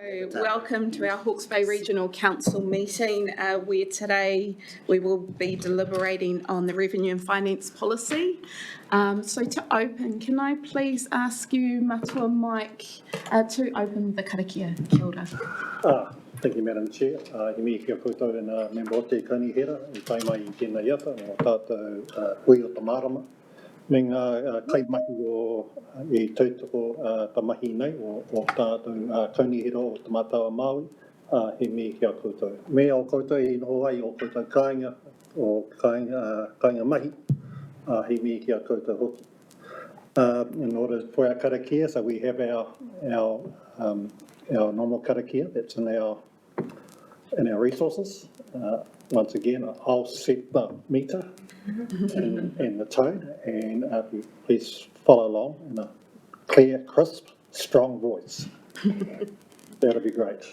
Welcome to our Hawke's Bay Regional Council meeting, where today we will be deliberating on the revenue and finance policy. So to open, can I please ask you, Matua Mike, to open the karakia? Kia ora. Thank you, Madam Chair. He me kia koutou e nā member o te kanihera, i tai mai I tēnā iata, o tātou hui o tamarama. Me ngā kaimahi o I tautoko tamahi nei, o tātou kanihera o te matawa Māui, he me kia koutou. Me o koutou I noho ai o koutou kāinga, o kāinga mahi, he me kia koutou hoki. In order for our karakia, so we have our normal karakia that's in our resources. Once again, I'll set the meter and the tone, and please follow along in a clear, crisp, strong voice. That'll be great.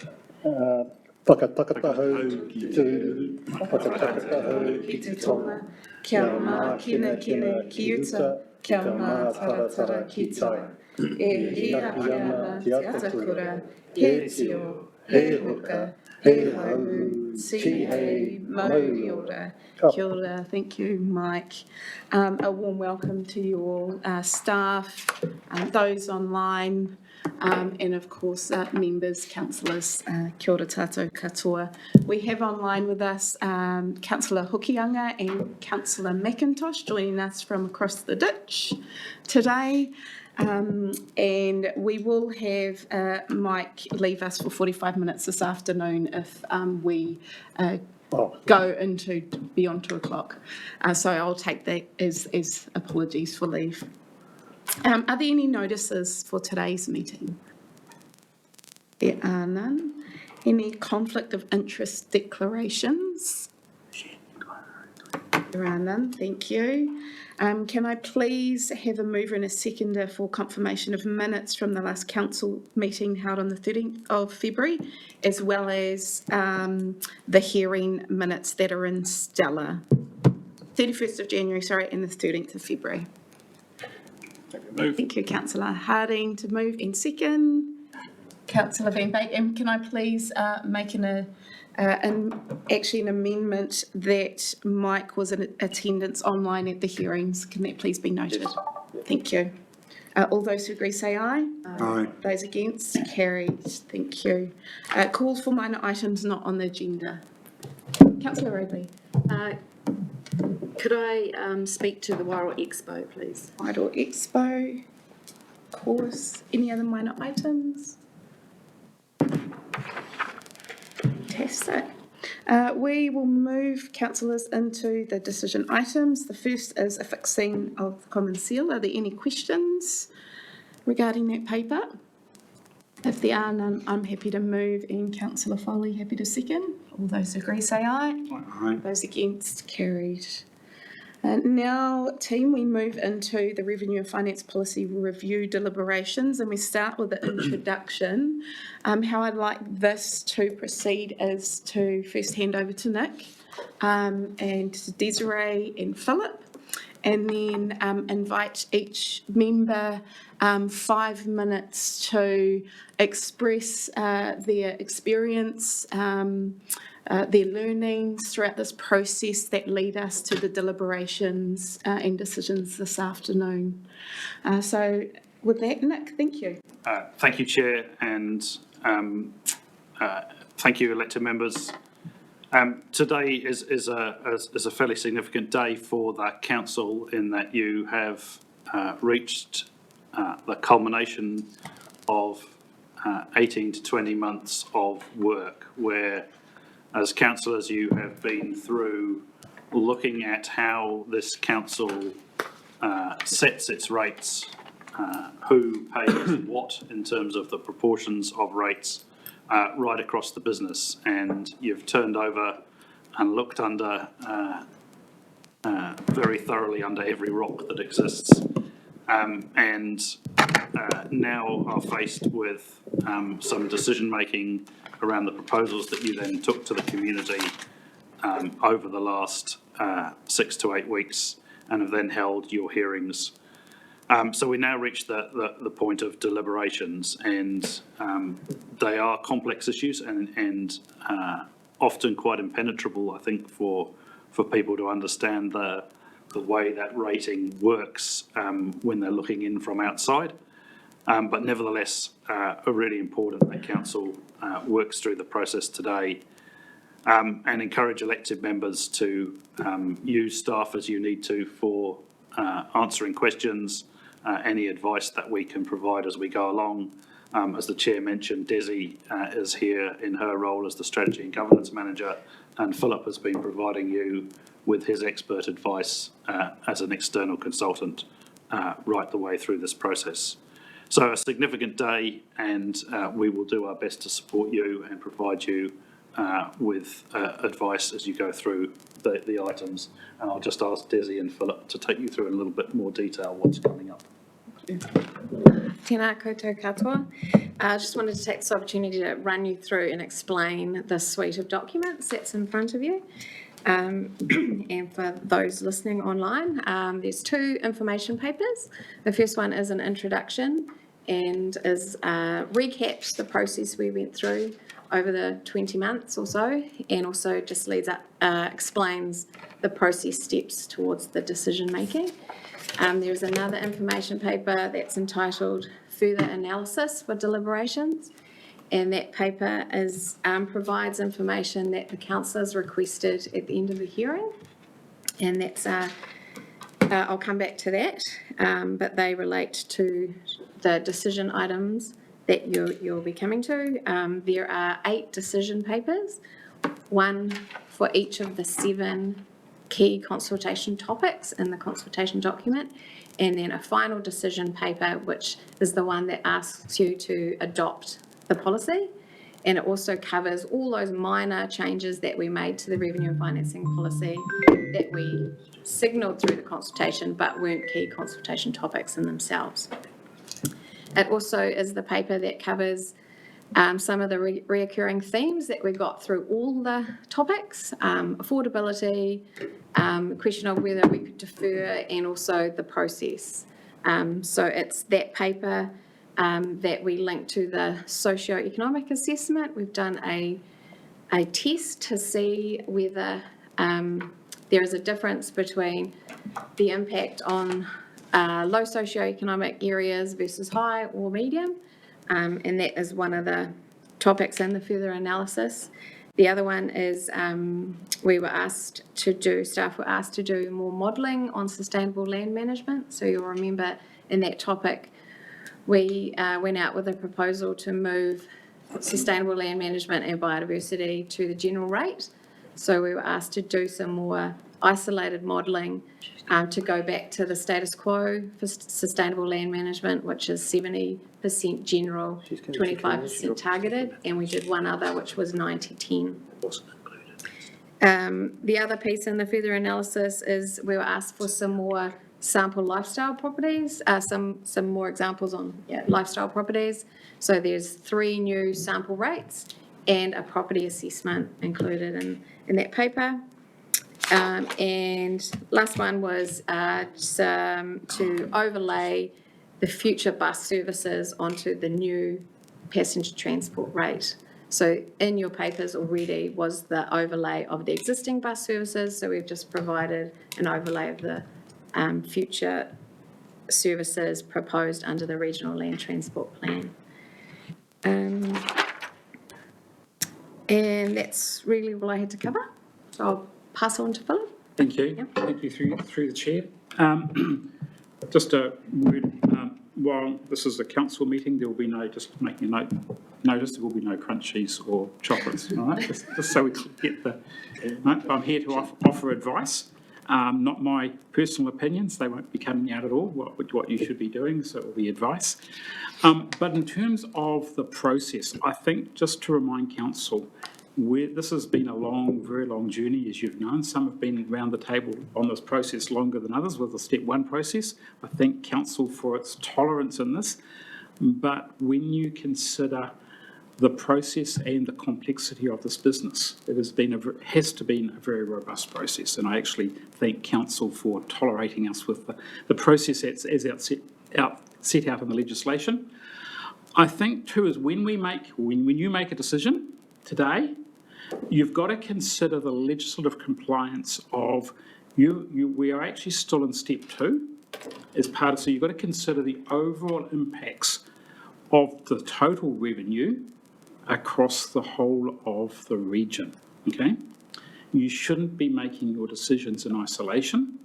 Whakatakatahu ki tūru, whakatakatahu ki te tonga, kia mā kina ki uta, kia mā taratara ki tai. E hia ana te atakura, he tio, he hoka, he hau, si hei, mauri ora. Kia ora, thank you, Mike. A warm welcome to you all, staff, those online, and of course members, councillors, kia ora tātou katoa. We have online with us Councillor Hokianga and Councillor McIntosh joining us from across the ditch today. And we will have Mike leave us for 45 minutes this afternoon if we go into beyond 2 o'clock. So I'll take that as apologies for leave. Are there any notices for today's meeting? There are none. Any conflict of interest declarations? There are none, thank you. Can I please have a mover and a seconder for confirmation of minutes from the last council meeting held on the 13th of February, as well as the hearing minutes that are in Stella, 31st of January, sorry, and the 13th of February. Thank you, Councillor Harding to move in second. Councillor Van Beek, and can I please make an amendment that Mike was in attendance online at the hearings. Can that please be noted? Yes. Thank you. All those who agree say aye. Aye. Those against, carried. Thank you. Calls for minor items not on the agenda. Councillor Robley. Could I speak to the Wairua Expo, please? Wairua Expo, of course. Any other minor items? Fantastic. We will move, councillors, into the decision items. The first is a fixing of the common seal. Are there any questions regarding that paper? If there are none, I'm happy to move, and Councillor Foley happy to second. All those who agree say aye. Aye. Those against, carried. Now, team, we move into the Revenue and Finance Policy Review deliberations, and we start with the introduction. How I'd like this to proceed is to first hand over to Nick and to Desiree and Philip, and then invite each member 5 minutes to express their experience, their learnings throughout this process that lead us to the deliberations and decisions this afternoon. So with that, Nick, thank you. Thank you, Chair, and thank you, elected members. Today is a fairly significant day for the Council in that you have reached the culmination of 18 to 20 months of work where, as councillors, you have been through looking at how this council sets its rates, who pays what in terms of the proportions of rates right across the business, and you've turned over and looked under very thoroughly under every rock that exists, and now are faced with some decision making around the proposals that you then took to the community over the last 6 to 8 weeks, and have then held your hearings So we now reach the point of deliberations, and they are complex issues and often quite impenetrable, I think, for people to understand the way that rating works when they're looking in from outside. But nevertheless, are really important that council works through the process today and encourage elected members to use staff as you need to for answering questions, any advice that we can provide as we go along. As the Chair mentioned, Desi is here in her role as the Strategy and Governance Manager, and Philip has been providing you with his expert advice as an external consultant right the way through this process. So a significant day, and we will do our best to support you and provide you with advice as you go through the items. And I'll just ask Desi and Philip to take you through in a little bit more detail what's coming up. Tēnā koutou katoa. I just wanted to take this opportunity to run you through and explain the suite of documents that's in front of you. And for those listening online, there's two information papers. The first one is an introduction and recaps the process we went through over the 20 months or so, and also just explains the process steps towards the decision making. There's another information paper that's entitled Further Analysis for Deliberations, and that paper provides information that the councillors requested at the end of the hearing, and that's I'll come back to that, but they relate to the decision items that you'll be coming to. There are 8 decision papers, one for each of the 7 key consultation topics in the consultation document, and then a final decision paper, which is the one that asks you to adopt the policy. And it also covers all those minor changes that we made to the revenue and financing policy that we signalled through the consultation but weren't key consultation topics in themselves. It also is the paper that covers some of the reoccurring themes that we got through all the topics, affordability, the question of whether we could defer, and also the process. So it's that paper that we link to the socio-economic assessment. We've done a test to see whether there is a difference between the impact on low socio-economic areas versus high or medium. And that is one of the topics in the further analysis. The other one is staff were asked to do more modelling on sustainable land management. So you'll remember in that topic, we went out with a proposal to move sustainable land management and biodiversity to the general rate. So we were asked to do some more isolated modelling to go back to the status quo for sustainable land management, which is 70% general, 25% targeted, and we did one other, which was 90-10. The other piece in the further analysis is we were asked for some more sample lifestyle properties, some more examples on lifestyle properties. So there's 3 new sample rates and a property assessment included in that paper. And last one was to overlay the future bus services onto the new passenger transport rate. So in your papers already was the overlay of the existing bus services. So we've just provided an overlay of the future services proposed under the Regional Land Transport Plan. And that's really all I had to cover. So I'll pass on to Philip. Thank you. Yep. Thank you through the chair. Just a word, while this is a council meeting, there will be no, just making a notice, there will be no crunchies or chocolates, all right? Just so we get the, right? I'm here to offer advice, not my personal opinions. They won't be coming out at all, what you should be doing, so it will be advice. But in terms of the process, I think just to remind council, this has been a very long journey, as you've known. Some have been around the table on this process longer than others with the step 1 process. I thank council for its tolerance in this. But when you consider the process and the complexity of this business, it has been has been a very robust process. And I actually thank council for tolerating us with the process as set out in the legislation. I think too is when you make a decision today, you've got to consider the legislative compliance of we are actually still in step 2 as part of, so you've got to consider the overall impacts of the total revenue across the whole of the region, okay? You shouldn't be making your decisions in isolation.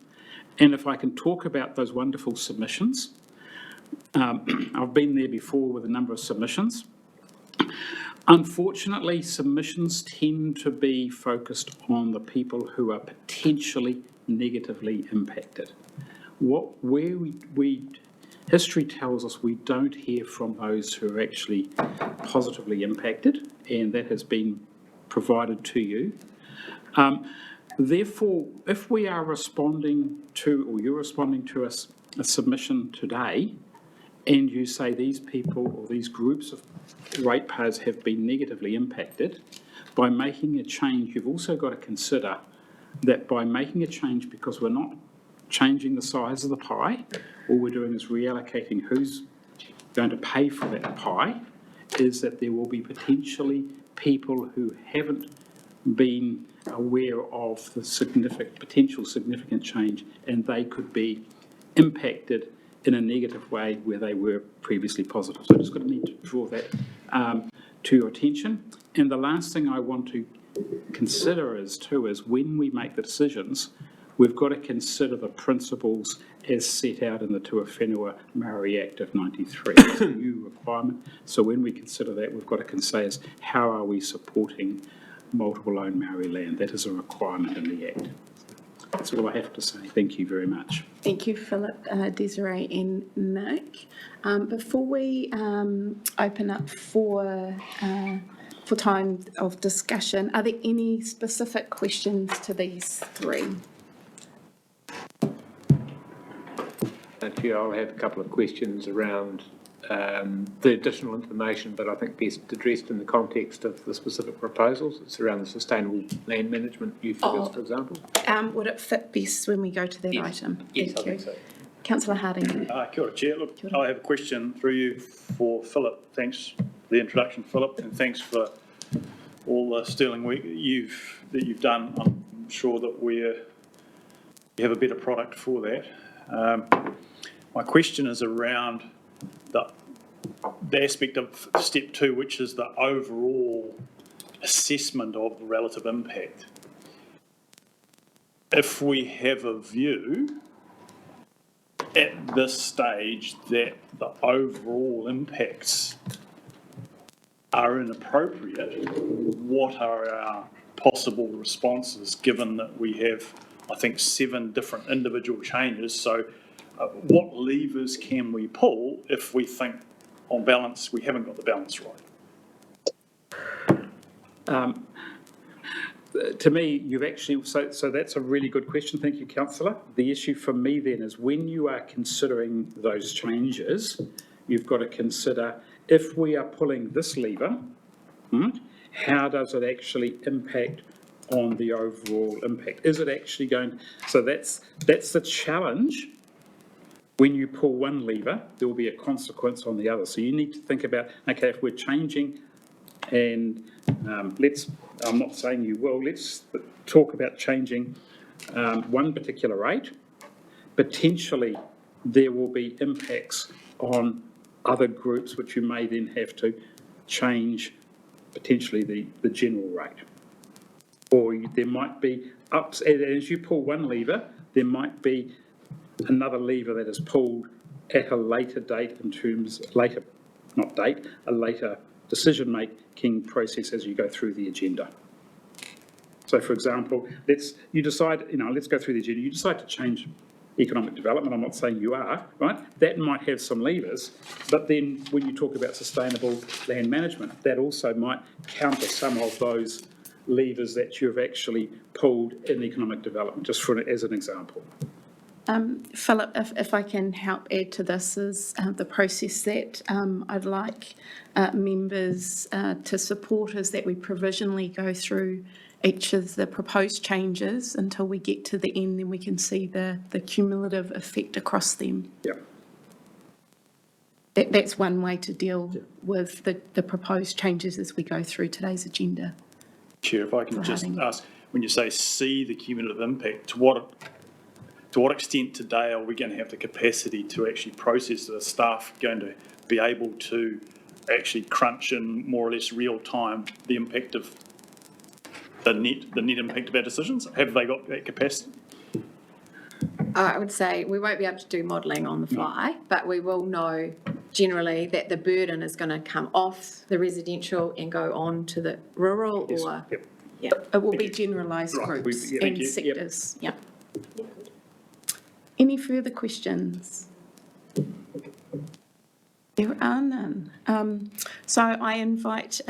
And if I can talk about those wonderful submissions, I've been there before with a number of submissions. Unfortunately, submissions tend to be focused on the people who are potentially negatively impacted. History tells us we don't hear from those who are actually positively impacted, and that has been provided to you. Therefore, if we are responding to, or you're responding to a submission today, and you say these people or these groups of ratepayers have been negatively impacted, by making a change, you've also got to consider that by making a change, because we're not changing the size of the pie, all we're doing is reallocating who's going to pay for that pie, is that there will be potentially people who haven't been aware of the potential significant change, and they could be impacted in a negative way where they were previously positive. So I just got to need to draw that to your attention. And the last thing I want to consider is when we make the decisions, we've got to consider the principles as set out in the Tua Whenua Maori Act of 93. It's a new requirement. So when we consider that, we've got to say is how are we supporting multiple owned Maori land? That is a requirement in the Act. That's all I have to say. Thank you very much. Thank you, Philip, Desiree and Nick. Before we open up for time of discussion, are there any specific questions to these three? Chair, I'll have a couple of questions around the additional information, but I think best addressed in the context of the specific proposals. It's around the sustainable land management new figures, for example. Would it fit best when we go to that item? Yes, Thank I you. think so. Councillor Harding. Kia ora, Chair. Look, I have a question through you for Philip. Thanks for the introduction, Philip, and thanks for all the sterling work that you've done. I'm sure that you have a better product for that. My question is around the aspect of step 2, which is the overall assessment of the relative impact. If we have a view at this stage that the overall impacts are inappropriate, what are our possible responses, given that we have, I think, 7 different individual changes? So what levers can we pull if we think, on balance, we haven't got the balance right? To me, you've actually, so that's a really good question. Thank you, Councillor. The issue for me then is when you are considering those changes, you've got to consider if we are pulling this lever, how does it actually impact on the overall impact? Is it actually going, so that's the challenge. When you pull one lever, there will be a consequence on the other. So you need to think about, okay, if we're changing, and I'm not saying you will, let's talk about changing one particular rate. Potentially, there will be impacts on other groups, which you may then have to change potentially the general rate. Or there might be ups, and as you pull one lever, there might be another lever that is pulled at a later date in terms, a later decision-making process as you go through the agenda. So, for example, let's go through the agenda. You decide to change economic development. I'm not saying you are, right? That might have some levers, but then when you talk about sustainable land management, that also might counter some of those levers that you've actually pulled in economic development, just as an example. Philip, if I can help add to this, is the process that I'd like members to support is that we provisionally go through each of the proposed changes until we get to the end, then we can see the cumulative effect across them. Yeah. that's one way to deal with the proposed changes as we go through today's agenda. Chair, if I can For just Harding. ask, when you say see the cumulative impact, to what extent today are we going to have the capacity to actually process? Are the staff going to be able to actually crunch in more or less real time the impact of the net impact of our decisions? Have they got that capacity? I would say we won't be able to do modelling on the fly, but we will know generally that the burden is going to come off the residential and go on to the rural or, Yep. yeah. It will be generalised Right, groups yeah, and thank you. Yep. sectors, yeah. Any further questions? There are none. So I invite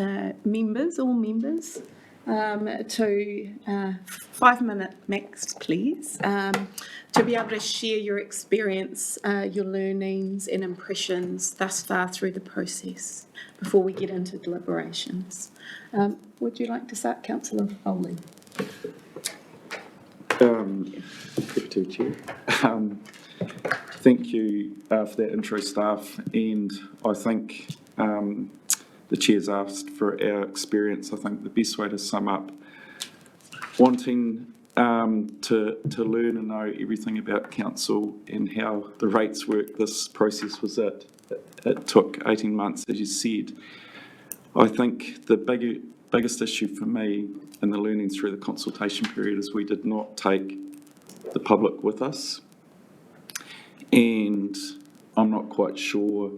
members, all members, to 5 minute max, please, to be able to share your experience, your learnings and impressions thus far through the process before we get into deliberations. Would you like to start, Councillor Foley? Happy to, Chair. Thank you for that intro, staff, and I think the Chair's asked for our experience. I think the best way to sum up wanting to learn and know everything about council and how the rates work, this process was it. It took 18 months, as you said. I think the biggest issue for me in the learning through the consultation period is we did not take the public with us. And I'm not quite sure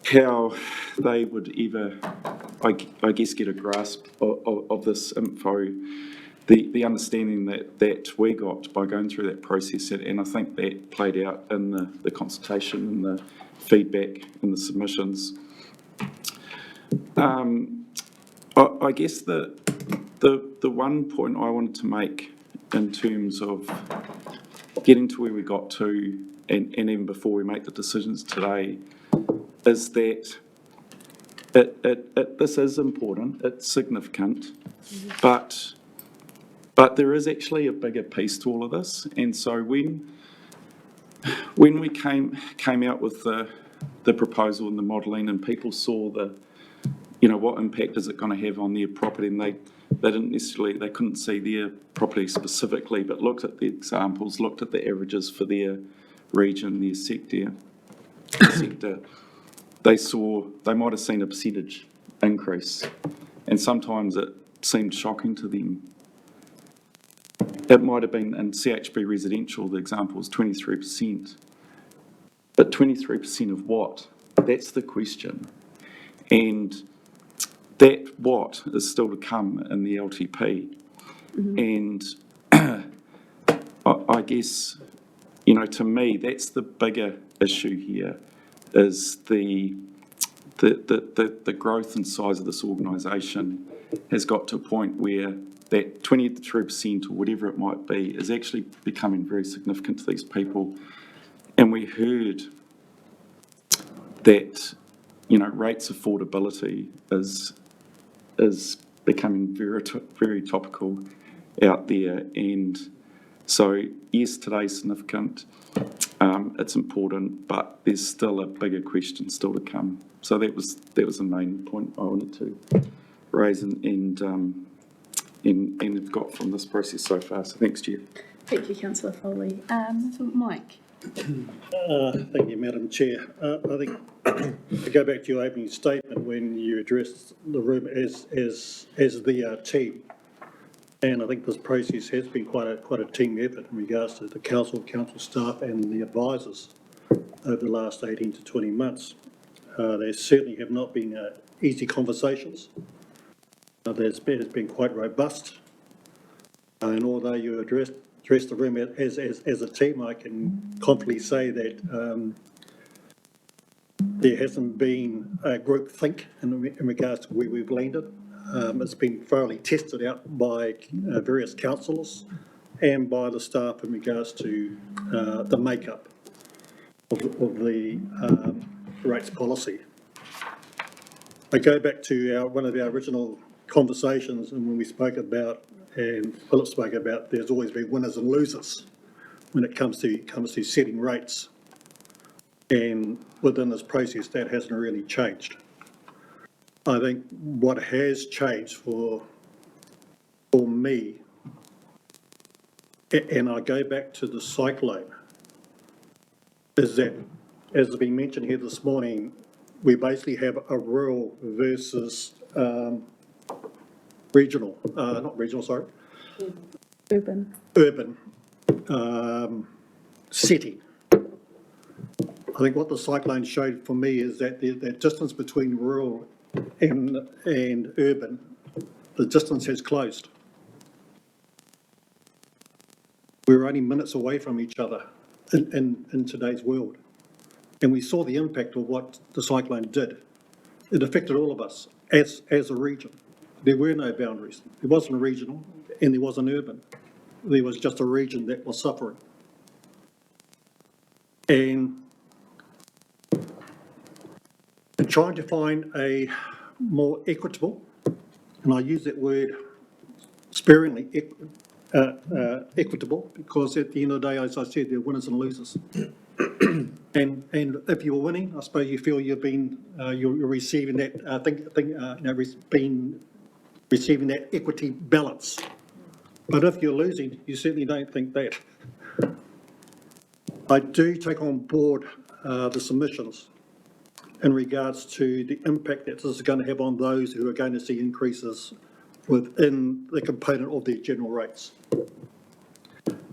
how they would ever, I guess, get a grasp of this info, the understanding that we got by going through that process, and I think that played out in the consultation and the feedback and the submissions. I guess the one point I wanted to make in terms of getting to where we got to, and even before we make the decisions today, is that this is important, it's significant, but there is actually a bigger piece to all of this. And so when we came out with the proposal and the modelling, and people saw what impact is it going to have on their property, and they couldn't see their property specifically, but looked at the examples, looked at the averages for their region, their sector, they might have seen a percentage increase, and sometimes it seemed shocking to them. It might have been in CHB residential, the example was 23%, but 23% of what? That's the question. And that what is still to come in the LTP. And I guess, to me, that's the bigger issue here, is the growth and size of this organisation has got to a point where that 23% or whatever it might be is actually becoming very significant to these people. And we heard that, rates affordability is becoming very topical out there. And so, yes, today's significant, it's important, but there's still a bigger question still to come. So that was the main point I wanted to raise and have got from this process so far. So thanks, Chair. Thank you, Councillor Foley. Mike? Thank you, Madam Chair. I think to go back to your opening statement when you addressed the room as the team, and I think this process has been quite a team effort in regards to the council staff and the advisors over the last 18 to 20 months. There certainly have not been easy conversations. It's been quite robust, and although you addressed the room as a team, I can confidently say that there hasn't been a group think in regards to where we've landed. It's been thoroughly tested out by various councillors and by the staff in regards to the makeup of the rates policy. I go back to one of our original conversations, and when we spoke about, and Philip spoke about, there's always been winners and losers when it comes to setting rates. And within this process, that hasn't really changed. I think what has changed for me, and I go back to the cyclone, is that, as has been mentioned here this morning, we basically have a rural versus regional, not regional, sorry, Urban. urban setting. I think what the cyclone showed for me is that the distance between rural and urban, the distance has closed. We're only minutes away from each other in today's world. And we saw the impact of what the cyclone did. It affected all of us as a region. There were no boundaries. There wasn't a regional and there wasn't urban. There was just a region that was suffering. And trying to find a more equitable, and I use that word sparingly, equitable, because at the end of the day, as I said, there are winners and losers. And if you're winning, I suppose you feel you've been you're receiving that receiving that equity balance. But if you're losing, you certainly don't think that. I do take on board the submissions in regards to the impact that this is going to have on those who are going to see increases within the component of their general rates.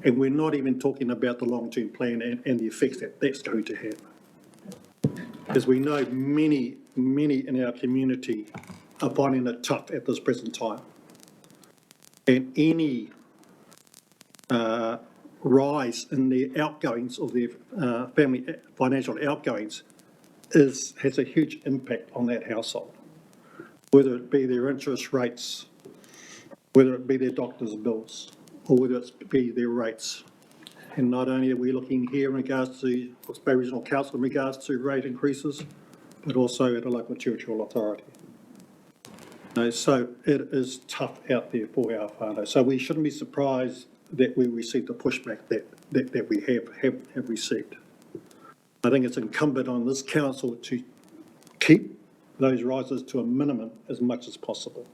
And we're not even talking about the long-term plan and the effects that that's going to have. As we know, many in our community are finding it tough at this present time. And any rise in their outgoings or their family financial outgoings has a huge impact on that household, whether it be their interest rates, whether it be their doctor's bills, or whether it be their rates. And not only are we looking here in regards to Hawke's Regional Council in regards to rate increases, but also at a local territorial authority. So it is tough out there for our whānau. So we shouldn't be surprised that we receive the pushback that we have received. I think it's incumbent on this council to keep those rises to a minimum as much as possible.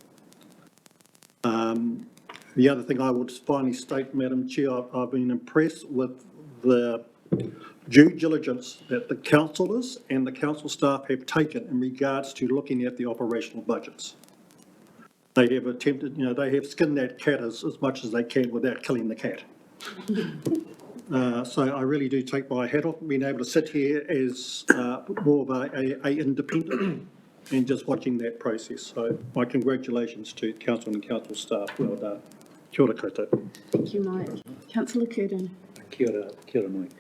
The other thing I would finally state, Madam Chair, I've been impressed with the due diligence that the councillors and the council staff have taken in regards to looking at the operational budgets. They have attempted, they have skinned that cat as much as they can without killing the cat. So I really do take my hat off being able to sit here as more of a independent and just watching that process. So my congratulations to council and council staff. Well done. Kia ora koutou. Thank you, Mike. Councillor Curtin. Kia ora, Mike.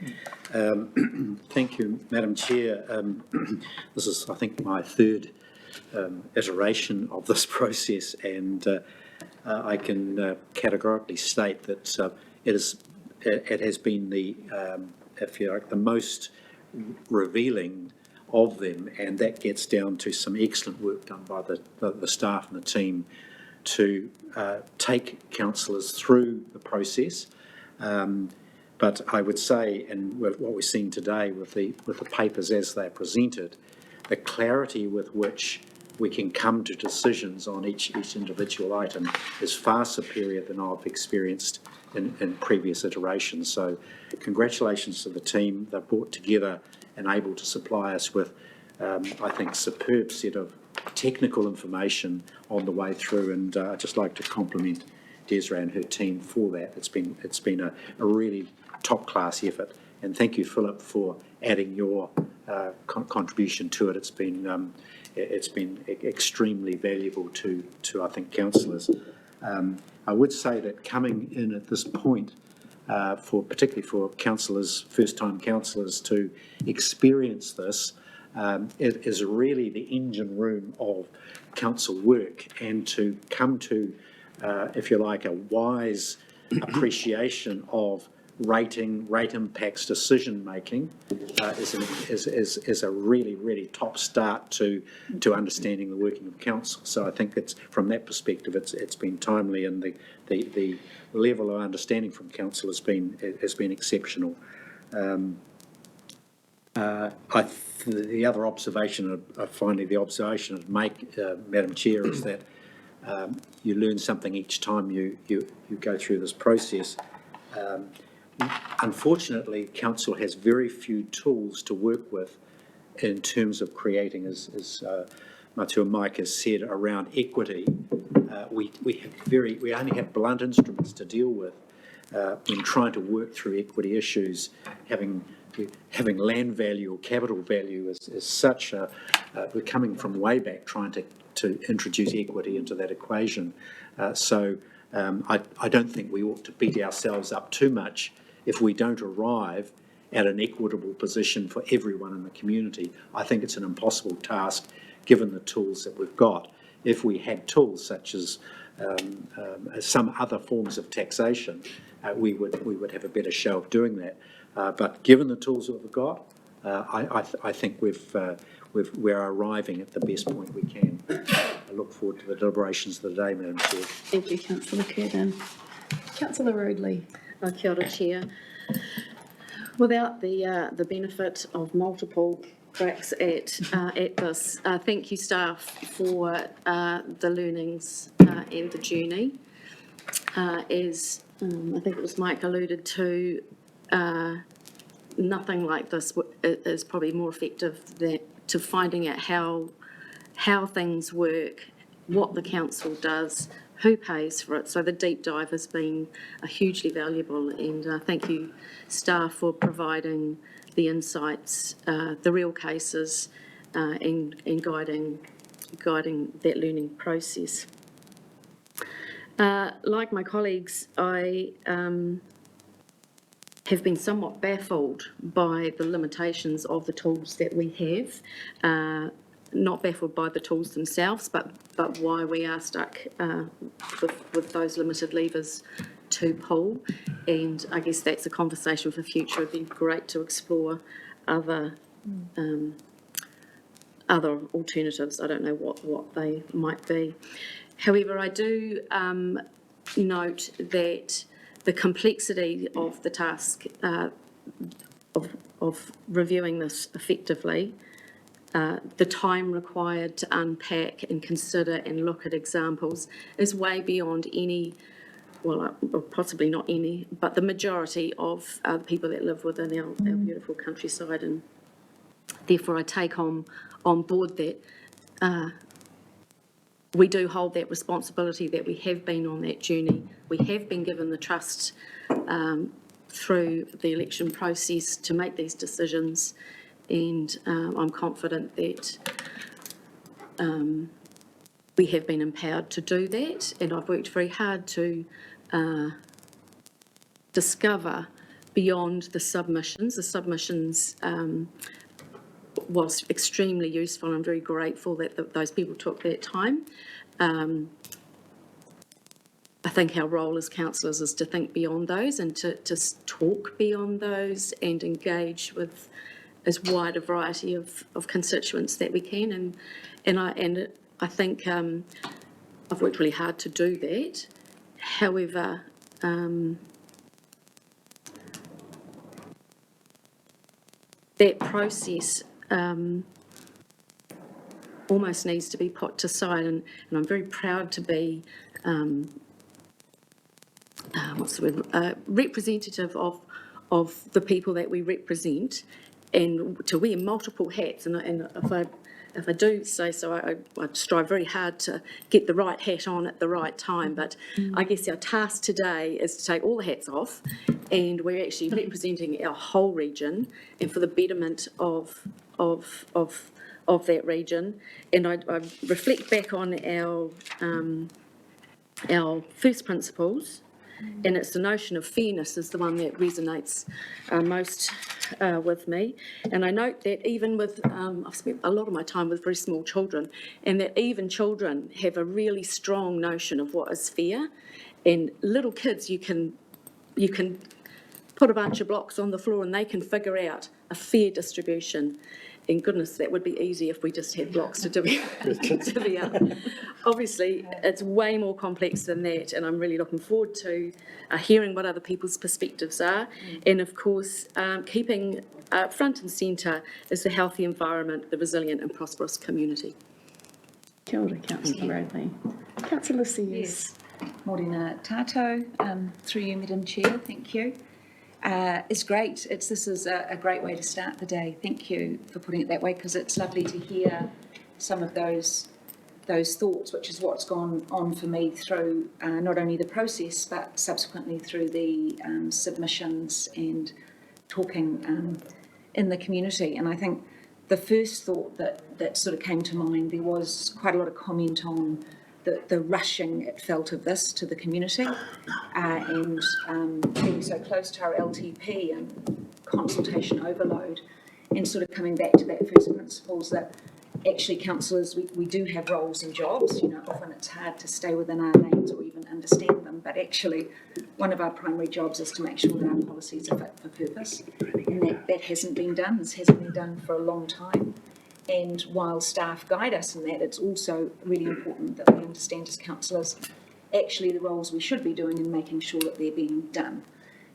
Thank you, Madam Chair. This is, I think, my third iteration of this process, and I can categorically state that it has been the, if you like, the most revealing of them, and that gets down to some excellent work done by the staff and the team to take councillors through the process. But I would say, and what we're seeing today with the papers as they're presented, the clarity with which we can come to decisions on each individual item is far superior than I've experienced in previous iterations. So congratulations to the team. They've brought together and able to supply us with, I think, superb set of technical information on the way through, and I'd just like to compliment Desiree and her team for that. It's been a really top-class effort, and thank you, Philip, for adding your contribution to it. It's been extremely valuable to I think councillors. I would say that coming in at this point, particularly for councillors, first-time councillors, to experience this, it is really the engine room of council work, and to come to, if you like, a wise appreciation of rate impacts decision making is a really top start to understanding the working of council. So I think it's from that perspective it's been timely, and the level of understanding from council has been exceptional. The other observation, finally, the observation I'd make, Madam Chair, is that you learn something each time you go through this process. Unfortunately, Council has very few tools to work with in terms of creating, as Matua Mike has said, around equity. We only have blunt instruments to deal with when trying to work through equity issues. Having land value or capital value is such a, we're coming from way back trying to introduce equity into that equation. So I don't think we ought to beat ourselves up too much if we don't arrive at an equitable position for everyone in the community. I think it's an impossible task given the tools that we've got. If we had tools such as some other forms of taxation, we would have a better show of doing that. But given the tools that we've got, I think we're arriving at the best point we can. I look forward to the deliberations of the day, Madam Chair. Thank you, Councillor Curtin. Councillor Rudley. Kia ora, Chair. Without the benefit of multiple cracks at this, thank you staff for the learnings and the journey. As I think it was Mike alluded to, nothing like this is probably more effective to finding out how things work, what the council does, who pays for it. So the deep dive has been hugely valuable, and thank you staff for providing the insights, the real cases, and guiding that learning process. Like my colleagues, I have been somewhat baffled by the limitations of the tools that we have. Not baffled by the tools themselves, but why we are stuck with those limited levers to pull. And I guess that's a conversation for future. It'd be great to explore other alternatives. I don't know what they might be. However, I do note that the complexity of the task of reviewing this effectively, the time required to unpack and consider and look at examples is way beyond any, well, possibly not any, but the majority of the people that live within our beautiful countryside. And therefore I take on board that we do hold that responsibility, that we have been on that journey. We have been given the trust through the election process to make these decisions, and I'm confident that we have been empowered to do that, and I've worked very hard to discover beyond the submissions. The submissions was extremely useful. I'm very grateful that those people took that time. I think our role as councillors is to think beyond those and to talk beyond those and engage with as wide a variety of constituents that we can. And I think I've worked really hard to do that. However, that process almost needs to be put to side, and I'm very proud to be representative of the people that we represent, and to wear multiple hats. And if I do say so, I strive very hard to get the right hat on at the right time. But I guess our task today is to take all the hats off, and we're actually representing our whole region and for the betterment of that region. And I reflect back on our first principles, and it's the notion of fairness is the one that resonates most with me. And I note that even with, I've spent a lot of my time with very small children, and that even children have a really strong notion of what is fair. And little kids, you can put a bunch of blocks on the floor and they can figure out a fair distribution. and goodness, that would be easy if we just had blocks to divvy up. Obviously, it's way more complex than that, and I'm really looking forward to hearing what other people's perspectives are. And of course, keeping front and centre is the healthy environment, the resilient and prosperous community. Kia ora, Councillor Bradley. Councillor Sears. Morena tātou, through you, Madam Chair, thank you. It's great. This is a great way to start the day. Thank you for putting it that way, because it's lovely to hear some of those thoughts, which is what's gone on for me through not only the process, but subsequently through the submissions and talking in the community. And I think the first thought that sort of came to mind, there was quite a lot of comment on the rushing it felt of this to the community, and being so close to our LTP and consultation overload, and sort of coming back to that first principles that actually councillors, we do have roles and jobs. You know, often it's hard to stay within our lanes or even understand them, but actually one of our primary jobs is to make sure that our policies are fit for purpose, and that hasn't been done. This hasn't been done for a long time. And while staff guide us in that, it's also really important that we understand as councillors actually the roles we should be doing and making sure that they're being done.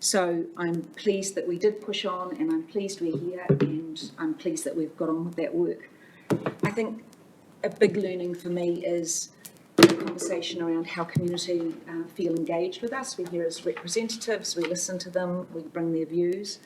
So I'm pleased that we did push on, and I'm pleased we're here, and I'm pleased that we've got on with that work. I think a big learning for me is the conversation around how community feel engaged with us. We're here as representatives, we listen to them, we bring their views.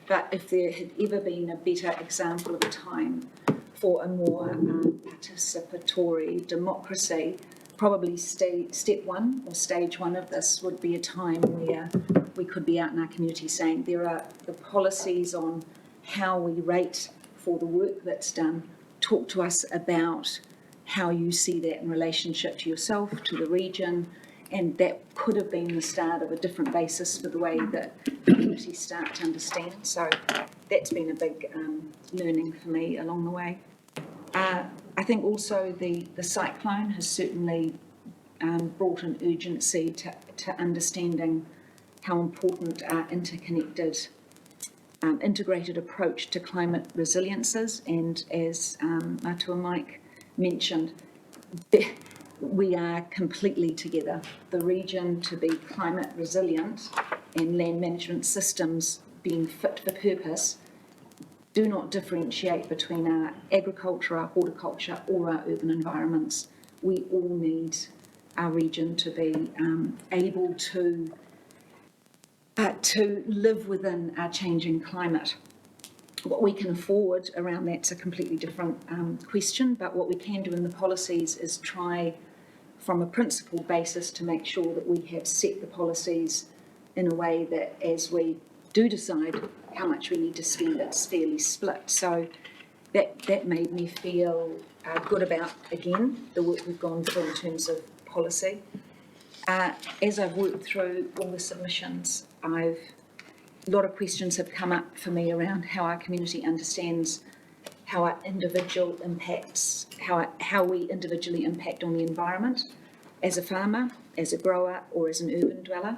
But if there had ever been a better example of a time for a more participatory democracy, probably step one or stage one of this would be a time where we could be out in our community saying there are the policies on how we rate for the work that's done. Talk to us about how you see that in relationship to yourself, to the region, and that could have been the start of a different basis for the way that communities start to understand. So that's been a big learning for me along the way. I think also the cyclone has certainly brought an urgency to understanding how important our interconnected, integrated approach to climate resilience is. And as Matua Mike mentioned, we are completely together. The region to be climate resilient and land management systems being fit for purpose do not differentiate between our agriculture, our horticulture, or our urban environments. We all need our region to be able to live within our changing climate. What we can afford around that's a completely different question, but what we can do in the policies is try from a principled basis to make sure that we have set the policies in a way that as we do decide how much we need to spend, it's fairly split. So that made me feel good about, again, the work we've gone through in terms of policy. As I've worked through all the submissions, a lot of questions have come up for me around how our community understands how our individual impacts, how we individually impact on the environment as a farmer, as a grower, or as an urban dweller.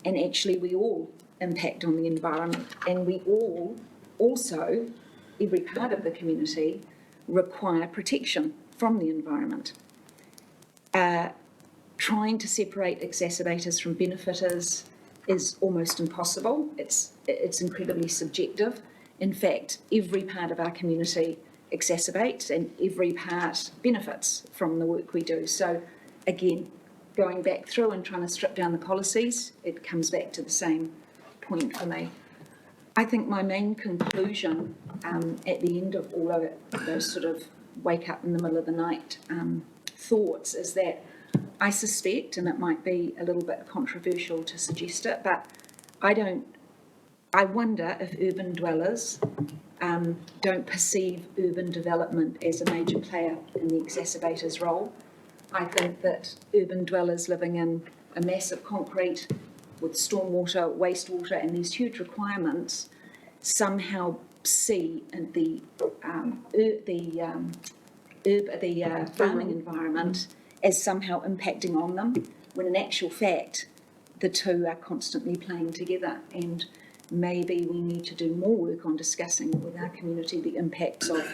And actually we all impact on the environment, and we all also, every part of the community, require protection from the environment. Trying to separate exacerbators from benefiters is almost impossible. It's incredibly subjective. In fact, every part of our community exacerbates and every part benefits from the work we do. So again, going back through and trying to strip down the policies, it comes back to the same point for me. I think my main conclusion at the end of all of it, those sort of wake up in the middle of the night thoughts, is that I suspect, and it might be a little bit controversial to suggest it, but I wonder if urban dwellers don't perceive urban development as a major player in the exacerbator's role. I think that urban dwellers living in a massive concrete with stormwater, wastewater, and these huge requirements somehow see the farming environment as somehow impacting on them, when in actual fact, the two are constantly playing together. And maybe we need to do more work on discussing with our community the impacts of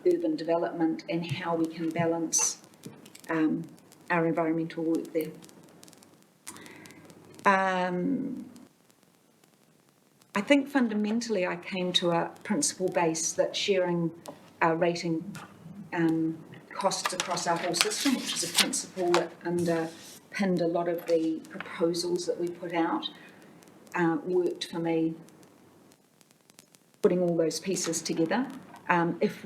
urban development and how we can balance our environmental work there. I think fundamentally I came to a principle base that sharing our rating costs across our whole system, which is a principle that underpinned a lot of the proposals that we put out, worked for me, putting all those pieces together. If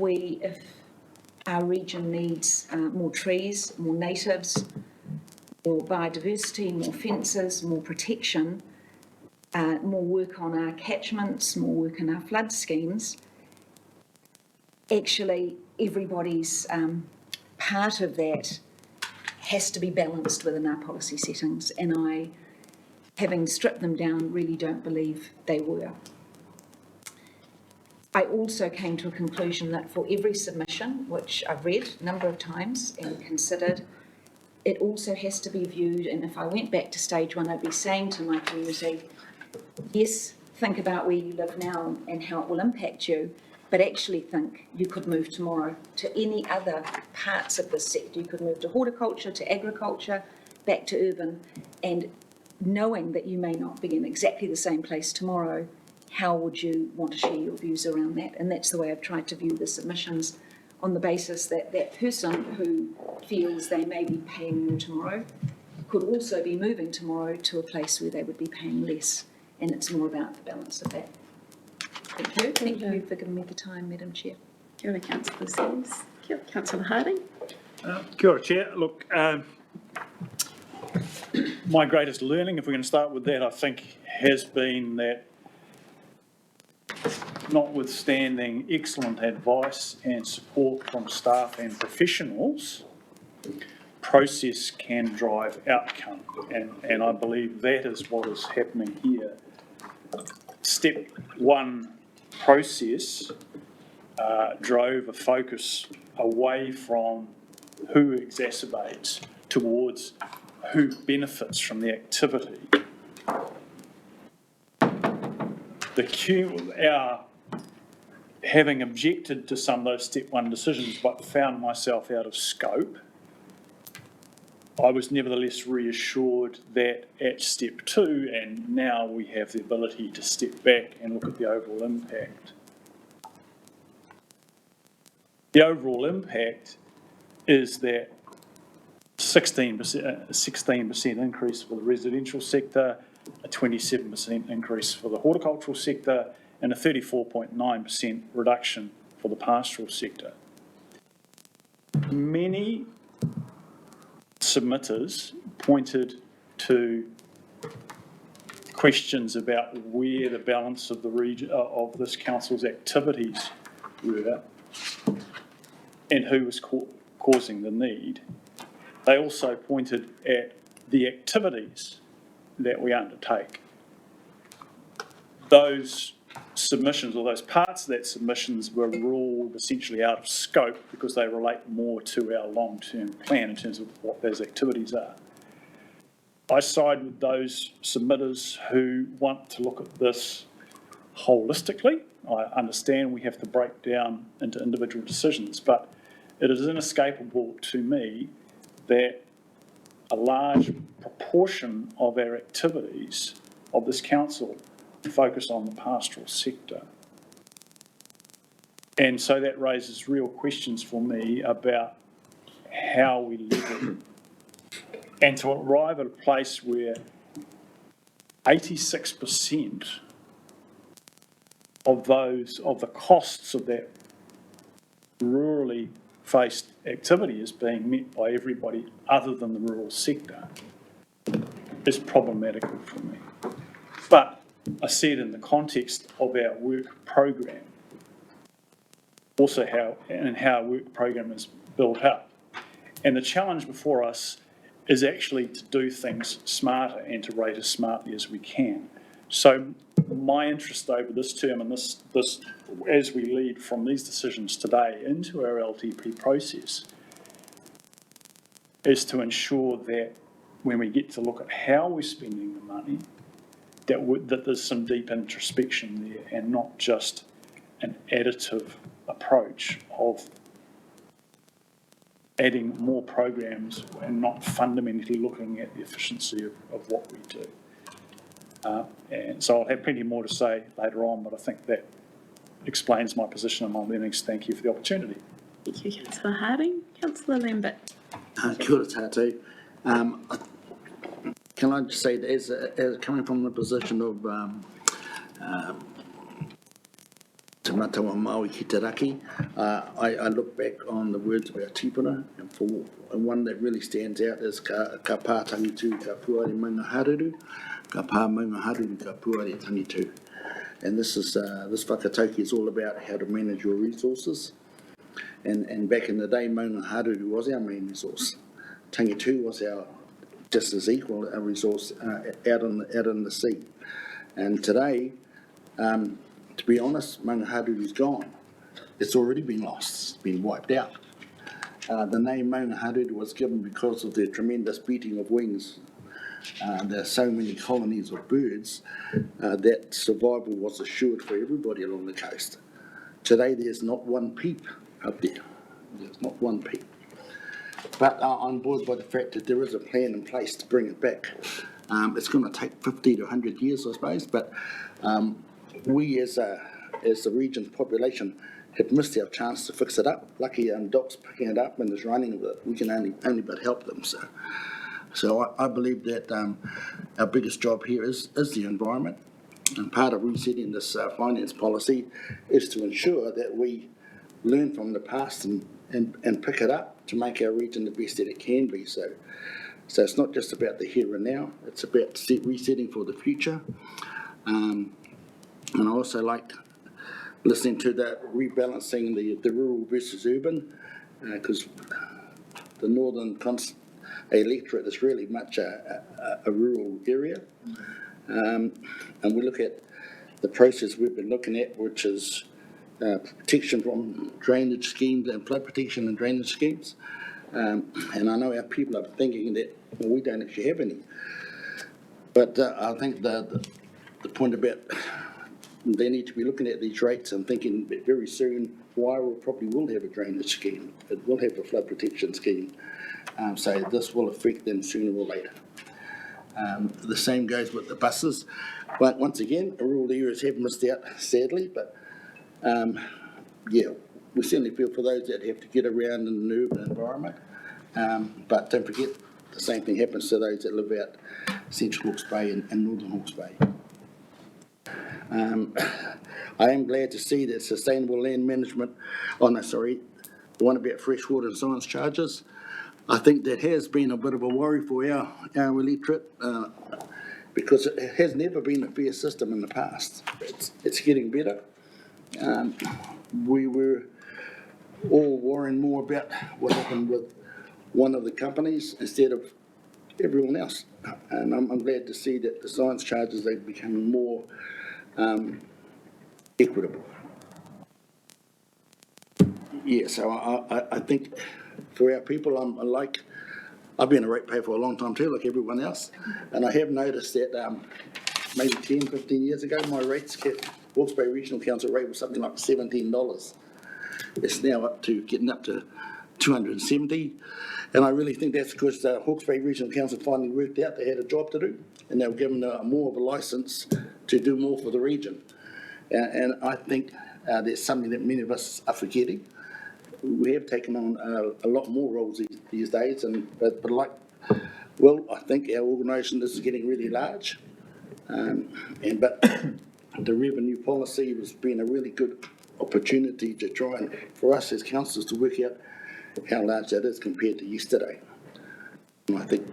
our region needs more trees, more natives, more biodiversity, more fences, more protection, more work on our catchments, more work on our flood schemes, actually everybody's part of that has to be balanced within our policy settings, and I, having stripped them down, really don't believe they were. I also came to a conclusion that for every submission, which I've read a number of times and considered, it also has to be viewed, and if I went back to stage one, I'd be saying to my community, yes, think about where you live now and how it will impact you, but actually think you could move tomorrow to any other parts of the sector. You could move to horticulture, to agriculture, back to urban, and knowing that you may not be in exactly the same place tomorrow, how would you want to share your views around that? And that's the way I've tried to view the submissions, on the basis that that person who feels they may be paying more tomorrow could also be moving tomorrow to a place where they would be paying less. And it's more about the balance of that. Thank you. Thank you for giving me the time, Madam Chair. Kia ora, Councillor Sears. Kia ora, Councillor Harding. Kia ora, Chair. Look, my greatest learning, if we're going to start with that, I think has been that notwithstanding excellent advice and support from staff and professionals, process can drive outcome. And I believe that is what is happening here. Step one process drove a focus away from who exacerbates towards who benefits from the activity. Having objected to some of those step one decisions but found myself out of scope, I was nevertheless reassured that at step two, and now we have the ability to step back and look at the overall impact. The overall impact is that 16% increase for the residential sector, a 27% increase for the horticultural sector, and a 34.9% reduction for the pastoral sector. Many submitters pointed to questions about where the balance of the region of this council's activities were and who was causing the need. They also pointed at the activities that we undertake. Those submissions, or those parts of that submissions, were ruled essentially out of scope because they relate more to our long-term plan in terms of what those activities are. I side with those submitters who want to look at this holistically. I understand we have to break down into individual decisions, but it is inescapable to me that a large proportion of our activities of this council focus on the pastoral sector. And so that raises real questions for me about how we level and to arrive at a place where 86% of the costs of that rurally faced activity is being met by everybody other than the rural sector is problematical for me. But I see it in the context of our work program, also how our work program is built up. And the challenge before us is actually to do things smarter and to rate as smartly as we can. So my interest over this term and this as we lead from these decisions today into our LTP process is to ensure that when we get to look at how we're spending the money, that there's some deep introspection there and not just an additive approach of adding more programs and not fundamentally looking at the efficiency of what we do. And so I'll have plenty more to say later on, but I think that explains my position and my learnings. Thank you for the opportunity. Thank you, Councillor Harding. Councillor Lambert. Kia ora tātou. Can I just say that as coming from the position of Te Matawa Māui ki te raki, I look back on the words of our tipuna, and one that really stands out is ka pātangi tū ka puare maunga haruru, ka pā maunga haruru ka puare tangi tū. And this whakatauki is all about how to manage your resources. And back in the day, maunga haruru was our main resource. Tangi tū was just as equal a resource out in the sea. And today, to be honest, maunga haruru is gone. It's already been lost. It's been wiped out. The name maunga haruru was given because of the tremendous beating of wings. There are so many colonies of birds that survival was assured for everybody along the coast. Today, there's not one peep up there. There's not one peep. But I'm buoyed by the fact that there is a plan in place to bring it back. It's going to take 50 to 100 years, I suppose, but we as the region's population have missed our chance to fix it up. Lucky Doc's picking it up and is running with it. We can only but help them. So I believe that our biggest job here is the environment. And part of resetting this finance policy is to ensure that we learn from the past and pick it up to make our region the best that it can be. So it's not just about the here and now, it's about resetting for the future. And I also like listening to that rebalancing the rural versus urban, because the northern electorate is really much a rural area. And we look at the process we've been looking at, which is protection from drainage schemes and flood protection and drainage schemes. And I know our people are thinking that we don't actually have any. But I think the point about they need to be looking at these rates and thinking that very soon Wairoa probably will have a drainage scheme. It will have a flood protection scheme. So this will affect them sooner or later. The same goes with the buses. But once again, rural areas have missed out, sadly, but yeah, we certainly feel for those that have to get around in an urban environment. But don't forget, the same thing happens to those that live out Central Hawke's Bay and Northern Hawke's Bay. I am glad to see that sustainable land management, the one about freshwater and science charges, I think that has been a bit of a worry for our electorate because it has never been a fair system in the past. It's getting better. We were all worrying more about what happened with one of the companies instead of everyone else. And I'm glad to see that the science charges are becoming more equitable. Yeah, so I think for our people, I've been a ratepayer for a long time too, like everyone else, and I have noticed that maybe 10, 15 years ago, my rates, Hawke's Bay Regional Council rate was something like $17. It's now getting up to $270, and I really think that's because the Hawke's Bay Regional Council finally worked out they had a job to do, and they were given more of a licence to do more for the region. And I think that's something that many of us are forgetting. We have taken on a lot more roles these days, but I think our organisation is getting really large, but the revenue policy has been a really good opportunity to try and, for us as councillors, to work out how large that is compared to yesterday. And I think,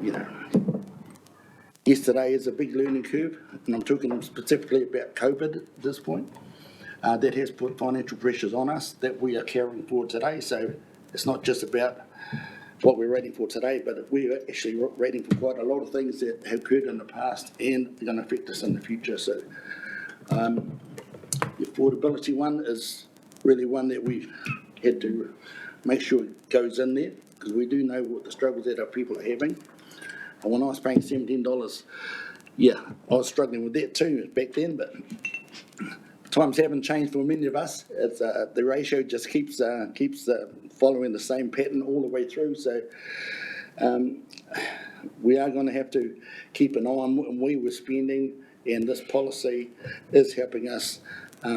yesterday is a big learning curve, and I'm talking specifically about COVID at this point. That has put financial pressures on us that we are carrying forward today. So it's not just about what we're rating for today, but we're actually rating for quite a lot of things that have occurred in the past and are going to affect us in the future. So the affordability one is really one that we've had to make sure it goes in there, because we do know what the struggles that our people are having. And when I was paying $17, yeah, I was struggling with that too back then, but times haven't changed for many of us. It's, the ratio just keeps following the same pattern all the way through. So we are going to have to keep an eye on what we were spending, and this policy is helping us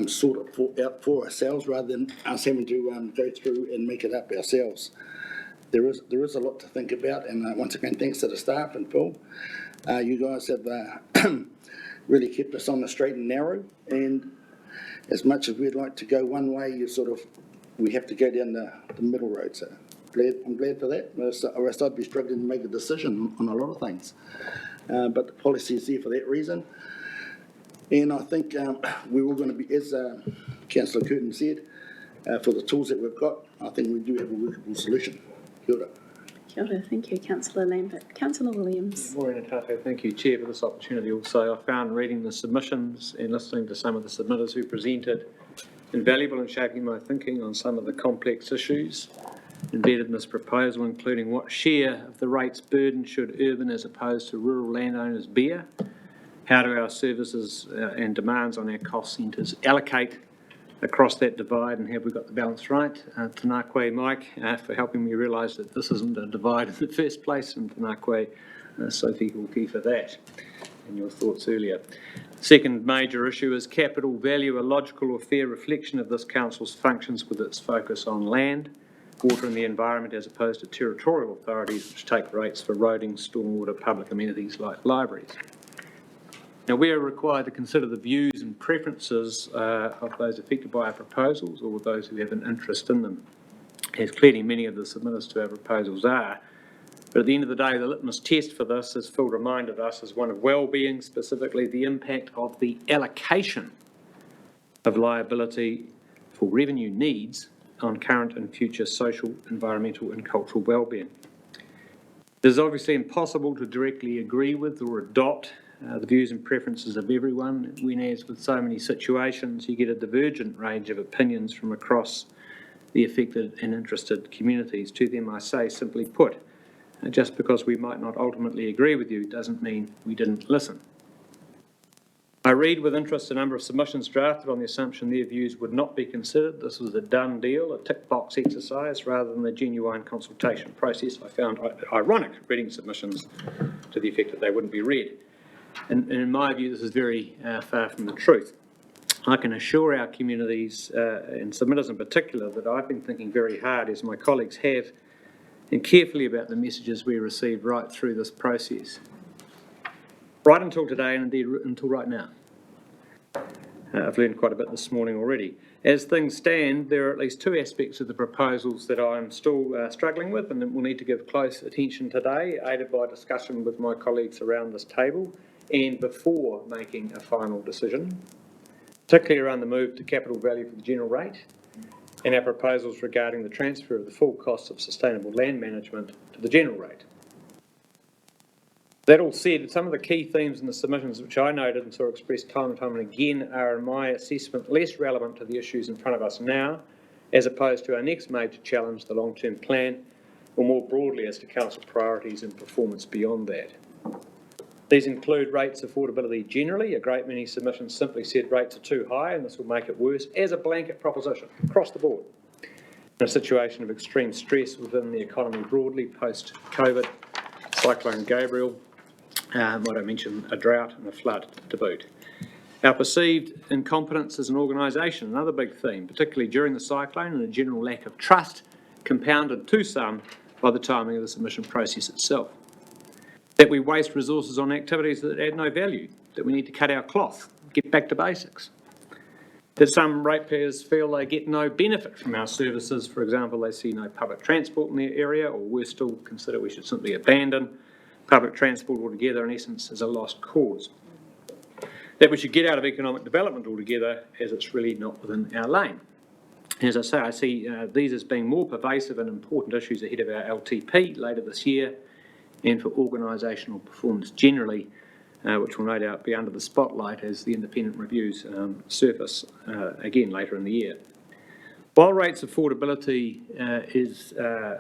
sort it out for ourselves rather than us having to go through and make it up ourselves. There is a lot to think about, and once again, thanks to the staff and Phil. You guys have really kept us on the straight and narrow, and as much as we'd like to go one way, we have to go down the middle road. So I'm glad for that, or else I'd be struggling to make a decision on a lot of things. But the policy is there for that reason. And I think we're all going to be, as Councillor Curtin said, for the tools that we've got, I think we do have a workable solution. Kia ora. Kia ora, thank you, Councillor Lambert. Councillor Williams. Morena tātou. Thank you, Chair, for this opportunity also. I found reading the submissions and listening to some of the submitters who presented invaluable in shaping my thinking on some of the complex issues embedded in this proposal, including what share of the rates burden should urban as opposed to rural landowners bear? How do our services and demands on our cost centres allocate across that divide, and have we got the balance right? Tēnā koe, Mike, for helping me realise that this isn't a divide in the first place, and tēnā koe, Sophie Hawke, for that, and your thoughts earlier. Second major issue is capital value, a logical or fair reflection of this council's functions with its focus on land, water and the environment, as opposed to territorial authorities which take rates for roading, stormwater, public amenities like libraries. Now, we are required to consider the views and preferences of those affected by our proposals, or those who have an interest in them, as clearly many of the submitters to our proposals are. But at the end of the day, the litmus test for this, as Phil reminded us, is one of well-being, specifically the impact of the allocation of liability for revenue needs on current and future social, environmental and cultural well-being. It is obviously impossible to directly agree with or adopt the views and preferences of everyone, when, as with so many situations, you get a divergent range of opinions from across the affected and interested communities. To them I say, simply put, just because we might not ultimately agree with you doesn't mean we didn't listen. I read with interest a number of submissions drafted on the assumption their views would not be considered. This was a done deal, a tick box exercise rather than the genuine consultation process. I found ironic reading submissions to the effect that they wouldn't be read. And in my view, this is very far from the truth. I can assure our communities, and submitters in particular, that I've been thinking very hard, as my colleagues have, and carefully about the messages we received right through this process. Right until today, and indeed until right now. I've learned quite a bit this morning already. As things stand, there are at least two aspects of the proposals that I'm still struggling with, and that we'll need to give close attention today, aided by discussion with my colleagues around this table, and before making a final decision, particularly around the move to capital value for the general rate, and our proposals regarding the transfer of the full costs of sustainable land management to the general rate. That all said, some of the key themes in the submissions which I noted and saw expressed time and time and again are, in my assessment, less relevant to the issues in front of us now, as opposed to our next major challenge, the long-term plan, or more broadly as to council priorities and performance beyond that. These include rates affordability generally. A great many submissions simply said rates are too high and this will make it worse, as a blanket proposition across the board. In a situation of extreme stress within the economy broadly, post-COVID, Cyclone Gabriel, might I mention a drought and a flood to boot. Our perceived incompetence as an organisation, another big theme, particularly during the cyclone, and a general lack of trust, compounded to some by the timing of the submission process itself. That we waste resources on activities that add no value, that we need to cut our cloth, get back to basics. That some ratepayers feel they get no benefit from our services. For example, they see no public transport in their area, or worse still, consider we should simply abandon public transport altogether, in essence, as a lost cause. That we should get out of economic development altogether, as it's really not within our lane. As I say, I see these as being more pervasive and important issues ahead of our LTP later this year, and for organisational performance generally, which will no doubt be under the spotlight as the independent reviews surface again later in the year. While rates affordability is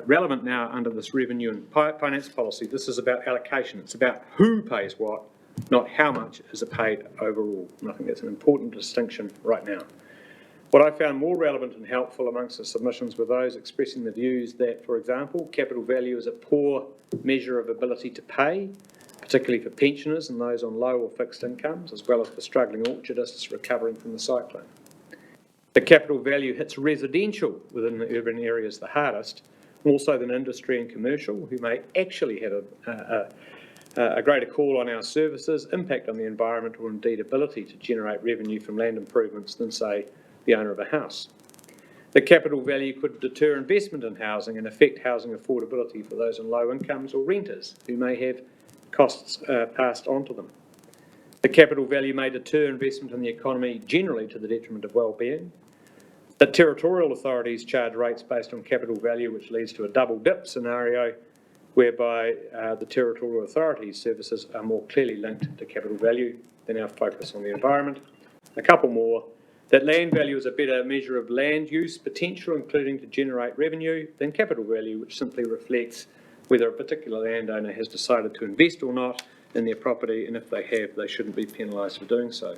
relevant now under this revenue and finance policy, this is about allocation. It's about who pays what, not how much is paid overall. And I think that's an important distinction right now. What I found more relevant and helpful amongst the submissions were those expressing the views that, for example, capital value is a poor measure of ability to pay, particularly for pensioners and those on low or fixed incomes, as well as for struggling orchardists recovering from the cyclone. The capital value hits residential within the urban areas the hardest, more so than industry and commercial, who may actually have a greater call on our services, impact on the environment, or indeed ability to generate revenue from land improvements than, say, the owner of a house. The capital value could deter investment in housing and affect housing affordability for those on low incomes or renters who may have costs passed on to them. The capital value may deter investment in the economy generally to the detriment of well-being. That territorial authorities charge rates based on capital value, which leads to a double dip scenario whereby the territorial authorities' services are more clearly linked to capital value than our focus on the environment. A couple more. That land value is a better measure of land use potential, including to generate revenue, than capital value, which simply reflects whether a particular landowner has decided to invest or not in their property, and if they have, they shouldn't be penalised for doing so.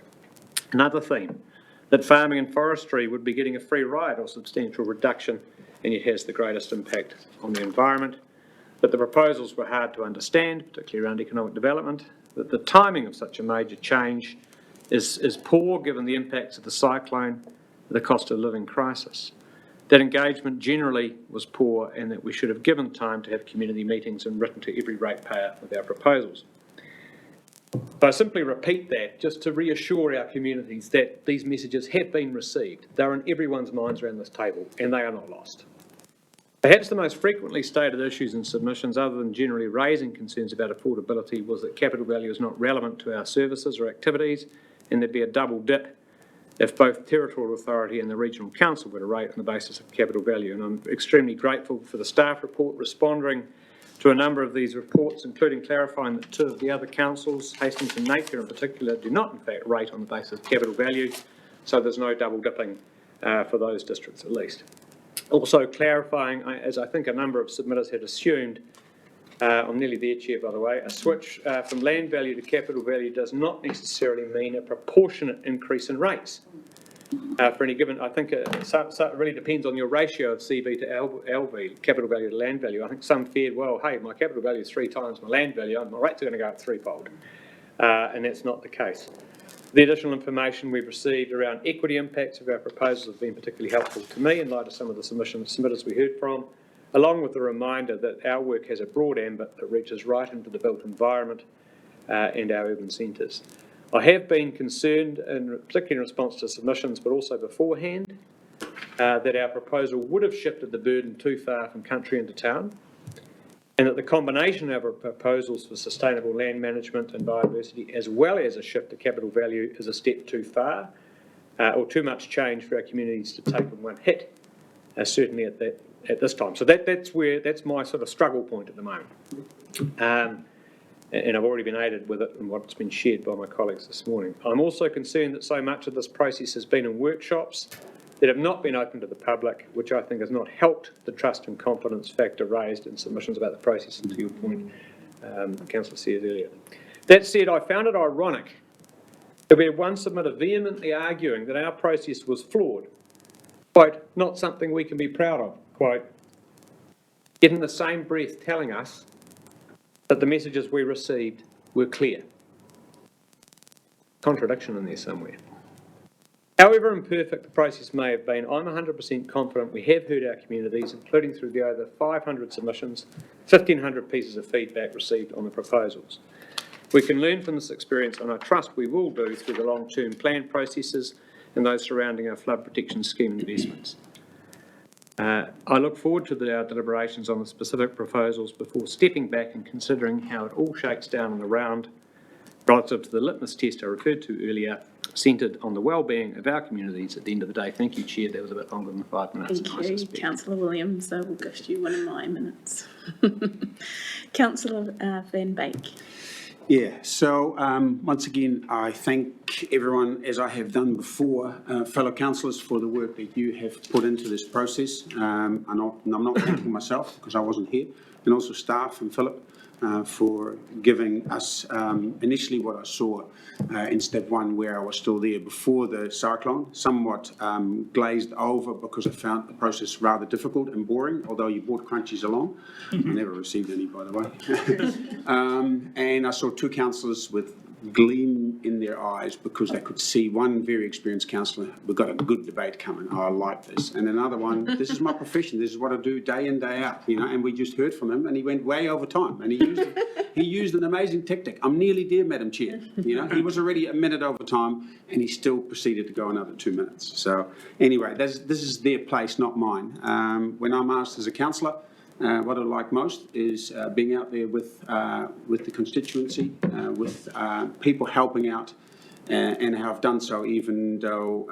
Another theme, that farming and forestry would be getting a free ride or substantial reduction, and yet has the greatest impact on the environment. That the proposals were hard to understand, particularly around economic development. That the timing of such a major change is poor given the impacts of the cyclone, the cost of living crisis. That engagement generally was poor, and that we should have given time to have community meetings and written to every ratepayer with our proposals. But I simply repeat that just to reassure our communities that these messages have been received. They're in everyone's minds around this table, and they are not lost. Perhaps the most frequently stated issues in submissions, other than generally raising concerns about affordability, was that capital value is not relevant to our services or activities, and there'd be a double dip if both territorial authority and the regional council were to rate on the basis of capital value. And I'm extremely grateful for the staff report responding to a number of these reports, including clarifying that two of the other councils, Hastings and Napier in particular, do not in fact rate on the basis of capital value, so there's no double dipping for those districts at least. Also clarifying, as I think a number of submitters had assumed, I'm nearly there, Chair, by the way, a switch from land value to capital value does not necessarily mean a proportionate increase in rates. For any given, I think it really depends on your ratio of CB to LV, capital value to land value. I think some feared, well, hey, my capital value is 3 times my land value, my rates are going to go up threefold, and that's not the case. The additional information we've received around equity impacts of our proposals have been particularly helpful to me in light of some of the submitters we heard from, along with the reminder that our work has a broad ambit that reaches right into the built environment and our urban centres. I have been concerned, particularly in response to submissions, but also beforehand, that our proposal would have shifted the burden too far from country into town, and that the combination of our proposals for sustainable land management and biodiversity, as well as a shift to capital value, is a step too far, or too much change for our communities to take in one hit, certainly at this time. So that's my sort of struggle point at the moment. And I've already been aided with it and what's been shared by my colleagues this morning. I'm also concerned that so much of this process has been in workshops that have not been open to the public, which I think has not helped the trust and confidence factor raised in submissions about the process, and to your point, Councillor said earlier. That said, I found it ironic that we had one submitter vehemently arguing that our process was flawed, quote, not something we can be proud of, quote, yet in the same breath telling us that the messages we received were clear. Contradiction in there somewhere. However imperfect the process may have been, I'm 100% confident we have heard our communities, including through the over 500 submissions, 1,500 pieces of feedback received on the proposals. We can learn from this experience, and I trust we will do through the long-term plan processes and those surrounding our flood protection scheme investments. I look forward to our deliberations on the specific proposals before stepping back and considering how it all shakes down in the round relative to the litmus test I referred to earlier, centred on the well-being of our communities at the end of the day. Thank you, Chair. That was a bit longer than 5 minutes. Thank you, Councillor Williams. I will gift you one of my minutes. Councillor Van Beek. Yeah, so once again, I thank everyone, as I have done before, fellow councillors, for the work that you have put into this process. And I'm not thanking myself because I wasn't here, and also staff and Philip for giving us initially what I saw in step one, where I was still there before the cyclone, somewhat glazed over because I found the process rather difficult and boring, although you brought crunchies along. I never received any, by the way. And I saw two councillors with gleam in their eyes because they could see one very experienced councillor, we've got a good debate coming, oh, I like this, and another one, this is my profession, this is what I do day in, day out, and we just heard from him and he went way over time and he used an amazing tactic. I'm nearly there, Madam Chair, he was already a minute over time and he still proceeded to go another 2 minutes. So anyway, this is their place, not mine. When I'm asked as a councillor, what I like most is being out there with the constituency, with people helping out, and how I've done so even though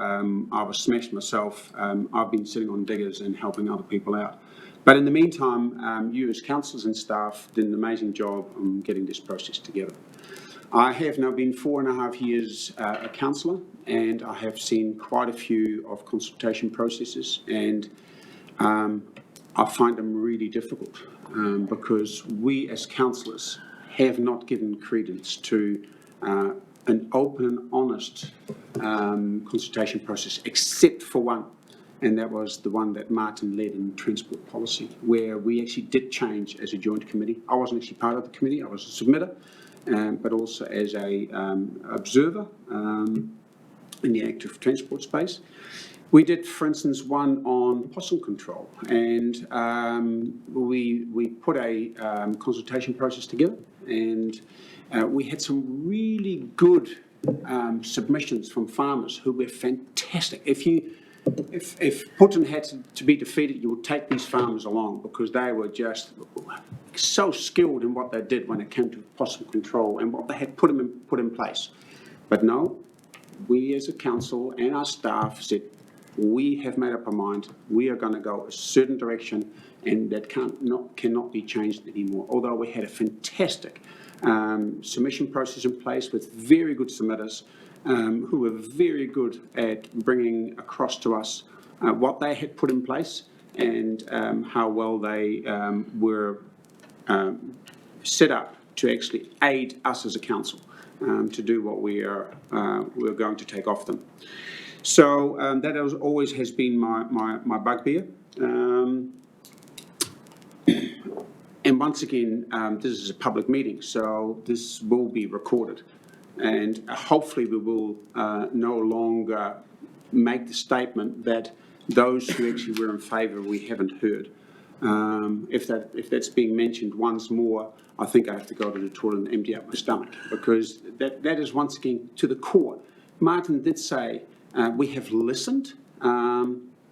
I was smashed myself. I've been sitting on diggers and helping other people out. But in the meantime, you as councillors and staff did an amazing job on getting this process together. I have now been 4.5 years a councillor, and I have seen quite a few of consultation processes, and I find them really difficult because we as councillors have not given credence to an open, honest consultation process, except for one, and that was the one that Martin led in transport policy, where we actually did change as a joint committee. I wasn't actually part of the committee, I was a submitter, but also as a observer in the active transport space. We did, for instance, one on possum control, and we put a consultation process together, and we had some really good submissions from farmers who were fantastic. If Putin had to be defeated, you would take these farmers along because they were just so skilled in what they did when it came to possum control and what they had put in place. But no, we as a council and our staff said, we have made up our mind, we are going to go a certain direction, and that cannot be changed anymore. Although we had a fantastic submission process in place with very good submitters who were very good at bringing across to us what they had put in place and how well they were set up to actually aid us as a council to do what we're going to take off them. So that always has been my bugbear. And once again, this is a public meeting, so this will be recorded. And hopefully we will no longer make the statement that those who actually were in favour we haven't heard. If that's being mentioned once more, I think I have to go to the toilet and empty out my stomach, because that is once again to the core. Martin did say, we have listened. Yeah,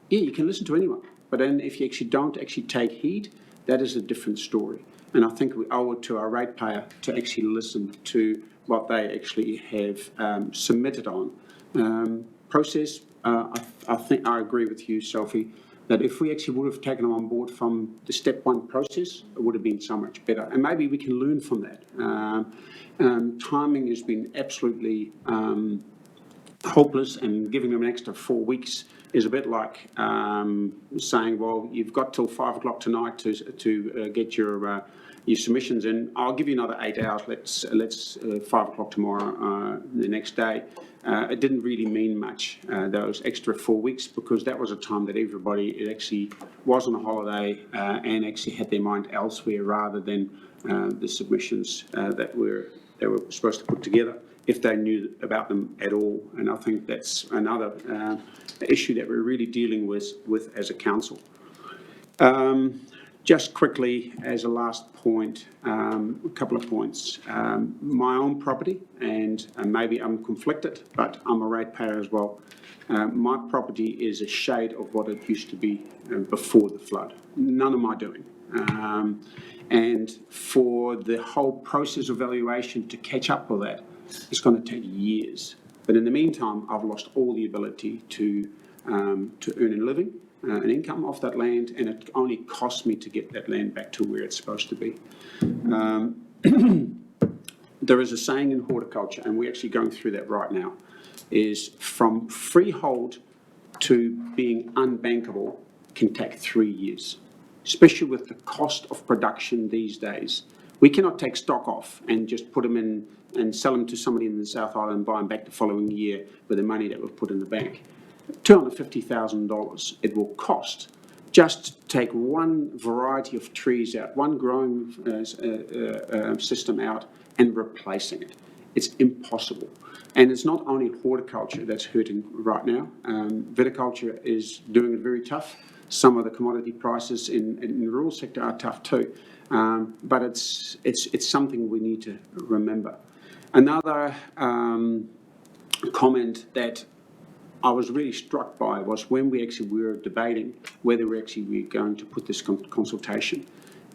you can listen to anyone, but then if you actually don't take heed, that is a different story. And I think we owe it to our ratepayer to actually listen to what they actually have submitted on. Process, I think I agree with you, Sophie, that if we actually would have taken them on board from the step one process, it would have been so much better. And maybe we can learn from that. Timing has been absolutely hopeless, and giving them an extra 4 weeks is a bit like saying, well, you've got till 5 o'clock tonight to get your submissions in. I'll give you another 8 hours. Let's 5 o'clock tomorrow, the next day. It didn't really mean much, those extra 4 weeks, because that was a time that everybody actually was on a holiday and actually had their mind elsewhere rather than the submissions that they were supposed to put together, if they knew about them at all. And I think that's another issue that we're really dealing with as a council. Just quickly, as a last point, a couple of points. My own property, and maybe I'm conflicted, but I'm a ratepayer as well. My property is a shade of what it used to be before the flood. None of my doing. And for the whole process of valuation to catch up with that, it's going to take years. But in the meantime, I've lost all the ability to earn a living, an income off that land, and it only cost me to get that land back to where it's supposed to be. There is a saying in horticulture, and we're actually going through that right now, is from freehold to being unbankable can take 3 years, especially with the cost of production these days. We cannot take stock off and just put them in and sell them to somebody in the South Island and buy them back the following year with the money that we've put in the bank. $250,000 it will cost just to take one variety of trees out, one growing system out and replacing it. It's impossible. And it's not only horticulture that's hurting right now. Viticulture is doing it very tough. Some of the commodity prices in the rural sector are tough too. But it's something we need to remember. Another comment that I was really struck by was when we actually were debating whether we're going to put this consultation.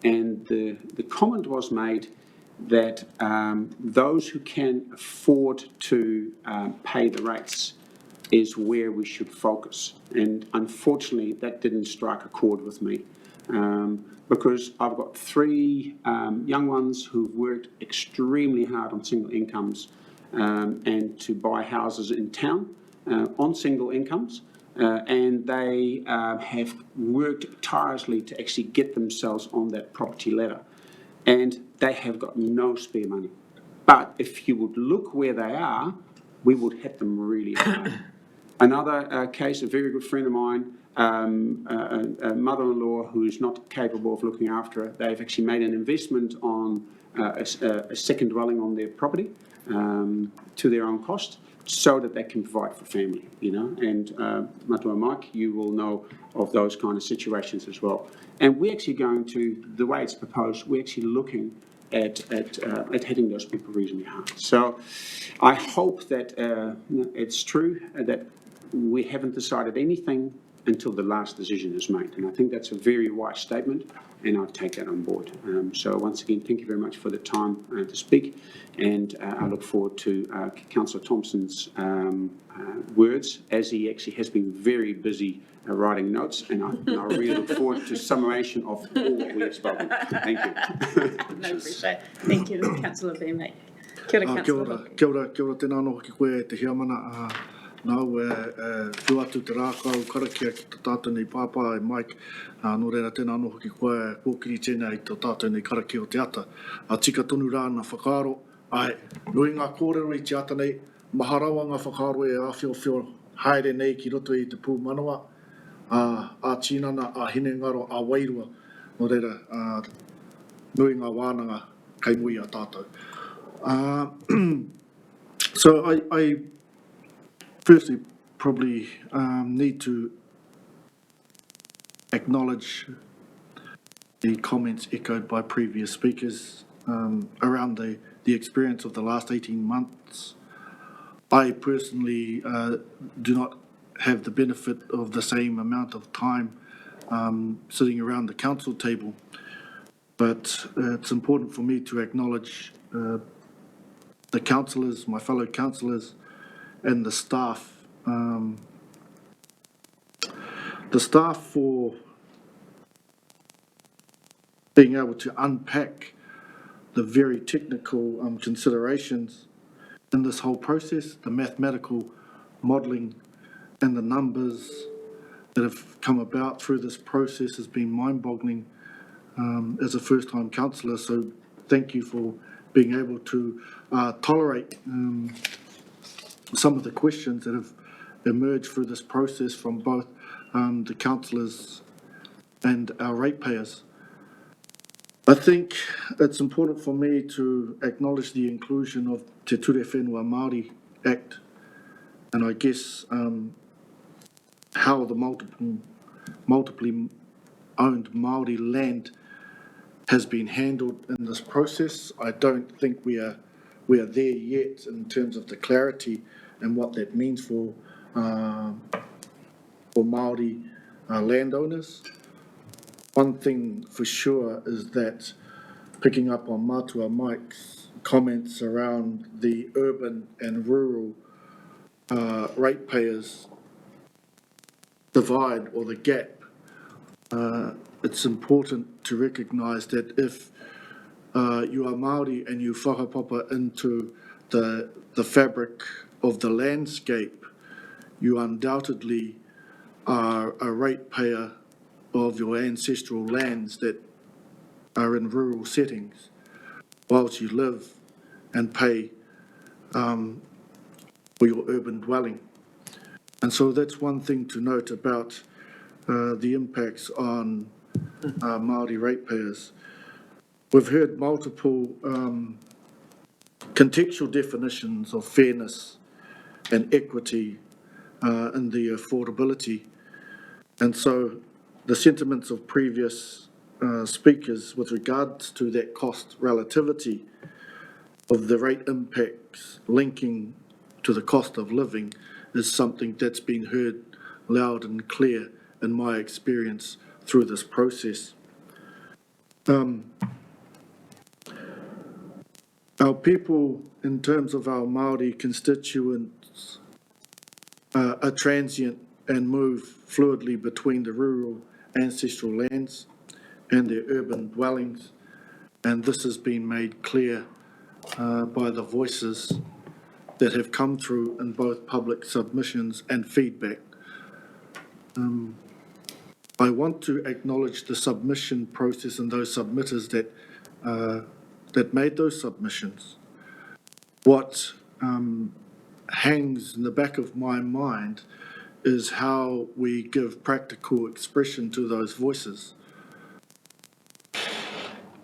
And the comment was made that those who can afford to pay the rates is where we should focus. And unfortunately, that didn't strike a chord with me. Because I've got three young ones who've worked extremely hard on single incomes and to buy houses in town on single incomes. And they have worked tirelessly to actually get themselves on that property ladder. And they have got no spare money. But if you would look where they are, we would hit them really hard. Another case, a very good friend of mine, a mother-in-law who's not capable of looking after her, they've actually made an investment on a second dwelling on their property to their own cost so that they can provide for family, you know. And Matua Mike, you will know of those kind of situations as well. And we're actually going to, the way it's proposed, we're actually looking at hitting those people reasonably hard. So I hope that it's true that we haven't decided anything until the last decision is made. And I think that's a very wise statement, and I'll take that on board. So once again, thank you very much for the time to speak, and I look forward to Councillor Thompson's words, as he actually has been very busy writing notes, and I really look forward to summation of all what we have spoken. Thank you. No, appreciate it. Thank you, Councillor Vermeek. Kia ora, Councillor Hawke. Kia ora, tēnā anō hoki koe te hiamana. Nau whiu atu te rākau karakia ki tā tātou nei pāpā e Mike. Nō reira tēnā anō hoki koe kōkiri tēnei i tā tātou nei karakia o te ata. Tika tonu rāna whakaaro. Ai, nui ngā kōrero i te ata nei. Maharawa ngā whakaaro e āwhiowhio haere nei ki roto i te pū manawa. A tīnana, a hine ngaro, a wairua. Nō reira, nui ngā wānanga kei mui a tātou. So I firstly probably need to acknowledge the comments echoed by previous speakers around the experience of the last 18 months. I personally do not have the benefit of the same amount of time sitting around the council table, but it's important for me to acknowledge the councillors, my fellow councillors, and the staff. The staff for being able to unpack the very technical considerations in this whole process, the mathematical modelling and the numbers that have come about through this process has been mind-boggling as a first-time councillor. So thank you for being able to tolerate some of the questions that have emerged through this process from both the councillors and our ratepayers. I think it's important for me to acknowledge the inclusion of Te Ture Whenua Māori Act, and I guess how the multiply owned Māori land has been handled in this process. I don't think we are there yet in terms of the clarity and what that means for Māori landowners. One thing for sure is that, picking up on Matua Mike's comments around the urban and rural ratepayers divide or the gap, it's important to recognise that if you are Māori and you whakapapa into the fabric of the landscape, you undoubtedly are a ratepayer of your ancestral lands that are in rural settings. whilst you live and pay for your urban dwelling. And so that's one thing to note about the impacts on Māori ratepayers. We've heard multiple contextual definitions of fairness and equity and the affordability. And so the sentiments of previous speakers with regards to that cost relativity of the rate impacts linking to the cost of living is something that's been heard loud and clear in my experience through this process. Our people, in terms of our Māori constituents, are transient and move fluidly between the rural ancestral lands and their urban dwellings, and this has been made clear by the voices that have come through in both public submissions and feedback. I want to acknowledge the submission process and those submitters that made those submissions. What hangs in the back of my mind is how we give practical expression to those voices.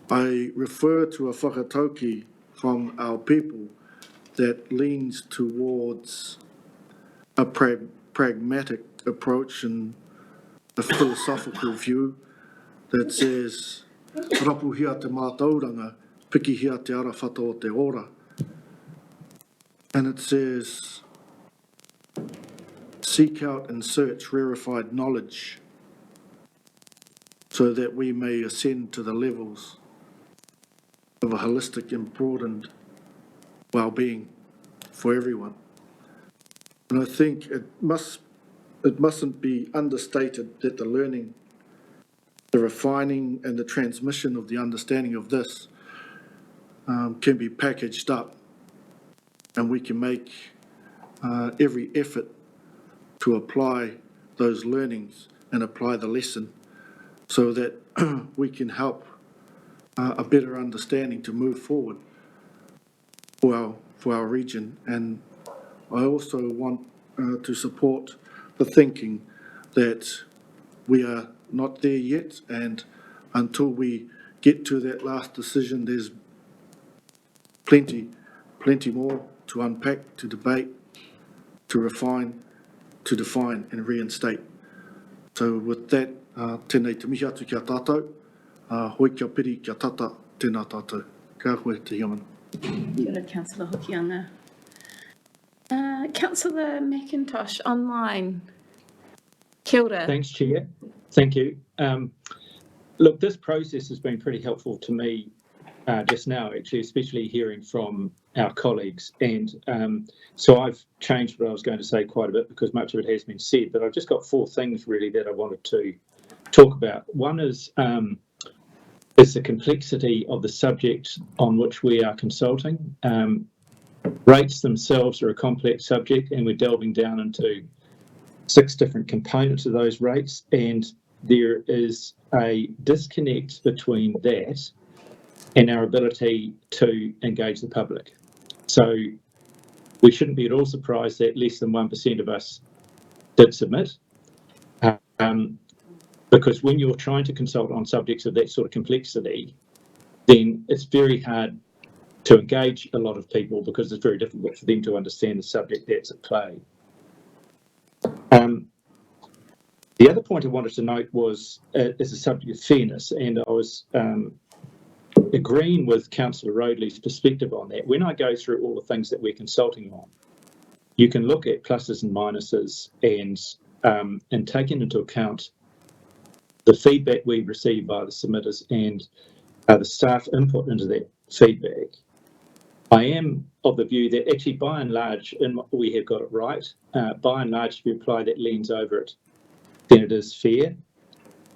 I refer to a whakatauki from our people that leans towards a pragmatic approach and a philosophical view that says, rapu hia te mātauranga, piki hia te ara whata o te ora. And it says, seek out and search rarefied knowledge so that we may ascend to the levels of a holistic and broadened well-being for everyone. And I think it mustn't be understated that the learning, the refining and the transmission of the understanding of this can be packaged up, and we can make every effort to apply those learnings and apply the lesson so that we can help a better understanding to move forward for our region. And I also want to support the thinking that we are not there yet, and until we get to that last decision, there's plenty more to unpack, to debate, to refine, to define and reinstate. So with that, tēnei te mihi atu kia tātou, hoi kia piri kia tata tēnā tātou. Ka koe te hiamana. Kia ora, Councillor Hawke. Councillor McIntosh, online. Kia ora. Thanks, Chair. Thank you. Look, this process has been pretty helpful to me just now, actually, especially hearing from our colleagues. And so I've changed what I was going to say quite a bit because much of it has been said, but I've just got four things really that I wanted to talk about. One is the complexity of the subject on which we are consulting. Rates themselves are a complex subject, and we're delving down into 6 different components of those rates, and there is a disconnect between that and our ability to engage the public. So we shouldn't be at all surprised that less than 1% of us did submit, because when you're trying to consult on subjects of that sort of complexity, then it's very hard to engage a lot of people because it's very difficult for them to understand the subject that's at play. The other point I wanted to note was is the subject of fairness, and I was agreeing with Councillor Roadley's perspective on that. When I go through all the things that we're consulting on, you can look at pluses and minuses and taking into account the feedback we receive by the submitters and the staff input into that feedback. I am of the view that actually, by and large, we have got it right. By and large, if you apply that lens over it, then it is fair.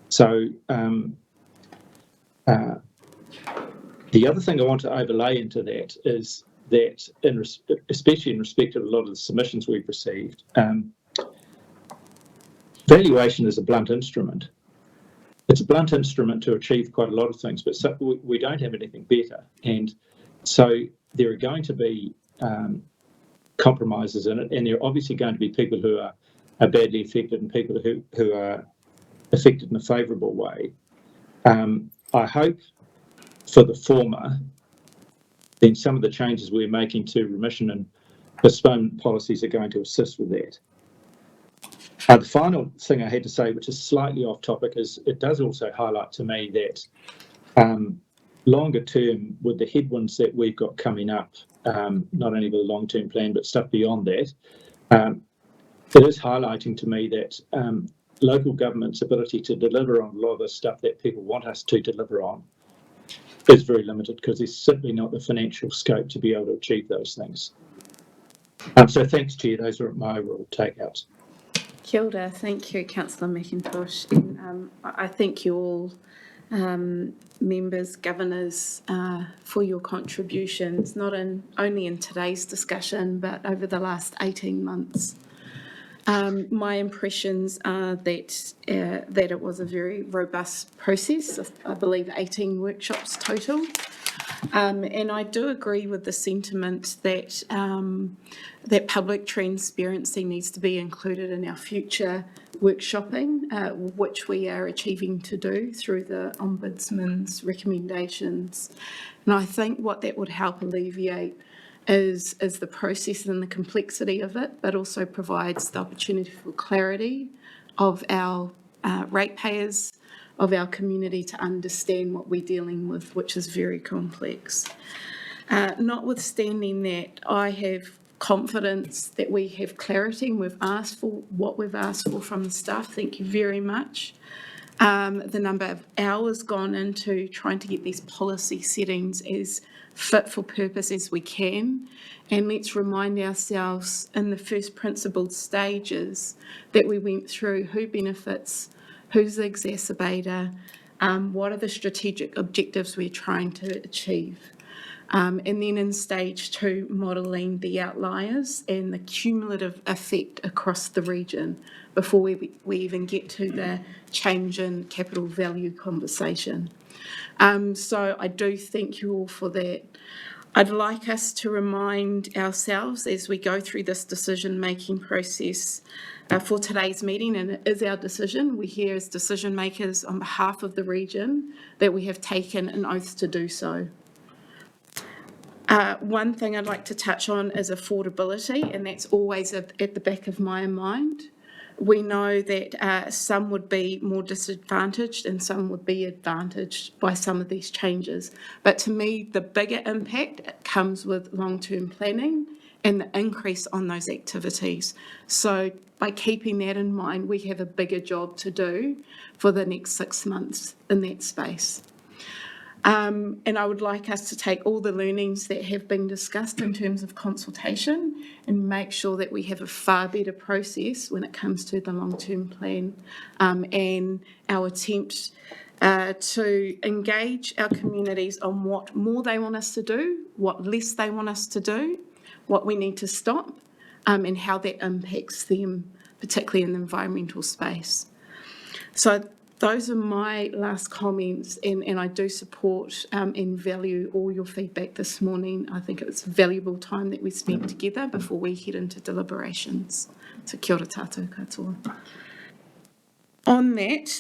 So the other thing I want to overlay into that is that, especially in respect of a lot of the submissions we've received, valuation is a blunt instrument. It's a blunt instrument to achieve quite a lot of things, but we don't have anything better. And So there are going to be compromises in it, and there are obviously going to be people who are badly affected and people who are affected in a favourable way. I hope for the former, then some of the changes we're making to remission and postponement policies are going to assist with that. The final thing I had to say, which is slightly off topic, is it does also highlight to me that longer term, with the headwinds that we've got coming up, not only with the long-term plan, but stuff beyond that, it is highlighting to me that local government's ability to deliver on a lot of the stuff that people want us to deliver on is very limited because there's simply not the financial scope to be able to achieve those things. So thanks, Chair. Those are my real takeouts. Kia ora. Thank you, Councillor McIntosh. And I thank you all, members, governors, for your contributions, not only in today's discussion, but over the last 18 months. My impressions are that it was a very robust process. I believe 18 workshops total. And I do agree with the sentiment that that public transparency needs to be included in our future workshopping, which we are achieving to do through the Ombudsman's recommendations. And I think what that would help alleviate is the process and the complexity of it, but also provides the opportunity for clarity of our ratepayers, of our community to understand what we're dealing with, which is very complex. Notwithstanding that, I have confidence that we have clarity and we've asked for what we've asked for from the staff. Thank you very much. The number of hours gone into trying to get these policy settings as fit for purpose as we can. And let's remind ourselves in the first principled stages that we went through who benefits, who's the exacerbator, what are the strategic objectives we're trying to achieve. And then in stage 2, modelling the outliers and the cumulative effect across the region before we even get to the change in capital value conversation. So I do thank you all for that. I'd like us to remind ourselves as we go through this decision-making process for today's meeting, and it is our decision, we're here as decision makers on behalf of the region, that we have taken an oath to do so. One thing I'd like to touch on is affordability, and that's always at the back of my mind. We know that some would be more disadvantaged and some would be advantaged by some of these changes. But to me, the bigger impact comes with long-term planning and the increase on those activities. So by keeping that in mind, we have a bigger job to do for the next 6 months in that space. And I would like us to take all the learnings that have been discussed in terms of consultation and make sure that we have a far better process when it comes to the long-term plan and our attempt to engage our communities on what more they want us to do, what less they want us to do, what we need to stop, and how that impacts them, particularly in the environmental space. So those are my last comments, and I do support and value all your feedback this morning. I think it was valuable time that we spent together before we head into deliberations. So kia ora tātou katoa. On that,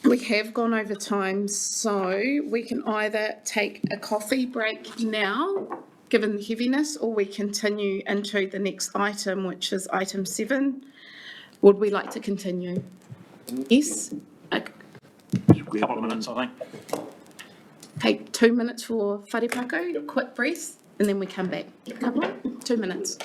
we have gone over time, so we can either take a coffee break now, given the heaviness, or we continue into the next item, which is item 7. Would we like to continue? Yes? A couple of minutes, I think. Take 2 minutes for wharepako, quick breath, and then we come back. Couple, 2 minutes.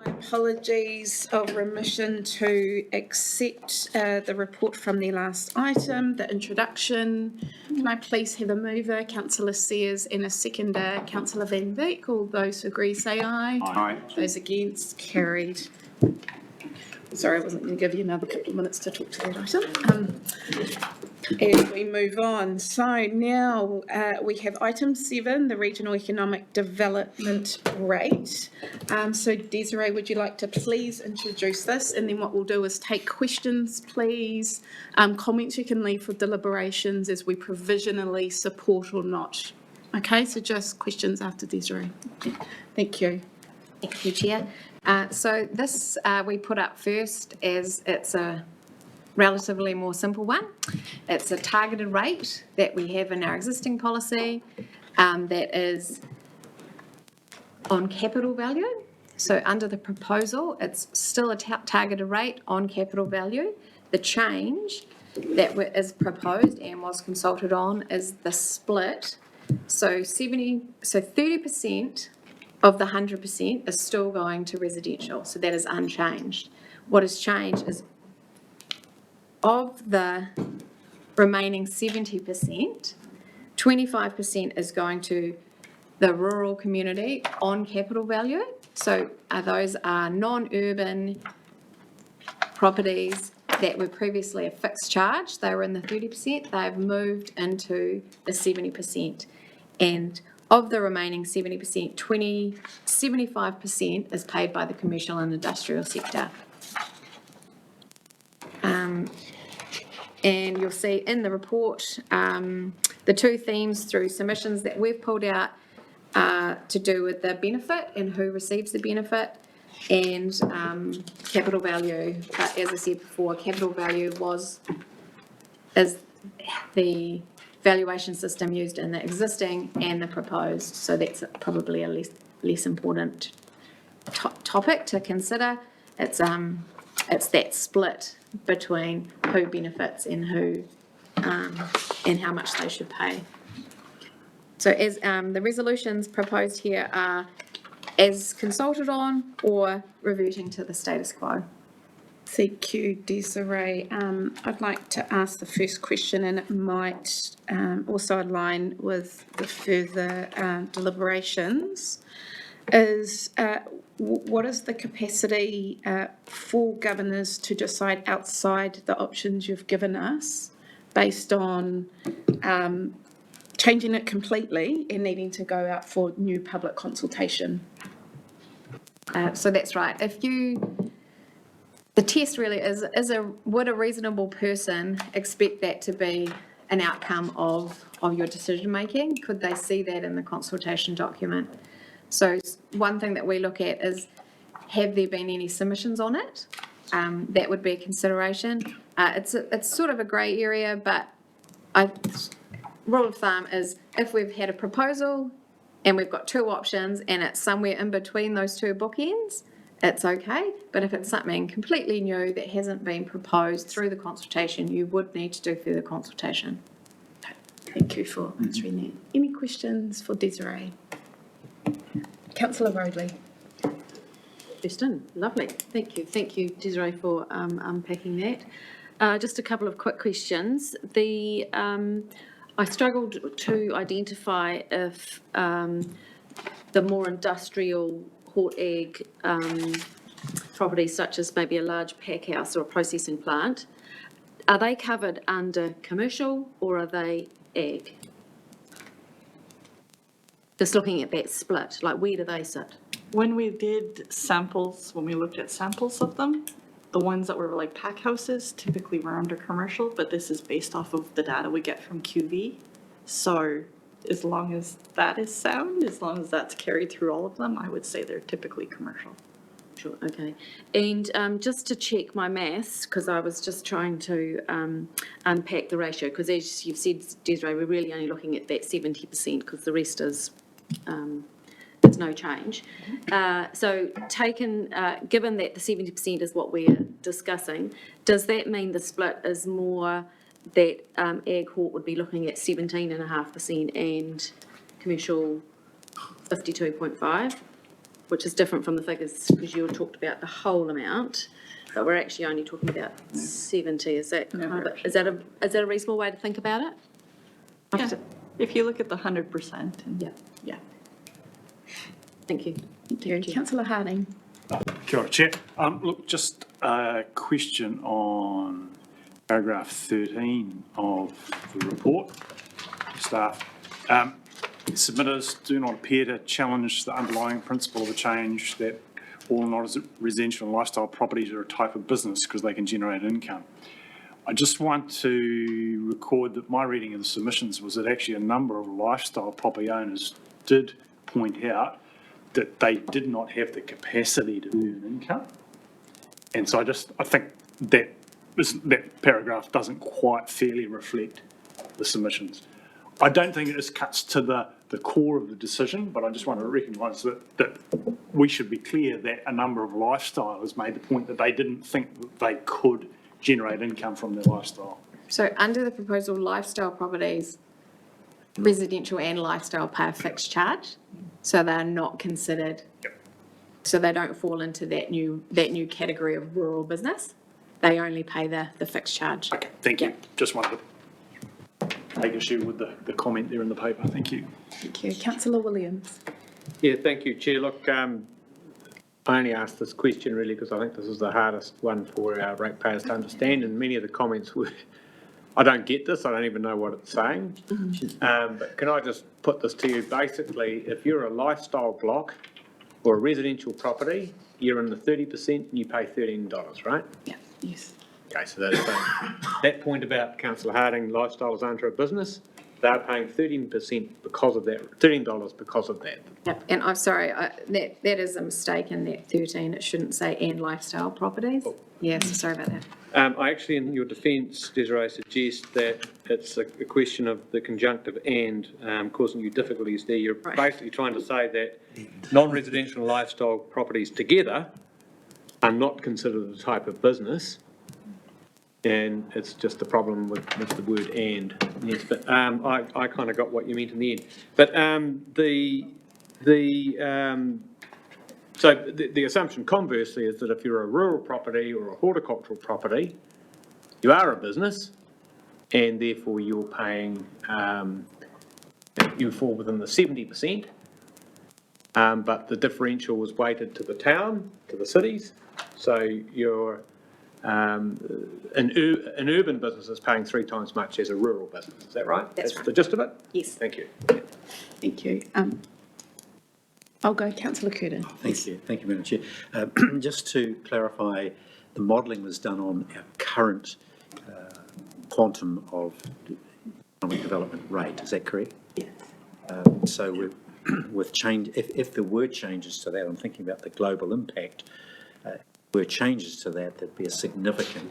My apologies of remission to accept the report from the last item, the introduction. Can I please have a mover, councillor Sears, and a seconder, councillor Van Beek? All those who agree say aye. Aye. Those against, carried. Sorry, I wasn't going to give you another couple of minutes to talk to that item. And we move on. So now we have item 7, the regional economic development rate. So Desiree, would you like to please introduce this? And then what we'll do is take questions, please. Comments you can leave for deliberations as we provisionally support or not. Okay, so just questions after Desiree. Thank you. Thank you, Chair. So this we put up first as it's a relatively more simple one. It's a targeted rate that we have in our existing policy that is on capital value. So under the proposal, it's still a targeted rate on capital value. The change that is proposed and was consulted on is the split. So 30% of the 100% is still going to residential. So that is unchanged. What has changed is of the remaining 70%, 25% is going to the rural community on capital value. So those are non-urban properties that were previously a fixed charge. They were in the 30%. They've moved into the 70%. And of the remaining 70%, 75% is paid by the commercial and industrial sector. And you'll see in the report the two themes through submissions that we've pulled out to do with the benefit and who receives the benefit and capital value. But as I said before, capital value is the valuation system used in the existing and the proposed. So that's probably a less important topic to consider. It's that split between who benefits and who and how much they should pay. So as the resolutions proposed here are as consulted on or reverting to the status quo. Thank you, Desiree. I'd like to ask the first question, and it might also align with the further deliberations, is what is the capacity for governors to decide outside the options you've given us based on changing it completely and needing to go out for new public consultation? So that's right. The test really is would a reasonable person expect that to be an outcome of your decision making? Could they see that in the consultation document? So one thing that we look at is, have there been any submissions on it? That would be a consideration. It's sort of a grey area, but rule of thumb is if we've had a proposal and we've got two options and it's somewhere in between those two bookends, it's okay. But if it's something completely new that hasn't been proposed through the consultation, you would need to do further consultation. Thank you for answering that. Any questions for Desiree? Councillor Roadley. Kirsten, lovely. Thank you. Thank you, Desiree, for unpacking that. Just a couple of quick questions. I struggled to identify if the more industrial hot egg properties, such as maybe a large pack house or a processing plant, are they covered under commercial or are they ag? Just looking at that split, like where do they sit? When we did samples, when we looked at samples of them, the ones that were like pack houses typically were under commercial, but this is based off of the data we get from QV. So as long as that is sound, as long as that's carried through all of them, I would say they're typically commercial. Sure, okay. And just to check my maths, because I was just trying to unpack the ratio, because as you've said, Desiree, we're really only looking at that 70% because the rest is there's no change. So given that the 70% is what we're discussing, does that mean the split is more that Ag Hawke would be looking at 17.5% and commercial 52.5%? which is different from the figures, because you talked about the whole amount, but we're actually only talking about 70. Is that is that a reasonable way to think about it? Yeah. If you look at the 100%. Yeah. Yeah. Thank you. Thank you. Councillor Harding. Kia ora, Chair. Look, just a question on paragraph 13 of the report. Staff. Submitters do not appear to challenge the underlying principle of the change that all non-residential and lifestyle properties are a type of business because they can generate income. I just want to record that my reading of the submissions was that actually a number of lifestyle property owners did point out that they did not have the capacity to earn income. And so I think that that paragraph doesn't quite fairly reflect the submissions. I don't think this cuts to the core of the decision, but I just want to recognise that we should be clear that a number of lifestylers made the point that they didn't think that they could generate income from their lifestyle. So under the proposal, lifestyle properties, residential and lifestyle pay a fixed charge, so they're not considered, so they don't fall into that new category of rural business. They only pay the fixed charge. Okay, thank you. Just wanted to take issue with the comment there in the paper. Thank you. Thank you. Councillor Williams. Yeah, thank you, Chair. Look, I only asked this question really because I think this is the hardest one for our ratepayers to understand, and many of the comments were, I don't get this, I don't even know what it's saying. But can I just put this to you? Basically, if you're a lifestyle block or a residential property, you're in the 30% and you pay $13, right? Yeah. Yes. Okay, so that's that point about Councillor Harding, lifestyles aren't a business, they're paying 13% because of that, $13 because of that. Yep, and I'm sorry, that is a mistake in that 13. It shouldn't say and lifestyle properties. Oh. Yes, sorry about that. I actually, in your defence, Desiree, suggest that it's a question of the conjunctive and causing you difficulties there. You're basically trying to say that non-residential and lifestyle properties together are not considered a type of business, and it's just the problem with the word and. Yes, but I kind of got what you meant in the end. But so the assumption conversely is that if you're a rural property or a horticultural property, you are a business, and therefore you're paying, you fall within the 70%, but the differential was weighted to the town, to the cities, so you're an urban business is paying 3 times as much as a rural business. Is that right? That's right. The gist of it? Yes. Thank you. Thank you. I'll go Councillor Curtin. Thank you. Thank you, Madam Chair. Just to clarify, the modelling was done on our current quantum of economic development rate. Is that correct? Yes. So with change, if there were changes to that, I'm thinking about the global impact. Were changes to that, there'd be a significant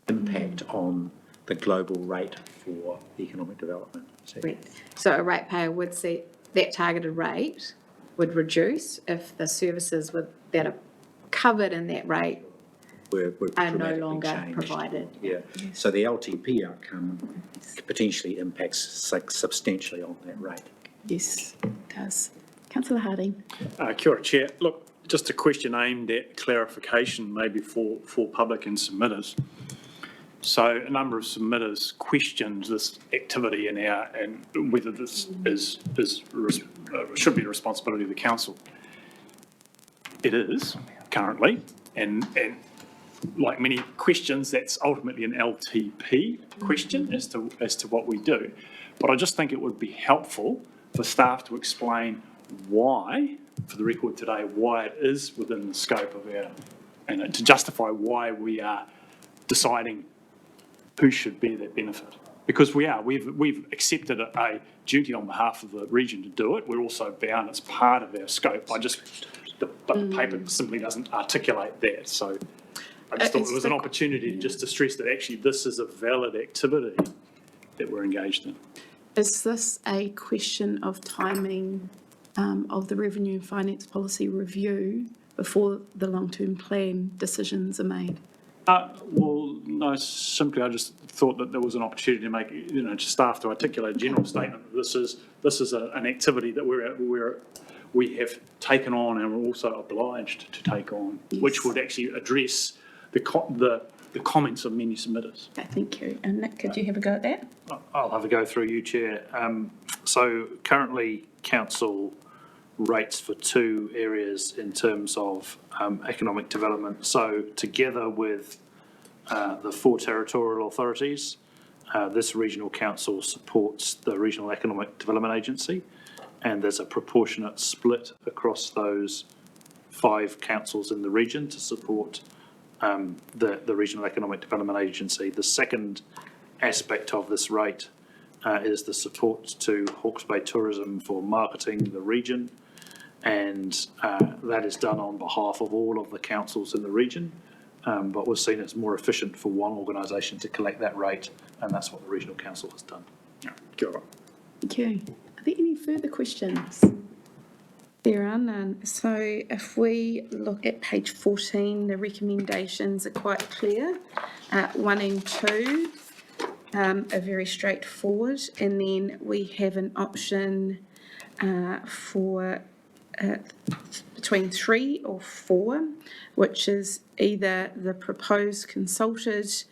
impact on the global rate for economic development. So a ratepayer would see that targeted rate would reduce if the services that are covered in that rate were are no dramatically longer changed. provided. Yeah, so the LTP outcome potentially impacts substantially on that rate. Yes, it does. Councillor Harding. Kia ora, Chair. Look, just a question aimed at clarification maybe for public and submitters. So a number of submitters questioned this activity and whether this should be the responsibility of the council. It is currently, and like many questions, that's ultimately an LTP question as to what we do. But I just think it would be helpful for staff to explain why, for the record today, why it is within the scope of our, and to justify why we are deciding who should bear that benefit. Because we've accepted a duty on behalf of the region to do it. We're also bound as part of our scope. But the paper simply doesn't articulate that. So I just thought it was an opportunity just to stress that actually this is a valid activity that we're engaged in. Is this a question of timing of the Revenue and Finance Policy review before the long-term plan decisions are made? Well, no, simply I just thought that there was an opportunity to make, to staff to articulate a general statement. This is an activity that we have taken on and are also obliged to take on, which would actually address the comments of many submitters. Okay, thank you. And Nick, could you have a go at that? I'll have a go through you, Chair. So currently, council rates for two areas in terms of economic development. So together with the four territorial authorities, this regional council supports the Regional Economic Development Agency, and there's a proportionate split across those 5 councils in the region to support the Regional Economic Development Agency. The second aspect of this rate is the support to Hawke's Bay Tourism for marketing the region, and that is done on behalf of all of the councils in the region, but we've seen it's more efficient for one organisation to collect that rate, and that's what the Regional Council has done. Kia ora. Thank you. Are there any further questions? There are none. So if we look at page 14, the recommendations are quite clear. 1 and 2 are very straightforward, and then we have an option for between 3 or 4, which is either the proposed consulted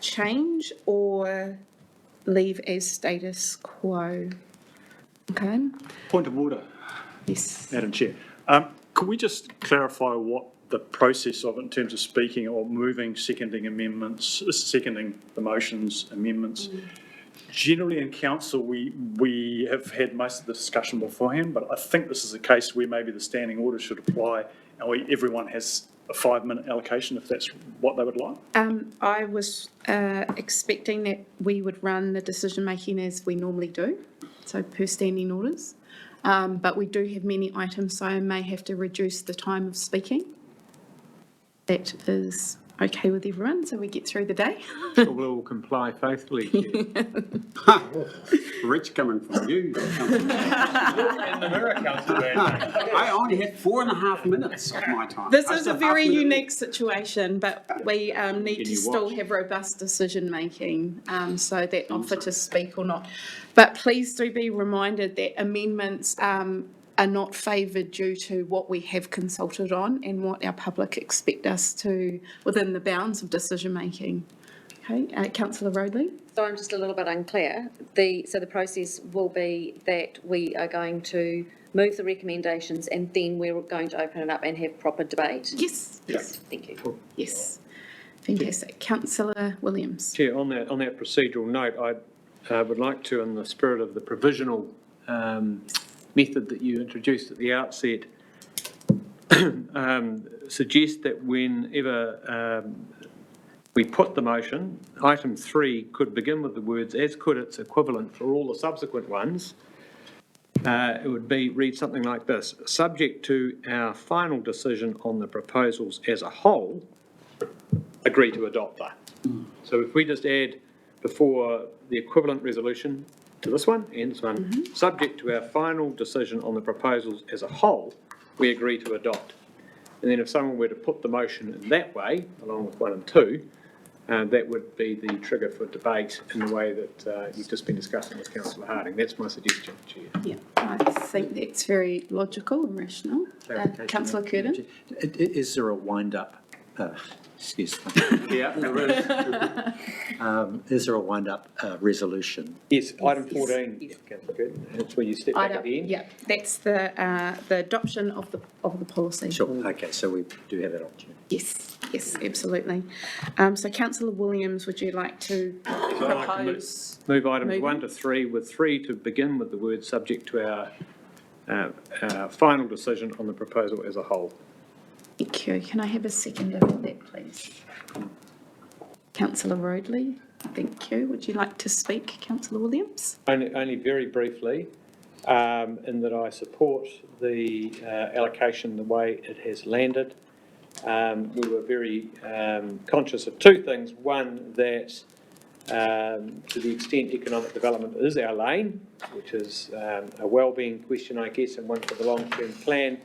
change or leave as status quo. Okay. Point of order, Yes. Madam Chair. Could we just clarify what the process of it in terms of speaking or moving, seconding amendments, seconding the motions, amendments? Generally in council, we have had most of the discussion beforehand, but I think this is a case where maybe the standing order should apply and everyone has a 5-minute allocation if that's what they would like. I was expecting that we would run the decision making as we normally do, so per standing orders. But we do have many items, so I may have to reduce the time of speaking. That is okay with everyone, so we get through the day. So we'll comply faithfully. Rich coming from you. In the mirror, Councillor. I only had 4.5 minutes of my time. This I is still a have very half minute. unique situation, but we need to you still watch? have robust decision making, so that offer to speak or not. But please do be reminded that amendments are not favoured due to what we have consulted on and what our public expect us to, within the bounds of decision making. Okay, Councillor Rodley? So I'm just a little bit unclear. So the process will be that we are going to move the recommendations and then we're going to open it up and have proper debate? Yes. Yes, thank you. Yes. Fantastic. Councillor Williams? Chair, on that procedural note, I would like to, in the spirit of the provisional method that you introduced at the outset, suggest that whenever we put the motion, item 3 could begin with the words, as could its equivalent for all the subsequent ones. It would read something like this: subject to our final decision on the proposals as a whole, agree to adopt that. So if we just add before the equivalent resolution to this one and this one, subject to our final decision on the proposals as a whole, we agree to adopt. And then if someone were to put the motion in that way, along with 1 and 2, that would be the trigger for debate in the way that you've just been discussing with Councillor Harding. That's my suggestion, Chair. Yeah, I think that's very logical and rational. Councillor Curtin? Is there a wind-up, excuse me, Yeah, there is. is there a wind-up resolution? Yes, item 14, Councillor Curtin. That's where you step back at the end. Yeah, that's the adoption of the policy. Sure, okay, so we do have that opportunity. Yes, absolutely. So Councillor Williams, would you like to So I'd like to propose? move items Moving. 1 to 3, with 3 to begin with the word subject to our final decision on the proposal as a whole. Thank you. Can I have a seconder for that, please? Councillor Rodley, thank you. Would you like to speak, Councillor Williams? Only very briefly, in that I support the allocation the way it has landed. We were very conscious of 2 things. One, that to the extent economic development is our lane, which is a wellbeing question, I guess, and one for the long-term plan,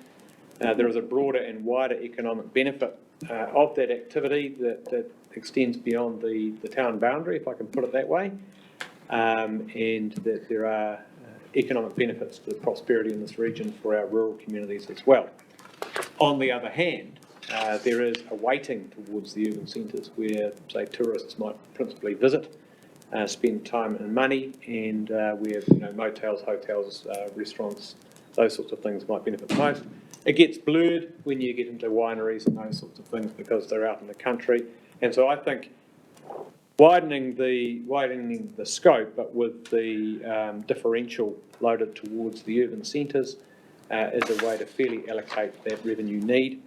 there is a broader and wider economic benefit of that activity that extends beyond the town boundary, if I can put it that way, and that there are economic benefits to the prosperity in this region for our rural communities as well. On the other hand, there is a weighting towards the urban centres where, say, tourists might principally visit, spend time and money, and where motels, hotels, restaurants, those sorts of things might benefit the most. It gets blurred when you get into wineries and those sorts of things because they're out in the country, and so I think widening the scope, but with the differential loaded towards the urban centres, is a way to fairly allocate that revenue need,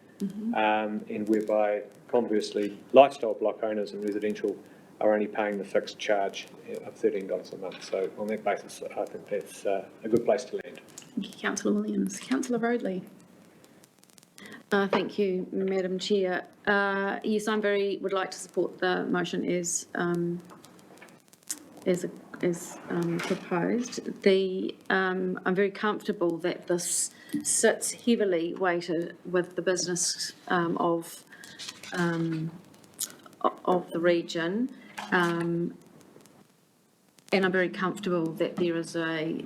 and whereby, conversely, lifestyle block owners and residential are only paying the fixed charge of $13 a month. So on that basis, I think that's a good place to land. Thank you, Councillor Williams. Councillor Roadley. Thank you, Madam Chair. Yes, would like to support the motion as proposed. I'm very comfortable that this sits heavily weighted with the business of the region, and I'm very comfortable that there is a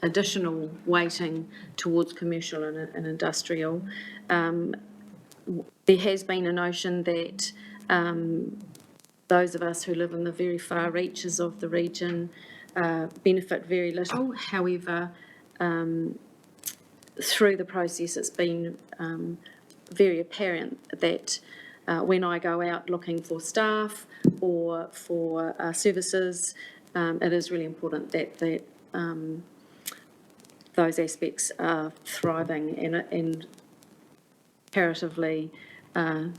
additional weighting towards commercial and industrial. There has been a notion that those of us who live in the very far reaches of the region benefit very little. However, through the process, it's been very apparent that when I go out looking for staff or for services, it is really important that those aspects are thriving, and comparatively the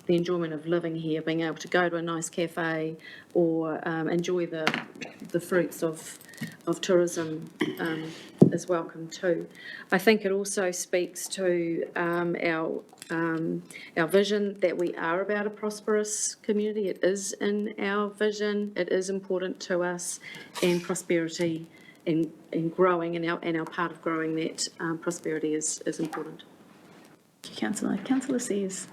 enjoyment of living here, being able to go to a nice cafe or enjoy the fruits of tourism is welcome too. I think it also speaks to our vision that we are about a prosperous community. It is in our vision. It is important to us, and prosperity in growing, and our part of growing that prosperity is important. Councillor. Councillor Sears.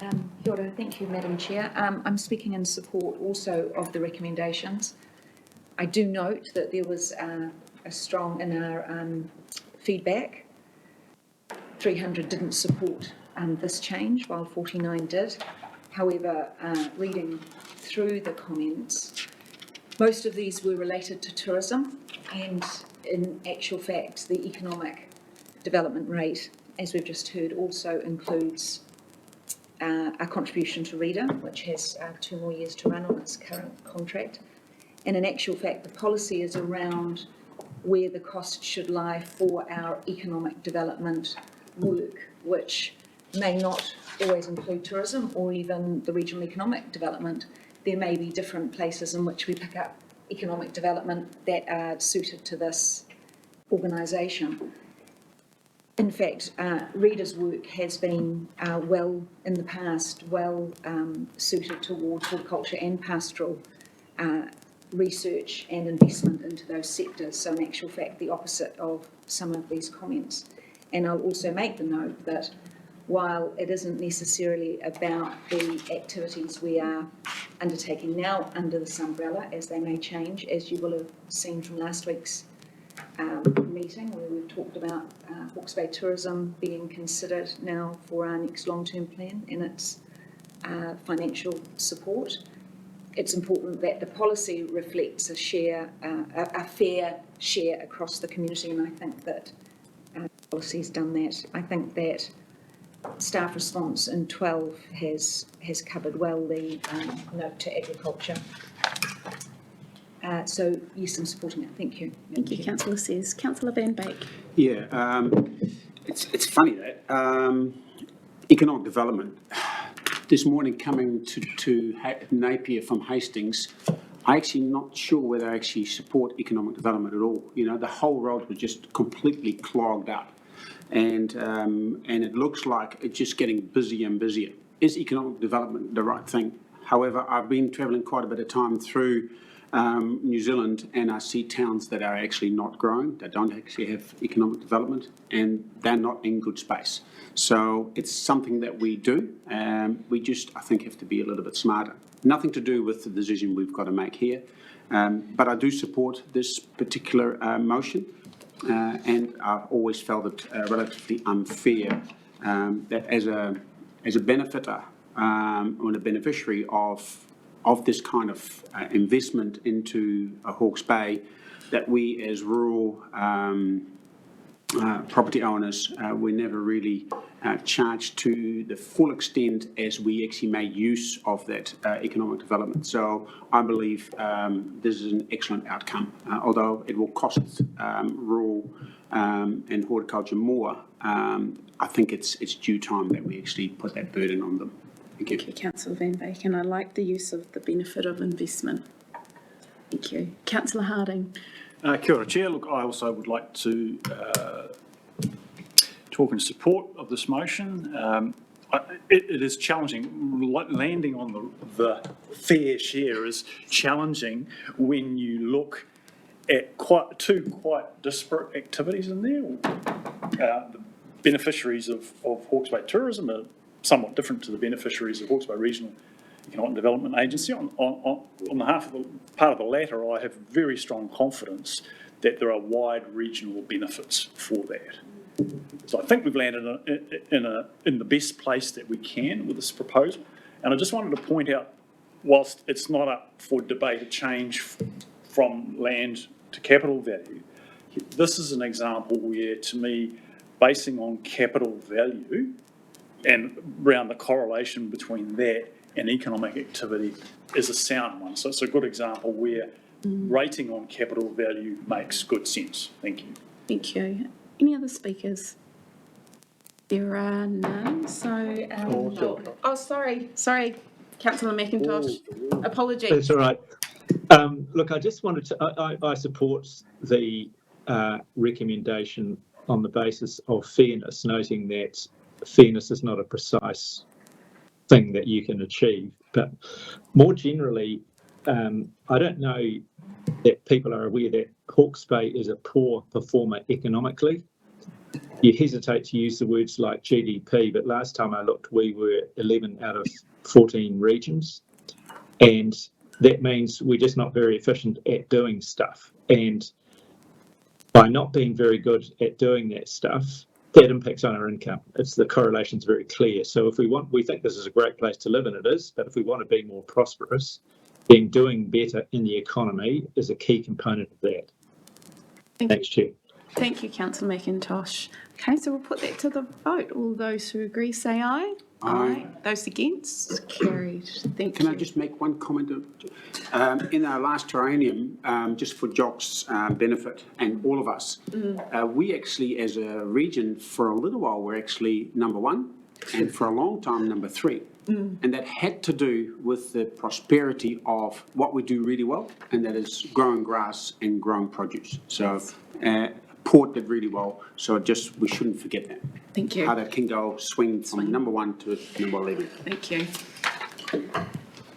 Kia ora, thank you, Madam Chair. I'm speaking in support also of the recommendations. I do note that there was a strong in our feedback. 300 didn't support this change, while 49 did. However, reading through the comments, most of these were related to tourism, and in actual fact, the economic development rate, as we've just heard, also includes a contribution to READER, which has 2 more years to run on its current contract. And in actual fact, the policy is around where the cost should lie for our economic development work, which may not always include tourism or even the regional economic development. There may be different places in which we pick up economic development that are suited to this organisation. In fact, Reader's work has been in the past, suited towards horticulture and pastoral research and investment into those sectors. So in actual fact, the opposite of some of these comments. And I'll also make the note that while it isn't necessarily about the activities we are undertaking now under this umbrella, as they may change, as you will have seen from last week's meeting, where we've talked about Hawke's Bay tourism being considered now for our next long-term plan and its financial support. It's important that the policy reflects a fair share across the community, and I think that the policy's done that. I think that staff response in 12 has covered well the note to agriculture. So yes, I'm supporting it. Thank you. Thank you, Councillor Sears. Councillor Van Beek. Yeah, it's funny that economic development. This morning coming to Napier from Hastings, I'm actually not sure whether I actually support economic development at all. You know, the whole road was just completely clogged up, and it looks like it's just getting busier and busier. Is economic development the right thing? However, I've been travelling quite a bit of time through New Zealand, and I see towns that are actually not growing, that don't actually have economic development, and they're not in good space. So it's something that we do. We just, I think, have to be a little bit smarter. Nothing to do with the decision we've got to make here, but I do support this particular motion, and I've always felt it relatively unfair that as a benefiter or a beneficiary of this kind of investment into Hawke's Bay, that we as rural property owners were never really charged to the full extent as we actually made use of that economic development. So I believe this is an excellent outcome, although it will cost rural and horticulture more. I think it's due time that we actually put that burden on them. Thank you. Thank you, Councillor Van Bacon. I like the use of the benefit of investment. Thank you. Councillor Harding. Kia ora, Chair. Look, I also would like to talk in support of this motion. It is challenging. Landing on the fair share is challenging when you look at two quite disparate activities in there. The beneficiaries of Hawke's Bay Tourism are somewhat different to the beneficiaries of Hawke's Bay Regional Economic Development Agency. On behalf of the part of the latter, I have very strong confidence that there are wide regional benefits for that. So I think we've landed in the best place that we can with this proposal. And I just wanted to point out, whilst it's not up for debate, a change from land to capital value, this is an example where, to me, basing on capital value and around the correlation between that and economic activity is a sound one. So it's a good example where rating on capital value makes good sense. Thank you. Thank you. Any other speakers? There are none, so... sorry, Councillor McIntosh. Apologies. That's all right. Look, I just wanted to... I support the recommendation on the basis of fairness, noting that fairness is not a precise thing that you can achieve. But more generally, I don't know that people are aware that Hawke's Bay is a poor performer economically. You hesitate to use the words like GDP, but last time I looked, we were 11 out of 14 regions. And that means we're just not very efficient at doing stuff. And by not being very good at doing that stuff, that impacts on our income. The correlation's very clear. So if we think this is a great place to live, and it is, but if we want to be more prosperous, then doing better in the economy is a key component of that. Thanks, Chair. Thank you, Councillor McIntosh. Okay, so we'll put that to the vote. All those who agree say aye. Aye. Those against? Carried. Thank you. Can I just make one comment? In our last terrarium, just for Jock's benefit and all of us, we actually, as a region, for a little while, were actually number one, and for a long time, number three. And that had to do with the prosperity of what we do really well, and that is growing grass and growing produce. So Port did really well, so we shouldn't forget that. Thank you. How that can go swing from number one to number 11. Thank you.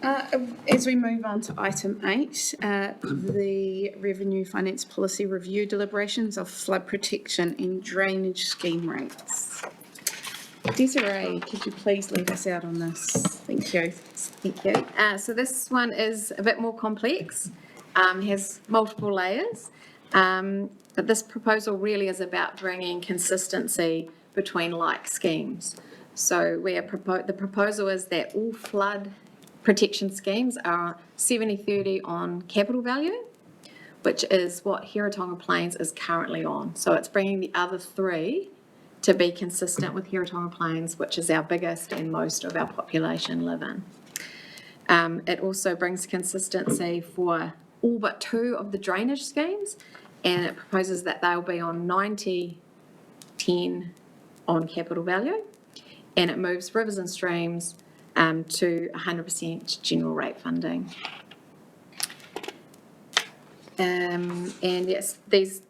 As we move on to item 8, the Revenue Finance Policy Review deliberations of flood protection and drainage scheme rates. Desiree, could you please lead us out on this? Thank you. Thank you. So this one is a bit more complex, has multiple layers, but this proposal really is about bringing consistency between like schemes. So the proposal is that all flood protection schemes are 70-30 on capital value, which is what Hiratonga Plains is currently on. So it's bringing the other three to be consistent with Hiratonga Plains, which is our biggest and most of our population live in. It also brings consistency for all but 2 of the drainage schemes, and it proposes that they'll be on 90-10 on capital value, and it moves rivers and streams to 100% general rate funding. And yes, these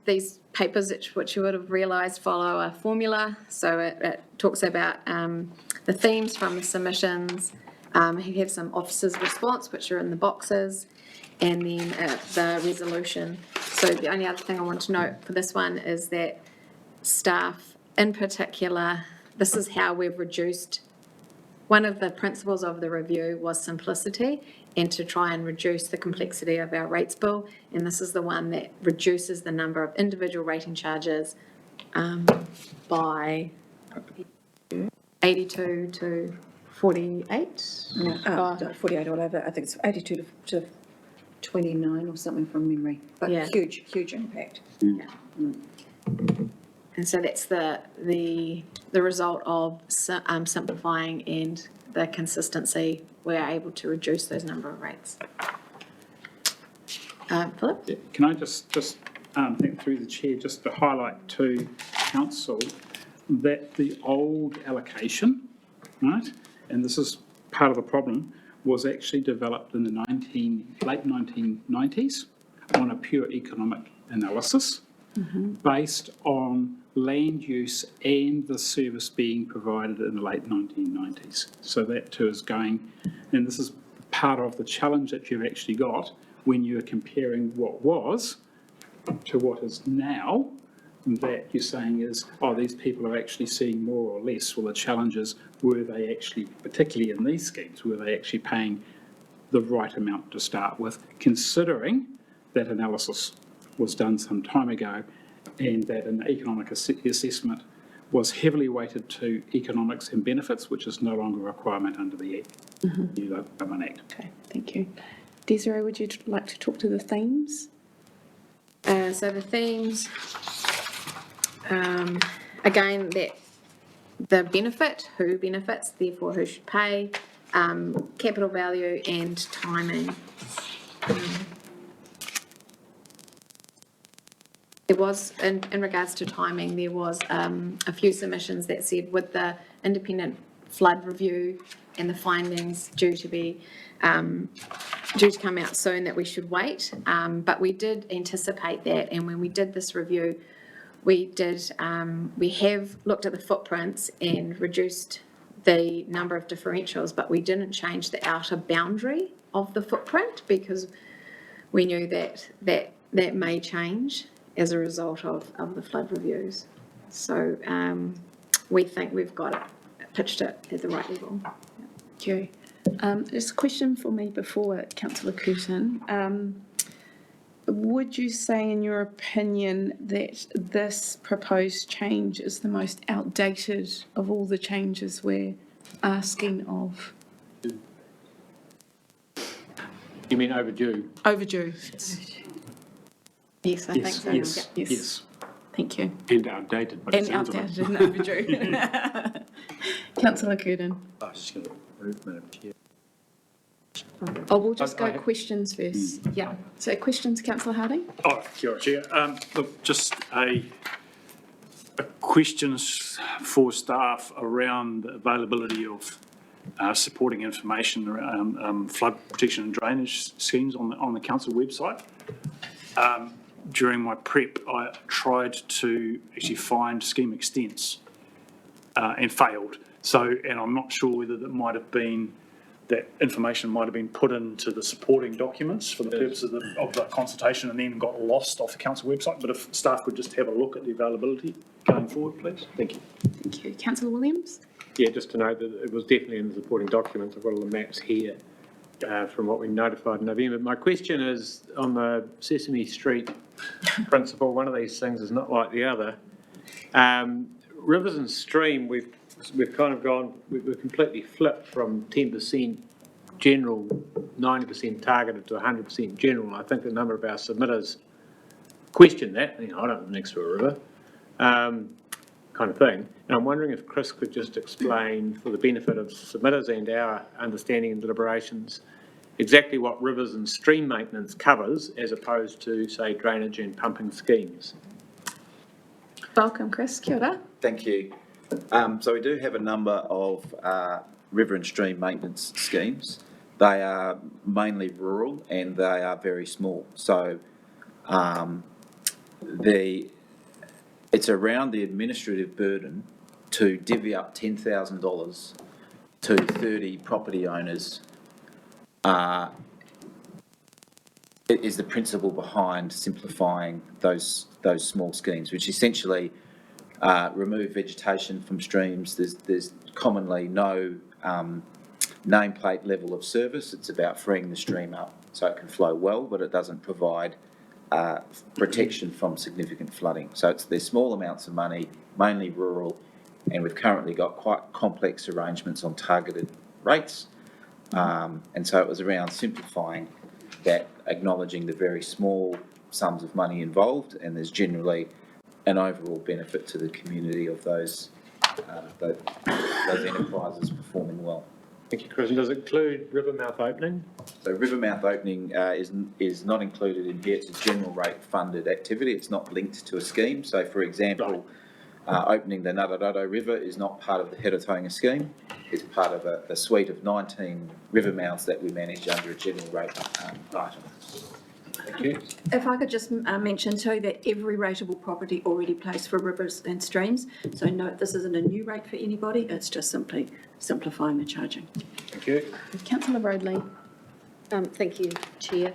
papers, which you would have realised, follow a formula. So it talks about the themes from the submissions. You have some officers' response, which are in the boxes, and then the resolution. So the only other thing I want to note for this one is that staff, in particular, this is how we've reduced one of the principles of the review was simplicity and to try and reduce the complexity of our rates bill. And this is the one that reduces the number of individual rating charges by 82 to 48. No, 48 all over. I think it's 82 to 29 or something from memory. But Yeah. huge impact. And so that's the result of simplifying and the consistency. We're able to reduce those number of rates. Philip? Yeah, can I just think through the chair, just to highlight to council that the old allocation, right, and this is part of the problem, was actually developed in the late 1990s on a pure economic analysis based on land use and the service being provided in the late 1990s. So that too is going, and this is part of the challenge that you've actually got when you're comparing what was to what is now, that you're saying is, oh, these people are actually seeing more or less. Well, the challenge is, were they actually, particularly in these schemes, were they actually paying the right amount to start with, considering that analysis was done some time ago and that an economic assessment was heavily weighted to economics and benefits, which is no longer a requirement under the new Local Government Act. Okay, thank you. Desiree, would you like to talk to the themes? So the themes, again, that the benefit, who benefits, therefore who should pay, capital value and timing. There was, in regards to timing, there was a few submissions that said with the independent flood review and the findings due to come out soon, that we should wait. But we did anticipate that, and when we did this review, we have looked at the footprints and reduced the number of differentials, but we didn't change the outer boundary of the footprint because we knew that may change as a result of the flood reviews. So we think we've got it, pitched it at the right level. Thank you. There's a question for me before, Councillor Curtin. Would you say, in your opinion, that this proposed change is the most outdated of all the changes we're asking of? You mean overdue? Overdue. Yes, I think so. Yes. Thank you. And outdated, but it And sounds like outdated and overdue. Councillor Curtin. I was just going to move, Madam Chair. Oh, we'll just go questions first. Yeah. So questions, Councillor Harding? Oh, kia ora, Chair. Look, just a questions for staff around the availability of supporting information around flood protection and drainage schemes on the council website. During my prep, I tried to actually find scheme extents and failed. So, and I'm not sure whether that information might have been put into the supporting documents for the purpose of the consultation and then got lost off the council website. But if staff could just have a look at the availability going forward, please. Thank you. Thank you. Councillor Williams? Yeah, just to note that it was definitely in the supporting documents. I've got all the maps here from what we notified in November. My question is on the Sesame Street principle. One of these things is not like the other. Rivers and stream, we've kind of gone, we've completely flipped from 10% general, 90% targeted to 100% general. I think a number of our submitters question that. I don't live next to a river, kind of thing. And I'm wondering if Chris could just explain, for the benefit of submitters and our understanding and deliberations, exactly what rivers and stream maintenance covers as opposed to, say, drainage and pumping schemes. Welcome, Chris. Kia ora. Thank you. So we do have a number of river and stream maintenance schemes. They are mainly rural and they are very small. So it's around the administrative burden to divvy up $10,000 to 30 property owners. It is the principle behind simplifying those small schemes, which essentially remove vegetation from streams. There's commonly no nameplate level of service. It's about freeing the stream up so it can flow well, but it doesn't provide protection from significant flooding. So they're small amounts of money, mainly rural, and we've currently got quite complex arrangements on targeted rates. And so it was around simplifying that, acknowledging the very small sums of money involved, and there's generally an overall benefit to the community of those enterprises performing well. Thank you, Chris. And does it include river-mouth opening? So river-mouth opening is not included in here. It's a general rate funded activity. It's not linked to a scheme. So, for example, opening the Ngararoto River is not part of the Heretaunga scheme. It's part of a suite of 19 river mouths that we manage under a general rate item. Thank you. If I could just mention too that every rateable property already pays for rivers and streams. So no, this isn't a new rate for anybody. It's just simply simplifying the charging. Thank you. Councillor Rodley. Thank you, Chair.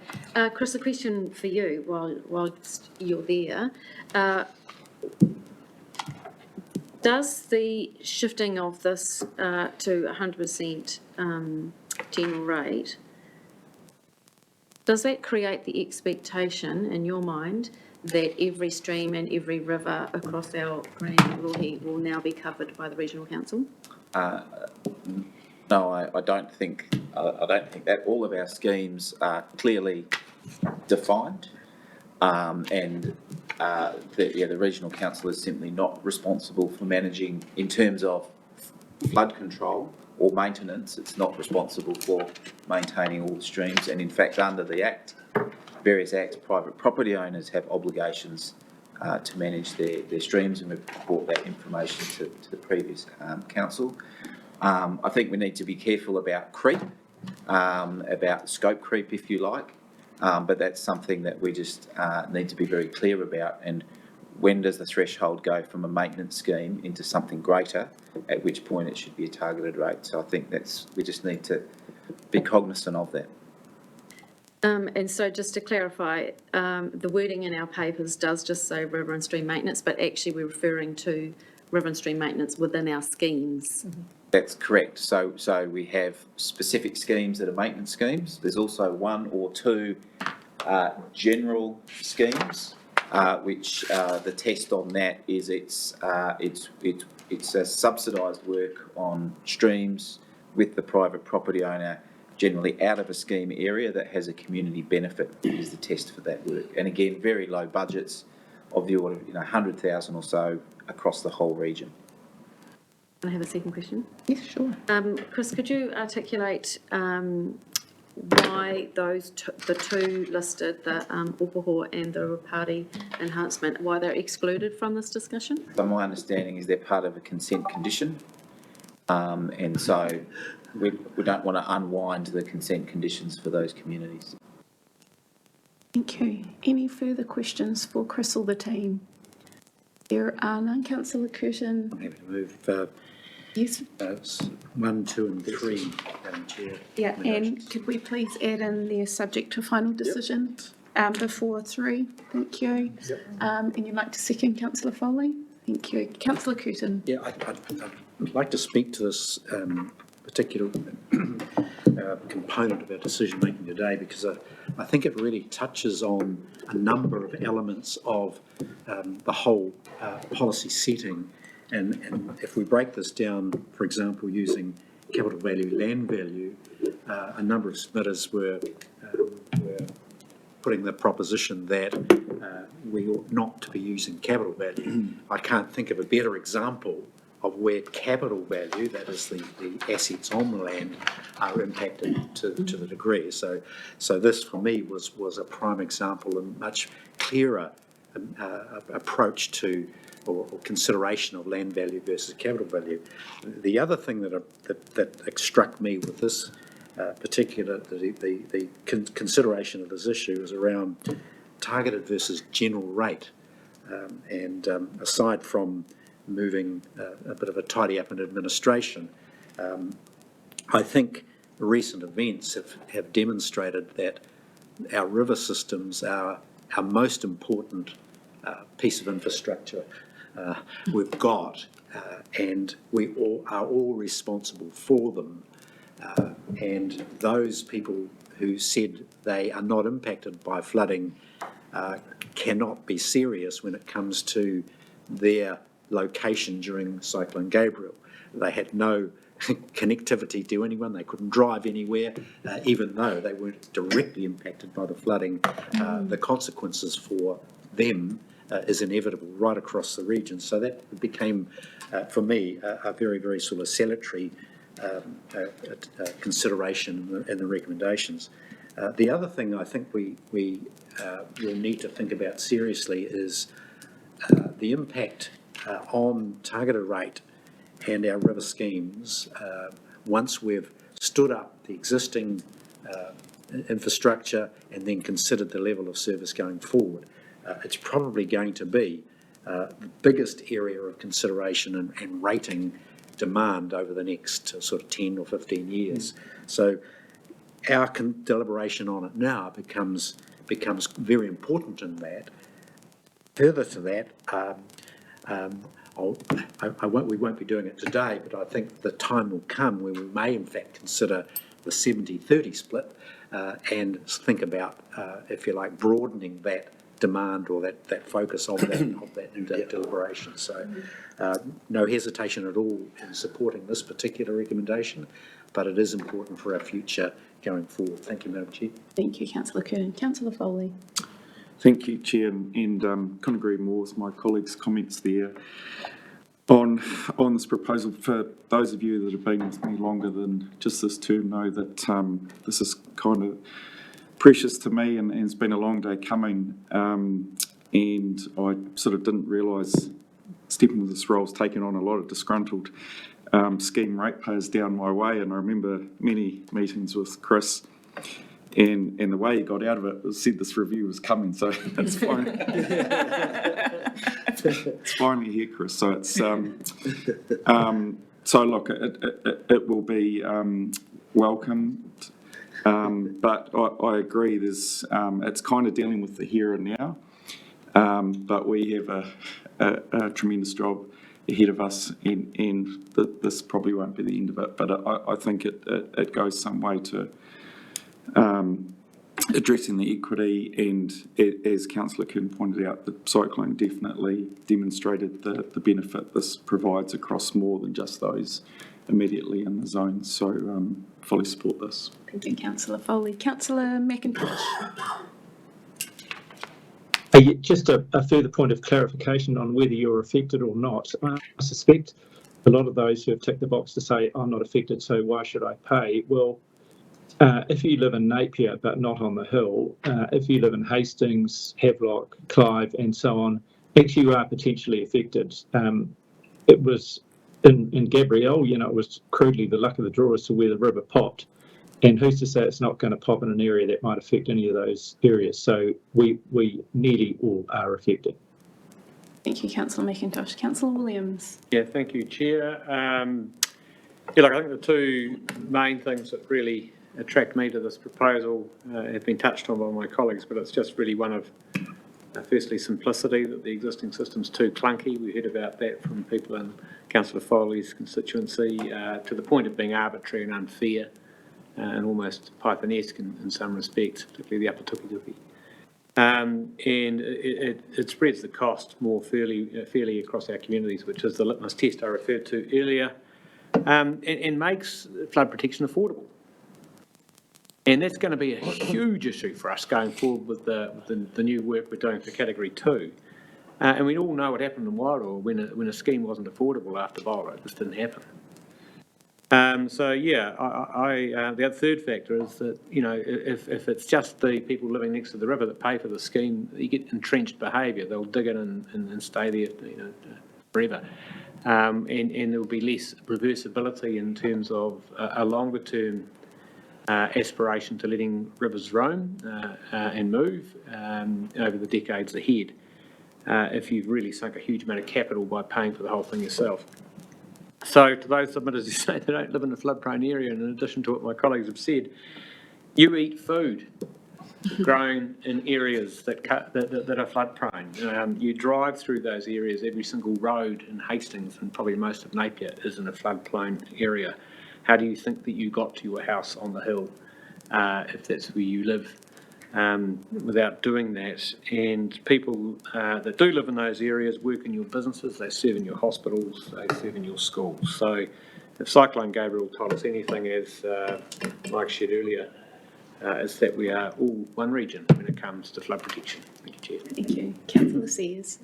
Chris, a question for you whilst you're there. Does the shifting of this to 100% general rate, does that create the expectation in your mind that every stream and every river across our Grand Rohi will now be covered by the Regional Council? No, I don't think that. All of our schemes are clearly defined, and the Regional Council is simply not responsible for managing in terms of flood control or maintenance. It's not responsible for maintaining all the streams, and in fact, under the Act, various acts, private property owners have obligations to manage their streams, and we've brought that information to the previous council. I think we need to be careful about creep, about scope creep, if you like, but that's something that we just need to be very clear about. And when does the threshold go from a maintenance scheme into something greater, at which point it should be a targeted rate? So I think we just need to be cognizant of that. And so just to clarify, the wording in our papers does just say river and stream maintenance, but actually we're referring to river and stream maintenance within our schemes. Mm-hmm. That's correct. So we have specific schemes that are maintenance schemes. There's also one or two general schemes, which the test on that is it's a subsidised work on streams with the private property owner, generally out of a scheme area that has a community benefit, is the test for that work. And again, very low budgets of the order of 100,000 or so across the whole region. Can I have a second question? Yes, sure. Chris, could you articulate why the two listed, the Upaho and the Rupari enhancement, why they're excluded from this discussion? So my understanding is they're part of a consent condition, and so we don't want to unwind the consent conditions for those communities. Thank you. Any further questions for Chris or the team? There are none. Councillor Curtin. I'm happy to move Yes. 1, 2 and 3, Madam Chair. Yeah, and could we please add in there subject to final decision before 3? Thank you. Yep. And you'd like to second, Councillor Foley? Thank you. Councillor Curtin. Yeah, I'd like to speak to this particular component of our decision making today, because I think it really touches on a number of elements of the whole policy setting. And if we break this down, for example, using capital value, land value, a number of submitters were putting the proposition that we ought not to be using capital value. I can't think of a better example of where capital value, that is the assets on the land, are impacted to the degree. So this for me was a prime example and much clearer approach to or consideration of land value versus capital value. The other thing that struck me with this particular, the consideration of this issue is around targeted versus general rate. And aside from moving a bit of a tidy up in administration, I think recent events have demonstrated that our river systems are our most important piece of infrastructure we've got, and we all are all responsible for them. And those people who said they are not impacted by flooding cannot be serious when it comes to their location during Cyclone Gabriel. They had no connectivity to anyone, they couldn't drive anywhere, even though they weren't directly impacted by the flooding. The consequences for them is inevitable right across the region. So that became, for me, a very, very sort of salutary consideration in the recommendations. The other thing I think we will need to think about seriously is the impact on targeted rate and our river schemes once we've stood up the existing infrastructure and then considered the level of service going forward. It's probably going to be the biggest area of consideration and rating demand over the next sort of 10 or 15 years. So our deliberation on it now becomes very important in that. Further to that, we won't be doing it today, but I think the time will come where we may in fact consider the 70-30 split and think about, if you like, broadening that demand or that focus of that deliberation. So no hesitation at all in supporting this particular recommendation, but it is important for our future going forward. Thank you, Madam Chair. Thank you, Councillor Kern. Councillor Foley. Thank you, Chair, and couldn't agree more with my colleagues' comments there on this proposal. For those of you that have been with me longer than just this term know that this is kind of precious to me, and it's been a long day coming, and I sort of didn't realise stepping into this role has taken on a lot of disgruntled scheme ratepayers down my way, and I remember many meetings with Chris, and the way he got out of it was said this review was coming, so it's fine. It's finally here, Chris. So it's so look, it will be welcomed, but I agree. There's it's kind of dealing with the here and now, but we have a tremendous job ahead of us, and this probably won't be the end of it. But I think it goes some way to addressing the equity, and as Councillor Kern pointed out, the cyclone definitely demonstrated the benefit this provides across more than just those immediately in the zone. So fully support this. Thank you, Councillor Foley. Councillor McIntosh. Just a further point of clarification on whether you're affected or not. I suspect a lot of those who have ticked the box to say, I'm not affected, so why should I pay? Well, if you live in Napier but not on the hill, if you live in Hastings, Havelock, Clive and so on, actually you are potentially affected. It was in Gabrielle, it was crudely the luck of the draw as to where the river popped. And who's to say it's not going to pop in an area that might affect any of those areas? So we nearly all are affected. Thank you, Councillor McIntosh. Councillor Williams. Yeah, thank you, Chair. I think the two main things that really attract me to this proposal have been touched on by my colleagues, but it's just really one of, firstly, simplicity, that the existing system's too clunky. We heard about that from people in Councillor Foley's constituency, to the point of being arbitrary and unfair, and almost Pythonesque in some respects, particularly the Upper Tukituki. And it spreads the cost more fairly across our communities, which is the litmus test I referred to earlier, and makes flood protection affordable. And that's going to be a huge issue for us going forward with the new work we're doing for Category 2. And we all know what happened in Wairoa when a scheme wasn't affordable after Bola. It just didn't happen. The other third factor is that, if it's just the people living next to the river that pay for the scheme, you get entrenched behaviour. They'll dig in and stay there, forever. And there will be less reversibility in terms of a longer term aspiration to letting rivers roam and move over the decades ahead, if you've really sunk a huge amount of capital by paying for the whole thing yourself. So to those submitters who say they don't live in a flood-prone area, and in addition to what my colleagues have said, you eat food. grown in areas that are flood prone. You drive through those areas, every single road in Hastings and probably most of Napier is in a flood prone area. How do you think that you got to your house on the hill, if that's where you live, without doing that? And people that do live in those areas work in your businesses, they serve in your hospitals, they serve in your schools. So if Cyclone Gabriel told us anything, as Mike shared earlier, is that we are all one region when it comes to flood protection. Thank you, Chair. Thank you. Councillor Sears.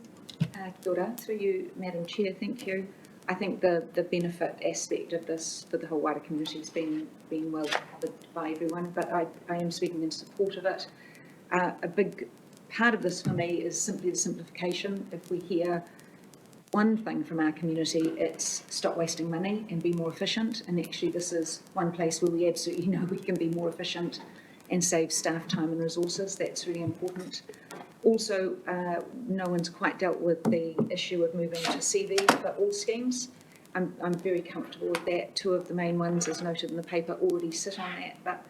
Kia ora, through you, Madam Chair, thank you. I think the benefit aspect of this for the whole wider community has been well covered by everyone, but I am speaking in support of it. A big part of this for me is simply the simplification. If we hear one thing from our community, it's stop wasting money and be more efficient. And actually this is one place where we absolutely know we can be more efficient and save staff time and resources. That's really important. Also, no one's quite dealt with the issue of moving to CV for all schemes. I'm very comfortable with that. Two of the main ones, as noted in the paper, already sit on that, but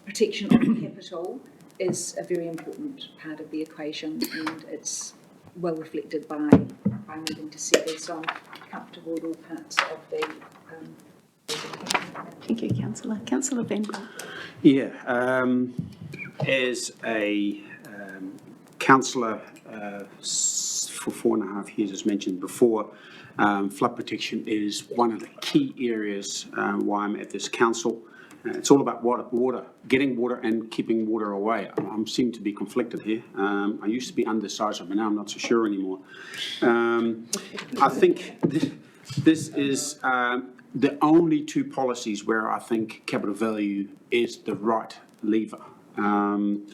protection of capital is a very important part of the equation, and it's well reflected by moving to CV, so I'm comfortable with all parts of the Thank you, Councillor. Councillor Van Gogh. Yeah, as a councillor for 4.5 years, as mentioned before, flood protection is one of the key areas why I'm at this council. It's all about water, getting water and keeping water away. I seem to be conflicted here. I used to be undecisive, but now I'm not so sure anymore. I think this is the only two policies where I think capital value is the right lever. And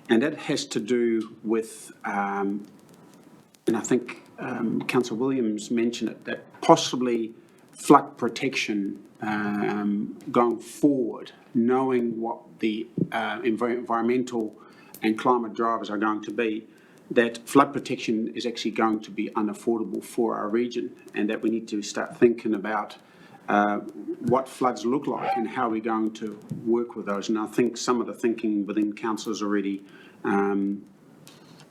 that has to do with, and I think Councillor Williams mentioned it, that possibly flood protection going forward, knowing what the environmental and climate drivers are going to be, that flood protection is actually going to be unaffordable for our region, and that we need to start thinking about what floods look like and how we're going to work with those. And I think some of the thinking within council is already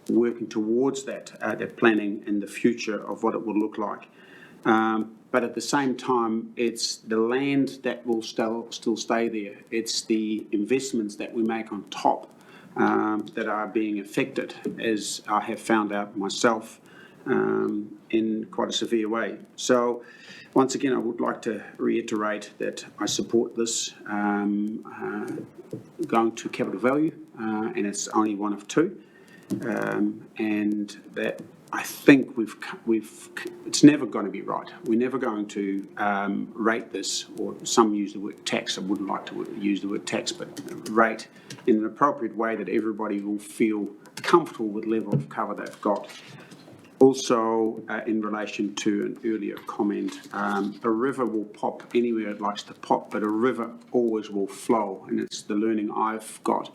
working towards that, that planning in the future of what it will look like. But at the same time, it's the land that will still stay there. It's the investments that we make on top that are being affected, as I have found out myself in quite a severe way. So once again, I would like to reiterate that I support this going to capital value, and it's only one of two, and that I think it's never going to be right. We're never going to rate this, or some use the word tax. I wouldn't like to use the word tax, but rate in an appropriate way that everybody will feel comfortable with the level of cover they've got. Also, in relation to an earlier comment, a river will pop anywhere it likes to pop, but a river always will flow, and it's the learning I've got.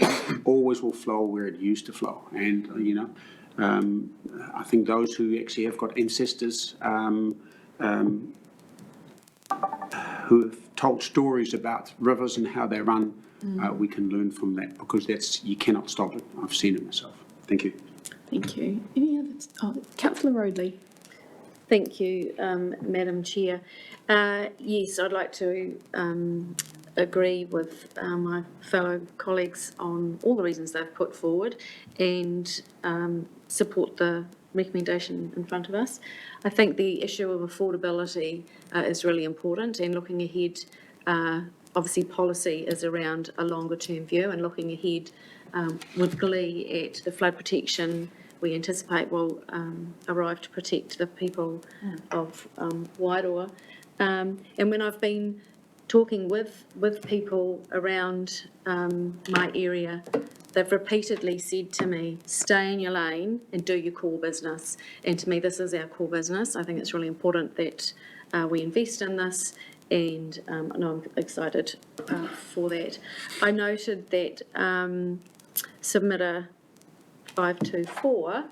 Always will flow where it used to flow, and I think those who actually have got ancestors who have told stories about rivers and how they run, we can learn from that, because you cannot stop it. I've seen it myself. Thank you. Thank you. Any others? Councillor Rodley. Thank you, Madam Chair. Yes, I'd like to agree with my fellow colleagues on all the reasons they've put forward, and support the recommendation in front of us. I think the issue of affordability is really important, and looking ahead, obviously policy is around a longer term view, and looking ahead with glee at the flood protection we anticipate will arrive to protect the people of Wairoa. And when I've been talking with people around my area, they've repeatedly said to me, stay in your lane and do your core business. And to me, this is our core business. I think it's really important that we invest in this, and I'm excited for that. I noted that submitter 524,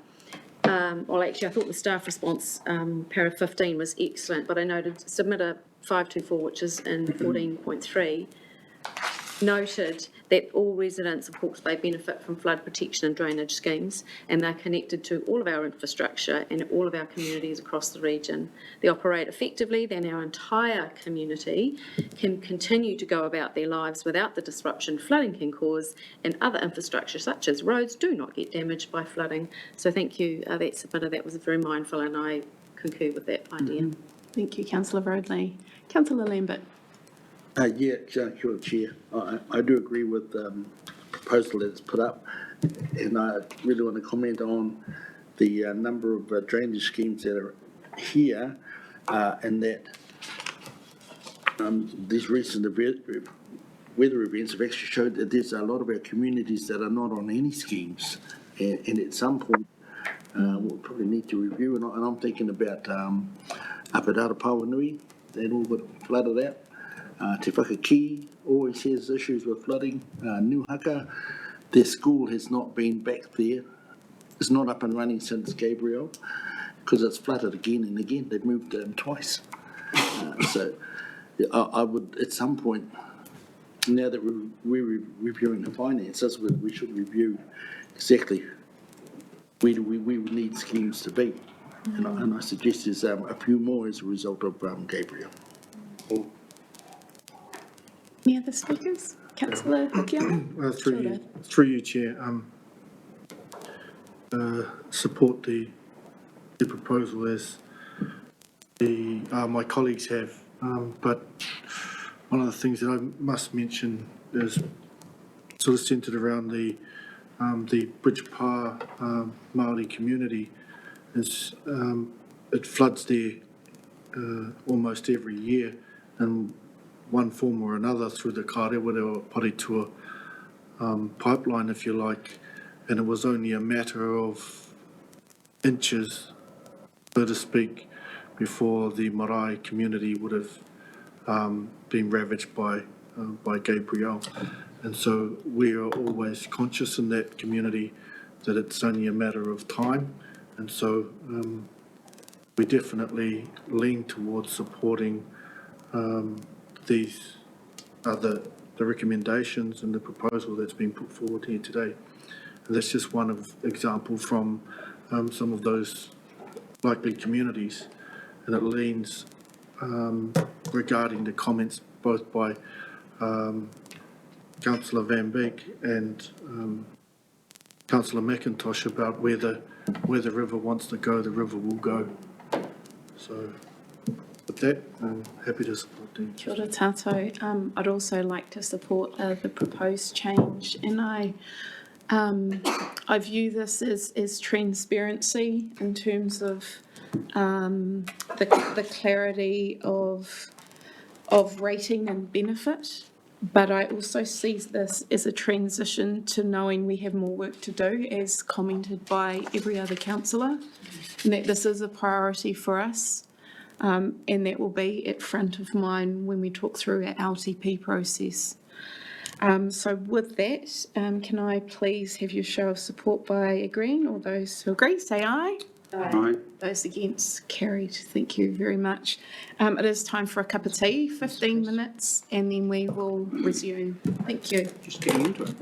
well, actually, I thought the staff response, para 15, was excellent, but I noted submitter 524, which is in 14.3, noted that all residents of Hawke's Bay benefit from flood protection and drainage schemes, and they're connected to all of our infrastructure and all of our communities across the region. They operate effectively, then our entire community can continue to go about their lives without the disruption flooding can cause, and other infrastructure such as roads do not get damaged by flooding. So thank you, that submitter, that was very mindful, and I concur with that idea. Thank you, Councillor Brodley. Councillor Lambert. Yeah, kia ora, Chair. I do agree with the proposal that's put up, and I really want to comment on the number of drainage schemes that are here, and that these recent weather events have actually showed that there's a lot of our communities that are not on any schemes, and at some point we'll probably need to review, and I'm thinking about up at Arapawanui, that all got flooded out. Te Whakaki always has issues with flooding. Nuhaka, their school has not been back there. It's not up and running since Gabriel because it's flooded again and again. They've moved twice. So I would, at some point, now that we're reviewing the finances, we should review exactly where do we would need schemes to be. And I suggest there's a few more as a result of Gabriel. Any other speakers? Councillor Hawke? Through you, Chair. Support the proposal as my colleagues have, but one of the things that I must mention is sort of centred around the Bridgepa Māori community. Is it floods there almost every year in one form or another through the Karewa or Paritua pipeline, if you like, and it was only a matter of inches, so to speak, before the marae community would have been ravaged by Gabriel. And so we are always conscious in that community that it's only a matter of time. And so we definitely lean towards supporting these the recommendations and the proposal that's been put forward here today. And that's just one of example from some of those likely communities, and it leans regarding the comments both by Councillor Van Beek and Councillor McIntosh about where the river wants to go, the river will go. So with that, I'm happy to support the. Kia ora tātou. I'd also like to support the proposed change, and I view this as transparency in terms of the clarity of rating and benefit. But I also see this as a transition to knowing we have more work to do, as commented by every other councillor, and that this is a priority for us, and that will be at front of mind when we talk through our LTP process. So with that, can I please have your show of support by agreeing? All those who agree, say aye. Aye. Those against, carried. Thank you very much. It is time for a cup of tea, 15 minutes, and then we will resume. Thank you. Just getting into it.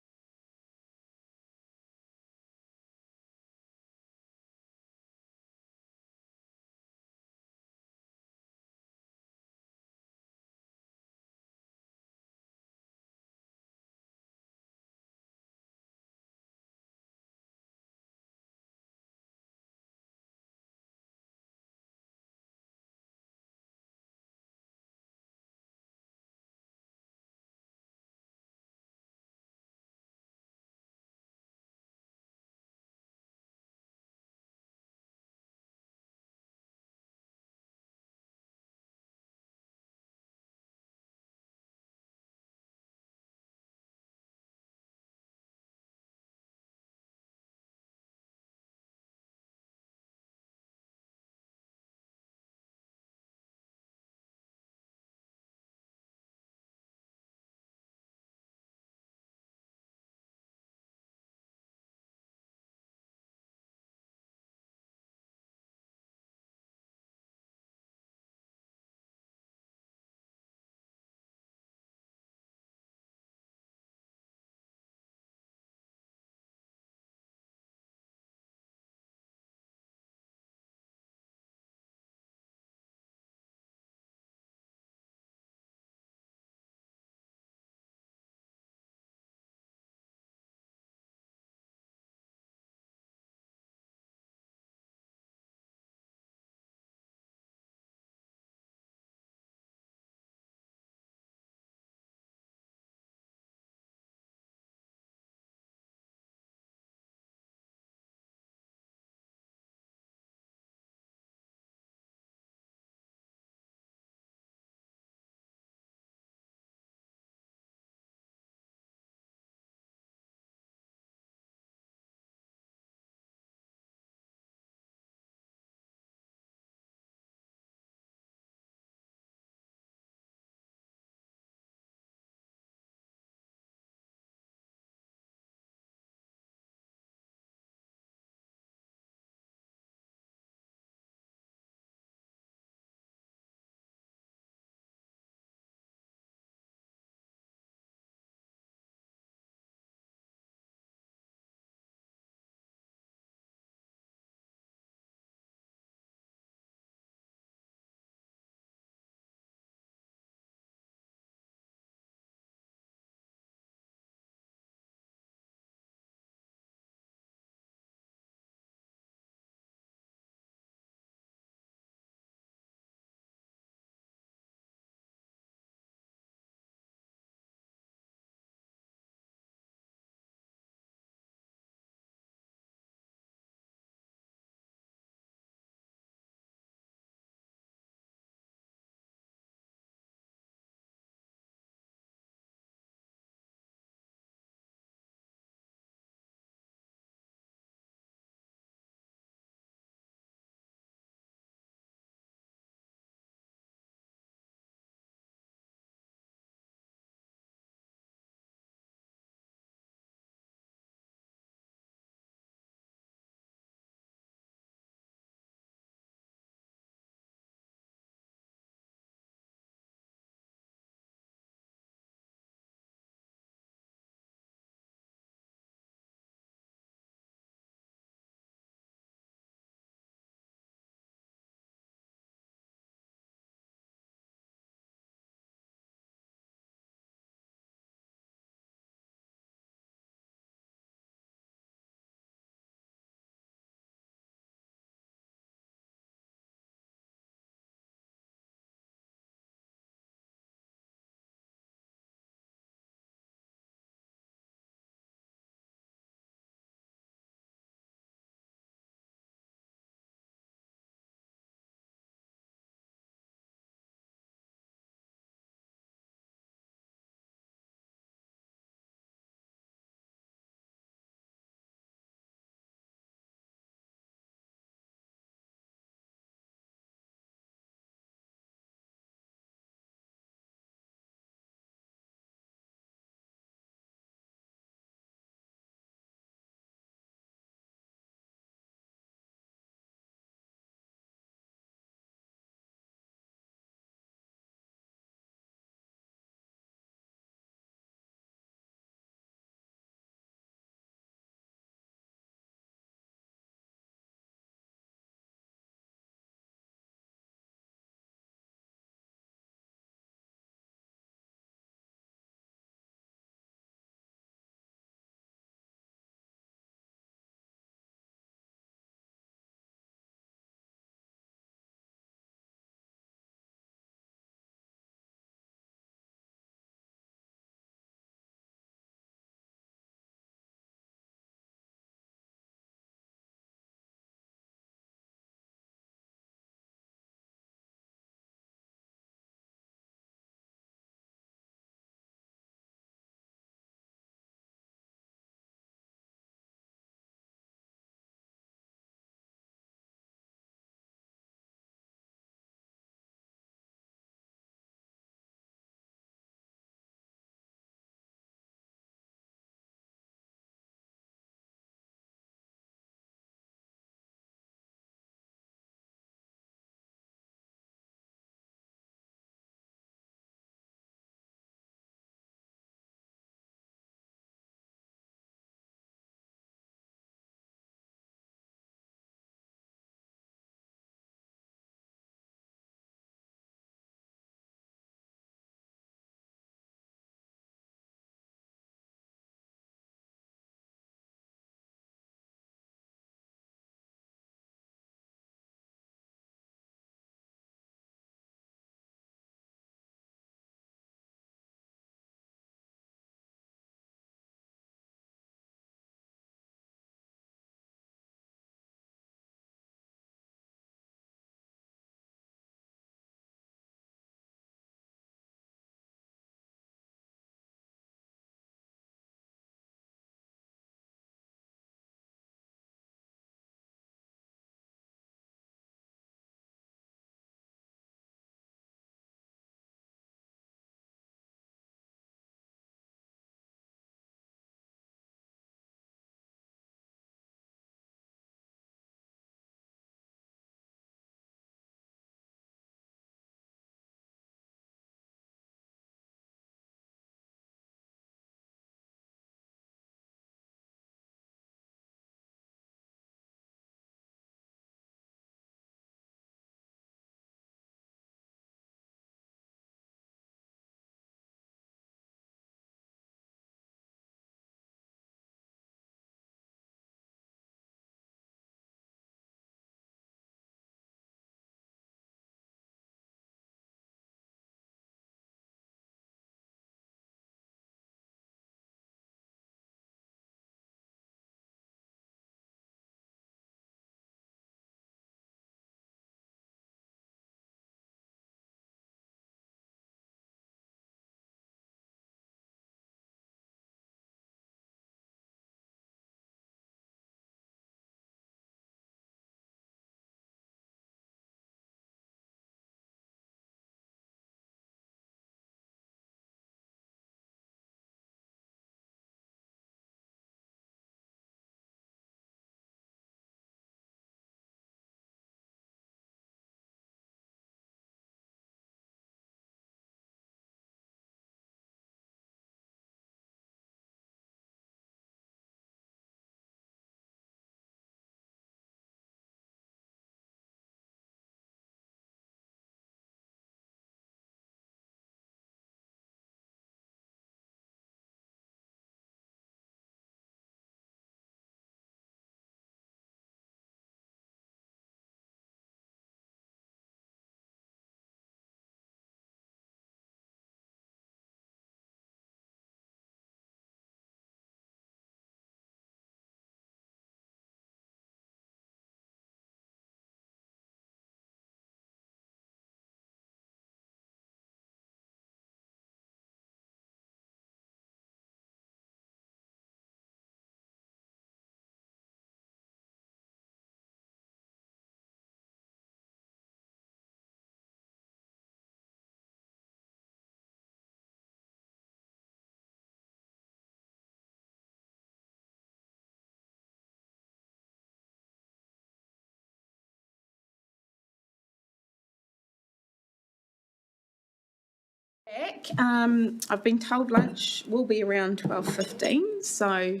back. I've been told lunch will be around 12:15, so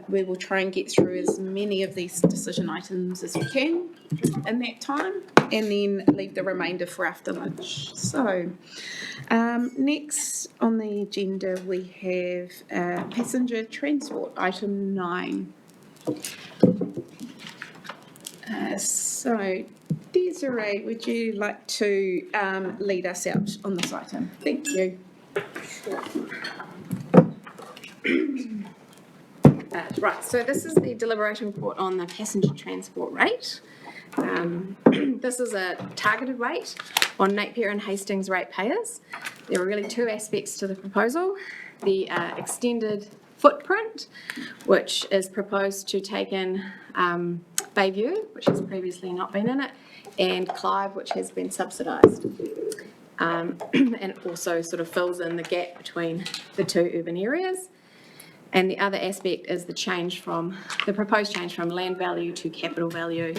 we will try and get through as many of these decision items as we can in that time, and then leave the remainder for after lunch. So next on the agenda we have passenger transport, item 9. So Desiree, would you like to lead us out on this item? Thank you. Right, so this is the deliberation report on the passenger transport rate. This is a targeted rate on Napier and Hastings ratepayers. There are really two aspects to the proposal. The extended footprint, which is proposed to take in Bayview, which has previously not been in it, and Clive, which has been subsidised. And it also sort of fills in the gap between the two urban areas. And the other aspect is the proposed change from land value to capital value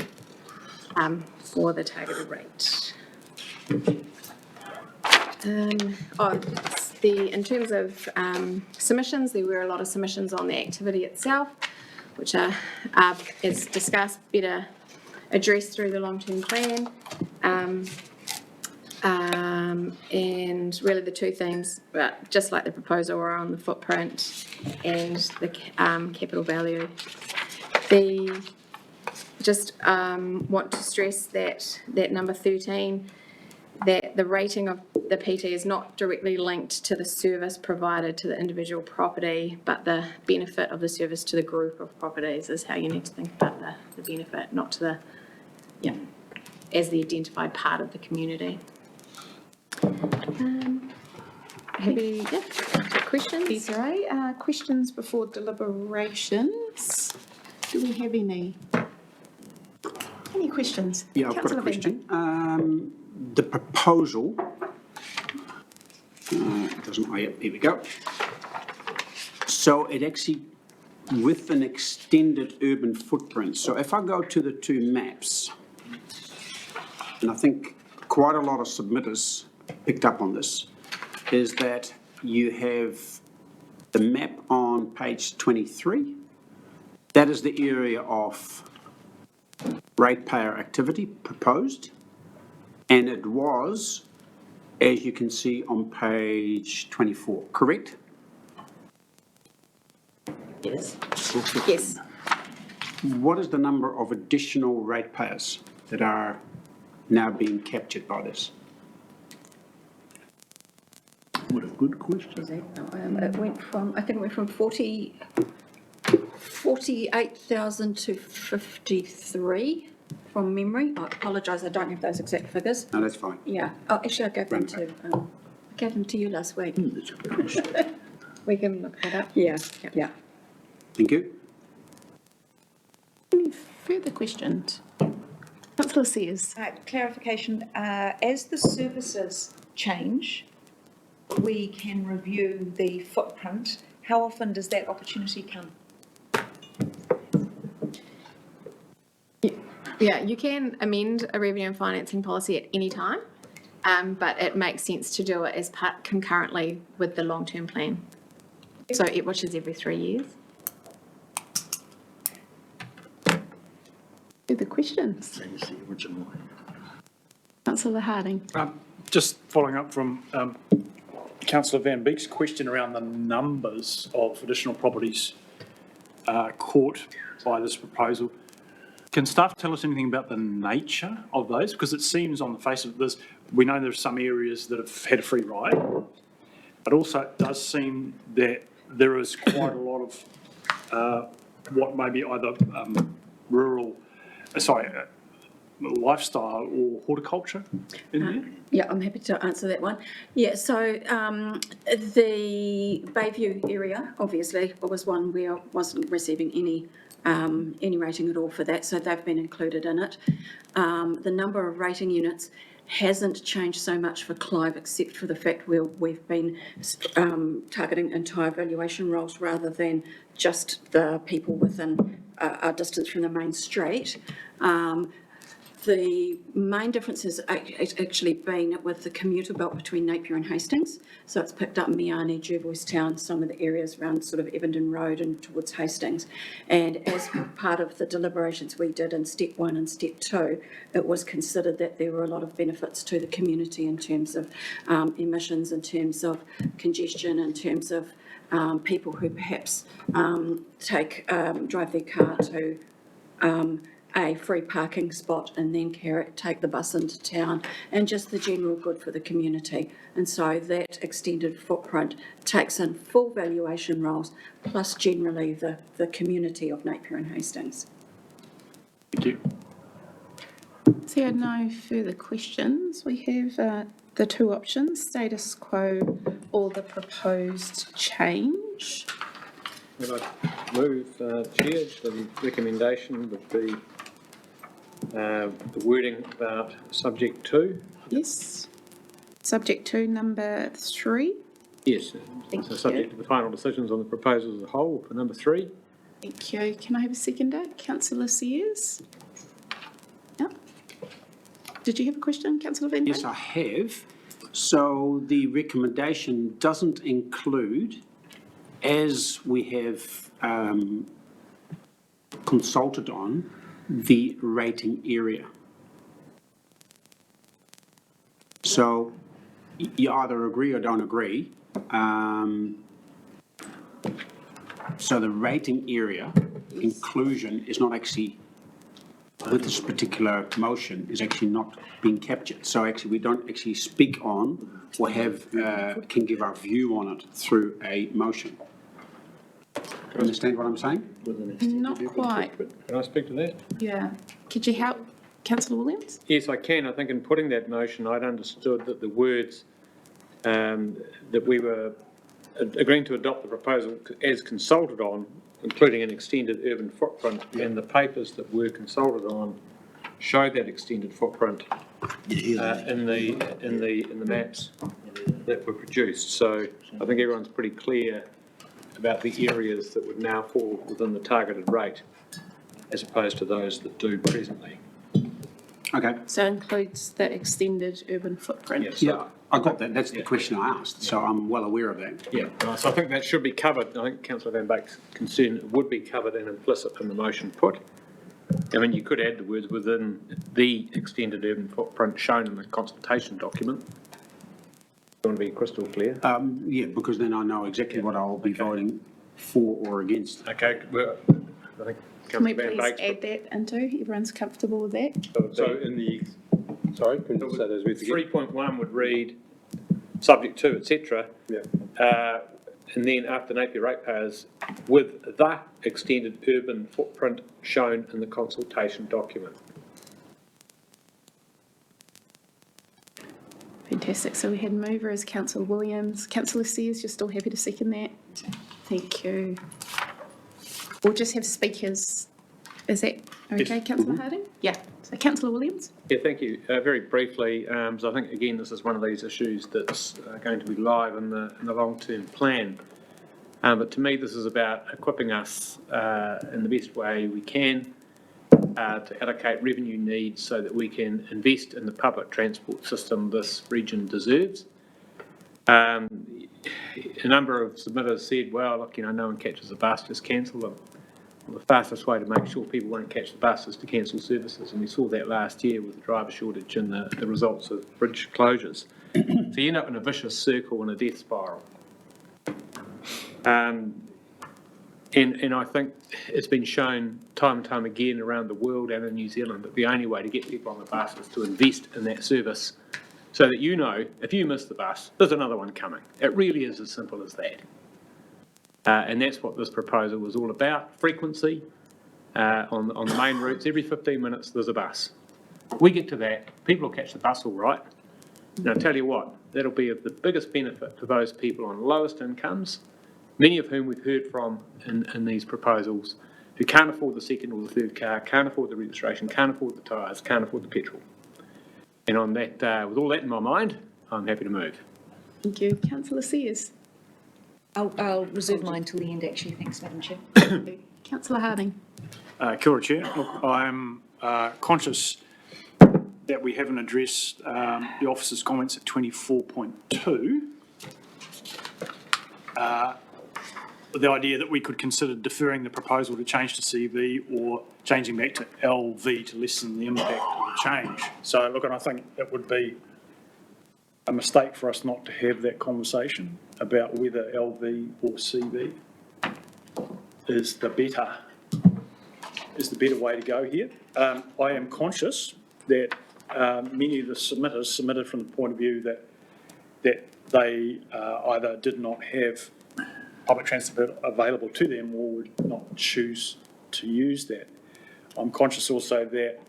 for the targeted rate. In terms of submissions, there were a lot of submissions on the activity itself, which are, as discussed, better addressed through the long-term plan. And really the two themes, just like the proposal, are on the footprint and the capital value. Want to stress that number 13, that the rating of the PT is not directly linked to the service provided to the individual property, but the benefit of the service to the group of properties is how you need to think about the benefit, not to as the identified part of the community. Questions? Desiree, questions before deliberations? Do we have any? Any questions? Yeah, I've got a Councillor question. The proposal, here we go. So it actually, with an extended urban footprint, so if I go to the two maps, and I think quite a lot of submitters picked up on this, is that you have the map on page 23. That is the area of ratepayer activity proposed, and it was, as you can see on page 24, correct? Yes. Yes. What is the number of additional ratepayers that are now being captured by this? What a good question. It went from 48,000 to 53 from memory. I apologise, I don't have those exact figures. No, that's fine. Yeah. Oh, actually, I gave them to you last week. We can look that up. Yeah. Thank you. Any further questions? Councillor Sears. Clarification, as the services change, we can review the footprint. How often does that opportunity come? Yeah, you can amend a revenue and financing policy at any time, but it makes sense to do it as concurrently with the long-term plan. So which is every 3 years. Further questions? Councillor Harding. Just following up from Councillor Van Beek's question around the numbers of additional properties caught by this proposal. Can staff tell us anything about the nature of those? Because it seems on the face of this, we know there are some areas that have had a free ride, but also it does seem that there is quite a lot of what may be either lifestyle or horticulture in there? Yeah, I'm happy to answer that one. Yeah, so the Bayview area, obviously, was one where I wasn't receiving any rating at all for that, so they've been included in it. The number of rating units hasn't changed so much for Clive, except for the fact where we've been targeting entire valuation roles rather than just the people within a distance from the main street. The main difference has actually been with the commuter belt between Napier and Hastings. So it's picked up Miani, Jervois Town, some of the areas around sort of Evandon Road and towards Hastings. And as part of the deliberations we did in step 1 and step 2, it was considered that there were a lot of benefits to the community in terms of emissions, in terms of congestion, in terms of people who perhaps drive their car to a free parking spot and then take the bus into town, and just the general good for the community. And so that extended footprint takes in full valuation roles, plus generally the community of Napier and Hastings. Thank you. So there are no further questions. We have the two options, status quo or the proposed change. Would I move, Chair, the recommendation would be the wording about subject to? Yes. Subject to number 3. Yes. Thank So subject to the final decisions on the proposal as a whole for number 3. Thank you. Can I have a seconder? Councillor Sears? Yeah. Did you have a question, Councillor Van Dyke? Yes, I have. So the recommendation doesn't include, as we have consulted on, the rating area. So you either agree or don't agree. So the rating area inclusion is not actually, with this particular motion, is actually not being captured. So actually we don't actually speak on or have, can give our view on it through a motion. Understand what I'm saying? Not quite. Can I speak to that? Yeah. Could you help, Councillor Williams? Yes, I can. I think in putting that motion, I'd understood that the words that we were agreeing to adopt the proposal as consulted on, including an extended urban footprint, and the papers that were consulted on show that extended footprint in the maps that were produced. So I think everyone's pretty clear about the areas that would now fall within the targeted rate, as opposed to those that do presently. Okay. So it includes the extended urban footprint. Yes. Yeah, I got that. That's the question I asked. So I'm well aware of that. Yeah, so I think that should be covered. I think Councillor Van Dyke's concern would be covered and implicit in the motion put. I mean, you could add the words within the extended urban footprint shown in the consultation document. You want to be crystal clear? Yeah, because then I know exactly what I'll be voting for or against. Okay, well, I think Can we Councillor Van please Dyke's... add that into? Everyone's comfortable with that? So in the... Sorry, can you say those words again? 3.1 would read, subject to, etc. Yeah. And then after Napier ratepayers, with the extended urban footprint shown in the consultation document. Fantastic. So we had mover as Councillor Williams. Councillor Sears, you're still happy to second that? Thank you. We'll just have speakers. Is that okay, Yes. Councillor Harding? Yeah. So Councillor Williams? Yeah, thank you. Very briefly, so I think, again, this is one of these issues that's going to be live in the long-term plan. But to me, this is about equipping us in the best way we can to allocate revenue needs so that we can invest in the public transport system this region deserves. A number of submitters said, well, look, no one catches the bus, just cancel them. Well, the fastest way to make sure people won't catch the bus is to cancel services, and we saw that last year with the driver shortage and the results of bridge closures. So you end up in a vicious circle and a death spiral. And I think it's been shown time and time again around the world and in New Zealand that the only way to get people on the bus is to invest in that service so that if you miss the bus, there's another one coming. It really is as simple as that. And that's what this proposal was all about. Frequency on the main routes, every 15 minutes there's a bus. We get to that, people will catch the bus all right. Now, I'll tell you what, that'll be of the biggest benefit to those people on lowest incomes, many of whom we've heard from in these proposals, who can't afford the second or the third car, can't afford the registration, can't afford the tyres, can't afford the petrol. And on that, with all that in my mind, I'm happy to move. Thank you. Councillor Sears? I'll reserve mine till the end, actually. Thanks, Madam Chair. Councillor Harding? Kia ora, Chair. Look, I'm conscious that we haven't addressed the officer's comments at 24.2. The idea that we could consider deferring the proposal to change to CV or changing back to LV to lessen the impact of the change. So look, and I think it would be a mistake for us not to have that conversation about whether LV or CV is the better way to go here. I am conscious that many of the submitters submitted from the point of view that they either did not have public transport available to them or would not choose to use that. I'm conscious also that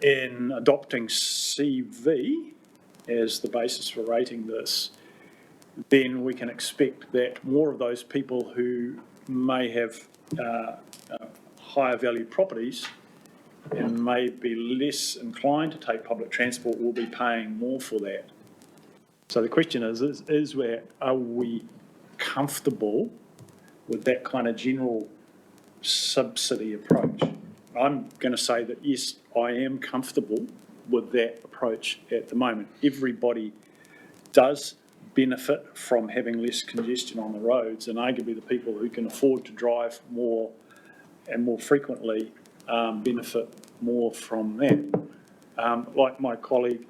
in adopting CV as the basis for rating this, then we can expect that more of those people who may have higher value properties and may be less inclined to take public transport will be paying more for that. So the question is where are we comfortable with that kind of general subsidy approach? I'm going to say that yes, I am comfortable with that approach at the moment. Everybody does benefit from having less congestion on the roads, and arguably the people who can afford to drive more and more frequently benefit more from that. Like my colleague,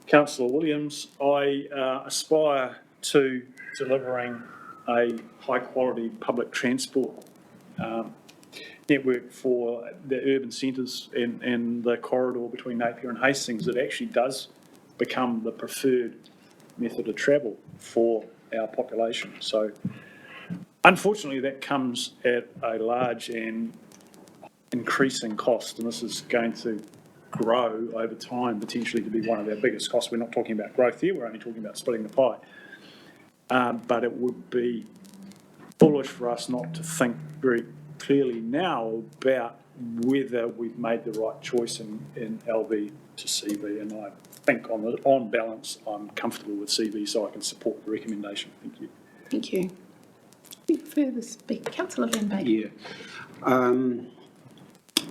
Councillor Williams, I aspire to delivering a high-quality public transport network for the urban centres and the corridor between Napier and Hastings that actually does become the preferred method of travel for our population. So unfortunately that comes at a large and increasing cost, and this is going to grow over time potentially to be one of our biggest costs. We're not talking about growth here, we're only talking about splitting the pie. But it would be foolish for us not to think very clearly now about whether we've made the right choice in LV to CV, and I think on balance I'm comfortable with CV, so I can support the recommendation. Thank you. Thank you. Further speak, Councillor Van Beek. Yeah.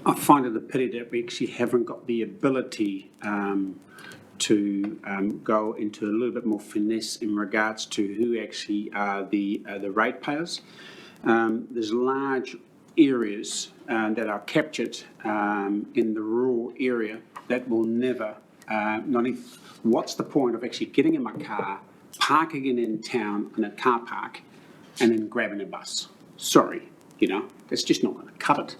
I find it a pity that we actually haven't got the ability to go into a little bit more finesse in regards to who actually are the ratepayers. There's large areas that are captured in the rural area that will never, what's the point of actually getting in my car, parking it in town in a car park, and then grabbing a bus? Sorry, that's just not going to cut it.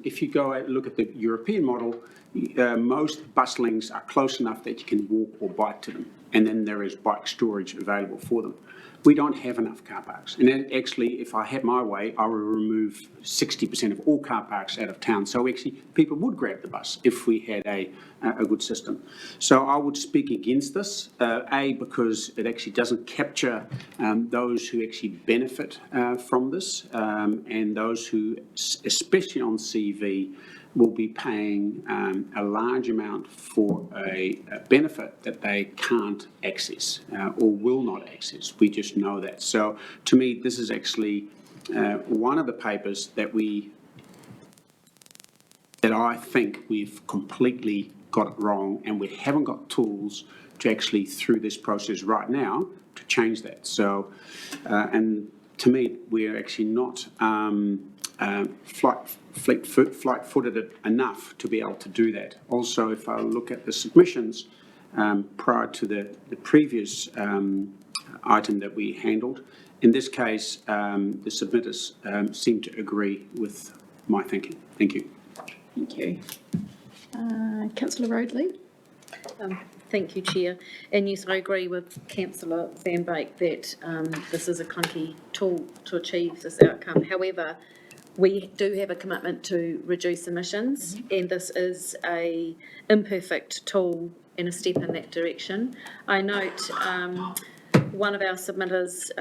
If you go and look at the European model, most bus links are close enough that you can walk or bike to them, and then there is bike storage available for them. We don't have enough car parks, and then actually, if I had my way, I would remove 60% of all car parks out of town. So actually, people would grab the bus if we had a good system. So I would speak against this, because it actually doesn't capture those who actually benefit from this, and those who, especially on CV, will be paying a large amount for a benefit that they can't access or will not access. We just know that. So to me, this is actually one of the papers that I think we've completely got it wrong, and we haven't got tools to actually, through this process right now, to change that. So, and to me, we're actually not flight-footed enough to be able to do that. Also, if I look at the submissions prior to the previous item that we handled, in this case, the submitters seem to agree with my thinking. Thank you. Thank you. Councillor Roadley. Thank you, Chair. And yes, I agree with Councillor Van Beek that this is a clunky tool to achieve this outcome. However, we do have a commitment to reduce emissions, and this is an imperfect tool and a step in that direction. I note one of our submitters,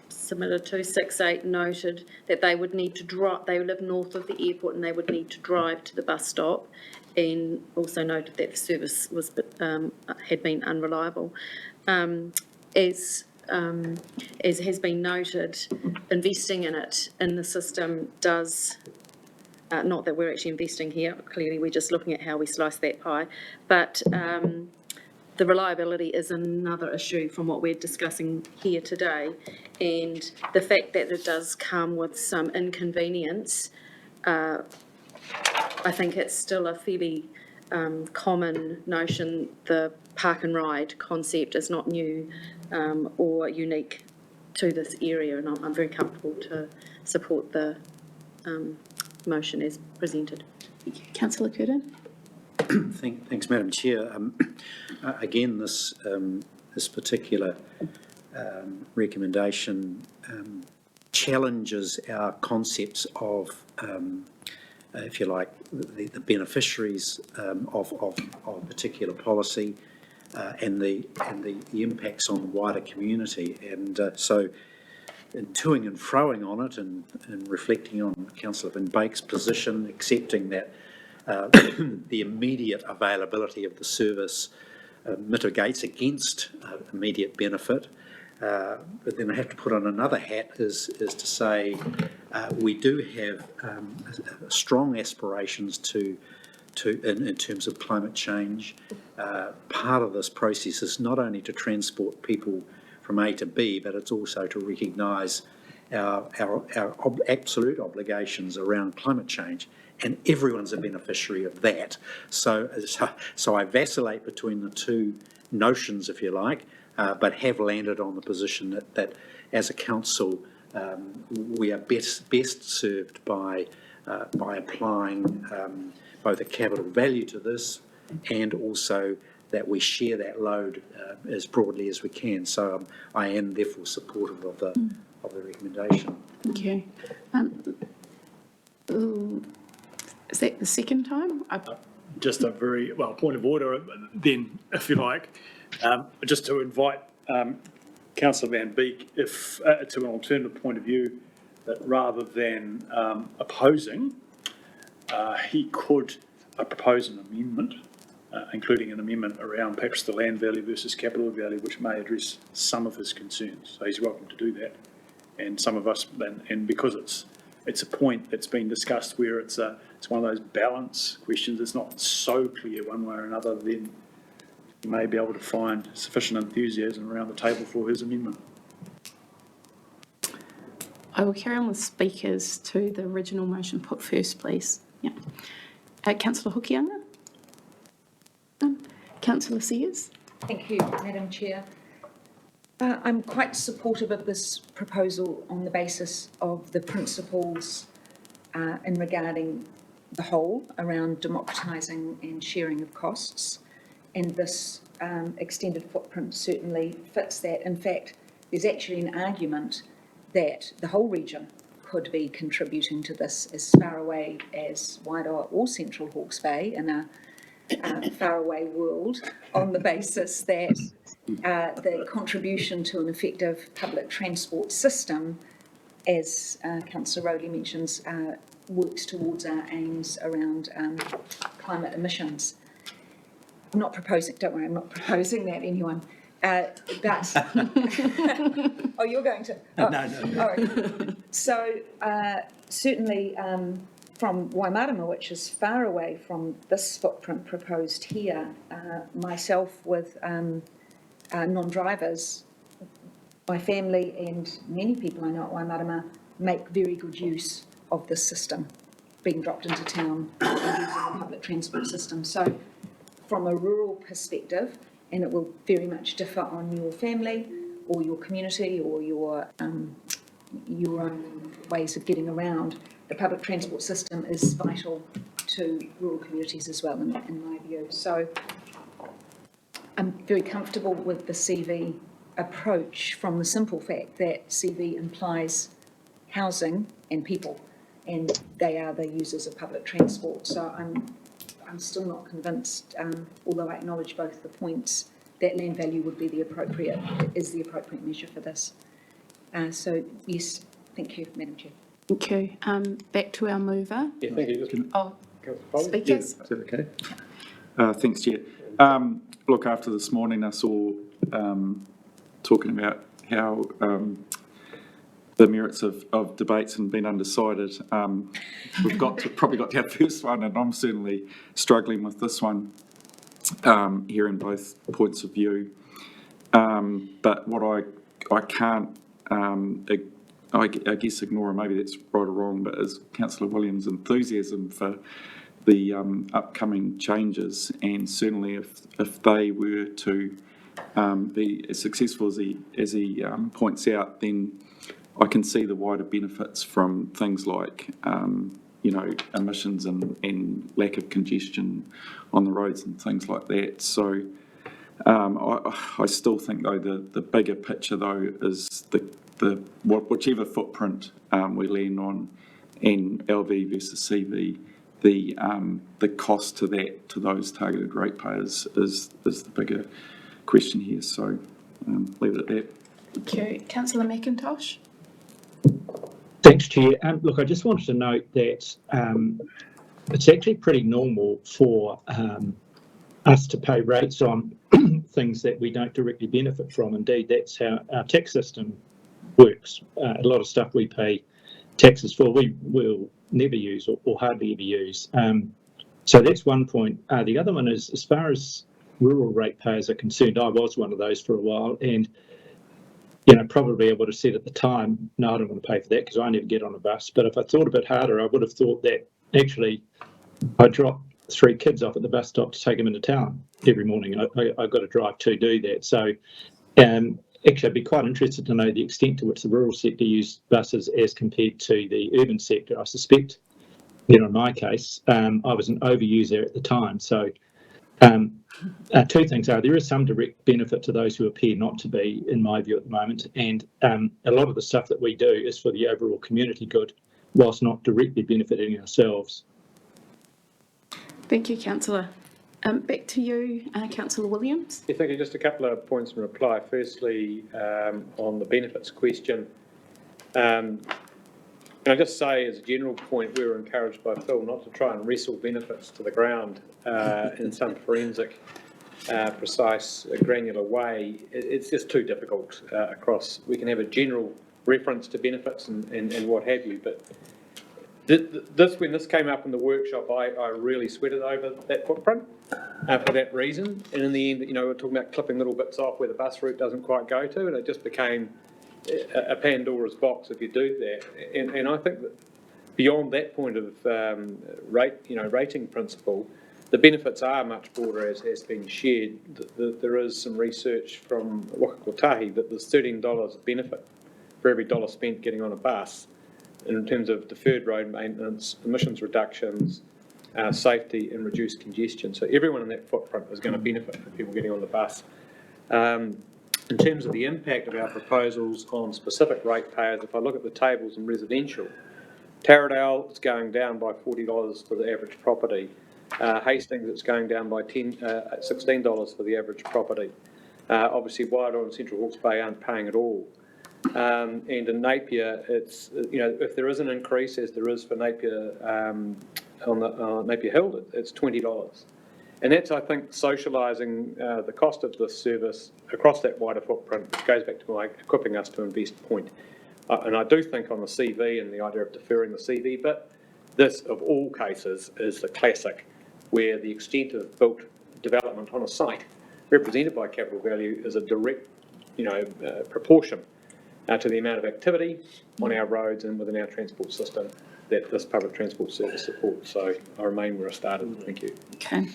submitted 268, noted that they would need to drive, they live north of the airport and they would need to drive to the bus stop, and also noted that the service was had been unreliable. As has been noted, investing in it, in the system, does not that we're actually investing here, clearly we're just looking at how we slice that pie, but the reliability is another issue from what we're discussing here today, and the fact that it does come with some inconvenience, I think it's still a fairly common notion. The park and ride concept is not new or unique to this area, and I'm very comfortable to support the motion as presented. Councillor Curtin? Thanks, Madam Chair. Again, this particular recommendation challenges our concepts of, if you like, the beneficiaries of a particular policy and the impacts on the wider community. And so, in toing and froing on it and reflecting on Councillor Van Beek's position, accepting that the immediate availability of the service mitigates against immediate benefit. But then I have to put on another hat is to say we do have strong aspirations in terms of climate change. Part of this process is not only to transport people from A to B, but it's also to recognise our absolute obligations around climate change, and everyone's a beneficiary of that. So I vacillate between the two notions, if you like, but have landed on the position that as a council we are best served by applying both a capital value to this and also that we share that load as broadly as we can. So I am therefore supportive of the recommendation. Thank you. Is that the second time? Just a very, well, point of order then, if you like, just to invite Councillor Van Beek to an alternative point of view, that rather than opposing, he could propose an amendment, including an amendment around perhaps the land value versus capital value, which may address some of his concerns. So he's welcome to do that. And some of us, and because it's a point that's been discussed where it's one of those balance questions, it's not so clear one way or another, then you may be able to find sufficient enthusiasm around the table for his amendment. I will carry on with speakers to the original motion put first, please. Yeah. Councillor Hawke. Councillor Sears. Thank you, Madam Chair. I'm quite supportive of this proposal on the basis of the principles in regarding the whole around democratising and sharing of costs. And this extended footprint certainly fits that. In fact, there's actually an argument that the whole region could be contributing to this as far away as Wairoa or Central Hawke's Bay in a faraway world, on the basis that the contribution to an effective public transport system, as Councillor Rowley mentions, works towards our aims around climate emissions. I'm not proposing, don't worry, I'm not proposing that, anyone. But, oh, you're going to? Oh, no. All right. So, certainly from Waimarama, which is far away from this footprint proposed here, myself with non-drivers, my family and many people I know at Waimarama make very good use of this system, being dropped into town and using the public transport system. So from a rural perspective, and it will very much differ on your family or your community or your own ways of getting around, the public transport system is vital to rural communities as well, in my view. So I'm very comfortable with the CV approach from the simple fact that CV implies housing and people, and they are the users of public transport. So I'm still not convinced, although I acknowledge both the points, that land value would be the appropriate measure for this. So yes, thank you, Madam Chair. Thank you. Back to our mover. Yeah, thank you. Oh, speakers. Yeah, is that okay? Thanks, Chair. Look, after this morning, I saw talking about how the merits of debates and been undecided. We've probably got to our first one, and I'm certainly struggling with this one, hearing both points of view. But what I can't, I guess, ignore, and maybe that's right or wrong, but is Councillor Williams' enthusiasm for the upcoming changes, and certainly if they were to be as successful as he points out, then I can see the wider benefits from things like emissions and lack of congestion on the roads and things like that. So I still think though the bigger picture though is whichever footprint we land on, and LV versus CV, the cost to those targeted ratepayers is the bigger question here. So leave it at that. Thank you. Councillor McIntosh. Thanks, Chair. Look, I just wanted to note that it's actually pretty normal for us to pay rates on things that we don't directly benefit from. Indeed, that's how our tax system works. A lot of stuff we pay taxes for, we will never use or hardly ever use. So that's one point. The other one is, as far as rural ratepayers are concerned, I was one of those for a while, and probably I would have said at the time, no, I don't want to pay for that because I never get on a bus. But if I thought a bit harder, I would have thought that actually I drop 3 kids off at the bus stop to take them into town every morning. I've got to drive to do that. So actually, I'd be quite interested to know the extent to which the rural sector used buses as compared to the urban sector. I suspect, in my case, I was an overuser at the time. So 2 things are, there is some direct benefit to those who appear not to be, in my view, at the moment, and a lot of the stuff that we do is for the overall community good, whilst not directly benefiting ourselves. Thank you, Councillor. Back to you, Councillor Williams. Yeah, thank you. Just a couple of points in reply. Firstly, on the benefits question, can I just say as a general point, we were encouraged by Phil not to try and wrestle benefits to the ground in some forensic, precise, granular way. It's just too difficult across. We can have a general reference to benefits and what have you, but when this came up in the workshop, I really sweated over that footprint for that reason. And in the end, we're talking about clipping little bits off where the bus route doesn't quite go to, and it just became a Pandora's box if you do that. And I think that beyond that point of rating principle, the benefits are much broader, as has been shared. There is some research from Whakakotahi that there's $13 benefit for every dollar spent getting on a bus, in terms of deferred road maintenance, emissions reductions, safety and reduced congestion. So everyone in that footprint is going to benefit from people getting on the bus. In terms of the impact of our proposals on specific ratepayers, if I look at the tables in residential, Taradale is going down by $40 for the average property. Hastings, it's going down by $16 for the average property. Obviously, Wairoa and Central Hawke's Bay aren't paying at all. And in Napier, it's, if there is an increase, as there is for Napier on Napier Hill, it's $20. And that's, I think, socialising the cost of this service across that wider footprint, which goes back to my equipping us to invest point. And I do think on the CV and the idea of deferring the CV, but this, of all cases, is the classic where the extent of built development on a site represented by capital value is a direct, proportion to the amount of activity on our roads and within our transport system that this public transport service supports. So I remain where I started. Thank you. Okay.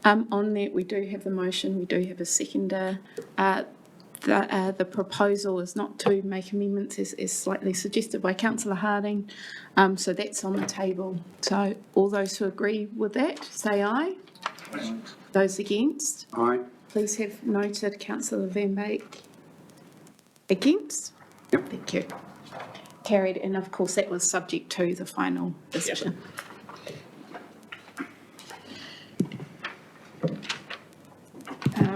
On that, we do have the motion. We do have a seconder. The proposal is not to make amendments as slightly suggested by Councillor Harding. So that's on the table. So all those who agree with that, say aye. Aye. Those against? Aye. Please have noted Councillor Van Beek against. Yep. Thank you. Carried, and of course that was subject to the final decision.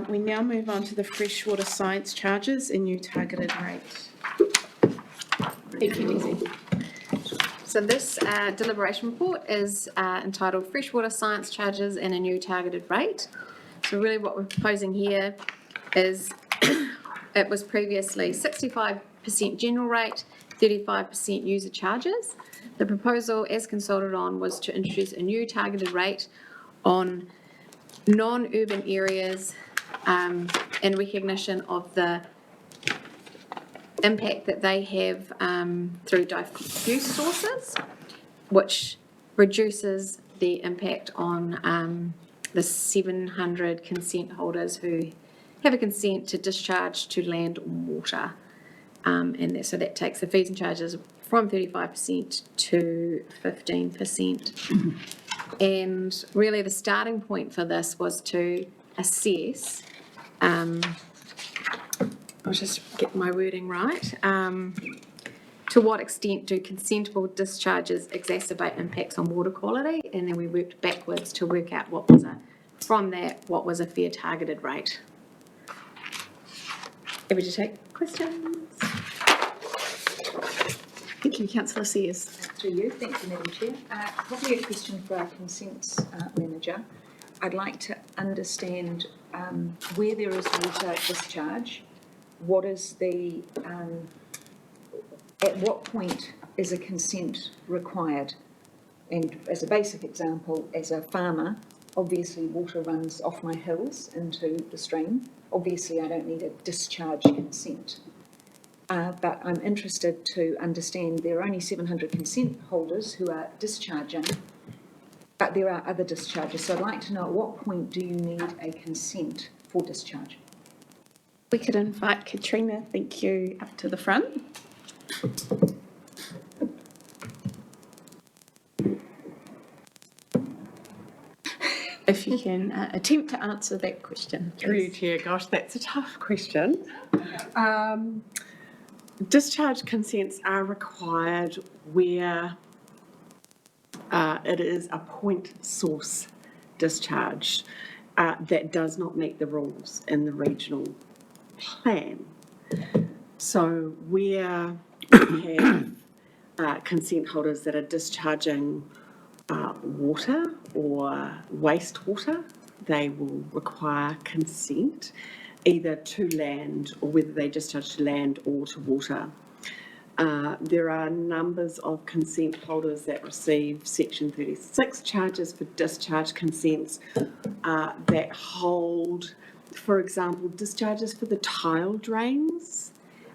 We now move on to the freshwater science charges and new targeted rate. Thank you, Daisy. So this deliberation report is entitled Freshwater Science Charges and a New Targeted Rate. So really what we're proposing here is it was previously 65% general rate 35% user charges. The proposal, as consulted on, was to introduce a new targeted rate on non-urban areas in recognition of the impact that they have through diffuse sources, which reduces the impact on the 700 consent holders who have a consent to discharge to land or water. So that takes the fees and charges from 35% to 15%. And really the starting point for this was to assess, I'll just get my wording right, to what extent do consentable discharges exacerbate impacts on water quality? And then we worked backwards to work out what was a fair targeted rate. Happy to take questions. Thank you, Councillor Sears. Through you, thank you, Madam Chair. Probably a question for our consents manager. I'd like to understand where there is water discharge, what is the, at what point is a consent required? And as a basic example, as a farmer, obviously water runs off my hills into the stream. Obviously, I don't need a discharge consent. But I'm interested to understand there are only 700 consent holders who are discharging, but there are other discharges. So I'd like to know at what point do you need a consent for discharge? We could invite Katrina, thank you, up to the front. If you can attempt to answer that question. Through you, Chair. Gosh, that's a tough question. Discharge consents are required where it is a point source discharge that does not meet the rules in the regional plan. So where we have consent holders that are discharging water or wastewater, they will require consent either to land or whether they discharge to land or to water. There are numbers of consent holders that receive Section 36 charges for discharge consents that hold, for example, discharges for the tile drains.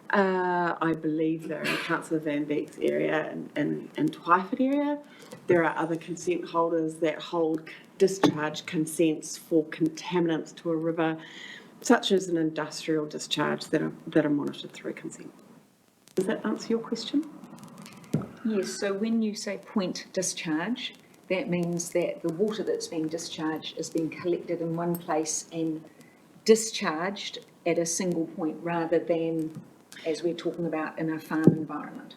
I believe they're in Councillor Van Beek's area and Twyford area. There are other consent holders that hold discharge consents for contaminants to a river, such as an industrial discharge that are monitored through consent. Does that answer your question? Yes, so when you say point discharge, that means that the water that's being discharged is being collected in one place and discharged at a single point rather than, as we're talking about, in a farm environment.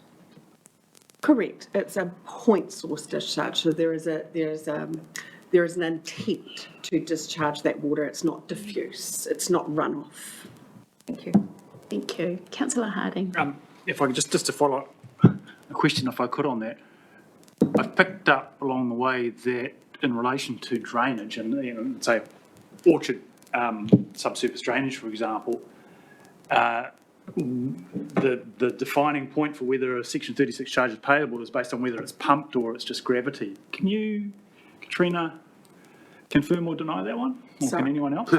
Correct. It's a point source discharge. So there is an intent to discharge that water. It's not diffuse. It's not runoff. Thank you. Thank you. Councillor Harding. If I could just to follow up a question, if I could, on that. I've picked up along the way that in relation to drainage and say orchard subsurface drainage, for example, the defining point for whether a Section 36 charge is payable is based on whether it's pumped or it's just gravity. Can you, Katrina, confirm or deny that one? Or can anyone else?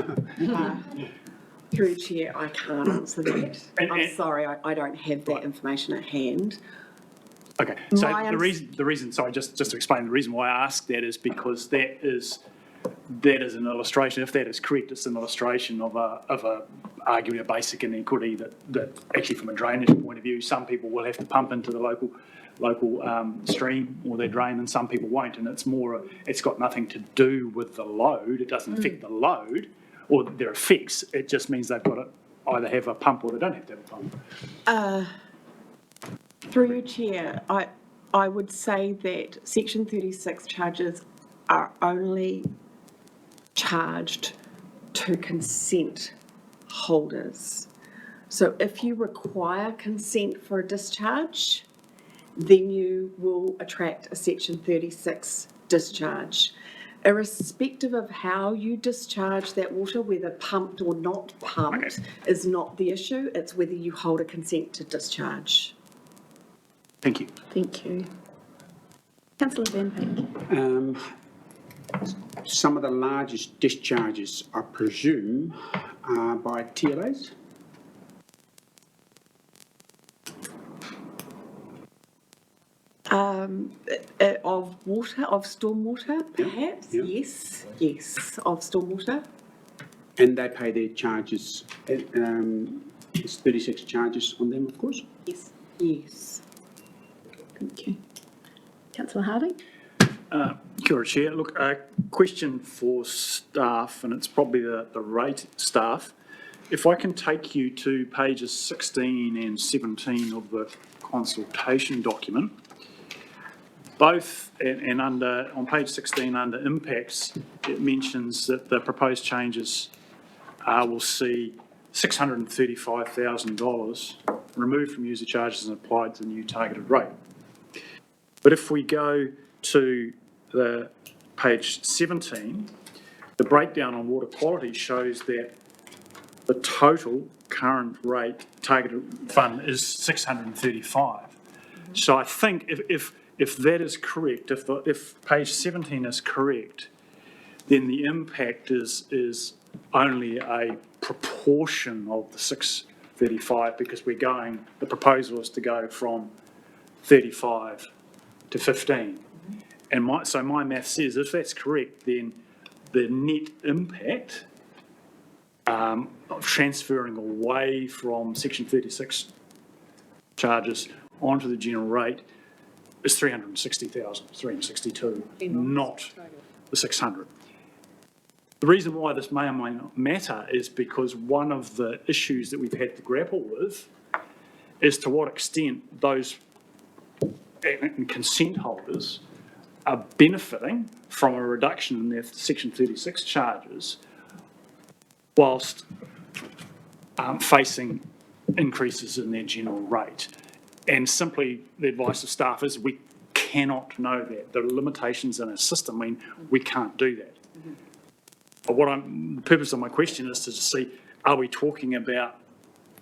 Through Chair, I can't answer that. I'm sorry, I don't have that information at hand. Okay, so the reason, sorry, just to explain, the reason why I ask that is because that is an illustration. If that is correct, it's an illustration of a arguably a basic inequity that actually from a drainage point of view, some people will have to pump into the local stream or their drain, and some people won't. And it's got nothing to do with the load. It doesn't affect the load or their effects. It just means they've got to either have a pump or they don't have to have a pump. Through you, Chair, I would say that Section 36 charges are only charged to consent holders. So if you require consent for a discharge, then you will attract a Section 36 discharge. Irrespective of how you discharge that water, whether pumped or not pumped, is not the issue. It's whether you hold a consent to discharge. Thank you. Thank you. Councillor Van Peek. Some of the largest discharges, I presume, are by TLAs? Of water, of stormwater, perhaps? Yeah. Yes, yes, of stormwater. And they pay their charges, there's 36 charges on them, of course? Yes. Yes. Thank you. Councillor Harding. Kia ora, Chair. Look, a question for staff, and it's probably the rate staff. If I can take you to pages 16 and 17 of the consultation document, both, and under, on page 16 under impacts, it mentions that the proposed changes will see $635,000 removed from user charges and applied to the new targeted rate. But if we go to the page 17, the breakdown on water quality shows that the total current rate targeted fund is 635. So I think if that is correct, if page 17 is correct, then the impact is only a proportion of the 635 because the proposal is to go from 35 to 15. And so my math says if that's correct, then the net impact of transferring away from section 36 charges onto the general rate is 360,000, 362, not the 600. The reason why this may or may not matter is because one of the issues that we've had to grapple with is to what extent those consent holders are benefiting from a reduction in their section 36 charges whilst facing increases in their general rate. And simply the advice of staff is we cannot know that. There are limitations in our system mean we can't do that. But the purpose of my question is to see, are we talking about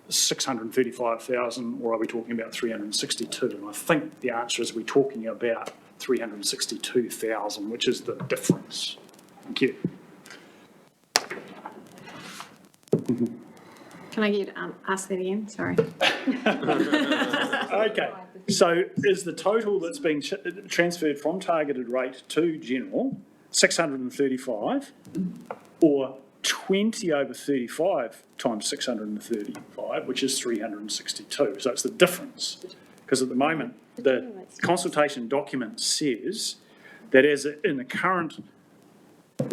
635,000 or are we talking about 362? And I think the answer is we're talking about 362,000, which is the difference. Thank you. Can I get ask that again? Sorry. Okay, so is the total that's being transferred from targeted rate to general 635 or 20 over 35 times 635, which is 362? So it's the difference, because at the moment the consultation document says that as in the current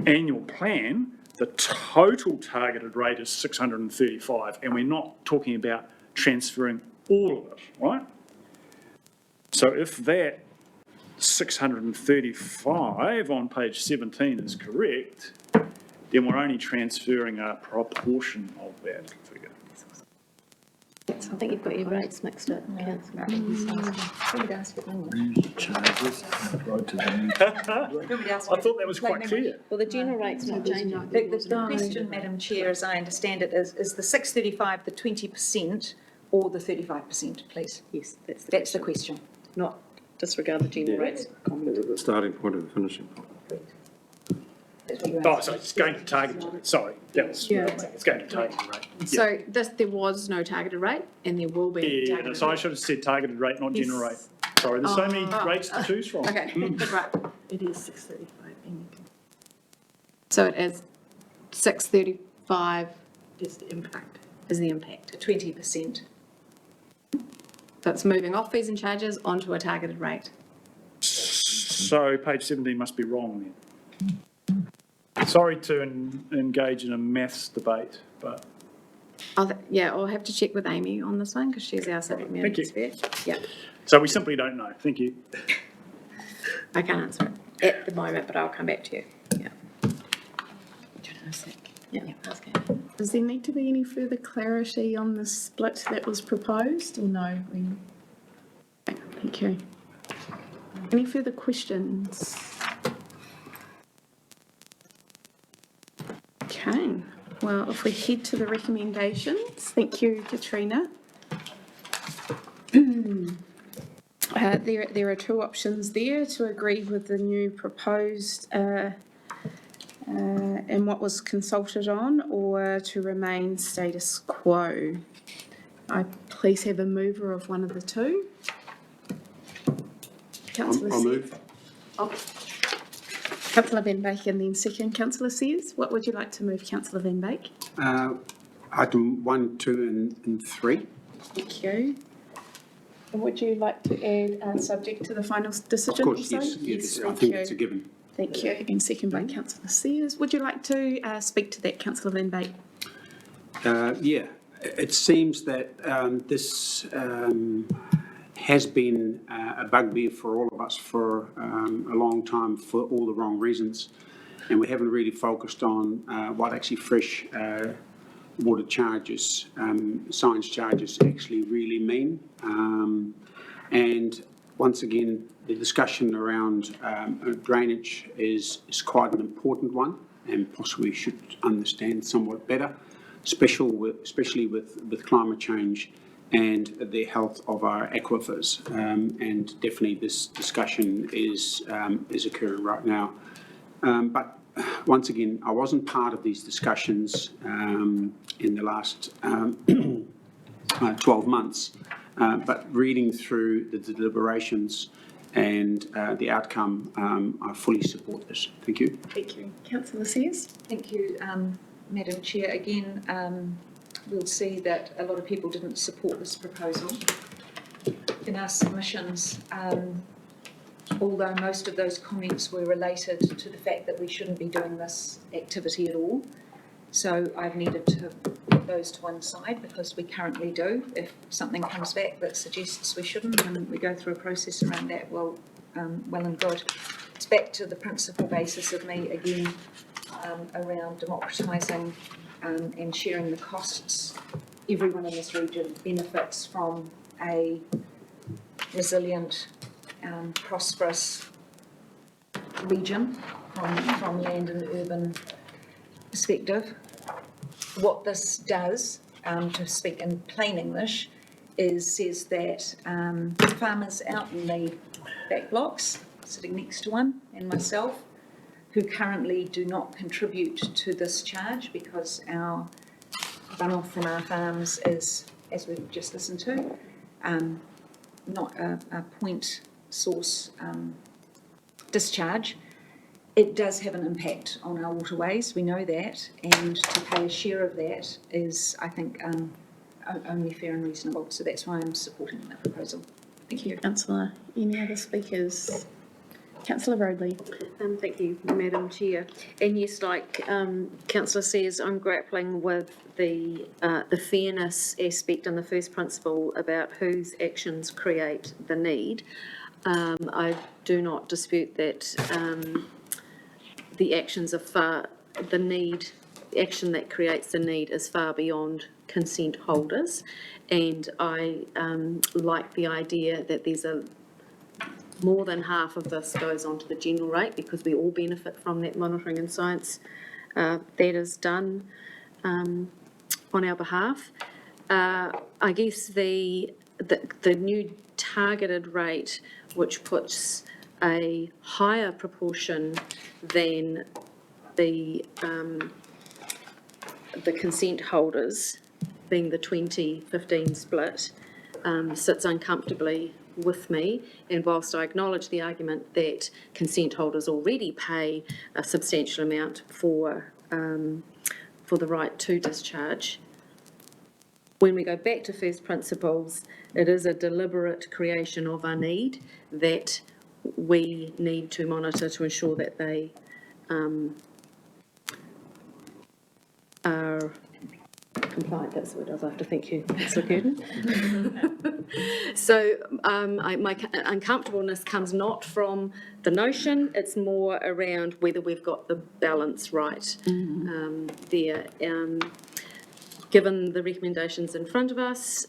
annual plan, the total targeted rate is 635, and we're not talking about transferring all of it, right? So if that 635 on page 17 is correct, then we're only transferring a proportion of that figure. I think you've got your rates mixed up, Councillor. I thought that was quite clear. Well, the general rate's not changing. The question, Madam Chair, as I understand it, is the 635 the 20% or the 35%, please? Yes, that's the question. Not disregard the general rates. The starting point of the finishing point. Oh, so it's going to target rate. Sorry, that was, it's going to target rate. So there was no targeted rate and there will be Yeah, targeted so I rate. should have said targeted rate, not general rate. Sorry, there's so many rates to choose from. Okay, right. It is 635. So it is 635 Is the impact. is the impact. 20%. So it's moving off fees and charges onto a targeted rate. So page 17 must be wrong then. Sorry to engage in a maths debate, but I'll have to check with Amy on this one because she's our subject matter Thank you. expert. Yeah, so we simply don't know. Thank you. I can't answer it at the moment, but I'll come back to you. Yeah. Yeah. Does there need to be any further clarity on the split that was proposed, or no? Thank you. Any further questions? Okay, well, if we head to the recommendations, thank you, Katrina. There are two options there: to agree with the new proposed and what was consulted on, or to remain status quo. I please have a mover of one of the two. Councillor I'll Sears. move. Councillor Van Beek and then second Councillor Sears. What would you like to move, Councillor Van Beek? Item 1, 2 and 3. Thank you. And would you like to add subject to the final decision? Of course, also? yes, I thank think you. it's a given. Thank you. And second by Councillor Sears. Would you like to speak to that, Councillor Van Beek? Yeah, it seems that this has been a bugbear for all of us for a long time for all the wrong reasons. And we haven't really focused on what actually fresh water charges, science charges actually really mean. And once again, the discussion around drainage is quite an important one and possibly should understand somewhat better, especially with climate change and the health of our aquifers. And definitely this discussion is occurring right now. But once again, I wasn't part of these discussions in the last 12 months, but reading through the deliberations and the outcome, I fully support this. Thank you. Thank you. Councillor Sears. Thank you, Madam Chair. Again, we'll see that a lot of people didn't support this proposal. In our submissions, although most of those comments were related to the fact that we shouldn't be doing this activity at all. So I've needed to put those to one side because we currently do. If something comes back that suggests we shouldn't and we go through a process around that, well and good. It's back to the principal basis of me again around democratising and sharing the costs. Everyone in this region benefits from a resilient, prosperous region from land and urban perspective. What this does, to speak in plain English, says that farmers out in the back blocks, sitting next to one, and myself, who currently do not contribute to this charge because our runoff from our farms is, as we've just listened to, not a point source discharge. It does have an impact on our waterways, we know that, and to pay a share of that is, I think, only fair and reasonable. So that's why I'm supporting that proposal. Thank you, Councillor. Any other speakers? Councillor Rodley. Thank you, Madam Chair. And yes, like Councillor says, I'm grappling with the fairness aspect and the first principle about whose actions create the need. I do not dispute that the actions are the action that creates the need is far beyond consent holders. And I like the idea that there's more than half of this goes on to the general rate because we all benefit from that monitoring and science that is done on our behalf. I guess the new targeted rate, which puts a higher proportion than the consent holders, being the 20-15 split, sits uncomfortably with me. And whilst I acknowledge the argument that consent holders already pay a substantial amount for the right to discharge, when we go back to first principles, it is a deliberate creation of our need that we need to monitor to ensure that they are compliant. That's the word I was after. Thank you, Councillor Curtin. So my uncomfortableness comes not from the notion, it's more around whether we've got the balance right there. Given the recommendations in front of us,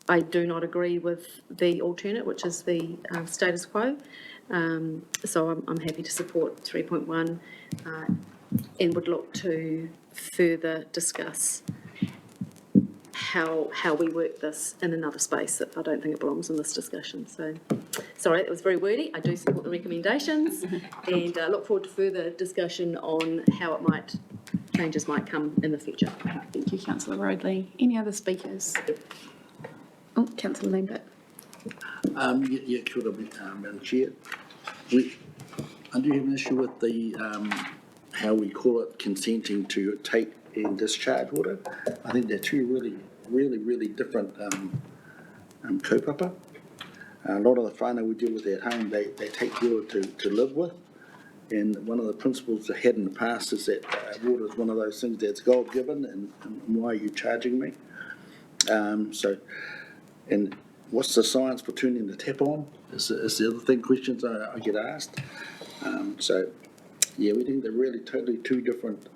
I do not agree with the alternate, which is the status quo. So I'm happy to support 3.1 and would look to further discuss how we work this in another space. That I don't think it belongs in this discussion. So, sorry, it was very wordy. I do support the recommendations and look forward to further discussion on how changes might come in the future. Thank you, Councillor Rodley. Any other speakers? Oh, Councillor Lambert. Yeah, kia ora, Madam Chair. I do have an issue with the, how we call it, consenting to take and discharge water. I think they're two really different kaupapa. A lot of the whānau we deal with at home, they take water to live with. And one of the principles they had in the past is that water is one of those things that's God given, and why are you charging me? And what's the science for turning the tap on? Is the other thing, questions I get asked. Yeah, we think they're really totally two different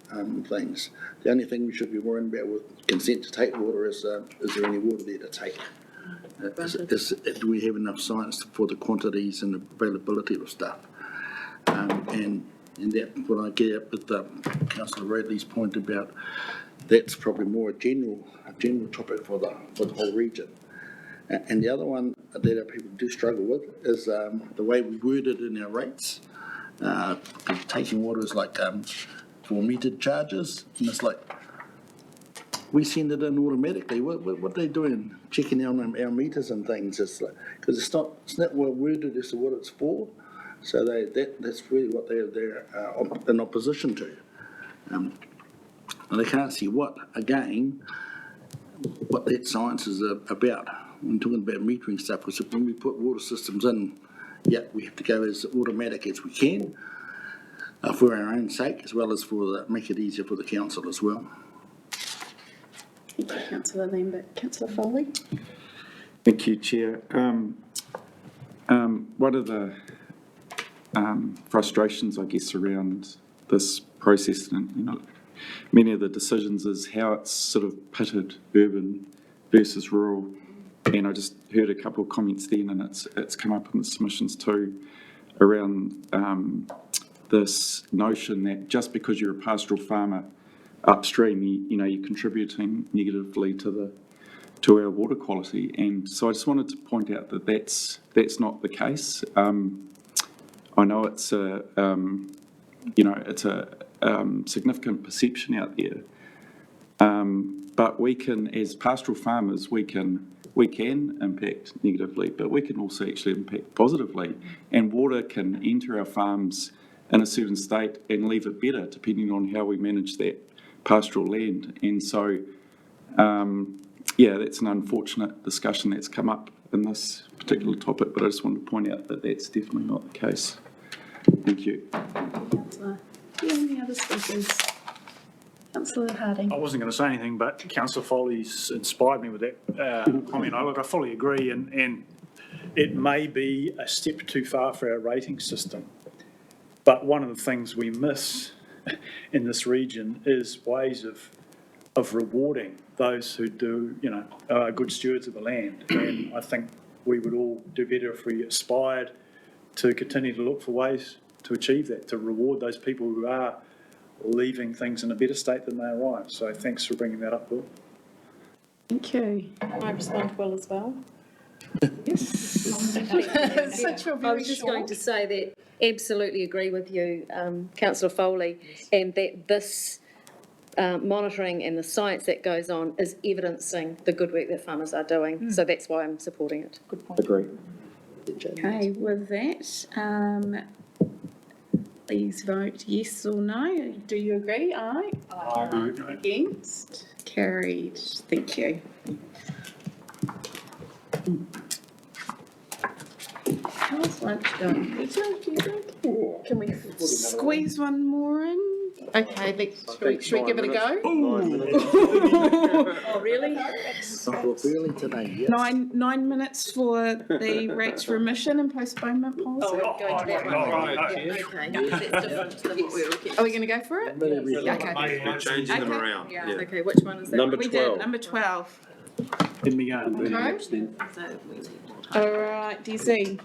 things. The only thing we should be worrying about with consent to take water is there any water there to take? Do we have enough science for the quantities and the availability of stuff? And that, when I get up with Councillor Radley's point about, that's probably more a general topic for the whole region. And the other one that our people do struggle with is the way we word it in our rates. Taking water is like for metered charges, and it's like we send it in automatically. What are they doing? Checking our meters and things. It's like, because it's not well worded as to what it's for. So that's really what they're in opposition to. And they can't see what that science is about. When talking about metering stuff, because when we put water systems in, we have to go as automatic as we can for our own sake, as well as make it easier for the council as well. Thank you, Councillor Lambert. Councillor Foley. Thank you, Chair. One of the frustrations, I guess, around this process and many of the decisions is how it's sort of pitted urban versus rural. And I just heard a couple of comments then, and it's come up in the submissions too, around this notion that just because you're a pastoral farmer upstream, you're contributing negatively to our water quality. And so I just wanted to point out that that's not the case. I know it's a significant perception out there, but we can, as pastoral farmers, we can impact negatively, but we can also actually impact positively. And water can enter our farms in a certain state and leave it better, depending on how we manage that pastoral land. And so, that's an unfortunate discussion that's come up in this particular topic, but I just wanted to point out that that's definitely not the case. Thank you. Councillor, do you have any other speakers? Councillor Harding. I wasn't going to say anything, but Councillor Foley's inspired me with that comment. I fully agree, and it may be a step too far for our rating system. But one of the things we miss in this region is ways of rewarding those who are good stewards of the land. And I think we would all do better if we aspired to continue to look for ways to achieve that, to reward those people who are leaving things in a better state than they arrived. So thanks for bringing that up, Will. Thank you. Can I respond to Will as well? Yes. I was just going to say that absolutely agree with you, Councillor Foley, and that this monitoring and the science that goes on is evidencing the good work that farmers are doing. So that's why I'm supporting it. Good point. Agree. Okay, with that, please vote yes or no. Do you agree? Aye. Aye. Against? Carried. Thank you. How's lunch going? Peter, do you think? Can we squeeze one more in? Okay, should we give it a go? Oh, really? Not early today, yes. 9 minutes for the rates remission and postponement policy. Oh, we're going to that one. Okay, that's different to what we were looking at. Are we going to go for it? Okay. We're changing them around. Okay, which one is that? Number We 12. did, number 12. Let me go. Okay. All right, DZ.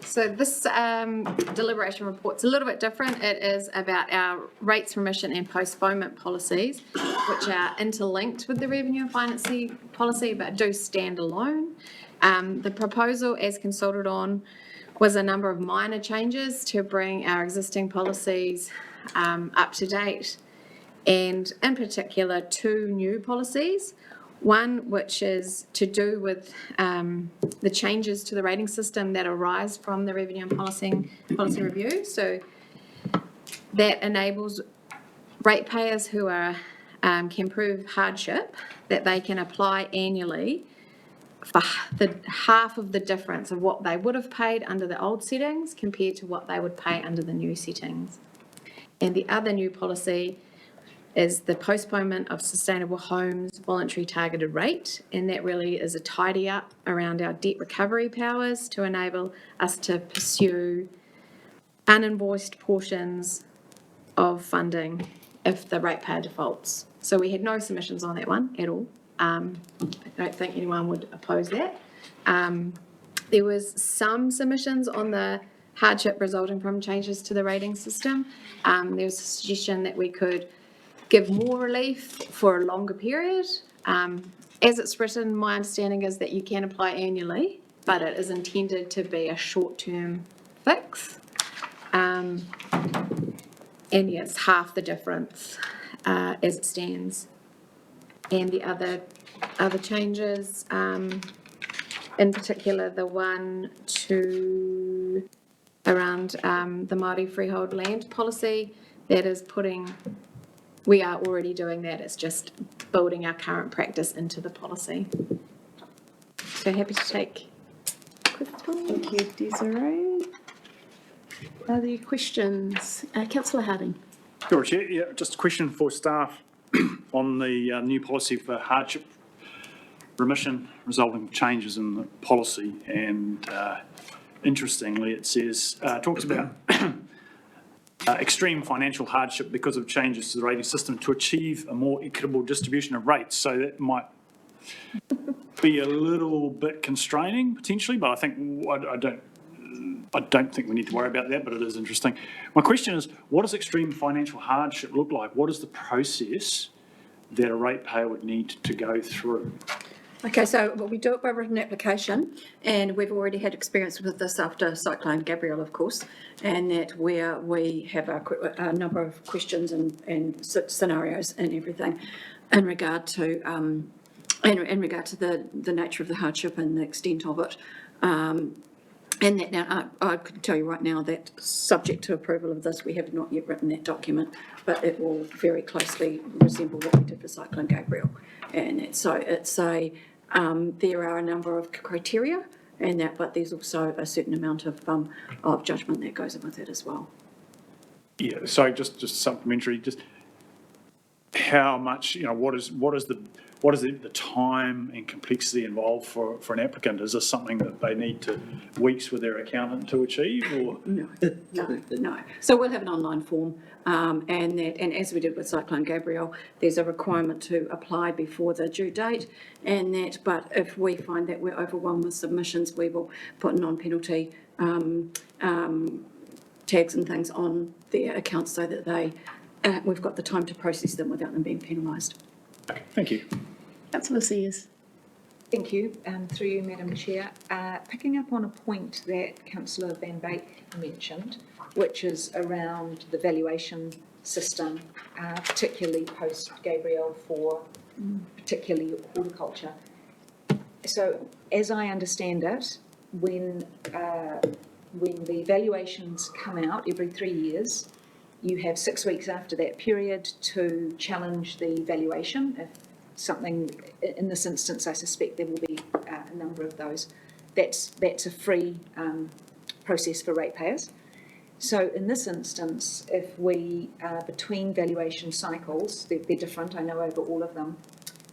So this deliberation report's a little bit different. It is about our rates remission and postponement policies, which are interlinked with the revenue and finance policy, but do stand alone. The proposal, as consulted on, was a number of minor changes to bring our existing policies up to date, and in particular, 2 new policies. One which is to do with the changes to the rating system that arise from the revenue and policy review. So that enables ratepayers who are can prove hardship that they can apply annually for the half of the difference of what they would have paid under the old settings compared to what they would pay under the new settings. And the other new policy is the postponement of sustainable homes voluntary targeted rate, and that really is a tidy up around our debt recovery powers to enable us to pursue uninvoiced portions of funding if the ratepayer defaults. So we had no submissions on that one at all. I don't think anyone would oppose that. There was some submissions on the hardship resulting from changes to the rating system. There was a suggestion that we could give more relief for a longer period. As it's written, my understanding is that you can apply annually, but it is intended to be a short-term fix. And yeah, it's half the difference as it stands. And the other changes, in particular, the one to around the Māori freehold land policy, that is we are already doing that. It's just building our current practice into the policy. So happy to take questions. Thank you, Desiree. Are there questions? Councillor Harding. Sure, Chair. Yeah, just a question for staff on the new policy for hardship remission resulting from changes in the policy. And interestingly, it says, talks about extreme financial hardship because of changes to the rating system to achieve a more equitable distribution of rates. So that might be a little bit constraining potentially, but I think I don't think we need to worry about that, but it is interesting. My question is, what does extreme financial hardship look like? What is the process that a ratepayer would need to go through? Okay, so we do it by written application, and we've already had experience with this after Cyclone Gabrielle, of course, and that where we have a number of questions and scenarios and everything in regard to the nature of the hardship and the extent of it. And that now, I can tell you right now that subject to approval of this, we have not yet written that document, but it will very closely resemble what we did for Cyclone Gabrielle. And so there are a number of criteria and that, but there's also a certain amount of judgment that goes in with it as well. Yeah, so just supplementary, just how much, what is the time and complexity involved for an applicant? Is this something that they need weeks with their accountant to achieve, or? No. So we'll have an online form, and as we did with Cyclone Gabrielle, there's a requirement to apply before the due date, but if we find that we're overwhelmed with submissions, we will put non-penalty tags and things on their accounts so that we've got the time to process them without them being penalised. Okay, thank you. Councillor Sears. Thank you. Through you, Madam Chair. Picking up on a point that Councillor Van Beek mentioned, which is around the valuation system, particularly post-Gabrielle for particularly horticulture. So as I understand it, when the valuations come out every 3 years, you have 6 weeks after that period to challenge the valuation. If something, in this instance, I suspect there will be a number of those. That's a free process for ratepayers. So in this instance, if we are between valuation cycles, they're different, I know over all of them.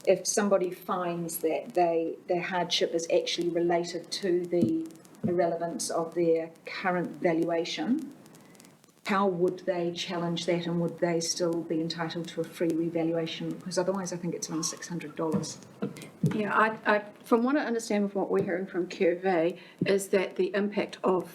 If somebody finds that their hardship is actually related to the irrelevance of their current valuation, how would they challenge that, and would they still be entitled to a free revaluation? Because otherwise I think it's around $600. Yeah, from what I understand of what we're hearing from QV is that the impact of,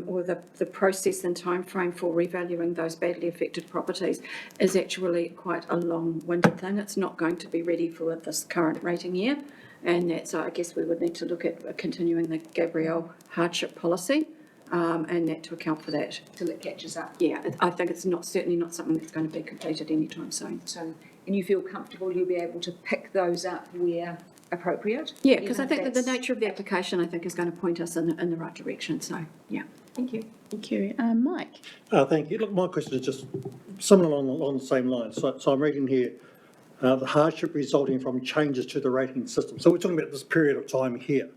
or the process and timeframe for revaluing those badly affected properties is actually quite a long-winded thing. It's not going to be ready for this current rating year. And that's, I guess we would need to look at continuing the Gabrielle hardship policy, and that to account for that. Till it catches up. Yeah, I think it's certainly not something that's going to be completed anytime soon. So, and you feel comfortable you'll be able to pick those up where appropriate? Yeah, because I think that the nature of the application, I think, is going to point us in the right direction. So, yeah. Thank you. Thank you. Mike? Thank you. Look, my question is just similar on the same lines. So I'm reading here, the hardship resulting from changes to the rating system. So we're talking about this period of time here.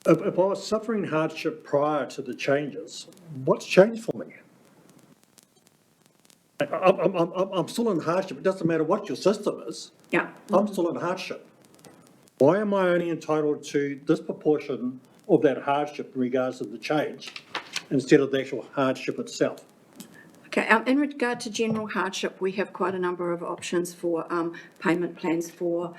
If I was suffering hardship prior to the changes, what's changed for me? I'm still in hardship. It doesn't matter what your system is. Yeah. I'm still in hardship. Why am I only entitled to this proportion of that hardship in regards to the change instead of the actual hardship itself? Okay, in regard to general hardship, we have quite a number of options for payment plans for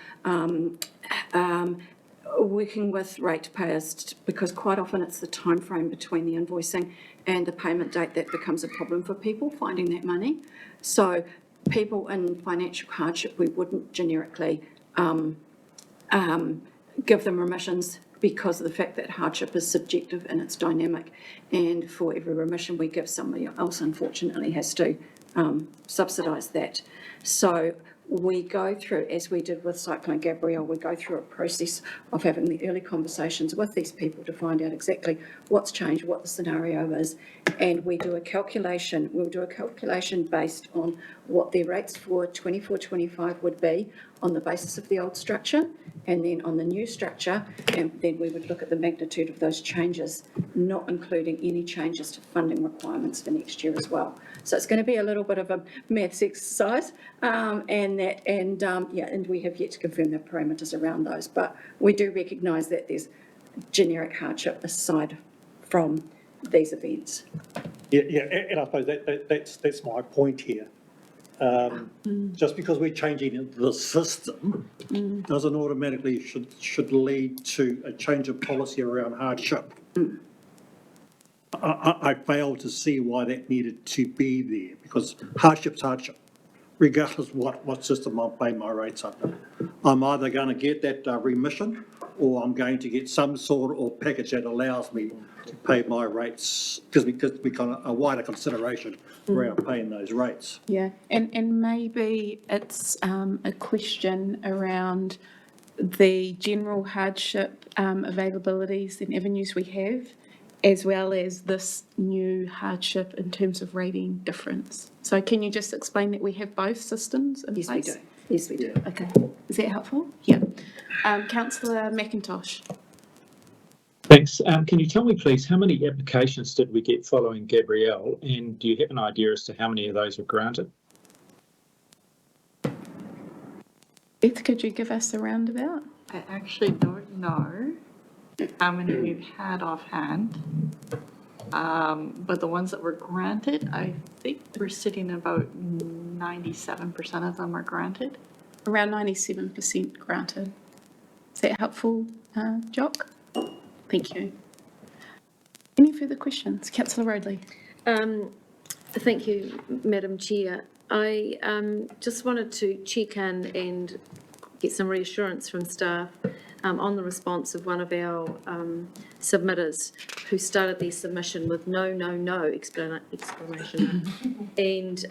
working with ratepayers, because quite often it's the time frame between the invoicing and the payment date that becomes a problem for people finding that money. So people in financial hardship, we wouldn't generically give them remissions because of the fact that hardship is subjective and it's dynamic. And for every remission we give, somebody else unfortunately has to subsidise that. So we go through, as we did with Cyclone Gabrielle, we go through a process of having the early conversations with these people to find out exactly what's changed, what the scenario is, and we do a calculation. We'll do a calculation based on what their rates for 24-25 would be on the basis of the old structure, and then on the new structure, and then we would look at the magnitude of those changes, not including any changes to funding requirements for next year as well. So it's going to be a little bit of a maths exercise, and we have yet to confirm the parameters around those. But we do recognise that there's generic hardship aside from these events. Yeah, and I suppose that's my point here. Just because we're changing the system doesn't automatically should lead to a change of policy around hardship. I fail to see why that needed to be there, because hardship's hardship, regardless of what system I'm paying my rates under. I'm either going to get that remission, or I'm going to get some sort of package that allows me to pay my rates, because we kind of a wider consideration around paying those rates. Yeah, and maybe it's a question around the general hardship availabilities and avenues we have, as well as this new hardship in terms of rating difference. So can you just explain that we have both systems in place? Yes, we do. Yes, we do. Okay, is that helpful? Yeah. Councillor McIntosh. Thanks. Can you tell me, please, how many applications did we get following Gabrielle, and do you have an idea as to how many of those were granted? Beth, could you give us a roundabout? I actually don't know how many we've had offhand. But the ones that were granted, I think we're sitting about 97% of them are granted. Around 97% granted. Is that helpful, Jock? Thank you. Any further questions? Councillor Rodley. Thank you, Madam Chair. I just wanted to check in and get some reassurance from staff on the response of one of our submitters who started their submission with no exclamation and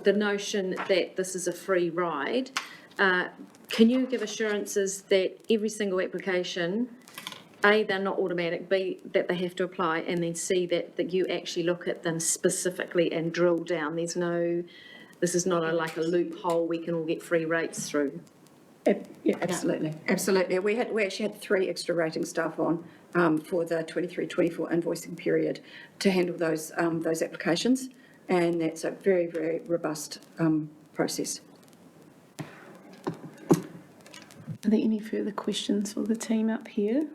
the notion that this is a free ride. Can you give assurances that every single application, A, they're not automatic, B, that they have to apply, and then C, that you actually look at them specifically and drill down? There's no, this is not like a loophole we can all get free rates through. Yeah, absolutely. Absolutely. We actually had 3 extra rating staff on for the 23-24 invoicing period to handle those applications, and that's a very, very robust process. Are there any further questions for the team up here?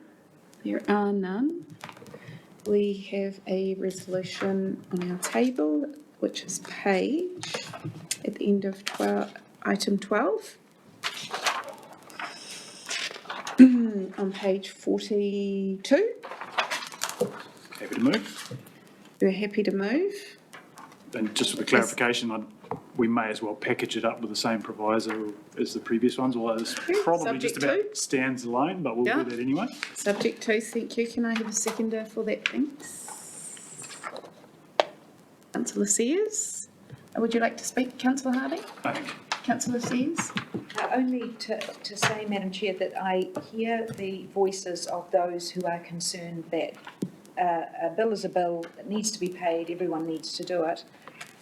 There are none. we have a resolution on our table, which is page at the end of item 12. On page 42. Happy to move. We're happy to move. And just for the clarification, we may as well package it up with the same proviso as the previous ones, although this probably just about stands alone, but we'll do that anyway. Subject to, thank you. Can I have a seconder for that, thanks? Councillor Sears. Would you like to speak, Councillor Harding? Councillor Sears. Only to say, Madam Chair, that I hear the voices of those who are concerned that a bill is a bill, it needs to be paid, everyone needs to do it.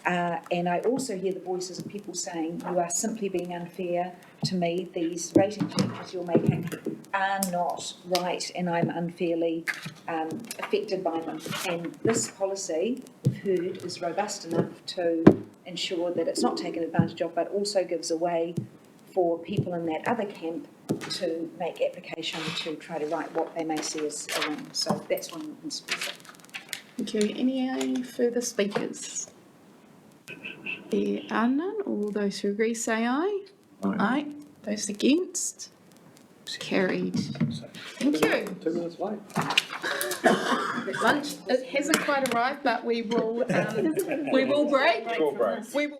And I also hear the voices of people saying, you are simply being unfair to me, these rating changes you're making are not right and I'm unfairly affected by them. And this policy, we've heard, is robust enough to ensure that it's not taken advantage of, but also gives a way for people in that other camp to make application to try to right what they may see as wrong. So that's one instance. Thank you. Any further speakers? There are none. All those who agree say aye. Aye. Those against? Carried. Thank you. 2 minutes late. Lunch, it hasn't quite arrived, but we will break. We will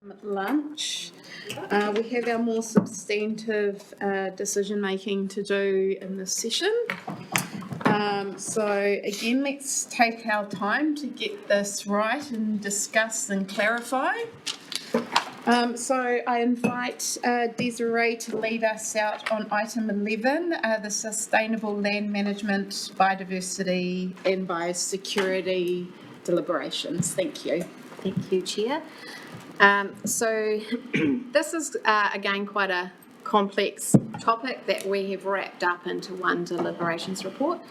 At lunch. We have our more substantive decision-making to do in this session. So again, let's take our time to get this right and discuss and clarify. So I invite Desiree to lead us out on item 11, the sustainable land management, biodiversity and biosecurity deliberations. Thank you. Thank you, Chair. So this is, again, quite a complex topic that we have wrapped up into one deliberations report.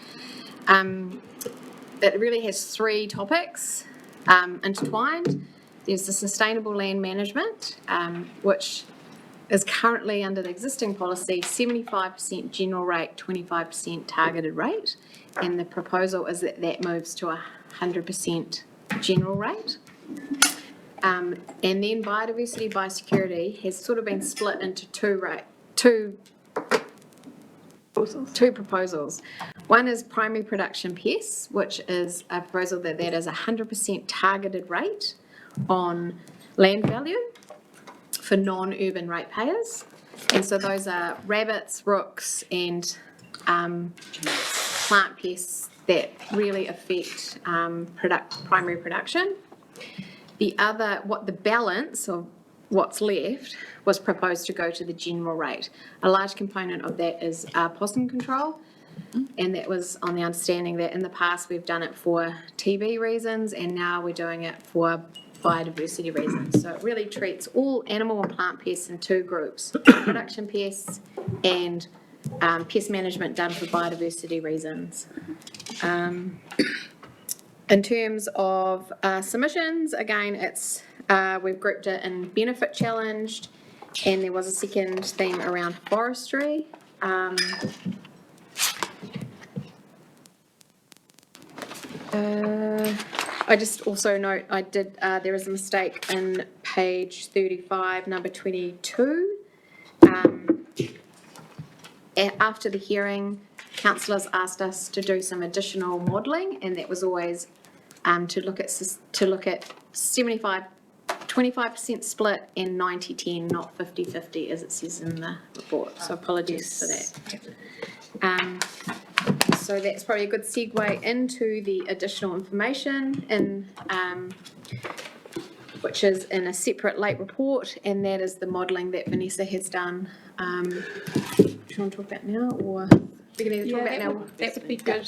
It really has three topics intertwined. There's the sustainable land management, which is currently under the existing policy, 75% general rate, 25% targeted rate. And the proposal is that that moves to 100% general rate. And then biodiversity, biosecurity has sort of been split into two proposals. One is primary production pests, which is a proposal that is 100% targeted rate on land value for non-urban ratepayers. And so those are rabbits, rooks, and plant pests that really affect primary production. The balance of what's left was proposed to go to the general rate. A large component of that is possum control, and that was on the understanding that in the past we've done it for TB reasons, and now we're doing it for biodiversity reasons. So it really treats all animal and plant pests in two groups, production pests and pest management done for biodiversity reasons. In terms of submissions, again, it's we've grouped it in benefit challenged, and there was a second theme around forestry. I just also note there is a mistake in page 35, number 22. After the hearing, councillors asked us to do some additional modelling, and that was always to look at 25% split and 90-10, not 50-50 as it says in the report. So apologies for that. So that's probably a good segue into the additional information which is in a separate late report, and that is the modelling that Vanessa has done. Do you want to talk about now, or we're going to talk about now? That would be good,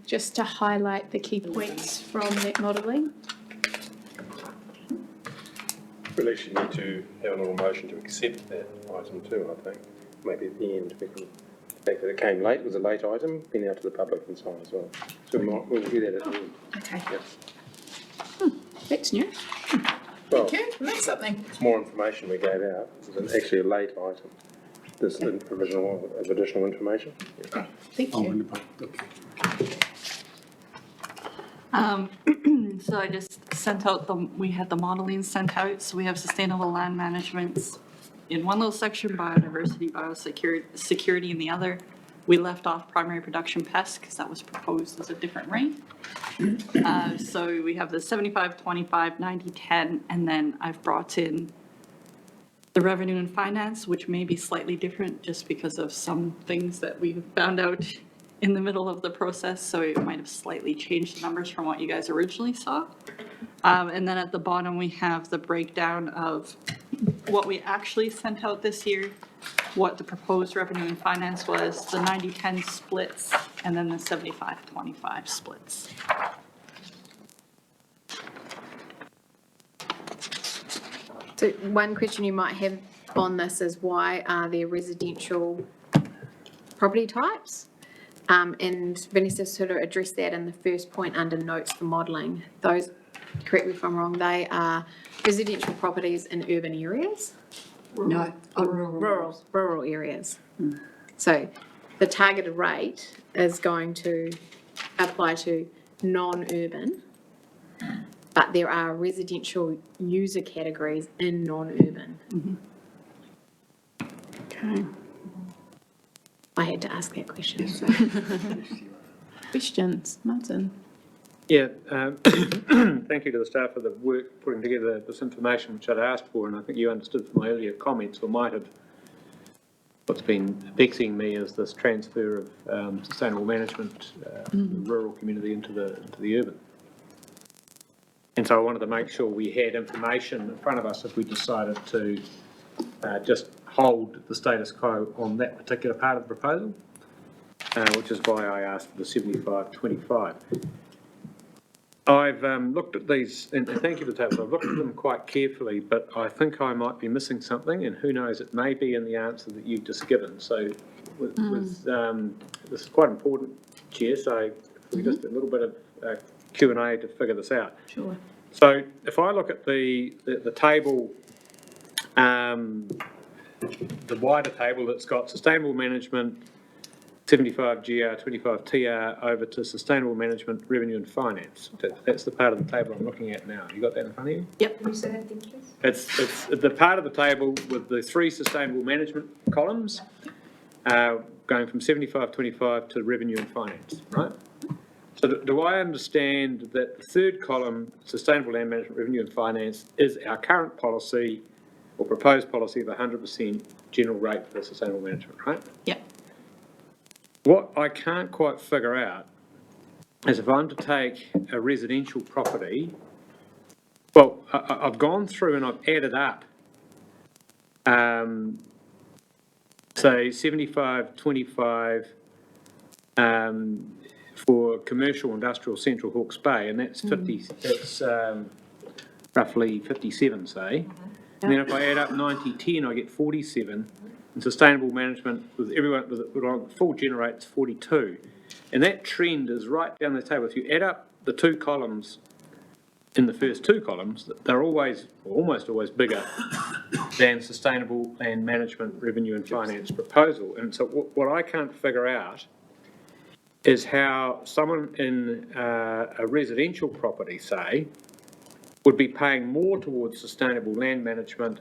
just to highlight the key points from that modelling. We'll actually need to have an oral motion to accept that item too, I think, maybe at the end, because the fact that it came late was a late item, been out to the public and so on as well. So we'll do that at the end. Okay. Yep. That's new. Well, Thank you, that's something. it's more information we gave out. It was actually a late item. This is provisional of additional information. Okay, thank you. So I just sent out we had the modeling sent out, so we have sustainable land management in one little section, biodiversity, biosecurity in the other. We left off primary production pests because that was proposed as a different rate. So we have the 75, 25, 90, 10, and then I've brought in the revenue and finance, which may be slightly different just because of some things that we found out in the middle of the process. So it might have slightly changed the numbers from what you guys originally saw. And then at the bottom, we have the breakdown of what we actually sent out this year, what the proposed revenue and finance was, the 90-10 splits, and then the 75-25 splits. So one question you might have on this is why are there residential property types? And Vanessa sort of addressed that in the first point under notes for modelling. Those, correct me if I'm wrong, they are residential properties in urban areas? No, Rural areas. So the targeted rate is going to apply to non-urban, but there are residential user categories in non-urban. Okay. I had to ask that question. So. Questions, Martin? Yeah, thank you to the staff for the work putting together this information which I'd asked for, and I think you understood from my earlier comments, or might have. What's been vexing me is this transfer of sustainable management from the rural community into the urban. And so I wanted to make sure we had information in front of us if we decided to just hold the status quo on that particular part of the proposal, which is why I asked for the 75-25. I've looked at these, and thank you for the tables, I've looked at them quite carefully, but I think I might be missing something, and who knows, it may be in the answer that you've just given. So this is quite important, Chair, so if we just a little bit of Q&A to figure this out. Sure. So if I look at the table, the wider table that's got sustainable management, 75 GR, 25 TR, over to sustainable management, revenue and finance. That's the part of the table I'm looking at now. You got that in front of you? Yep. Can you say that again, please? It's the part of the table with the 3 sustainable management columns, going from 75-25 to revenue and finance, right? So do I understand that the third column, sustainable land management, revenue and finance, is our current policy or proposed policy of 100% general rate for sustainable management, right? Yep. What I can't quite figure out is if I'm to take a residential property, well, I've gone through and I've added up, say 75-25 for commercial industrial central Hawke's Bay, and that's 50, that's roughly 57, say. And then if I add up 90-10, I get 47. And sustainable management with everyone with full generates 42. And that trend is right down the table. If you add up the 2 columns in the first 2 columns, they're always, or almost always, bigger than sustainable land management, revenue and finance proposal. And so what I can't figure out is how someone in a residential property, say, would be paying more towards sustainable land management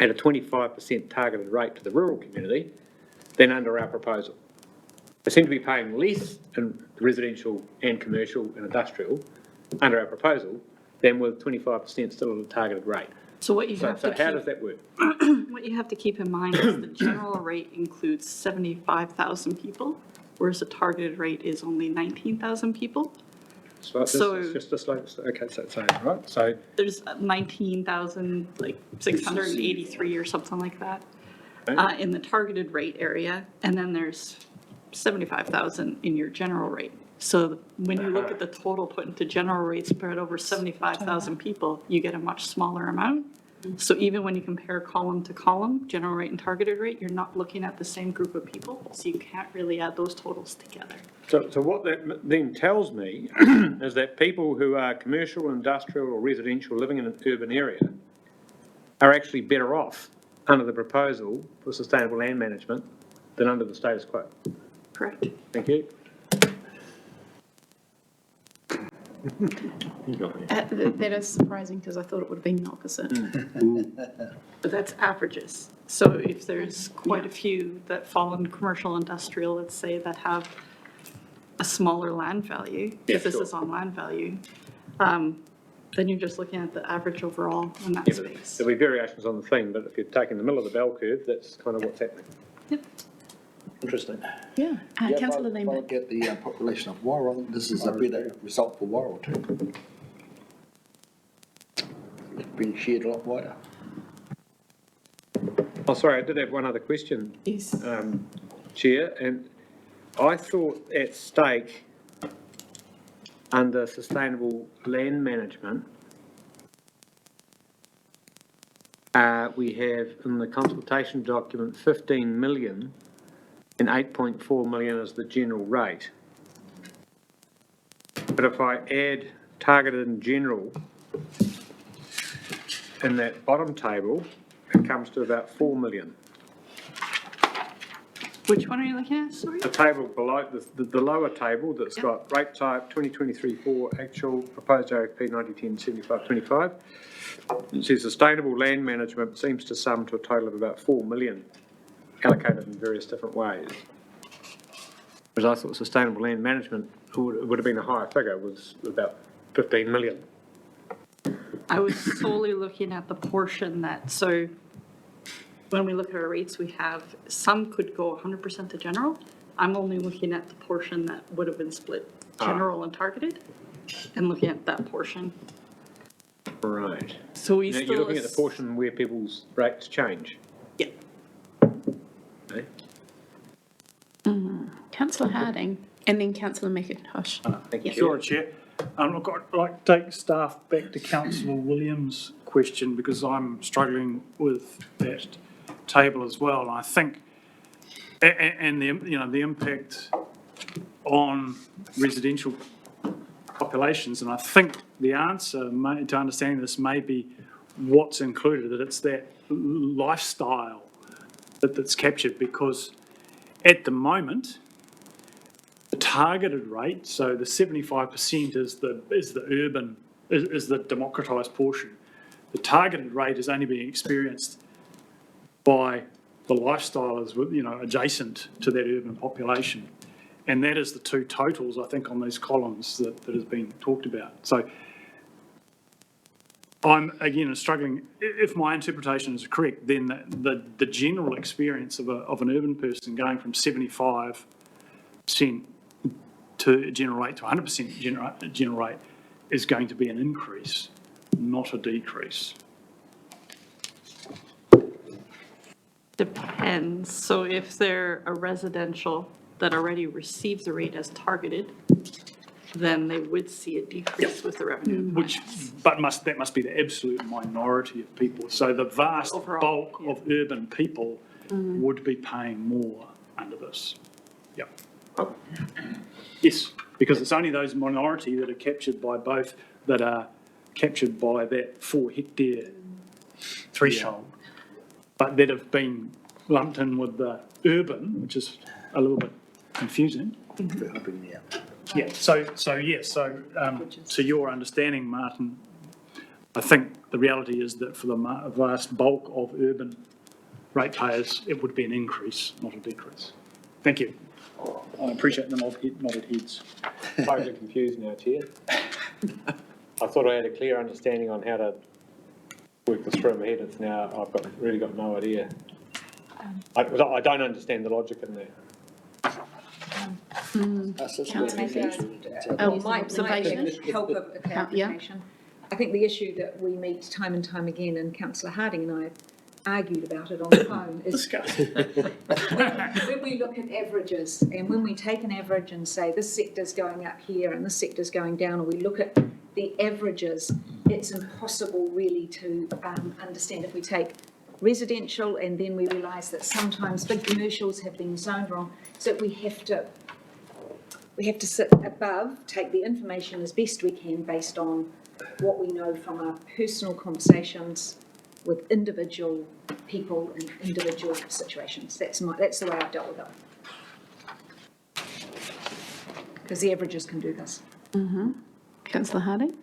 at a 25% targeted rate to the rural community than under our proposal. They seem to be paying less in residential and commercial and industrial under our proposal than with 25% still at a targeted rate. So what you have to how does that work? What you have to keep in mind is the general rate includes 75,000 people, whereas the targeted rate is only 19,000 people. So it's just a slow, okay, so right, so there's 19,683 or something like that in the targeted rate area, and then there's 75,000 in your general rate. So when you look at the total put into general rate spread over 75,000 people, you get a much smaller amount. So even when you compare column to column, general rate and targeted rate, you're not looking at the same group of people, so you can't really add those totals together. So what that then tells me is that people who are commercial, industrial or residential living in an urban area are actually better off under the proposal for sustainable land management than under the status quo. Correct. Thank you. That is surprising because I thought it would have been the opposite. But that's averages. So if there's quite a few that fall in commercial industrial, let's say, that have a smaller land value, if this is on land value, then you're just looking at the average overall in that space. There'll be variations on the thing, but if you're taking the middle of the bell curve, that's kind of what's happening. Yep. Interesting. Yeah. Councillor If I Lehman. look at the population of Wairau, I think this is a better result for Wairau too. It's been shared a lot wider. Oh, sorry, I did have one other question, Yes. Chair, and I thought at stake under sustainable land management, we have in the consultation document 15 million and 8.4 million as the general rate. But if I add targeted and general in that bottom table, it comes to about 4 million. Which one are you looking at, sorry? The table below, the lower table that's got rate type 2023-4 actual proposed RFP 9010-75-25. It says sustainable land management seems to sum to a total of about 4 million allocated in various different ways. Whereas I thought sustainable land management would have been a higher figure, was about 15 million. I was solely looking at the portion that, so when we look at our rates, we have, some could go 100% to general. I'm only looking at the portion that would have been split general and targeted, and looking at that portion. Right. So we Now, still. you're looking at the portion where people's rates change? Yeah. Okay. Councillor Harding and then Councillor McIntosh. Thank you. Kia ora, Chair. Look, I'd like to take staff back to Councillor Williams' question because I'm struggling with that table as well. And I think, and the impact on residential populations, and I think the answer to understanding this may be what's included, that it's that lifestyle that's captured, because at the moment, the targeted rate, so the 75% is the urban, is the democratised portion. The targeted rate is only being experienced by the lifestylers, adjacent to that urban population. And that is the two totals, I think, on these columns that has been talked about. So I'm, again, struggling. If my interpretation is correct, then the general experience of an urban person going from 75% to general rate to 100% general rate is going to be an increase, not a decrease. Depends. So if they're a residential that already receives the rate as targeted, then they would see a decrease with the revenue. That must be the absolute minority of people. So the vast bulk of urban people would be paying more under this. Yep. Yes, because it's only those minority that are captured by both, that are captured by that 4 hectare threshold, but that have been lumped in with the urban, which is a little bit confusing. Yeah, so to your understanding, Martin, I think the reality is that for the vast bulk of urban ratepayers, it would be an increase, not a decrease. Thank you. I appreciate the nodded heads. Totally confused now, Chair. I thought I had a clear understanding on how to work this through in my head. It's now, I've really got no idea. I don't understand the logic in there. Might help a clarification. I think the issue that we meet time and time again, and Councillor Harding and I argued about it on the phone, is when we look at averages, and when we take an average and say this sector's going up here and this sector's going down, or we look at the averages, it's impossible really to understand. If we take residential and then we realise that sometimes big commercials have been zoned wrong, so we have to sit above, take the information as best we can based on what we know from our personal conversations with individual people in individual situations. That's the way I've dealt with it. Because the averages can do this. Councillor Harding?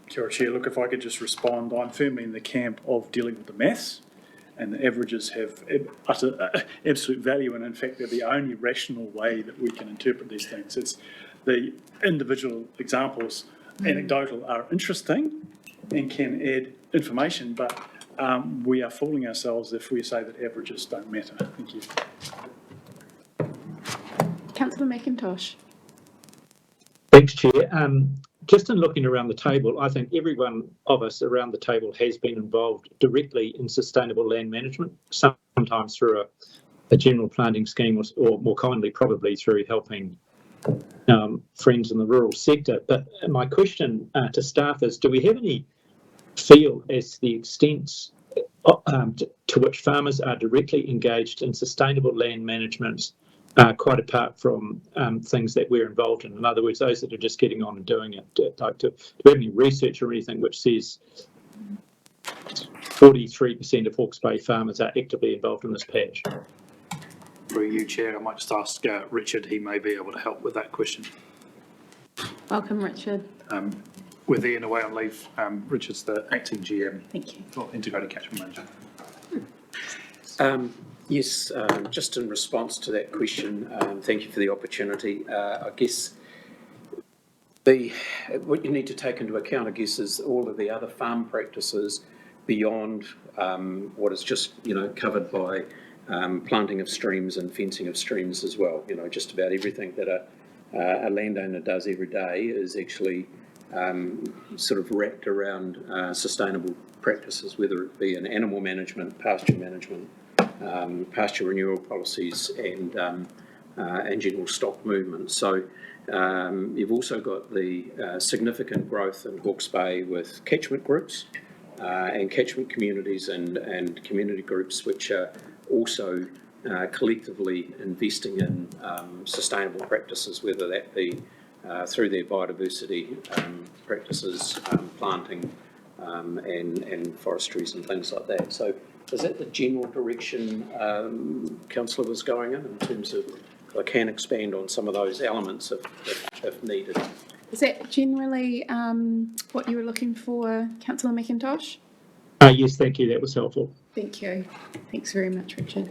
Kia ora, Chair. Look, if I could just respond, I'm firmly in the camp of dealing with the maths, and the averages have absolute value, and in fact they're the only rational way that we can interpret these things. It's the individual examples, anecdotal, are interesting and can add information, but we are fooling ourselves if we say that averages don't matter. Thank you. Councillor McIntosh. Thanks, Chair. Just in looking around the table, I think every one of us around the table has been involved directly in sustainable land management, sometimes through a general planting scheme, or more commonly probably through helping friends in the rural sector. But my question to staff is, do we have any feel as to the extent to which farmers are directly engaged in sustainable land management, quite apart from things that we're involved in? In other words, those that are just getting on and doing it. Do we have any research or anything which says 43% of Hawke's Bay farmers are actively involved in this patch? Through you, Chair, I might just ask Richard. He may be able to help with that question. Welcome, Richard. With Ian away on leave, Richard's the acting GM. Thank you. For Integrated Catchment Management. Yes, just in response to that question, thank you for the opportunity. I guess what you need to take into account, I guess, is all of the other farm practices beyond what is just, covered by planting of streams and fencing of streams as well. Just about everything that a landowner does every day is actually sort of wrapped around sustainable practices, whether it be in animal management, pasture renewal policies, and general stock movement. So you've also got the significant growth in Hawke's Bay with catchment groups and catchment communities and community groups, which are also collectively investing in sustainable practices, whether that be through their biodiversity practices, planting and forestries and things like that. So is that the general direction Councillor was going in terms of, I can expand on some of those elements if needed. Is that generally what you were looking for, Councillor McIntosh? Yes, thank you. That was helpful. Thank you. Thanks very much, Richard.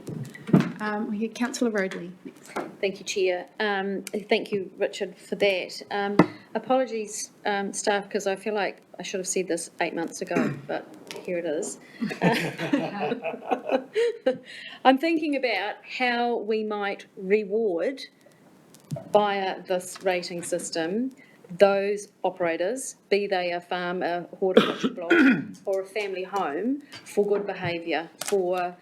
We hear Councillor Roadley next. Thank you, Chair. Thank you, Richard, for that. Apologies, staff, because I feel like I should have said this 8 months ago, but here it is. I'm thinking about how we might reward via this rating system those operators, be they a farm, a horticulture block or a family home, for good behaviour, for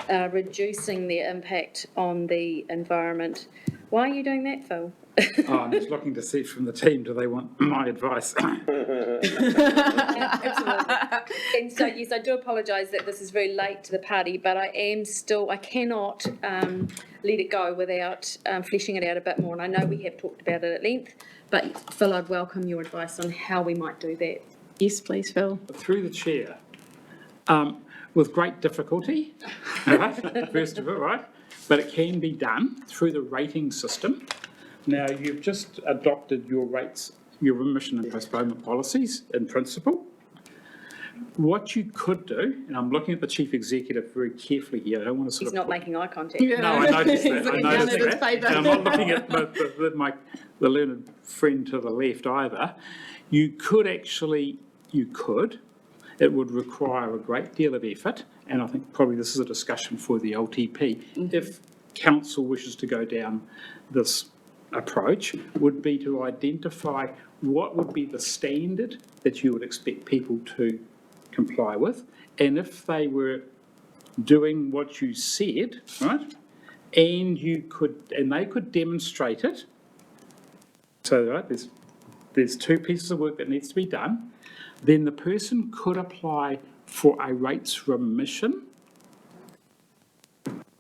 reducing their impact on the environment. Why are you doing that, Phil? I'm just looking to see from the team, do they want my advice? Absolutely. And so, yes, I do apologise that this is very late to the party, but I cannot let it go without fleshing it out a bit more. And I know we have talked about it at length, but Phil, I'd welcome your advice on how we might do that. Yes, please, Phil. Through the chair, with great difficulty, right? First of all, right? But it can be done through the rating system. Now, you've just adopted your rates, your remission and postponement policies in principle. What you could do, and I'm looking at the Chief Executive very carefully here, I don't want to He's not making eye contact. No, I noticed that. I noticed his that. paper. And I'm not looking at the learned friend to the left either. It would require a great deal of effort, and I think probably this is a discussion for the LTP. If council wishes to go down this approach, would be to identify what would be the standard that you would expect people to comply with, and if they were doing what you said, right, and they could demonstrate it. So right, there's two pieces of work that needs to be done. Then the person could apply for a rates remission.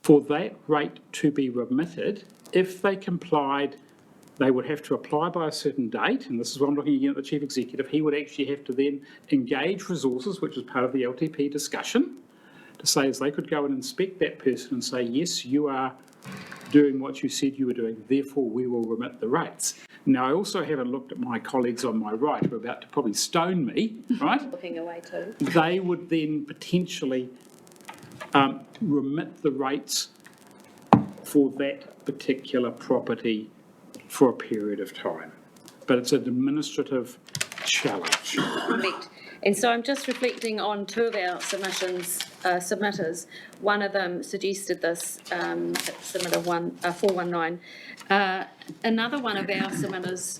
For that rate to be remitted, if they complied, they would have to apply by a certain date, and this is what I'm looking again at the Chief Executive. He would actually have to then engage resources, which is part of the LTP discussion, to say as they could go and inspect that person and say, yes, you are doing what you said you were doing, therefore we will remit the rates. Now, I also haven't looked at my colleagues on my right who are about to probably stone me, right? Looking away too. They would then potentially remit the rates for that particular property for a period of time. But it's an administrative challenge. Correct. And so I'm just reflecting on two of our submitters. One of them suggested this, submitter 419. Another one of our submitters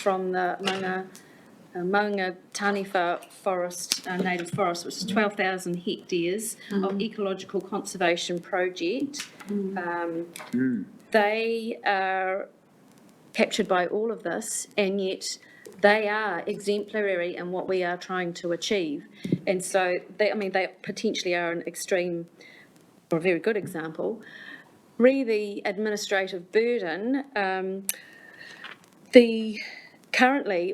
from the Maunga Taniwha Forest, native forest, which is 12,000 hectares of ecological conservation project. They are captured by all of this, and yet they are exemplary in what we are trying to achieve. And so they potentially are an extreme or a very good example. Re the administrative burden, currently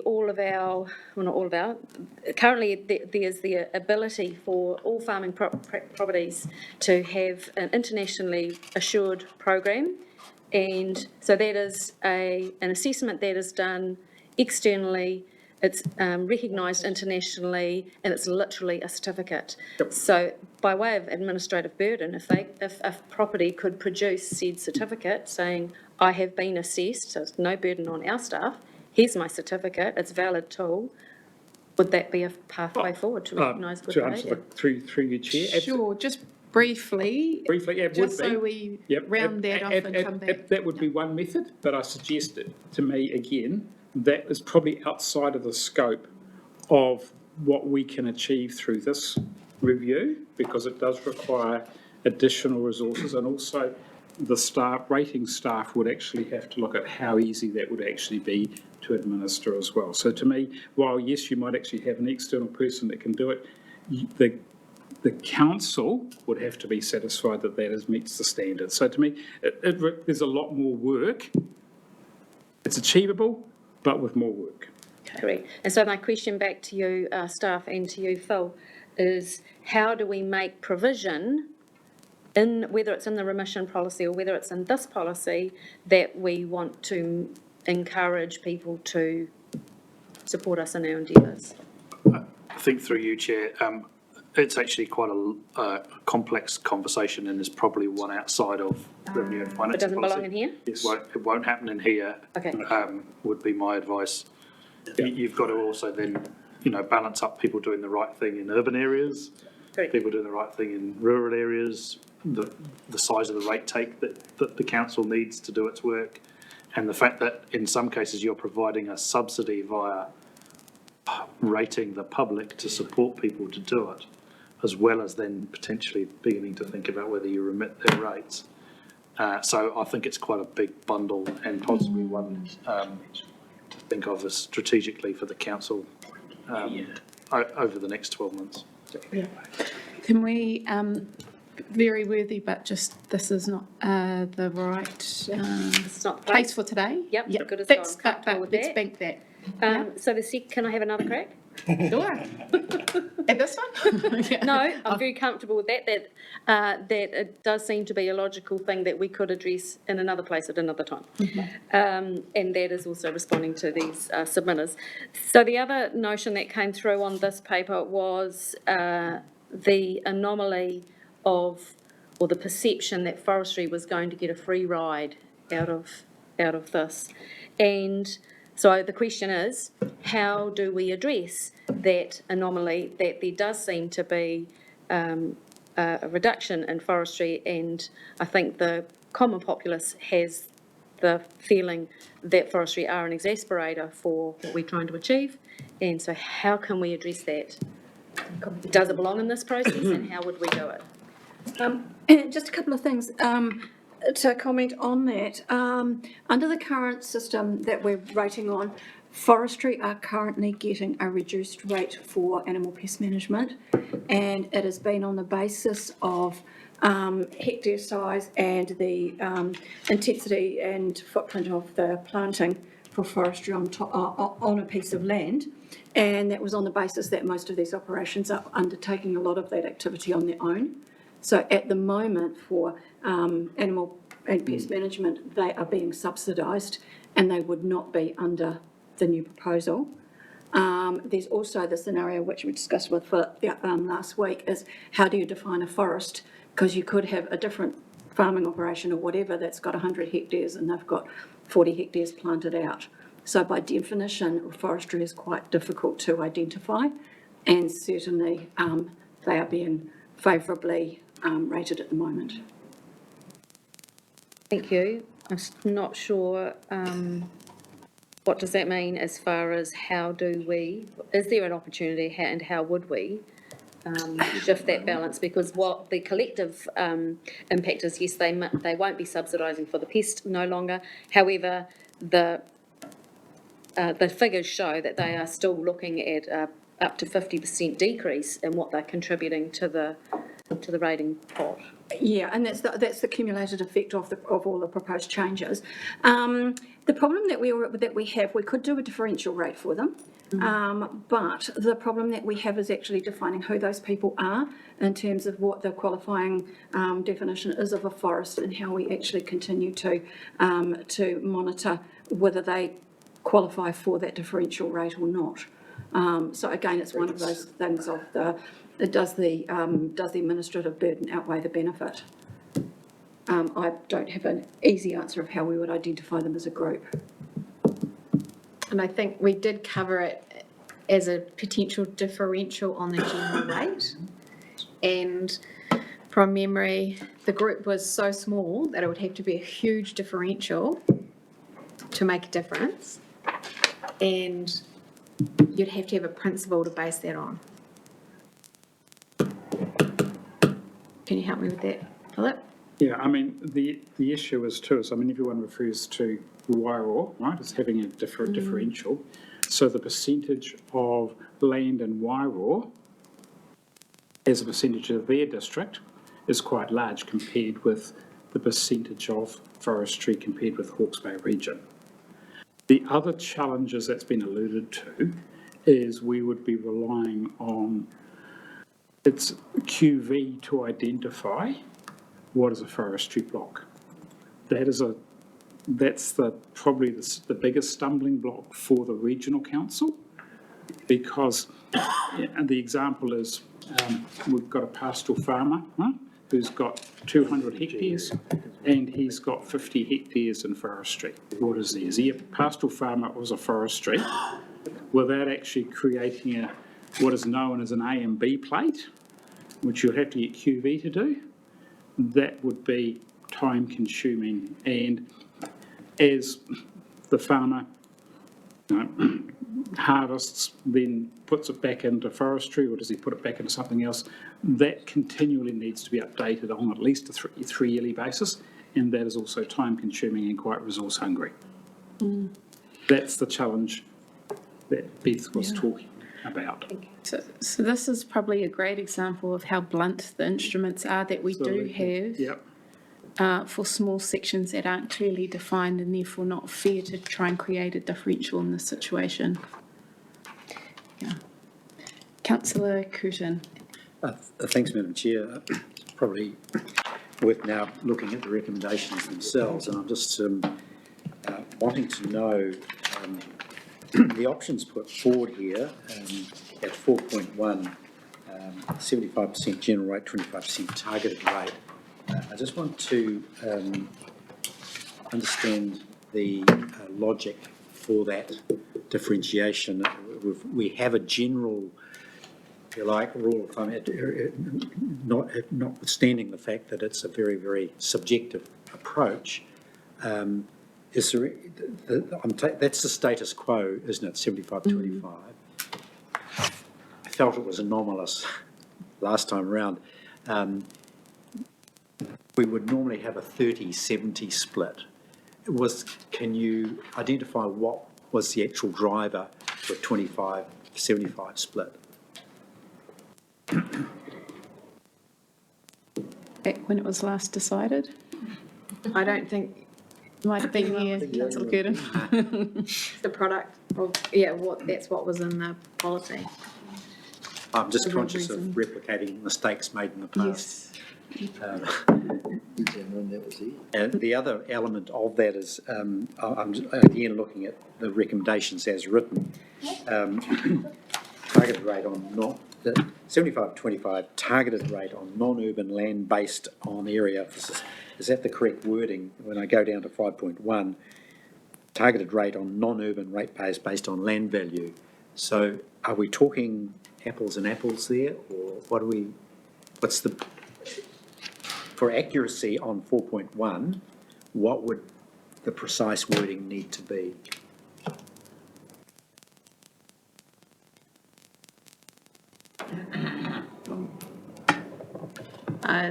there's the ability for all farming properties to have an internationally assured program. And so that is an assessment that is done externally, it's recognised internationally, and it's literally a certificate. So by way of administrative burden, if a property could produce said certificate saying, I have been assessed, so it's no burden on our staff, here's my certificate, it's a valid tool, would that be a pathway forward to recognise good To answer behaviour? through you, Chair. Sure, just briefly. Briefly, it would be. Just so we round that off and come back. That would be one method, but I suggest it to me again, that is probably outside of the scope of what we can achieve through this review, because it does require additional resources, and also the rating staff would actually have to look at how easy that would actually be to administer as well. So to me, while yes, you might actually have an external person that can do it, the council would have to be satisfied that meets the standards. So to me, there's a lot more work. It's achievable, but with more work. Correct. And so my question back to you, staff, and to you, Phil, is how do we make provision, in whether it's in the remission policy or whether it's in this policy, that we want to encourage people to support us in our endeavours? I think through you, Chair, it's actually quite a complex conversation, and there's probably one outside of revenue and finance policy. It doesn't belong in here? Yes. It won't happen in here. Okay. Would be my advice. Yeah. You've got to also then, balance up people doing the right thing in urban areas, Correct. people doing the right thing in rural areas, the size of the rate take that the council needs to do its work, and the fact that in some cases you're providing a subsidy via rating the public to support people to do it, as well as then potentially beginning to think about whether you remit their rates. So I think it's quite a big bundle, and possibly one to think of as strategically for the council over the next 12 months. Can we, very worthy, but just this is not the right It's not the place for today? Yep, good as That's gone. Comfortable with let's that. bank that. So can I have another crack? Sure. And this one? Yeah. No, I'm very comfortable with that it does seem to be a logical thing that we could address in another place at another time. And that is also responding to these submitters. So the other notion that came through on this paper was the anomaly of, or the perception that forestry was going to get a free ride out of this. And so the question is, how do we address that anomaly that there does seem to be a reduction in forestry, and I think the common populace has the feeling that forestry are an exasperator for what we're trying to achieve, and so how can we address that? Does it belong in this process, and how would we do it? Just a couple of things to comment on that. Under the current system that we're rating on, forestry are currently getting a reduced rate for animal pest management, and it has been on the basis of hectare size and the intensity and footprint of the planting for forestry on a piece of land. And that was on the basis that most of these operations are undertaking a lot of that activity on their own. So at the moment for animal and pest management, they are being subsidised, and they would not be under the new proposal. There's also the scenario which we discussed with Philip last week, is how do you define a forest? Because you could have a different farming operation or whatever that's got 100 hectares and they've got 40 hectares planted out. So by definition, forestry is quite difficult to identify, and certainly they are being favourably rated at the moment. Thank you. I'm not sure what does that mean as far as how do we, is there an opportunity, and how would we shift that balance? Because what the collective impact is, yes, they won't be subsidising for the pest no longer. However, the figures show that they are still looking at up to 50% decrease in what they're contributing to the rating pot. Yeah, and that's the cumulated effect of all the proposed changes. The problem that we have, we could do a differential rate for them, but the problem that we have is actually defining who those people are in terms of what the qualifying definition is of a forest, and how we actually continue to monitor whether they qualify for that differential rate or not. So again, it's one of those things of does the administrative burden outweigh the benefit? I don't have an easy answer of how we would identify them as a group. And I think we did cover it as a potential differential on the general rate. And from memory, the group was so small that it would have to be a huge differential to make a difference. And you'd have to have a principle to base that on. Can you help me with that, Philip? Yeah, I mean, the issue is too, I mean, everyone refers to Wairoa, right, as having a differential. So the percentage of land in Wairoa as a percentage of their district is quite large compared with the percentage of forestry compared with Hawke's Bay region. The other challenges that's been alluded to is we would be relying on its QV to identify what is a forestry block. That's probably the biggest stumbling block for the regional council, because and the example is we've got a pastoral farmer who's got 200 hectares and he's got 50 hectares in forestry. What is he? Is he a pastoral farmer or is a forestry? Without actually creating what is known as an A and B plate, which you'll have to get QV to do, that would be time consuming. And as the farmer harvests, then puts it back into forestry, or does he put it back into something else, that continually needs to be updated on at least a three-yearly basis, and that is also time consuming and quite resource hungry. That's the challenge that Beth was talking about. So this is probably a great example of how blunt the instruments are that we do have for small sections that aren't clearly defined and therefore not fair to try and create a differential in this situation. Yeah. Councillor Curtin. Thanks, Madam Chair. It's probably worth now looking at the recommendations themselves, and I'm just wanting to know the options put forward here at 4.1, 75% general rate, 25% targeted rate. I just want to understand the logic for that differentiation. We have a general, if you like, rule of thumb, notwithstanding the fact that it's a very, very subjective approach. Is there, that's the status quo, isn't it, 75-25? I felt it was anomalous last time around. We would normally have a 30-70 split. Can you identify what was the actual driver for a 25-75 split? Back when it was last decided? I don't think. Might have been here, Councillor Curtin. The product of, that's what was in the policy. I'm just conscious of replicating mistakes made in the past. And the other element of that is, I'm again looking at the recommendations as written. Targeted rate on the 75-25 targeted rate on non-urban land based on area. Is that the correct wording? When I go down to 5.1, targeted rate on non-urban ratepayers based on land value. So are we talking apples and apples there, or what's the, for accuracy on 4.1, what would the precise wording need to be?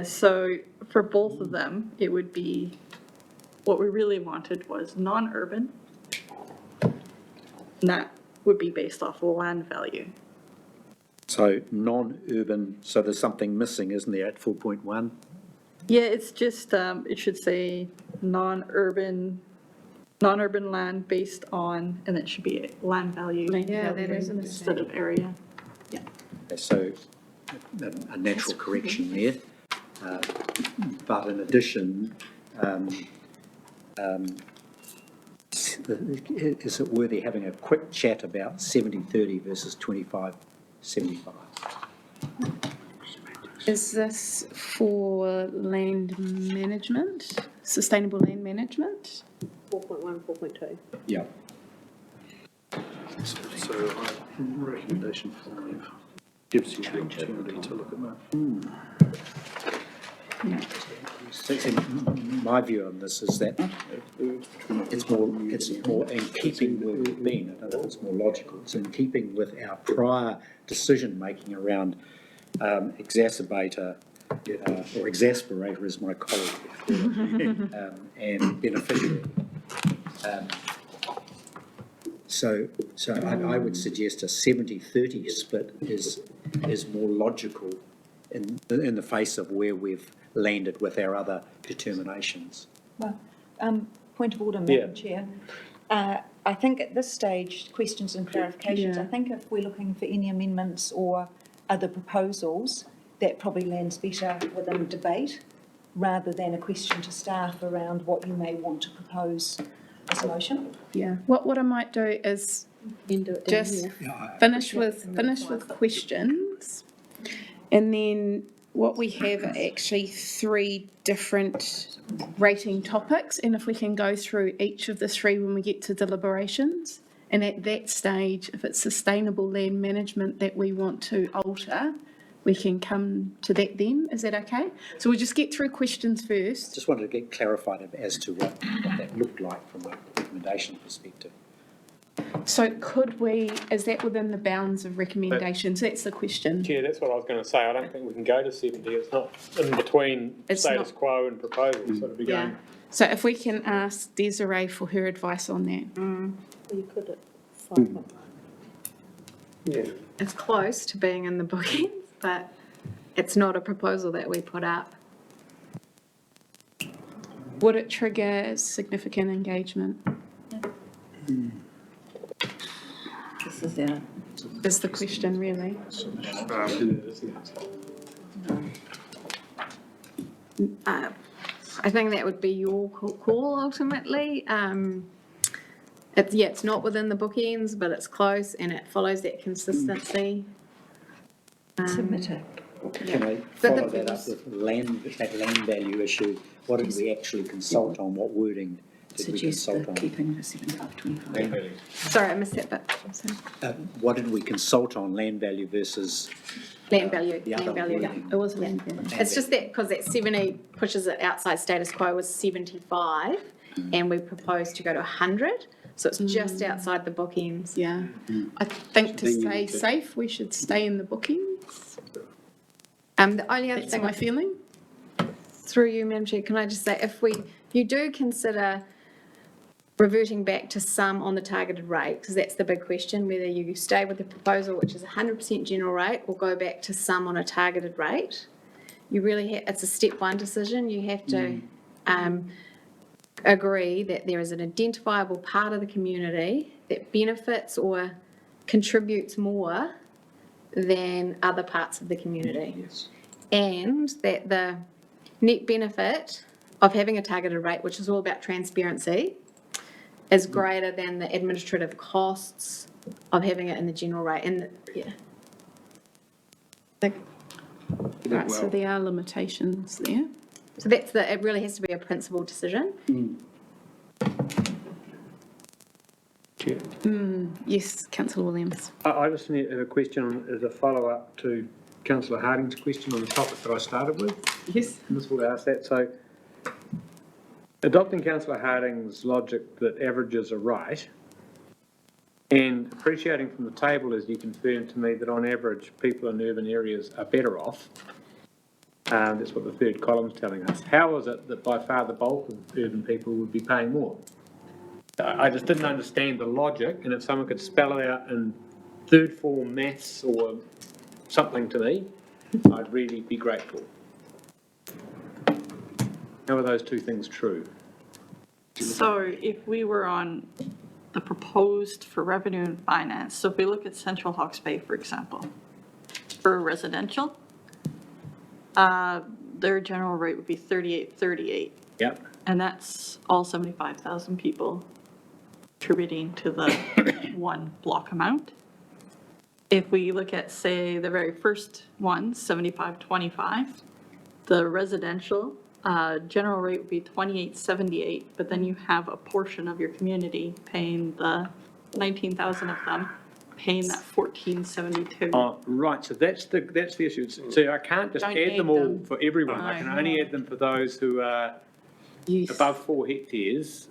So for both of them, it would be, what we really wanted was non-urban. And that would be based off of land value. So non-urban, so there's something missing, isn't there, at 4.1? Yeah, it's just, it should say non-urban land based on, and it should be land value. Yeah, that is a mistake. Instead of area. Yeah. Okay, so a natural correction there. But in addition, is it worthy having a quick chat about 70-30 versus 25-75? Is this for land management, sustainable land management? 4.1, 4.2. Yeah. So recommendation 5 gives you the opportunity to look at that. My view on this is that it's more in keeping where we've been. I don't know if it's more logical. It's in keeping with our prior decision-making around exacerbator, or exasperator as my colleague would call it, and beneficiary. So I would suggest a 70-30 split is more logical in the face of where we've landed with our other determinations. Well, point of order, Madam Chair. I think at this stage, questions and clarifications, I think if we're looking for any amendments or other proposals, that probably lands better within debate rather than a question to staff around what you may want to propose as a motion. Yeah. What I might do is just finish with questions, and then what we have are actually 3 different rating topics, and if we can go through each of the 3 when we get to deliberations, and at that stage, if it's sustainable land management that we want to alter, we can come to that then. Is that okay? So we'll just get through questions first. Just wanted to get clarified as to what that looked like from a recommendation perspective. So could we, is that within the bounds of recommendations? That's the question. Chair, that's what I was going to say. I don't think we can go to 70. It's not in between status quo and proposals. So it'd be going. So if we can ask Desiree for her advice on that. You could at 5.1. Yeah. It's close to being in the bookings, but it's not a proposal that we put up. Would it trigger significant engagement? This is our. Is the question really? I think that would be your call ultimately. It's not within the bookends, but it's close and it follows that consistency. Submit it. Can I follow that up with that land value issue? What did we actually consult on? What wording did we consult on? Keeping the 75-25. Sorry, I missed that bit. What did we consult on, land value versus Land value, the other land value. wording? It was land value. It's just that because that 70 pushes it outside status quo was 75 and we proposed to go to 100. So it's just outside the bookends. Yeah. I think to stay safe, we should stay in the bookings. The only other That's thing my feeling. through you, Madam Chair, can I just say, if you do consider reverting back to some on the targeted rate, because that's the big question, whether you stay with the proposal, which is 100% general rate, or go back to some on a targeted rate, you really it's a step 1 decision. You have to agree that there is an identifiable part of the community that benefits or contributes more than other parts of the community. Yes. And that the net benefit of having a targeted rate, which is all about transparency, is greater than the administrative costs of having it in the general rate. And Right, so there are limitations there. so it really has to be a principled decision. Chair. Yes, Councillor Williams. I just have a question as a follow-up to Councillor Harding's question on the topic that I started with. Yes. And this will ask that. So adopting Councillor Harding's logic that averages are right and appreciating from the table as you confirmed to me that on average people in urban areas are better off. That's what the third column is telling us. How is it that by far the bulk of urban people would be paying more? I just didn't understand the logic, and if someone could spell it out in third form maths or something to me, I'd really be grateful. How are those two things true? So if we were on the proposed for revenue and finance, so if we look at Central Hawke's Bay, for example, for residential, their general rate would be 38.38. Yep. And that's all 75,000 people contributing to the one block amount. if we look at, say, the very first one, 75-25, the residential general rate would be 28.78, but then you have a portion of your community paying the 19,000 of them paying that 14.72. Oh, right, so that's the issue. So I can't just Don't add them add all them. for everyone. I can only add them for those who are above 4 hectares.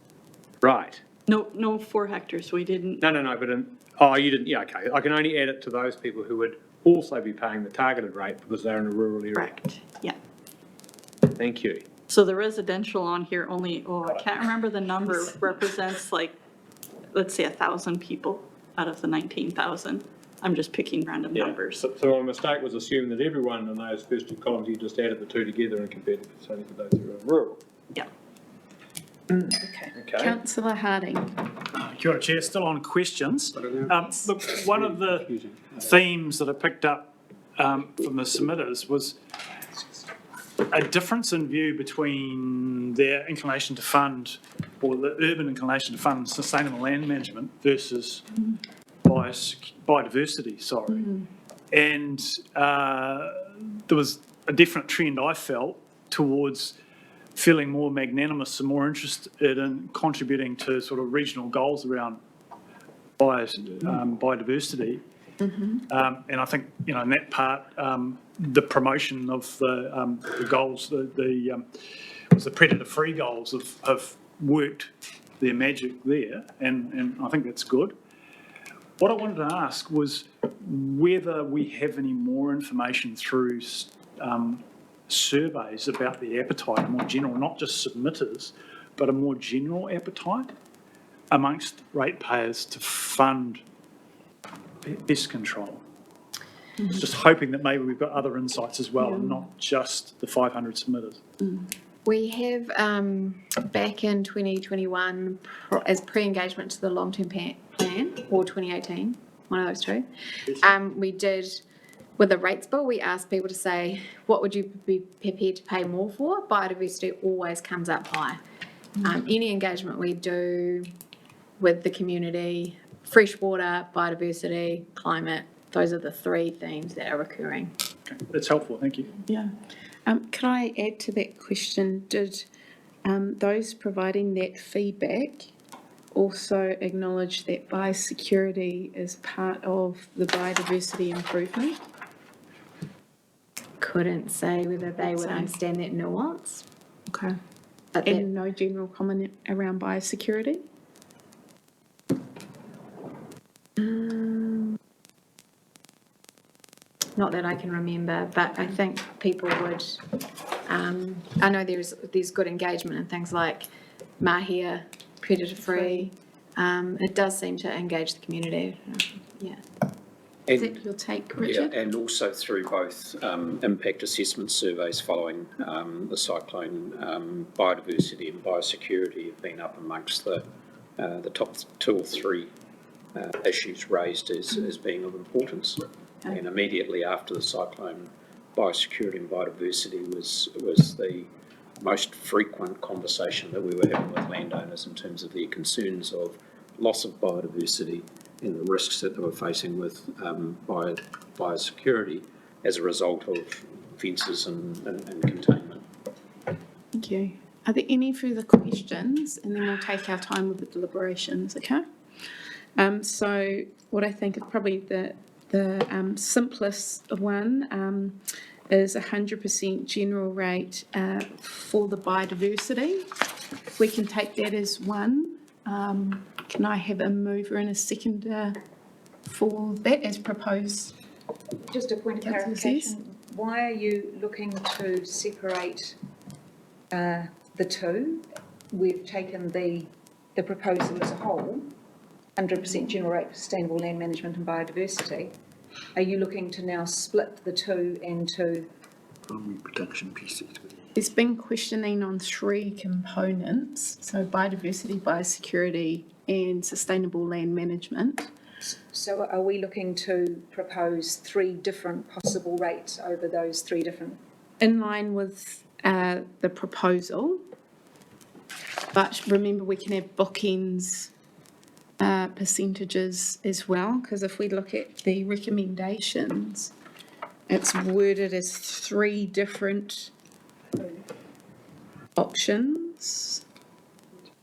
Right. No 4 hectares. We didn't. No, but you didn't, yeah, okay. I can only add it to those people who would also be paying the targeted rate because they're in a rural area. Correct. Yeah. Thank you. So the residential on here only, I can't remember the number, represents like, let's say 1,000 people out of the 19,000. I'm just picking random numbers. So my mistake was assuming that everyone in those first 2 columns, you just added the 2 together and compared it only for those who are rural. Yeah. Okay. Councillor Harding. Kia ora, Chair. Still on questions. Look, one of the themes that I picked up from the submitters was a difference in view between their inclination to fund, or the urban inclination to fund sustainable land management versus biodiversity, And there was a definite trend I felt towards feeling more magnanimous and more interested in contributing to sort of regional goals around biodiversity. And I think, in that part, the promotion of the goals, the predator-free goals have worked their magic there, and I think that's good. What I wanted to ask was whether we have any more information through surveys about the appetite, more general, not just submitters, but a more general appetite amongst ratepayers to fund pest control. Just hoping that maybe we've got other insights as well, and not just the 500 submitters. We have, back in 2021, as pre-engagement to the long-term plan, or 2018, one of those two, we did, with the rates bill, we asked people to say, what would you be prepared to pay more for? Biodiversity always comes up high. Any engagement we do with the community, freshwater, biodiversity, climate, those are the 3 themes that are recurring. Okay, that's helpful, thank you. Yeah. Could I add to that question, did those providing that feedback also acknowledge that biosecurity is part of the biodiversity improvement? Couldn't say whether they would understand that nuance. Okay. But And no general comment around biosecurity? Not that I can remember, but I think people would, I know there's good engagement in things like mahia, predator-free. It does seem to engage the community. Yeah. Is that your take, Richard? Yeah, and also through both impact assessment surveys following the cyclone, biodiversity and biosecurity have been up amongst the top 2 or 3 issues raised as being of importance. And immediately after the cyclone, biosecurity and biodiversity was the most frequent conversation that we were having with landowners in terms of their concerns of loss of biodiversity and the risks that they were facing with biosecurity as a result of fences and containment. Thank you. Are there any further questions? And then we'll take our time with the deliberations, okay? So what I think is probably the simplest one is 100% general rate for the biodiversity. If we can take that as one. Can I have a mover and a seconder for that as proposed? Just a point of clarification, why are you looking to separate the 2? We've taken the proposal as a whole, 100% general rate for sustainable land management and biodiversity. Are you looking to now split the 2 into primary production pieces? There's been questioning on 3 components, so biodiversity, biosecurity and sustainable land management. So are we looking to propose 3 different possible rates over those 3 different? In line with the proposal, but remember we can have bookends percentages as well, because if we look at the recommendations, it's worded as 3 different options.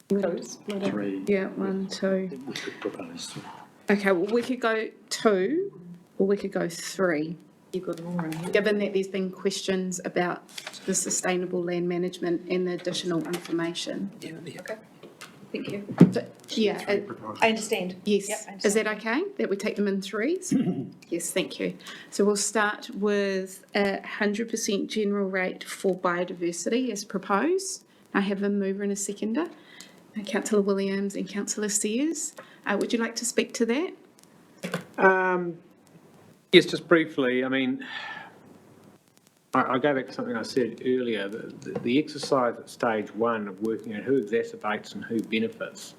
3. Yeah, 1, 2. We could propose 3. Okay, well, we could go 2 or we could go 3. You've got more in here. Given that there's been questions about the sustainable land management and the additional information. Okay, thank you. So, yeah, I understand. yes. Yep, I Is that understand. okay, that we take them in 3s? Yes, thank you. So we'll start with a 100% general rate for biodiversity as proposed. I have a mover and a seconder, Councillor Williams and Councillor Sears. Would you like to speak to that? Yes, just briefly. I mean, I go back to something I said earlier. The exercise at stage 1 of working out who exacerbates and who benefits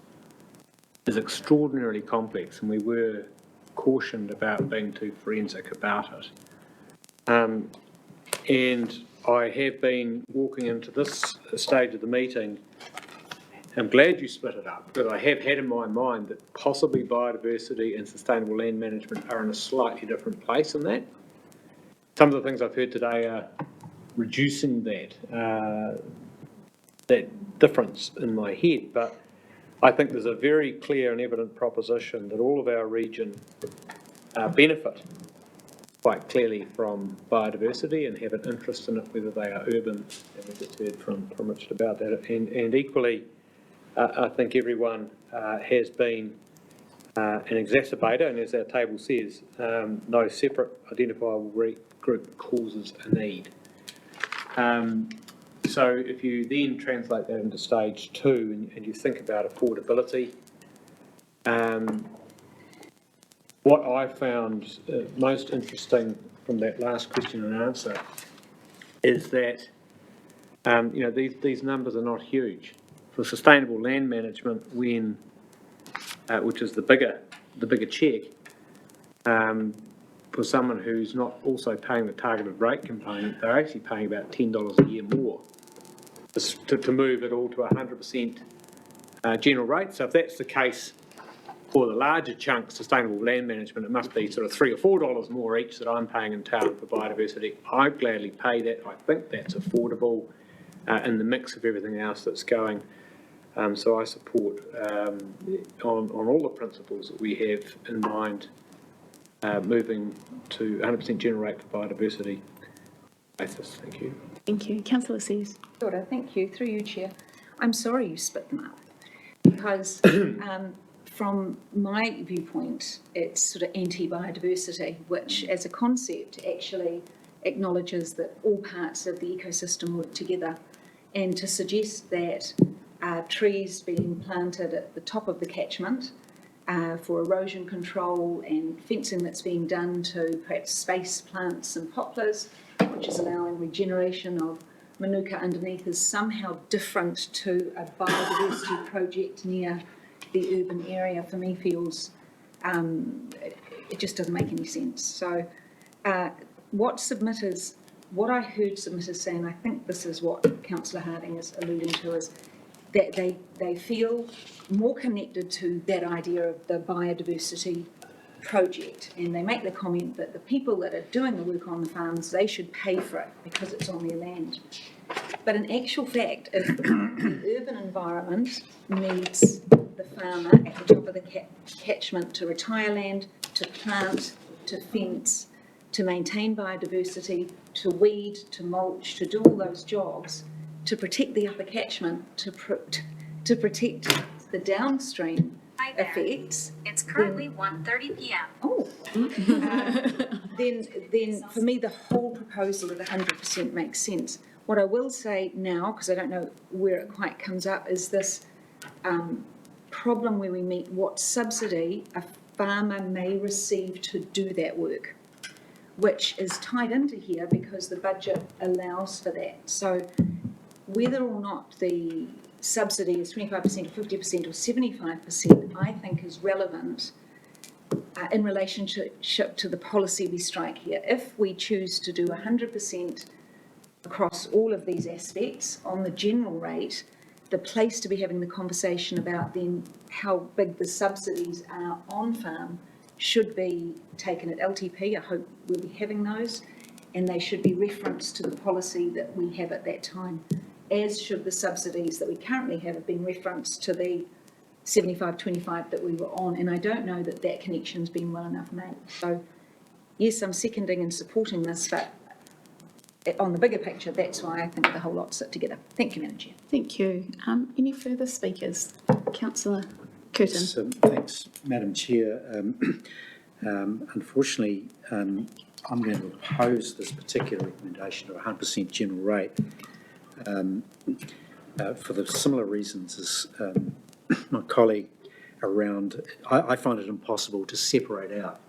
is extraordinarily complex, and we were cautioned about being too forensic about it. And I have been walking into this stage of the meeting. I'm glad you split it up, but I have had in my mind that possibly biodiversity and sustainable land management are in a slightly different place in that. Some of the things I've heard today are reducing that difference in my head, but I think there's a very clear and evident proposition that all of our region benefit quite clearly from biodiversity and have an interest in it, whether they are urban, and we just heard from Richard about that, and equally, I think everyone has been an exacerbator, and as our table says, no separate identifiable group causes a need. So if you then translate that into stage 2 and you think about affordability, what I found most interesting from that last question and answer is that these numbers are not huge. For sustainable land management, when which is the bigger check, for someone who's not also paying the targeted rate component, they're actually paying about $10 a year more to move it all to 100% general rate. So if that's the case for the larger chunk sustainable land management, it must be sort of $3 or $4 more each that I'm paying in town for biodiversity. I'd gladly pay that. I think that's affordable in the mix of everything else that's going. So I support on all the principles that we have in mind moving to 100% general rate for biodiversity basis. Thank you. Thank you. Councillor Sears. Thank you. Through you, Chair. I'm sorry you split them up because from my viewpoint, it's sort of anti-biodiversity, which as a concept actually acknowledges that all parts of the ecosystem work together, and to suggest that trees being planted at the top of the catchment for erosion control and fencing that's being done to perhaps space plants and poplars, which is allowing regeneration of manuka underneath, is somehow different to a biodiversity project near the urban area, for me feels, it just doesn't make any sense. So what I heard submitters say, and I think this is what Councillor Harding is alluding to, is that they feel more connected to that idea of the biodiversity project, and they make the comment that the people that are doing the work on the farms, they should pay for it because it's on their land. But in actual fact, if the urban environment needs the farmer at the top of the catchment to retire land, to plant, to fence, to maintain biodiversity, to weed, to mulch, to do all those jobs, to protect the upper catchment, to protect the downstream effects. It's currently 1:30 p.m. Oh. Then for me, the whole proposal at 100% makes sense. What I will say now, because I don't know where it quite comes up, is this problem where we meet what subsidy a farmer may receive to do that work, which is tied into here because the budget allows for that. So whether or not the subsidy is 25% or 50% or 75%, I think is relevant in relationship to the policy we strike here. If we choose to do 100% across all of these aspects on the general rate, the place to be having the conversation about then how big the subsidies are on farm should be taken at LTP. I hope we'll be having those, and they should be referenced to the policy that we have at that time, as should the subsidies that we currently have been referenced to the 75-25 that we were on, and I don't know that that connection's been well enough made. So yes, I'm seconding and supporting this, but on the bigger picture, that's why I think the whole lot sit together. Thank you, Madam Chair. Thank you. Any further speakers? Councillor Curtin. So, thanks, Madam Chair. Unfortunately, I'm going to oppose this particular recommendation of 100% general rate for the similar reasons as my colleague around. I find it impossible to separate out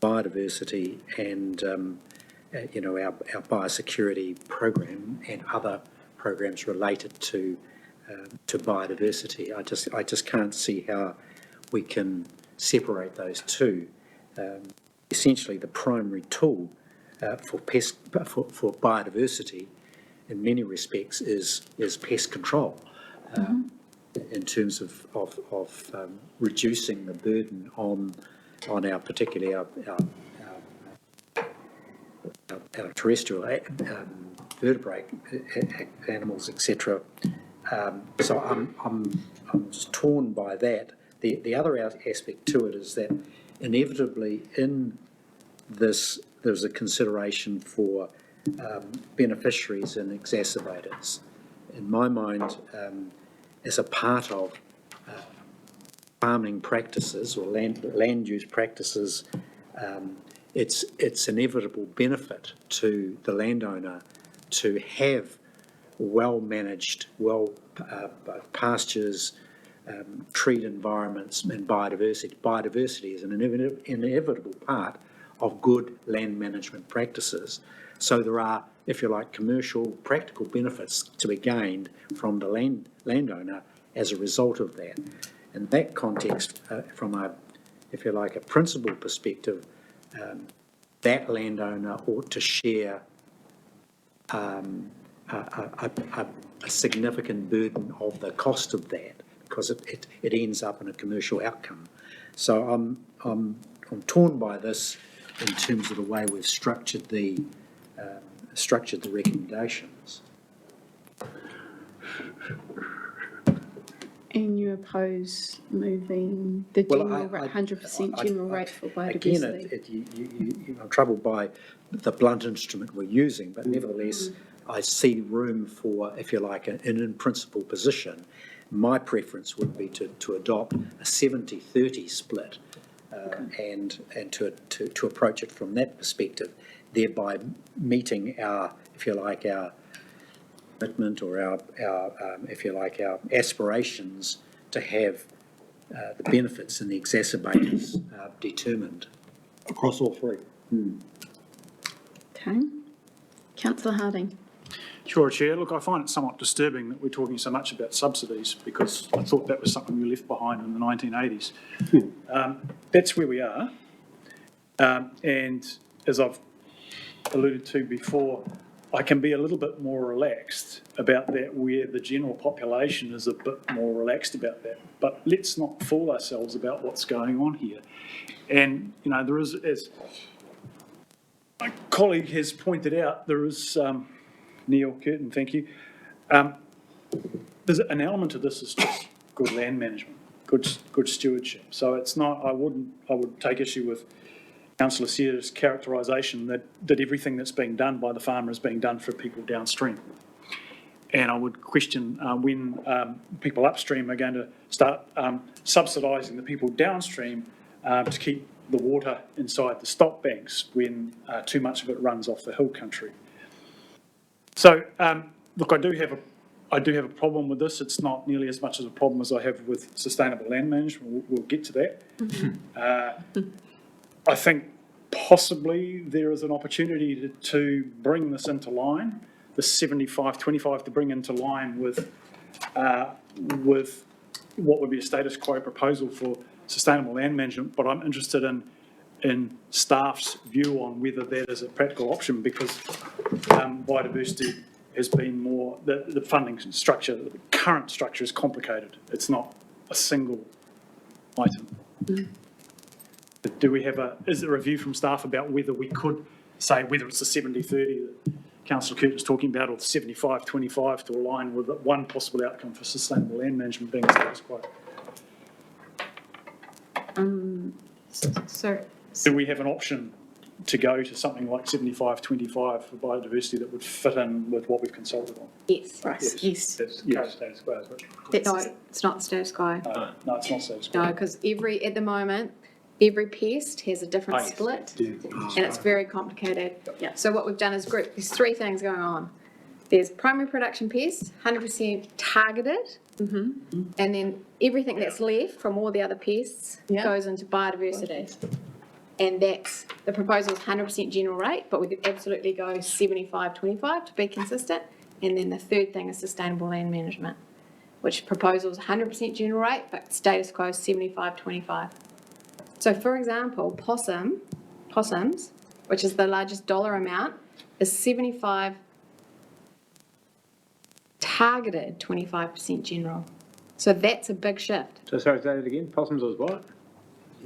biodiversity and our biosecurity program and other programs related to biodiversity. I just can't see how we can separate those two. Essentially, the primary tool for biodiversity, in many respects, is pest control. In terms of reducing the burden on our particularly our terrestrial vertebrate animals, etc. So I'm just torn by that. The other aspect to it is that inevitably in this there's a consideration for beneficiaries and exacerbators. In my mind, as a part of farming practices or land use practices, it's inevitable benefit to the landowner to have well-managed, pastures, treat environments and biodiversity. Biodiversity is an inevitable part of good land management practices. So there are, if you like, commercial, practical benefits to be gained from the landowner as a result of that. In that context, from a, if you like, a principal perspective, that landowner ought to share a significant burden of the cost of that, because it ends up in a commercial outcome. So I'm torn by this in terms of the way we've structured the recommendations. And you oppose moving the general 100% general rate for biodiversity? Again, I'm troubled by the blunt instrument we're using, but nevertheless, I see room for, if you like, an in-principle position. My preference would be to adopt a 70-30 split and to approach it from that perspective, thereby meeting our, if you like, our commitment or our if you like, our aspirations to have the benefits and the exacerbators determined across all three. Okay. Councillor Harding. Sure, Chair. Look, I find it somewhat disturbing that we're talking so much about subsidies, because I thought that was something we left behind in the 1980s. That's where we are. And as I've alluded to before, I can be a little bit more relaxed about that, where the general population is a bit more relaxed about that. But let's not fool ourselves about what's going on here. And, there is, as my colleague has pointed out, there is, Neil Curtin, thank you. There's an element of this is just good land management, good stewardship. So it's not, I would take issue with Councillor Sears' characterisation that everything that's being done by the farmer is being done for people downstream. And I would question when people upstream are going to start subsidising the people downstream to keep the water inside the stock banks when too much of it runs off the hill country. So, look, I do have a problem with this. It's not nearly as much as a problem as I have with sustainable land management. We'll get to that. I think possibly there is an opportunity to bring this into line, the 75-25 to bring into line with what would be a status quo proposal for sustainable land management. But I'm interested in staff's view on whether that is a practical option, because biodiversity has been more, the funding structure, the current structure is complicated. It's not a single item. Do we have is there a review from staff about whether we could say whether it's the 70-30 that Councillor Coote was talking about or the 75-25 to align with one possible outcome for sustainable land management being status quo? Do we have an option to go to something like 75-25 for biodiversity that would fit in with what we've consulted on? Yes. Yes. That's current status quo, is it? No, it's not status quo. No, it's not status quo. No, because at the moment, every pest has a different split, and it's very complicated. Yeah. So what we've done is there's three things going on. There's primary production pests, 100% targeted, and then everything that's left from all the other pests goes into biodiversity. And that's, the proposal is 100% general rate, but we could absolutely go 75-25 to be consistent. And then the third thing is sustainable land management, which proposal is 100% general rate, but status quo is 75-25. So for example, possums, which is the largest dollar amount, is 75 targeted, 25% general. So that's a big shift. So sorry, say that again. Possums was what?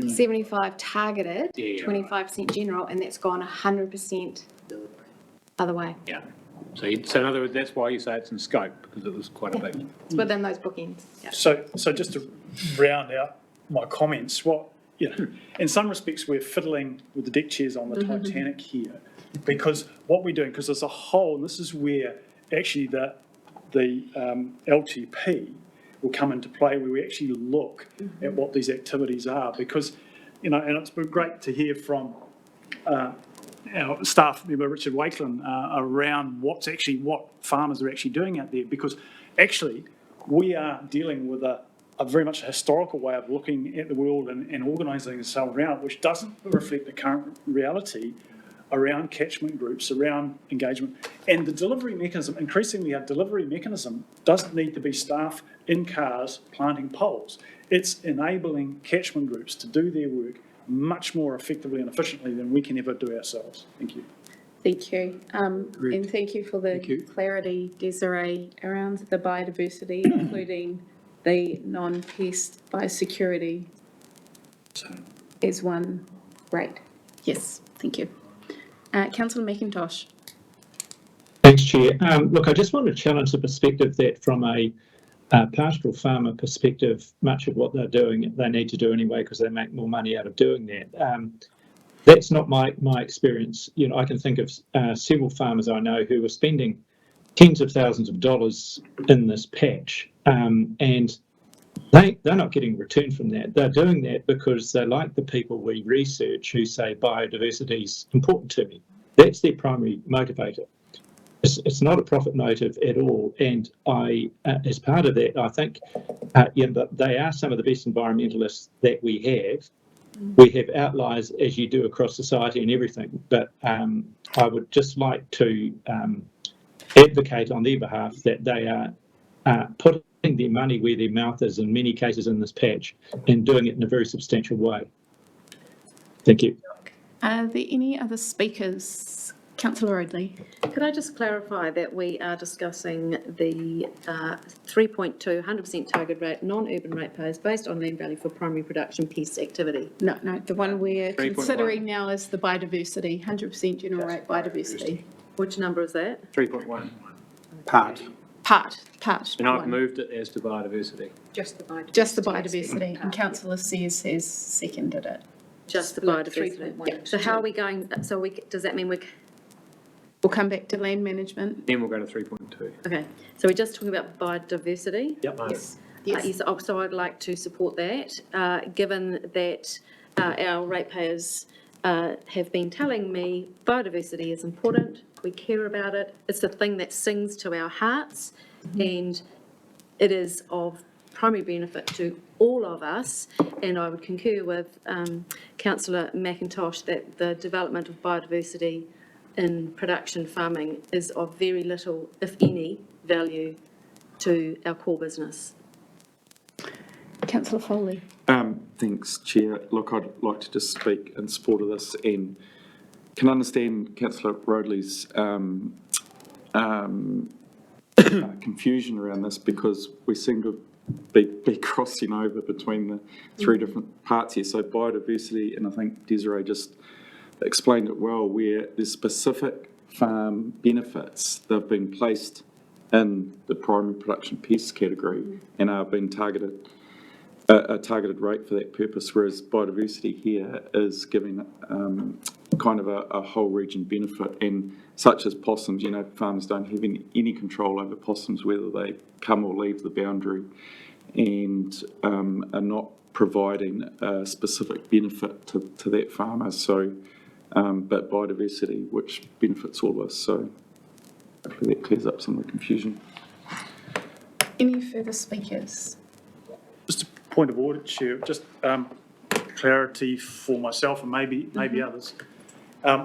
75 targeted, 25% general, and that's gone 100% other way. Yeah. So in other words, that's why you say it's in scope, because it was quite a big. It's within those bookings. Yeah. So just to round out my comments, in some respects we're fiddling with the deck chairs on the Titanic here, because what we're doing, because there's a whole, and this is where actually the LTP will come into play, where we actually look at what these activities are, because, and it's been great to hear from our staff member Richard Wakelin around what farmers are actually doing out there, because actually we are dealing with a very much a historical way of looking at the world and organising ourselves around it, which doesn't reflect the current reality around catchment groups, around engagement. And the delivery mechanism, increasingly our delivery mechanism doesn't need to be staff in cars planting poles. It's enabling catchment groups to do their work much more effectively and efficiently than we can ever do ourselves. Thank you. Thank you. And thank you for the clarity, Desiree, around the biodiversity, including the non-pest biosecurity is one. Great. Yes, thank you. Councillor McIntosh. Thanks, Chair. Look, I just want to challenge the perspective that from a pastoral farmer perspective, much of what they're doing, they need to do anyway because they make more money out of doing that. That's not my experience. I can think of several farmers I know who are spending tens of thousands of dollars in this patch, and they're not getting return from that. They're doing that because they like the people we research who say biodiversity is important to me. That's their primary motivator. It's not a profit motive at all. And I, as part of that, I think they are some of the best environmentalists that we have. We have outliers, as you do across society and everything, but I would just like to advocate on their behalf that they are putting their money where their mouth is in many cases in this patch and doing it in a very substantial way. Thank you. Are there any other speakers? Councillor Rodley. Could I just clarify that we are discussing the 3.2 100% target rate non-urban ratepayers based on land value for primary production pest activity? No, the one we're 3.1. considering now is the biodiversity, 100% general rate biodiversity. Which number is that? 3.1. Part. And I've one. moved it as to biodiversity. Just the biodiversity. Just the biodiversity, and Councillor Sears has seconded it. Just the Split biodiversity. 3.1. Yeah. So how are we going, does that mean We'll come back to land management. Then we'll go to 3.2. okay, so we're just talking about biodiversity? Yep. Yes. Yes, so I'd like to support that, given that our ratepayers have been telling me biodiversity is important, we care about it, it's the thing that sings to our hearts, and it is of primary benefit to all of us, and I would concur with Councillor McIntosh that the development of biodiversity in production farming is of very little, if any, value to our core business. Councillor Foley. Thanks, Chair. Look, I'd like to just speak in support of this and can understand Councillor Rodley's confusion around this because we seem to be crossing over between the three different parts here. So biodiversity, and I think Desiree just explained it well, where there's specific farm benefits that have been placed in the primary production pests category and are being targeted, a targeted rate for that purpose, whereas biodiversity here is giving kind of a whole region benefit, and such as possums, you know, farmers don't have any control over possums, whether they come or leave the boundary, and are not providing a specific benefit to that farmer. So, but biodiversity, which benefits all of us. So hopefully that clears up some of the confusion. Any further speakers? Just a point of order, Chair, just clarity for myself and maybe others.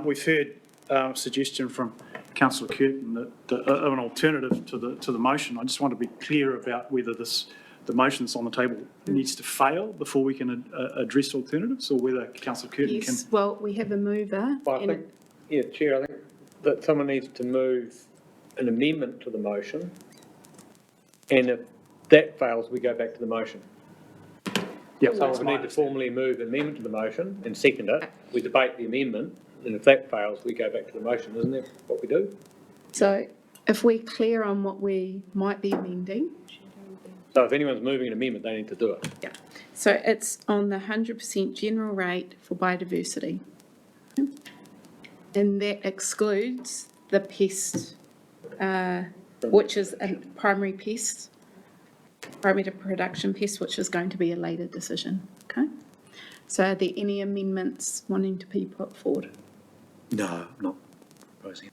We've heard a suggestion from Councillor Curtin that an alternative to the motion. I just want to be clear about whether the motion that's on the table needs to fail before we can address alternatives, or whether Councillor Curtin can. Yes, well, we have a mover. Well, I think, yeah, Chair, I think that someone needs to move an amendment to the motion, and if that fails, we go back to the motion. Yep, Someone would need to formally move an amendment to the motion and second it. We debate the amendment, and if that fails, we go back to the motion. Isn't that what we do? So if we're clear on what we might be amending. So if anyone's moving an amendment, they need to do it. Yeah. So it's on the 100% general rate for biodiversity. And that excludes the pest, which is a primary pest, primary production pest, which is going to be a later decision. Okay. So are there any amendments wanting to be put forward? No, I'm not proposing.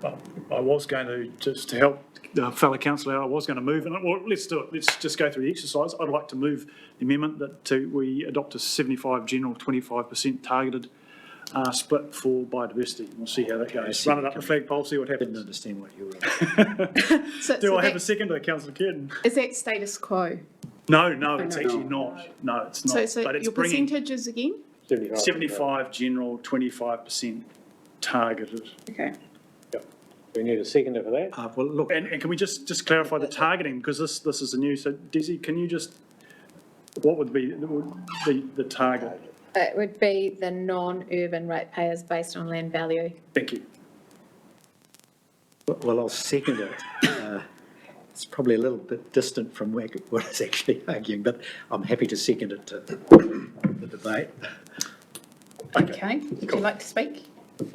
I was going to, just to help the fellow councillor out, I was going to move, and well, let's do it. Let's just go through the exercise. I'd like to move the amendment that we adopt a 75 general, 25% targeted split for biodiversity. We'll see how that goes. Run it up the flagpole, see what happens. Didn't understand what you were. Do I have a second to Councillor Curtin? Is that status quo? No, it's actually not. No, it's not. So but it's your bringing percentages again? 75 general, 25% targeted. Okay. We need a seconder for that. Well, look. And can we just clarify the targeting, because this is a new, so Desi, can you just, what would be the target? It would be the non-urban ratepayers based on land value. Thank you. Well, I'll second it. It's probably a little bit distant from what I was actually arguing, but I'm happy to second it to the debate. Okay. Would you like to speak?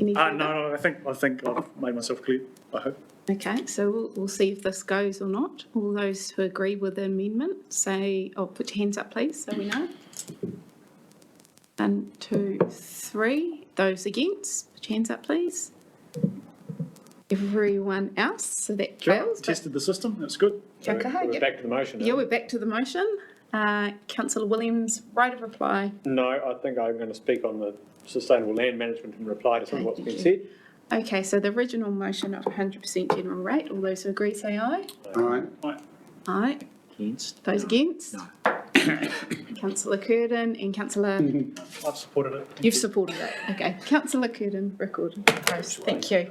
No, I think I've made myself clear, I hope. Okay, so we'll see if this goes or not. All those who agree with the amendment, say, put your hands up, please, so we know. 1, 2, 3. Those against, put your hands up, please. Everyone else, so that fails. Tested the system, that's good. We're back to the motion. Yeah, we're back to the motion. Councillor Williams, right of reply. No, I think I'm going to speak on the sustainable land management and reply to some of what's been said. Okay, so the original motion of 100% general rate, all those who agree say aye. Aye. Aye. Against? Those against? No. Councillor Curtin and Councillor... I've supported it. You've supported it, okay. Councillor Curtin, recorded. Thank you.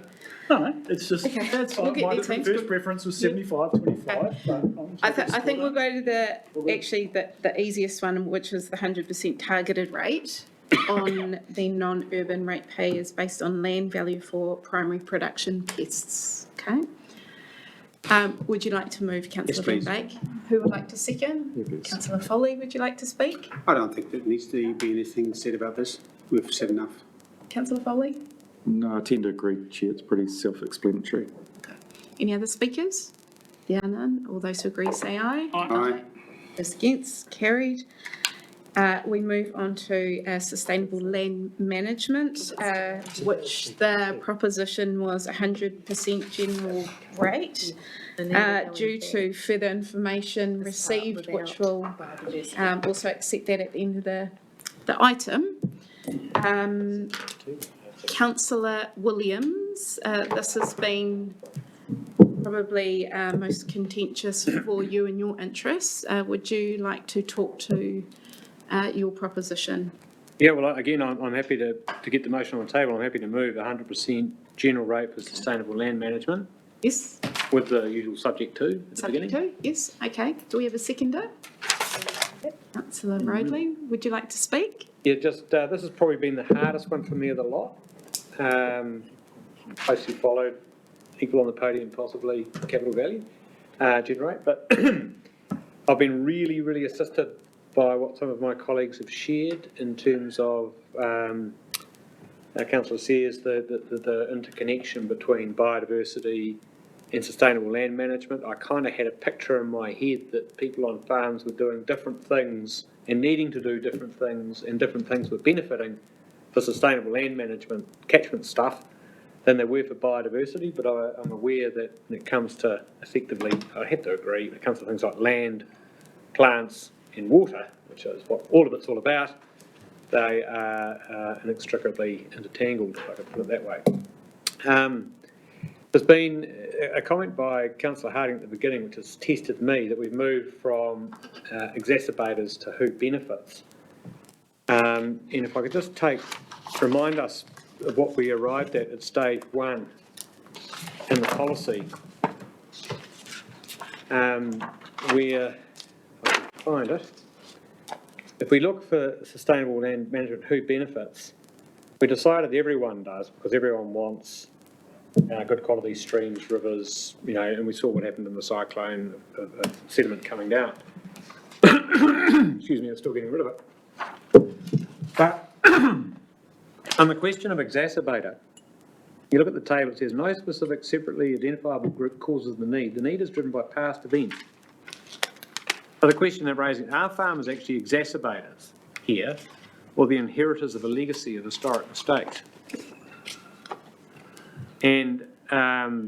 No, it's just, Okay, that's fine. we'll get My these things. first preference was 75, 25. I think we'll go to the easiest one, which is the 100% targeted rate on the non-urban ratepayers based on land value for primary production pests. Okay. Would you like to move, Councillor Van Beek? Who would like to second? Councillor Foley, would you like to speak? I don't think there needs to be anything said about this. We've said enough. Councillor Foley? No, I tend to agree, Chair. It's pretty self-explanatory. Any other speakers? There are none. All those who agree say aye. Aye. Those against, carried. We move on to sustainable land management, which the proposition was 100% general rate. Due to further information received, which will also accept that at the end of the item. Councillor Williams, this has been probably most contentious for you and your interests. Would you like to talk to your proposition? Yeah, well, again, I'm happy to get the motion on the table. I'm happy to move 100% general rate for sustainable land management. Yes. with the usual subject to at the Subject beginning. to, yes, okay. Do we have a seconder? Councillor Roadley, would you like to speak? Yeah, just, this has probably been the hardest one for me of the lot. Closely followed, equal on the podium possibly, capital value, generate, but I've been really, really assisted by what some of my colleagues have shared in terms of, Councillor says, the interconnection between biodiversity and sustainable land management. I kind of had a picture in my head that people on farms were doing different things and needing to do different things, and different things were benefiting for sustainable land management, catchment stuff, than they were for biodiversity. But I'm aware that when it comes to effectively, I have to agree, when it comes to things like land, plants and water, which is what all of it's all about, they are inextricably intertangled, if I could put it that way. There's been a comment by Councillor Harding at the beginning which has tested me, that we've moved from exacerbators to who benefits. And if I could just remind us of what we arrived at stage 1 in the policy, where, I can find it, if we look for sustainable land management, who benefits, we decided everyone does, because everyone wants good quality streams, rivers, and we saw what happened in the cyclone of sediment coming down. Excuse me, I'm still getting rid of it. But on the question of exacerbator, you look at the table, it says no specific separately identifiable group causes the need. The need is driven by past events. So the question they're raising, are farmers actually exacerbators here, or the inheritors of a legacy of historic mistakes? And I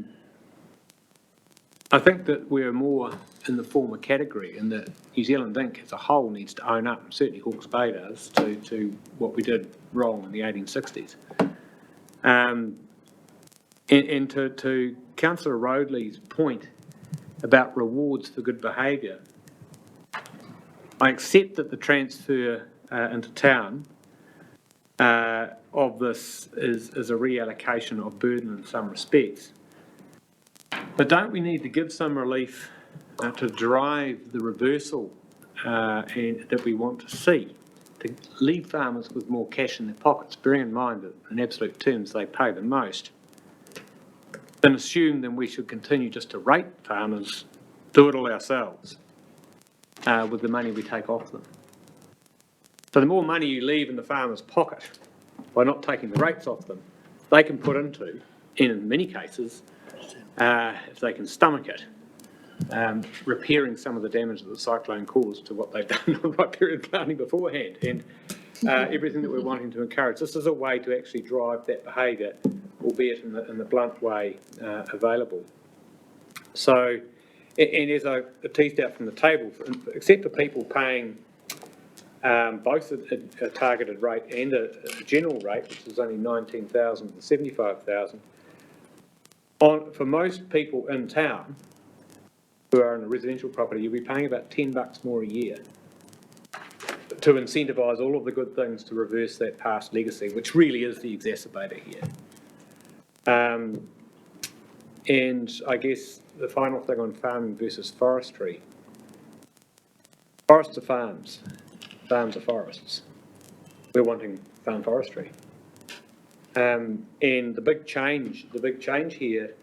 think that we're more in the former category, and that New Zealand Inc. as a whole needs to own up, and certainly Hawke's Bay does, to what we did wrong in the 1860s. And to Councillor Roadley's point about rewards for good behaviour, I accept that the transfer into town of this is a reallocation of burden in some respects. But don't we need to give some relief to drive the reversal that we want to see, to leave farmers with more cash in their pockets, bearing in mind that in absolute terms they pay the most, then assume then we should continue just to rate farmers, do it all ourselves with the money we take off them. So the more money you leave in the farmer's pocket by not taking the rates off them, they can put into, and in many cases, if they can stomach it, repairing some of the damage that the cyclone caused to what they've done on right period planting beforehand, and everything that we're wanting to encourage. This is a way to actually drive that behaviour, albeit in the blunt way available. So, and as I teased out from the table, except for people paying both a targeted rate and a general rate, which is only 19,000 to 75,000, for most people in town who are in a residential property, you'll be paying about $10 more a year to incentivise all of the good things to reverse that past legacy, which really is the exacerbator here. And I guess the final thing on farming versus forestry. Forests are farms. Farms are forests. We're wanting farm forestry. And the big change here,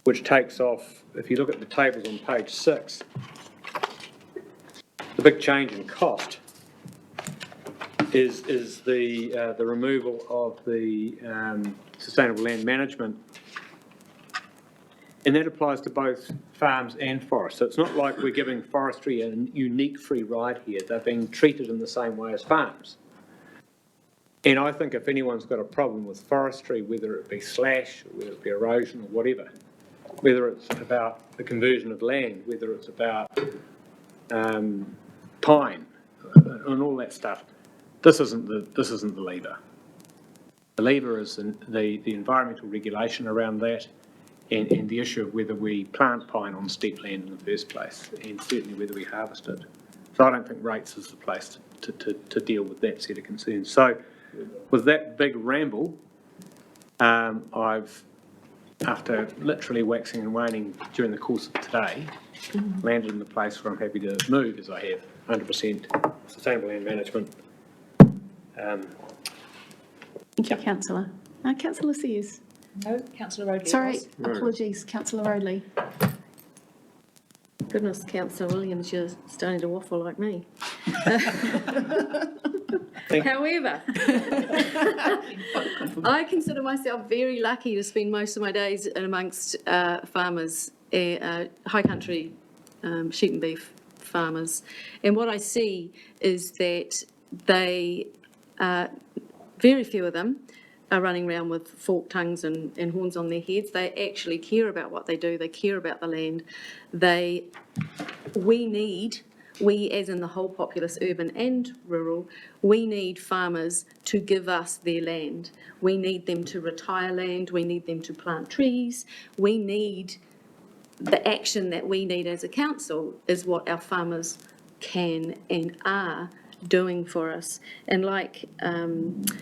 which takes off, if you look at the tables on page 6, the big change in cost is the removal of the sustainable land management, and that applies to both farms and forests. So it's not like we're giving forestry a unique free ride here. They're being treated in the same way as farms. And I think if anyone's got a problem with forestry, whether it be slash, or whether it be erosion or whatever, whether it's about the conversion of land, whether it's about pine and all that stuff, this isn't the lever. The lever is the environmental regulation around that, and the issue of whether we plant pine on steep land in the first place, and certainly whether we harvest it. So I don't think rates is the place to deal with that set of concerns. So with that big ramble, I've after literally waxing and waning during the course of today, landed in the place where I'm happy to move, as I have, 100% sustainable land management. Thank you, councillor. Councillor Sears. No, councillor Rodley. Sorry, apologies, councillor Rodley. Goodness, Councillor Williams, you're starting to waffle like me. However, I consider myself very lucky to spend most of my days in amongst farmers, high country sheep and beef farmers. And what I see is that they, very few of them, are running around with forked tongues and horns on their heads. They actually care about what they do. They care about the land. We as in the whole populace, urban and rural, we need farmers to give us their land. We need them to retire land. We need them to plant trees. We need the action that we need as a council is what our farmers can and are doing for us. And like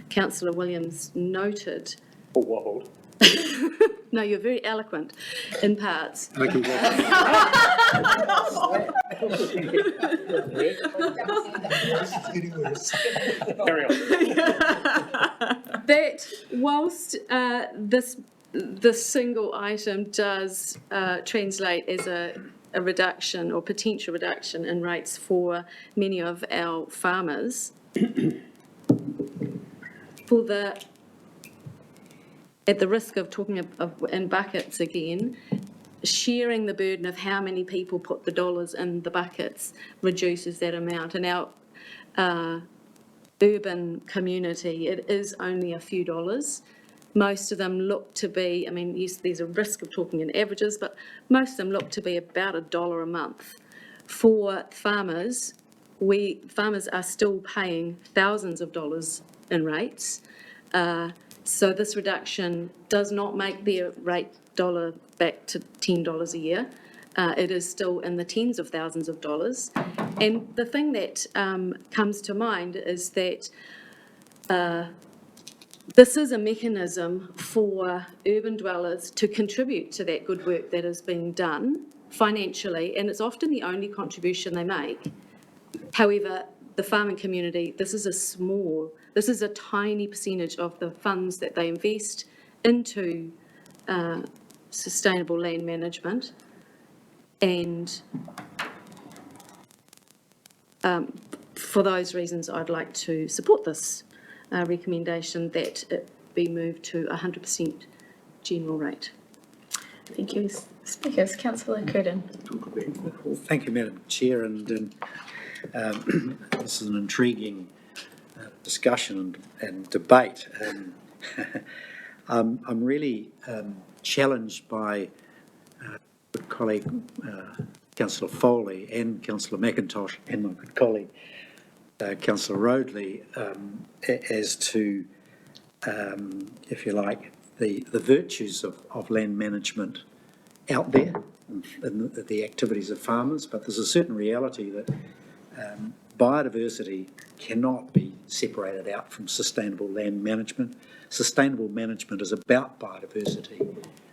Councillor Williams noted... Or wobbled. No, you're very eloquent in parts. Carry on. That whilst this single item does translate as a reduction or potential reduction in rates for many of our farmers, at the risk of talking in buckets again, sharing the burden of how many people put the dollars in the buckets reduces that amount. In our urban community, it is only a few dollars. Most of them look to be, I mean, yes, there's a risk of talking in averages, but most of them look to be about $1 a month. For farmers, farmers are still paying thousands of dollars in rates. So this reduction does not make their rate dollar back to $10 a year. It is still in the tens of thousands of dollars. And the thing that comes to mind is that this is a mechanism for urban dwellers to contribute to that good work that is being done financially, and it's often the only contribution they make. However, the farming community, this is a tiny percentage of the funds that they invest into sustainable land management. And for those reasons, I'd like to support this recommendation that it be moved to 100% general rate. Thank you, speakers. Councillor Curtin. Thank you, Madam Chair, and this is an intriguing discussion and debate. I'm really challenged by good colleague Councillor Foley and Councillor McIntosh and my good colleague Councillor Rodley as to, if you like, the virtues of land management out there and the activities of farmers, but there's a certain reality that biodiversity cannot be separated out from sustainable land management. Sustainable management is about biodiversity,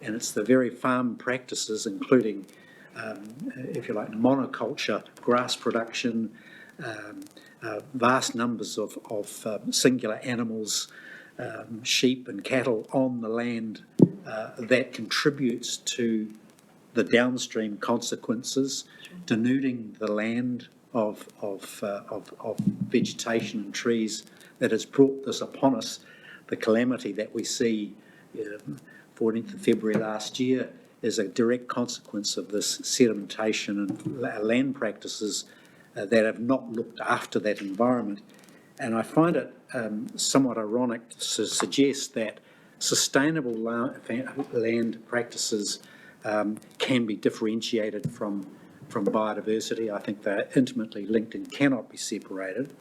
and it's the very farm practices, including, if you like, monoculture, grass production, vast numbers of singular animals, sheep and cattle on the land that contributes to the downstream consequences, denuding the land of vegetation and trees that has brought this upon us. The calamity that we see 14th of February last year is a direct consequence of this sedimentation and land practices that have not looked after that environment. And I find it somewhat ironic to suggest that sustainable land practices can be differentiated from biodiversity. I think they're intimately linked and cannot be separated.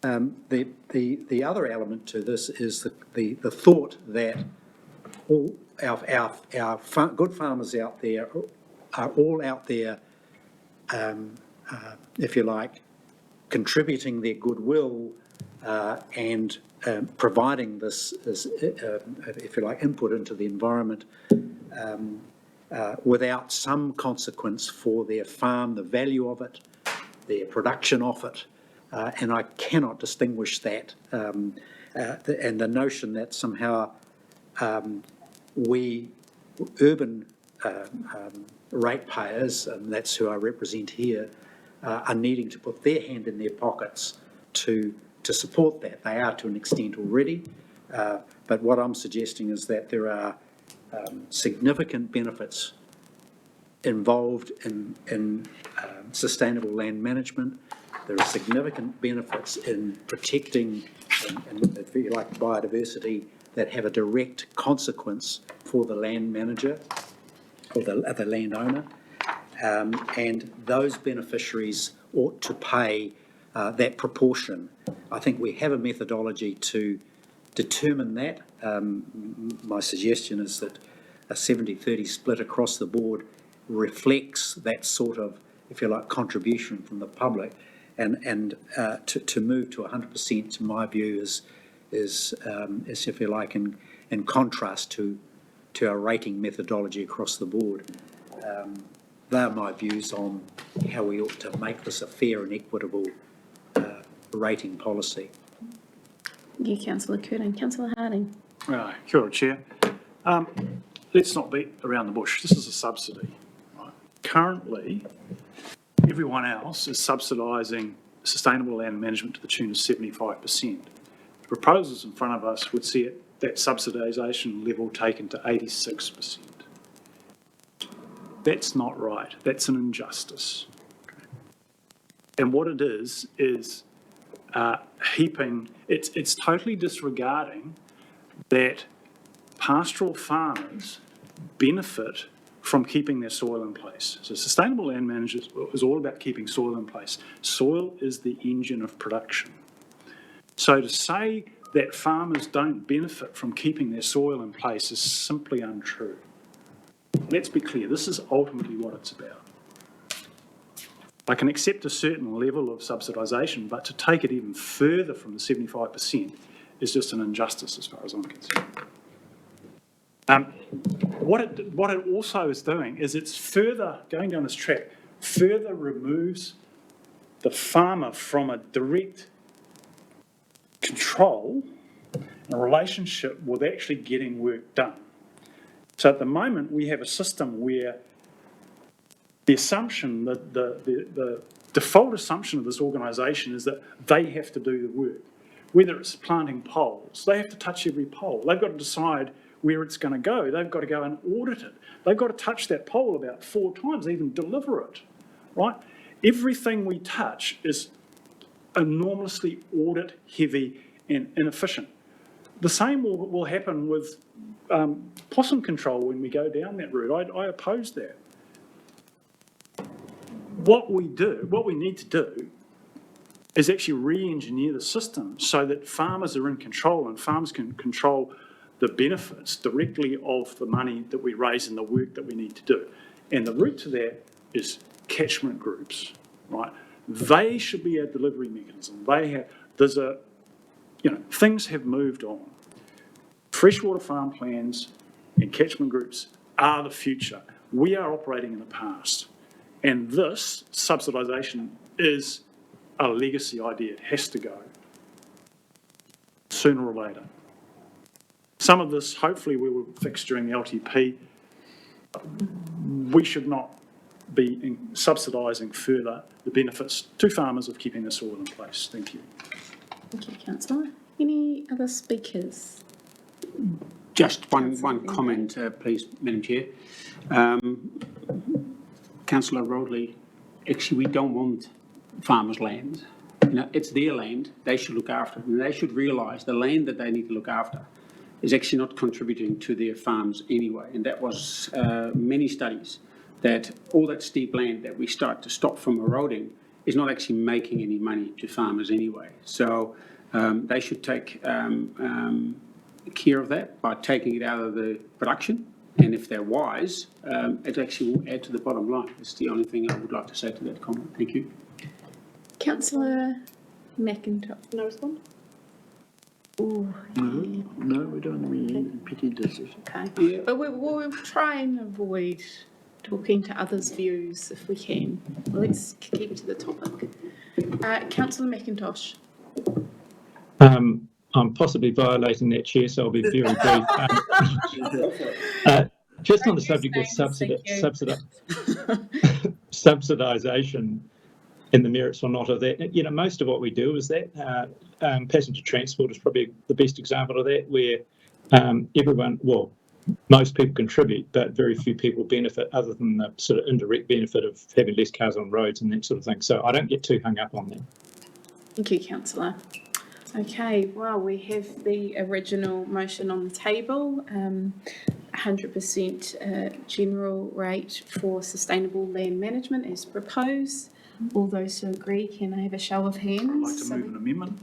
The other element to this is the thought that all our good farmers out there are all out there, if you like, contributing their goodwill and providing this, if you like, input into the environment without some consequence for their farm, the value of it, their production of it, and I cannot distinguish that. And the notion that somehow we, urban ratepayers, and that's who I represent here, are needing to put their hand in their pockets to support that. They are to an extent already, but what I'm suggesting is that there are significant benefits involved in sustainable land management. There are significant benefits in protecting, and if you like, biodiversity that have a direct consequence for the land manager or the landowner, and those beneficiaries ought to pay that proportion. I think we have a methodology to determine that. My suggestion is that a 70-30 split across the board reflects that sort of, if you like, contribution from the public, and to move to 100%, to my view, is if you like, in contrast to our rating methodology across the board. They are my views on how we ought to make this a fair and equitable rating policy. Thank you, Councillor Curtin. Councillor Harding. Kia ora, Chair. Let's not beat around the bush. This is a subsidy. Right? Currently, everyone else is subsidising sustainable land management to the tune of 75%. The proposals in front of us would see that subsidisation level taken to 86%. That's not right. That's an injustice. And what it is heaping, it's totally disregarding that pastoral farmers benefit from keeping their soil in place. So sustainable land management is all about keeping soil in place. Soil is the engine of production. So to say that farmers don't benefit from keeping their soil in place is simply untrue. Let's be clear, this is ultimately what it's about. I can accept a certain level of subsidisation, but to take it even further from the 75% is just an injustice as far as I'm concerned. What it also is doing is it's further, going down this track, further removes the farmer from a direct control and a relationship with actually getting work done. So at the moment, we have a system where the assumption, the default assumption of this organisation is that they have to do the work. Whether it's planting poles, they have to touch every pole. They've got to decide where it's going to go. They've got to go and audit it. They've got to touch that pole about 4 times, even deliver it, right? Everything we touch is enormously audit heavy and inefficient. The same will happen with possum control when we go down that route. I oppose that. What we need to do is actually re-engineer the system so that farmers are in control and farmers can control the benefits directly of the money that we raise and the work that we need to do. And the route to that is catchment groups, right? They should be our delivery mechanism. Things have moved on. Freshwater farm plans and catchment groups are the future. We are operating in the past. And this subsidisation is a legacy idea. It has to go sooner or later. Some of this, hopefully, we will fix during the LTP. We should not be subsidising further the benefits to farmers of keeping the soil in place. Thank you. Thank you, Councillor. Any other speakers? Just one comment, please, Madam Chair. Councillor Rodley, actually, we don't want farmers' land. It's their land. They should look after it, and they should realise the land that they need to look after is actually not contributing to their farms anyway. And that was many studies that all that steep land that we start to stop from eroding is not actually making any money to farmers anyway. So they should take care of that by taking it out of the production. And if they're wise, it actually will add to the bottom line. That's the only thing I would like to say to that comment. Thank you. Councillor McIntosh, no response? Ooh, No, we don't need petty decision. okay. But we'll try and avoid talking to others' views if we can. Let's keep it to the topic. Councillor McIntosh. I'm possibly violating that, Chair, so I'll be very brief. Just on the subject of subsidisation and the merits or not of that, most of what we do is that. Passenger transport is probably the best example of that, where most people contribute, but very few people benefit other than the sort of indirect benefit of having less cars on roads and that sort of thing. So I don't get too hung up on that. Thank you, Councillor. Okay, well, we have the original motion on the table, 100% general rate for sustainable land management as proposed. All those who agree, can I have a show of hands? I'd like to move an amendment.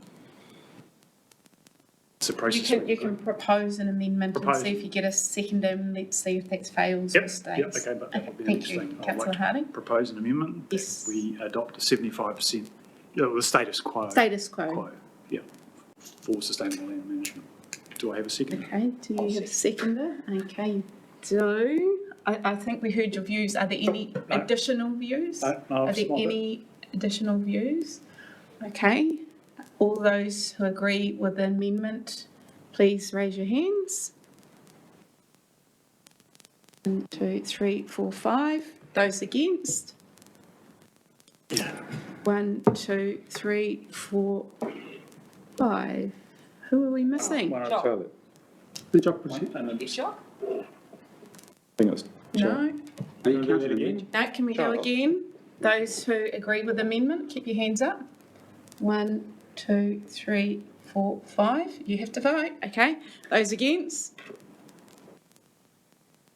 It's a process. You can propose an amendment and see if you get a second and let's see if that fails or stays. Yep, okay, but that would be Thank you, interesting. I'd Councillor like Harding. to propose an amendment. Yes. We adopt a 75%, the status quo. Status quo. Yeah, for sustainable land management. Do I have a second? Okay, do you have a seconder? Okay, I think we heard your views. Are there any additional views? No, Are there any additional views? Okay, all those who agree with the amendment, please raise your hands. 1, 2, 3, 4, 5. Those against? 1, 2, 3, 4, 5. Who are we missing? You sure? think it's No. Can you count it again? No, can we go again? Those who agree with the amendment, keep your hands up. 1, 2, 3, 4, 5. You have to vote, okay? Those against?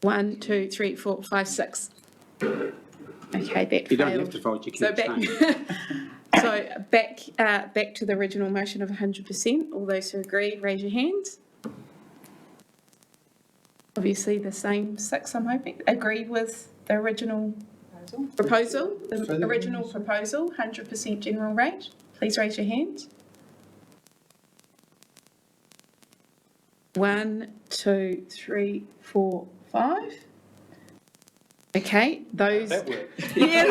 1, 2, 3, 4, 5, 6. Okay, that failed. You don't have to vote, you can abstain. Back to the original motion of 100%. All those who agree, raise your hands. Obviously the same 6, I'm hoping. Agree with the original proposal, 100% general rate. Please raise your hand. 1, 2, 3, 4, 5. Okay, those. That worked. Yeah.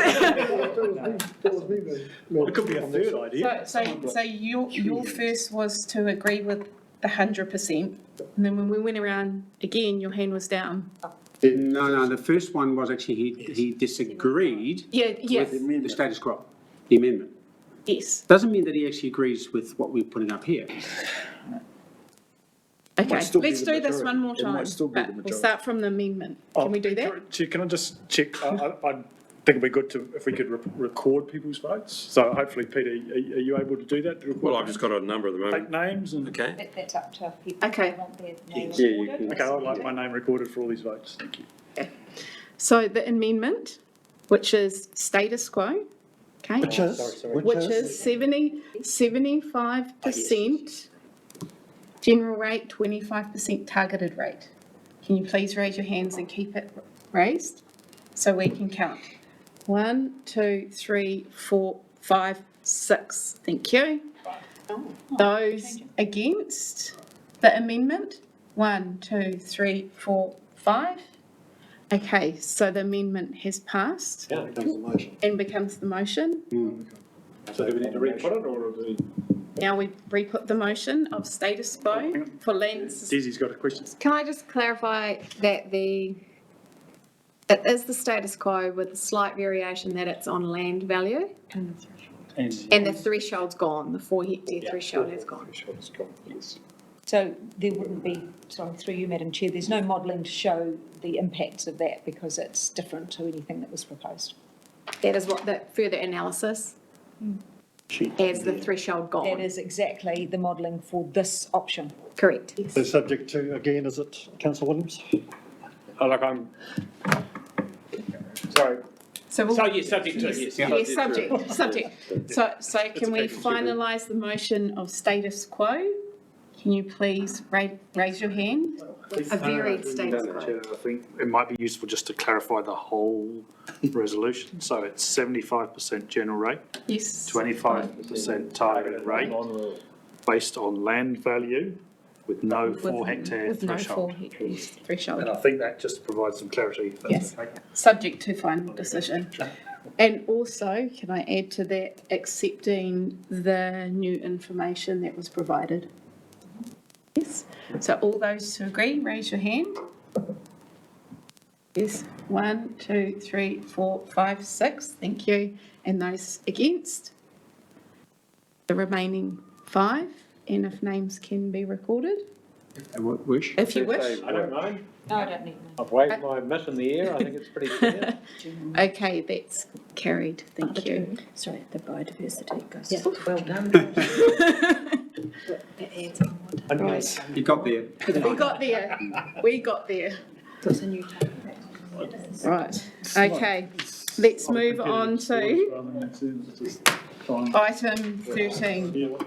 It could be a third idea. So your first was to agree with the 100%, and then when we went around again, your hand was down. No, the first one was actually he disagreed Yes. with the status quo, the amendment. Yes. Doesn't mean that he actually agrees with what we're putting up here. Okay, let's do this one more time. We'll start from the amendment. Can we do that? Chair, can I just check? I think it'd be good if we could record people's votes. So hopefully, Peter, are you able to do that? Well, I've just got a number at the moment. Take names and. Okay. That's up to people. Okay. Who want their name Yeah, you recorded. Okay, I'd like my name recorded for all these votes. Thank you. So the amendment, which is status quo, okay? Which is 75% general rate, 25% targeted rate. Can you please raise your hands and keep it raised so we can count? 1, 2, 3, 4, 5, 6. Thank you. Those against the amendment? 1, 2, 3, 4, 5. Okay, so the amendment has passed Yeah, it becomes a motion. and becomes the motion. So do we need to re-put it or do we? Now we re-put the motion of status quo for land. Desi's got a question. Can I just clarify that it is the status quo with a slight variation that it's on land value? And the threshold's gone, the 4 hectare threshold has gone. So there wouldn't be, sorry, through you, Madam Chair, there's no modelling to show the impacts of that because it's different to anything that was proposed. That is what the further analysis, as the threshold That gone. is exactly the modelling for this option. Correct. So subject to, again, is it Councillor Williams? Sorry. So yes, subject to, yes. Yes, subject. So can we finalise the motion of status quo? Can you please raise your hand? A varied status quo. Chair, I think it might be useful just to clarify the whole resolution. So it's 75% general rate, Yes. 25% targeted rate, based on land value with no 4 hectare With no 4 threshold. hectares threshold. And I think that just provides some clarity. If that's Yes, okay. subject to final decision. And also, can I add to that, accepting the new information that was provided? Yes, so all those who agree, raise your hand. Yes, 1, 2, 3, 4, 5, 6, thank you. And those against? The remaining 5, and if names can be recorded? Wish? If you wish. I don't mind. No, I don't need I've waved my mitt in the air, I think it's pretty clear. Okay, that's carried, thank you. Sorry, the biodiversity goes. Yeah. Well done. That adds on more. Right, You got there. we got there. It's a new type. Right, okay, let's move on to item 13. You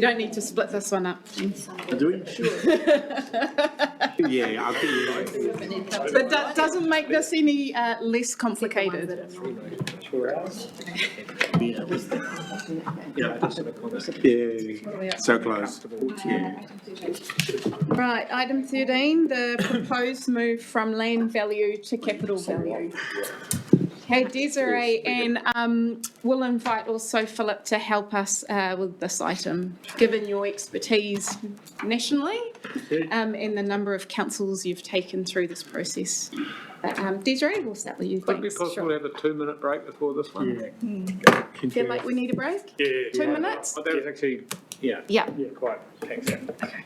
don't need to split this one up. Do we? Sure. Yeah, I'll give you. But that doesn't make this any less complicated. Yeah, so close. Yeah. Right, item 13, the proposed move from land value to capital value. Okay, Desiree, and we'll invite also Philip to help us with this item, given your expertise nationally and the number of councils you've taken through this process. Desiree, we'll start with you. Would it be Thanks. possible to have a 2-minute break before this one? Feel like we need a break? Yeah. 2 minutes? Well, that was actually, yeah. Yeah. Yeah, quite. Thanks. Okay.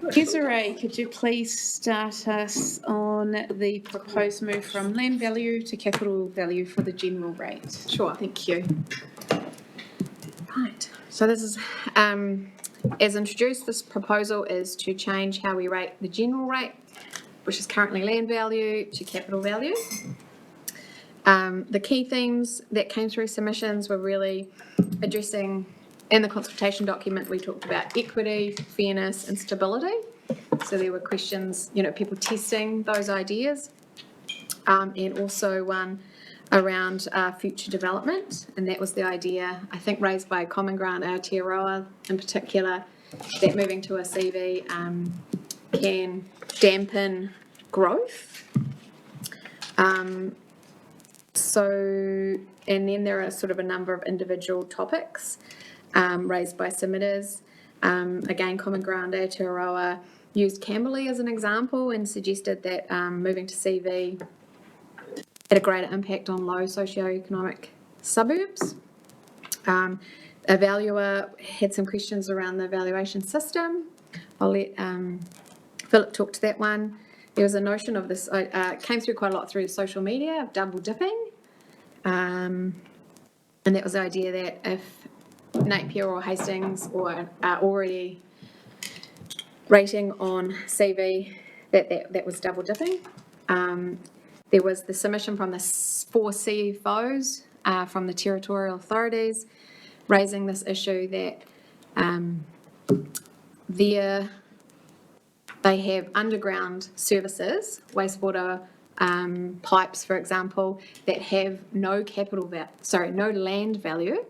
Desiree, could you please start us on the proposed move from land value to capital value for the general rate? Sure, thank you. Right, so this is, as introduced, this proposal is to change how we rate the general rate, which is currently land value, to capital value. The key themes that came through submissions were really addressing, in the consultation document, we talked about equity, fairness and stability. So there were questions, people testing those ideas, and also one around future development. And that was the idea, I think, raised by Common Grant Aotearoa in particular, that moving to a CV can dampen growth. And then there are sort of a number of individual topics raised by submitters. Again, Common Ground Aotearoa used Camberley as an example and suggested that moving to CV had a greater impact on low socioeconomic suburbs. A valuer had some questions around the valuation system. I'll let Philip talk to that one. There was a notion of this, came through quite a lot through social media, of double dipping. And that was the idea that if Napier or Hastings are already rating on CV, that was double dipping. There was the submission from the 4 CFOs from the territorial authorities raising this issue that they have underground services, wastewater pipes, for example, that have no land value,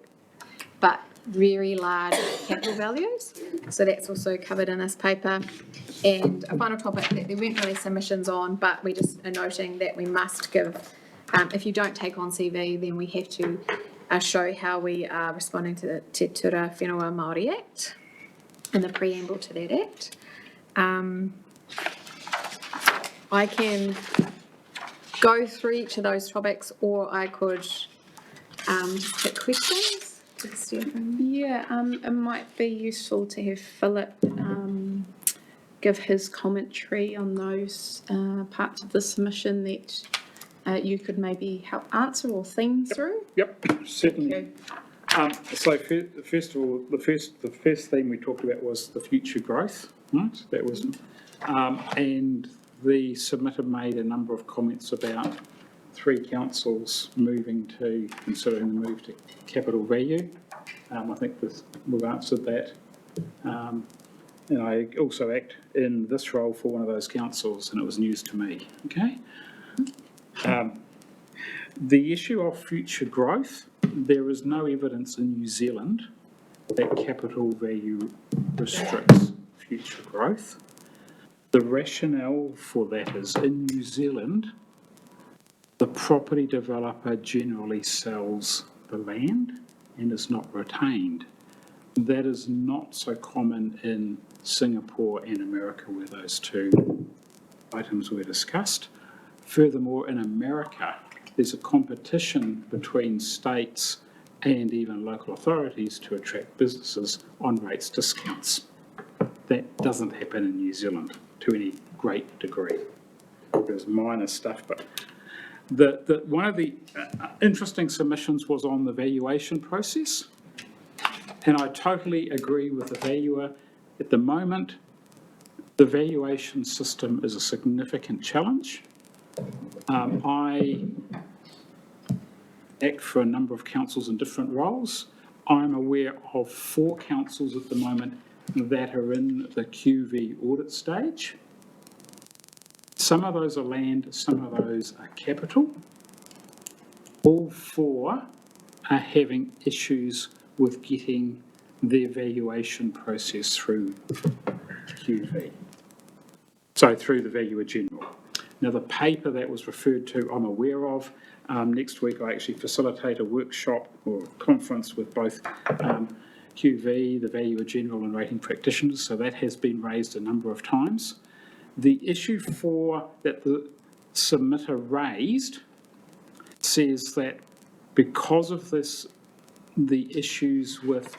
but very large capital values. So that's also covered in this paper. And a final topic that there weren't really submissions on, but we just are noting that we must give, if you don't take on CV, then we have to show how we are responding to the Te Tura Whenua Māori Act and the preamble to that Act. I can go through each of those topics, or I could just pick questions. Yeah, it might be useful to have Philip give his commentary on those parts of the submission that you could maybe help answer or theme through. Yep, certainly. So first of all, the first theme we talked about was the future growth, right? That was, and the submitter made a number of comments about 3 councils considering the move to capital value. I think we've answered that. And I also act in this role for one of those councils, and it was news to me, okay? The issue of future growth, there is no evidence in New Zealand that capital value restricts future growth. The rationale for that is in New Zealand, the property developer generally sells the land and is not retained. That is not so common in Singapore and America, where those 2 items were discussed. Furthermore, in America, there's a competition between states and even local authorities to attract businesses on rates discounts. That doesn't happen in New Zealand to any great degree. There's minor stuff, but one of the interesting submissions was on the valuation process. And I totally agree with the valuer. At the moment, the valuation system is a significant challenge. I act for a number of councils in different roles. I'm aware of 4 councils at the moment that are in the QV audit stage. Some of those are land, some of those are capital. All 4 are having issues with getting their valuation process through QV. So through the valuer general. Now the paper that was referred to, I'm aware of. Next week I actually facilitate a workshop or conference with both QV, the valuer general and rating practitioners, so that has been raised a number of times. The issue that the submitter raised says that because of this, the issues with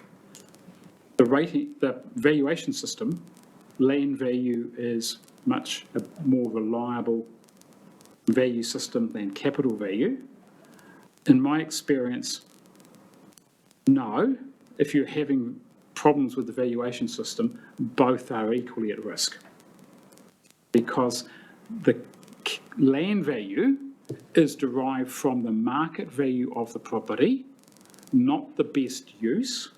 the valuation system land value is much a more reliable value system than capital value. In my experience, no. If you're having problems with the valuation system, both are equally at risk. Because the land value is derived from the market value of the property, not the best use,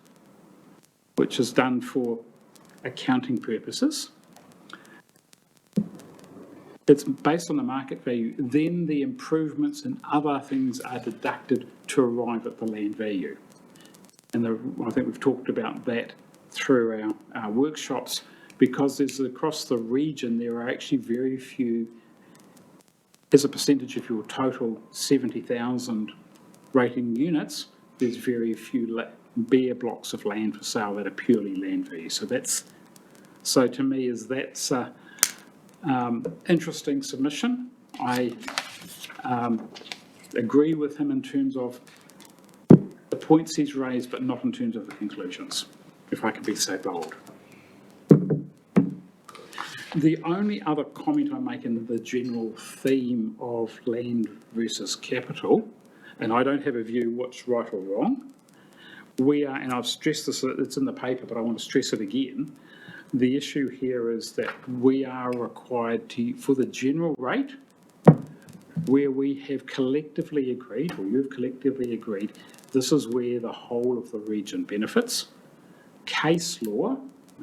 which is done for accounting purposes. It's based on the market value, then the improvements and other things are deducted to arrive at the land value. And I think we've talked about that through our workshops, because there's across the region, there are actually very few, as a percentage of your total 70,000 rating units, there's very few bare blocks of land for sale that are purely land value. So to me, that's interesting submission. I agree with him in terms of the points he's raised, but not in terms of the conclusions, if I can be so bold. The only other comment I make in the general theme of land versus capital, and I don't have a view what's right or wrong, and I've stressed this, it's in the paper, but I want to stress it again. The issue here is that we are required to, for the general rate, where we have collectively agreed, or you've collectively agreed, this is where the whole of the region benefits. Case law,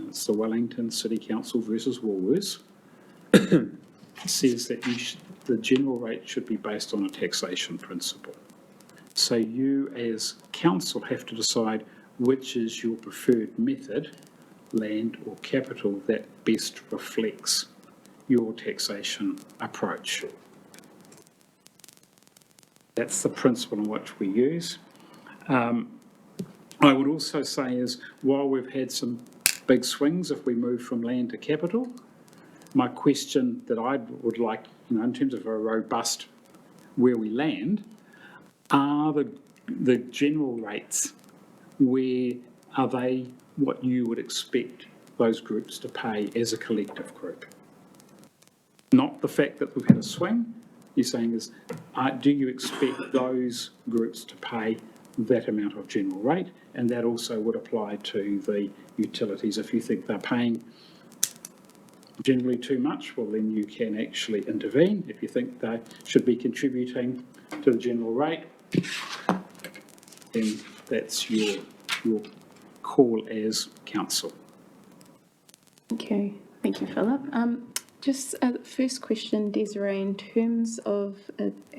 it's the Wellington City Council versus Woolworths, says that the general rate should be based on a taxation principle. So you as council have to decide which is your preferred method, land or capital, that best reflects your taxation approach. That's the principle in which we use. I would also say is, while we've had some big swings if we move from land to capital, my question that I would like, in terms of a robust where we land, are the general rates, where are they what you would expect those groups to pay as a collective group? Not the fact that we've had a swing. You're saying is, do you expect those groups to pay that amount of general rate? And that also would apply to the utilities. If you think they're paying generally too much, well, then you can actually intervene. If you think they should be contributing to the general rate, then that's your call as council. Okay, thank you, Philip. Just the first question, Desiree, in terms of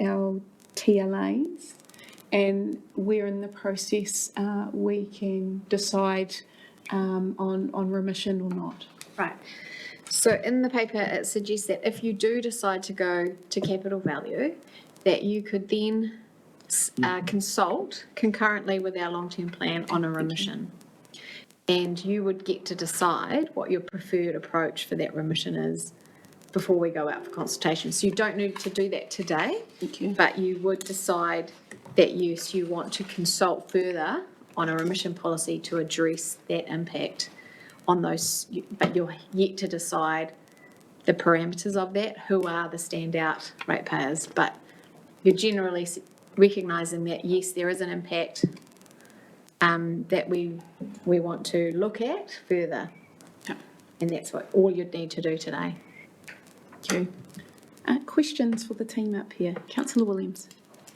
our TLAs and where in the process we can decide on remission or not. Right. So in the paper, it suggests that if you do decide to go to capital value, that you could then consult concurrently with our long-term plan on a remission. And you would get to decide what your preferred approach for that remission is before we go out for consultation. So you don't need to do that today, but you would decide that yes, you want to consult further on a remission policy to address that impact on those, but you're yet to decide the parameters of that, who are the standout ratepayers, but you're generally recognising that yes, there is an impact that we want to look at further. And that's what all you'd need to do today. Thank you. Questions for the team up here? Councillor Williams.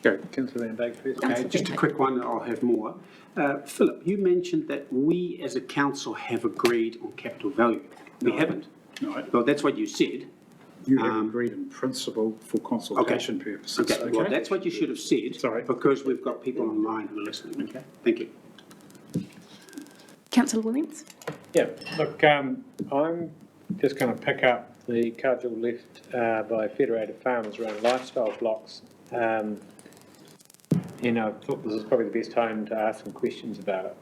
Go, Councillor Van Dyke first. Okay, just a quick one, I'll have more. Philip, you mentioned that we as a council have agreed on capital value. We haven't. No. Well, that's what you said. You have agreed in principle for consultation purposes. Okay, well, that's what you should have said. Sorry. Because we've got people online who are listening. Okay, thank you. Councillor Williams. Yeah, look, I'm just going to pick up the cudgel left by Federated Farmers around lifestyle blocks. I thought this was probably the best time to ask some questions about it.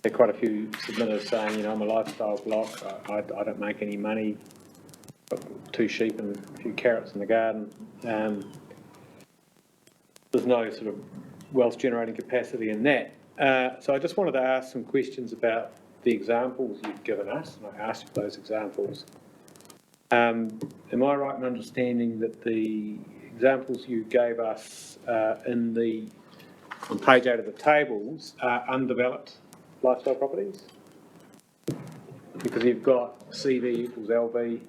There are quite a few submitters saying, I'm a lifestyle block, I don't make any money, got 2 sheep and a few carrots in the garden. There's no sort of wealth generating capacity in that. So I just wanted to ask some questions about the examples you've given us, and I asked you for those examples. Am I right in understanding that the examples you gave us on page 8 of the tables are undeveloped lifestyle properties? Because you've got CV equals LV.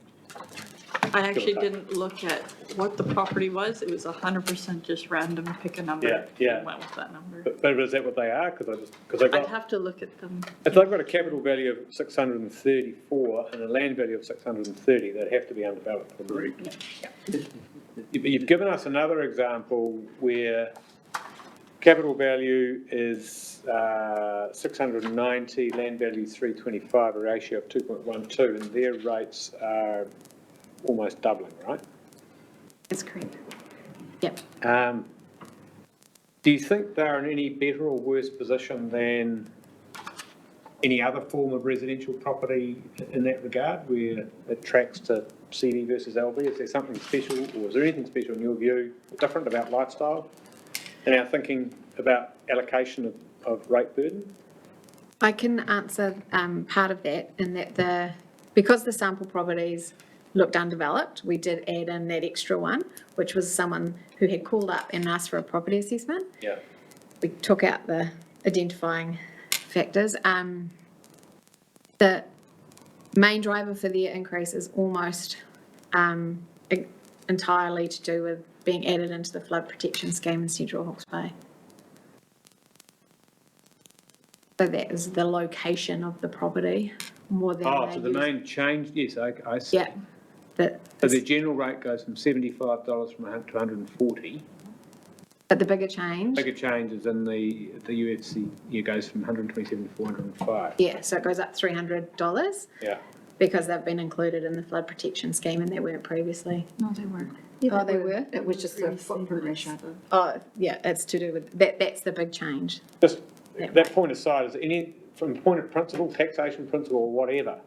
I actually didn't look at what the property was. It was 100% just random, pick a number. Yeah. And went with that number. But is that what they are? Because I'd have to look at them. if they've got a capital value of 634 and a land value of 630, they'd have to be undeveloped. You've given us another example where capital value is 690, land value 325, a ratio of 2.12, and their rates are almost doubling, right? That's correct. Yep. Do you think they're in any better or worse position than any other form of residential property in that regard, where it tracks to CD versus LV? Is there something special, or is there anything special in your view, different about lifestyle, and our thinking about allocation of rate burden? I can answer part of that in that because the sample properties looked undeveloped, we did add in that extra one, which was someone who had called up and asked for a property assessment. Yeah. We took out the identifying factors. The main driver for their increase is almost entirely to do with being added into the flood protection scheme in Central Hawke's Bay. So that is the location of the property more than. So the main change, yes, I see. Yeah. So the general rate goes from $75 to 140. But the bigger change. Bigger change is in the UFC, it goes from 127 to 405. Yeah, so it goes up $300. Yeah. Because they've been included in the flood protection scheme and they weren't previously. No, they weren't. Oh, they were? It was just the footprint ratio. Oh, yeah, it's to do with, that's the big change. Just that point aside, is there any, from the point of principle, taxation principle or whatever,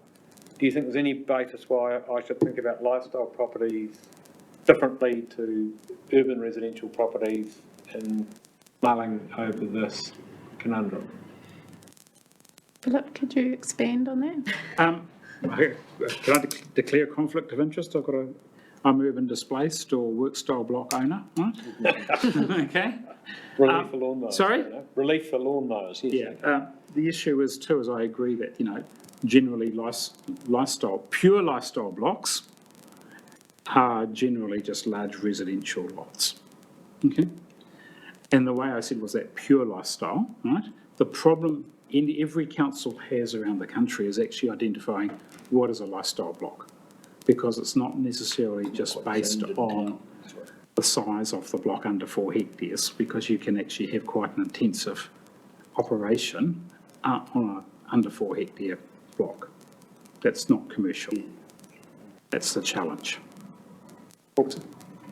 do you think there's any basis why I should think about lifestyle properties differently to urban residential properties in mulling over this conundrum? Philip, could you expand on that? Can I declare a conflict of interest? I'm urban displaced or work style block owner, right? Okay. Relief for lawnmowers. Sorry? Relief for lawnmowers, yes. Yeah. The issue is too, is I agree that, generally pure lifestyle blocks are generally just large residential lots. Okay. And the way I said was that pure lifestyle, right? The problem every council has around the country is actually identifying what is a lifestyle block, because it's not necessarily just based on the size of the block under 4 hectares, because you can actually have quite an intensive operation on an under 4 hectare block. That's not commercial. That's the challenge.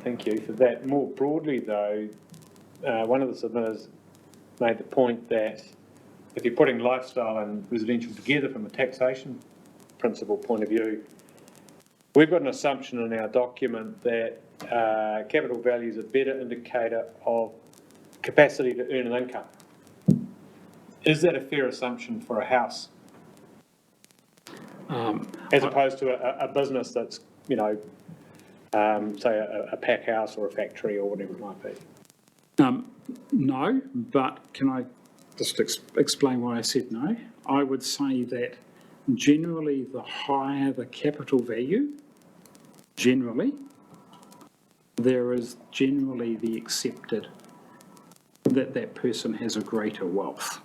Thank you for that. More broadly though, one of the submitters made the point that if you're putting lifestyle and residential together from a taxation principle point of view, we've got an assumption in our document that capital value is a better indicator of capacity to earn an income. Is that a fair assumption for a house? As opposed to a business that's, say a pack house or a factory or whatever it might be? No, but can I just explain why I said no? I would say that generally the higher the capital value, there is generally the accepted that that person has a greater wealth,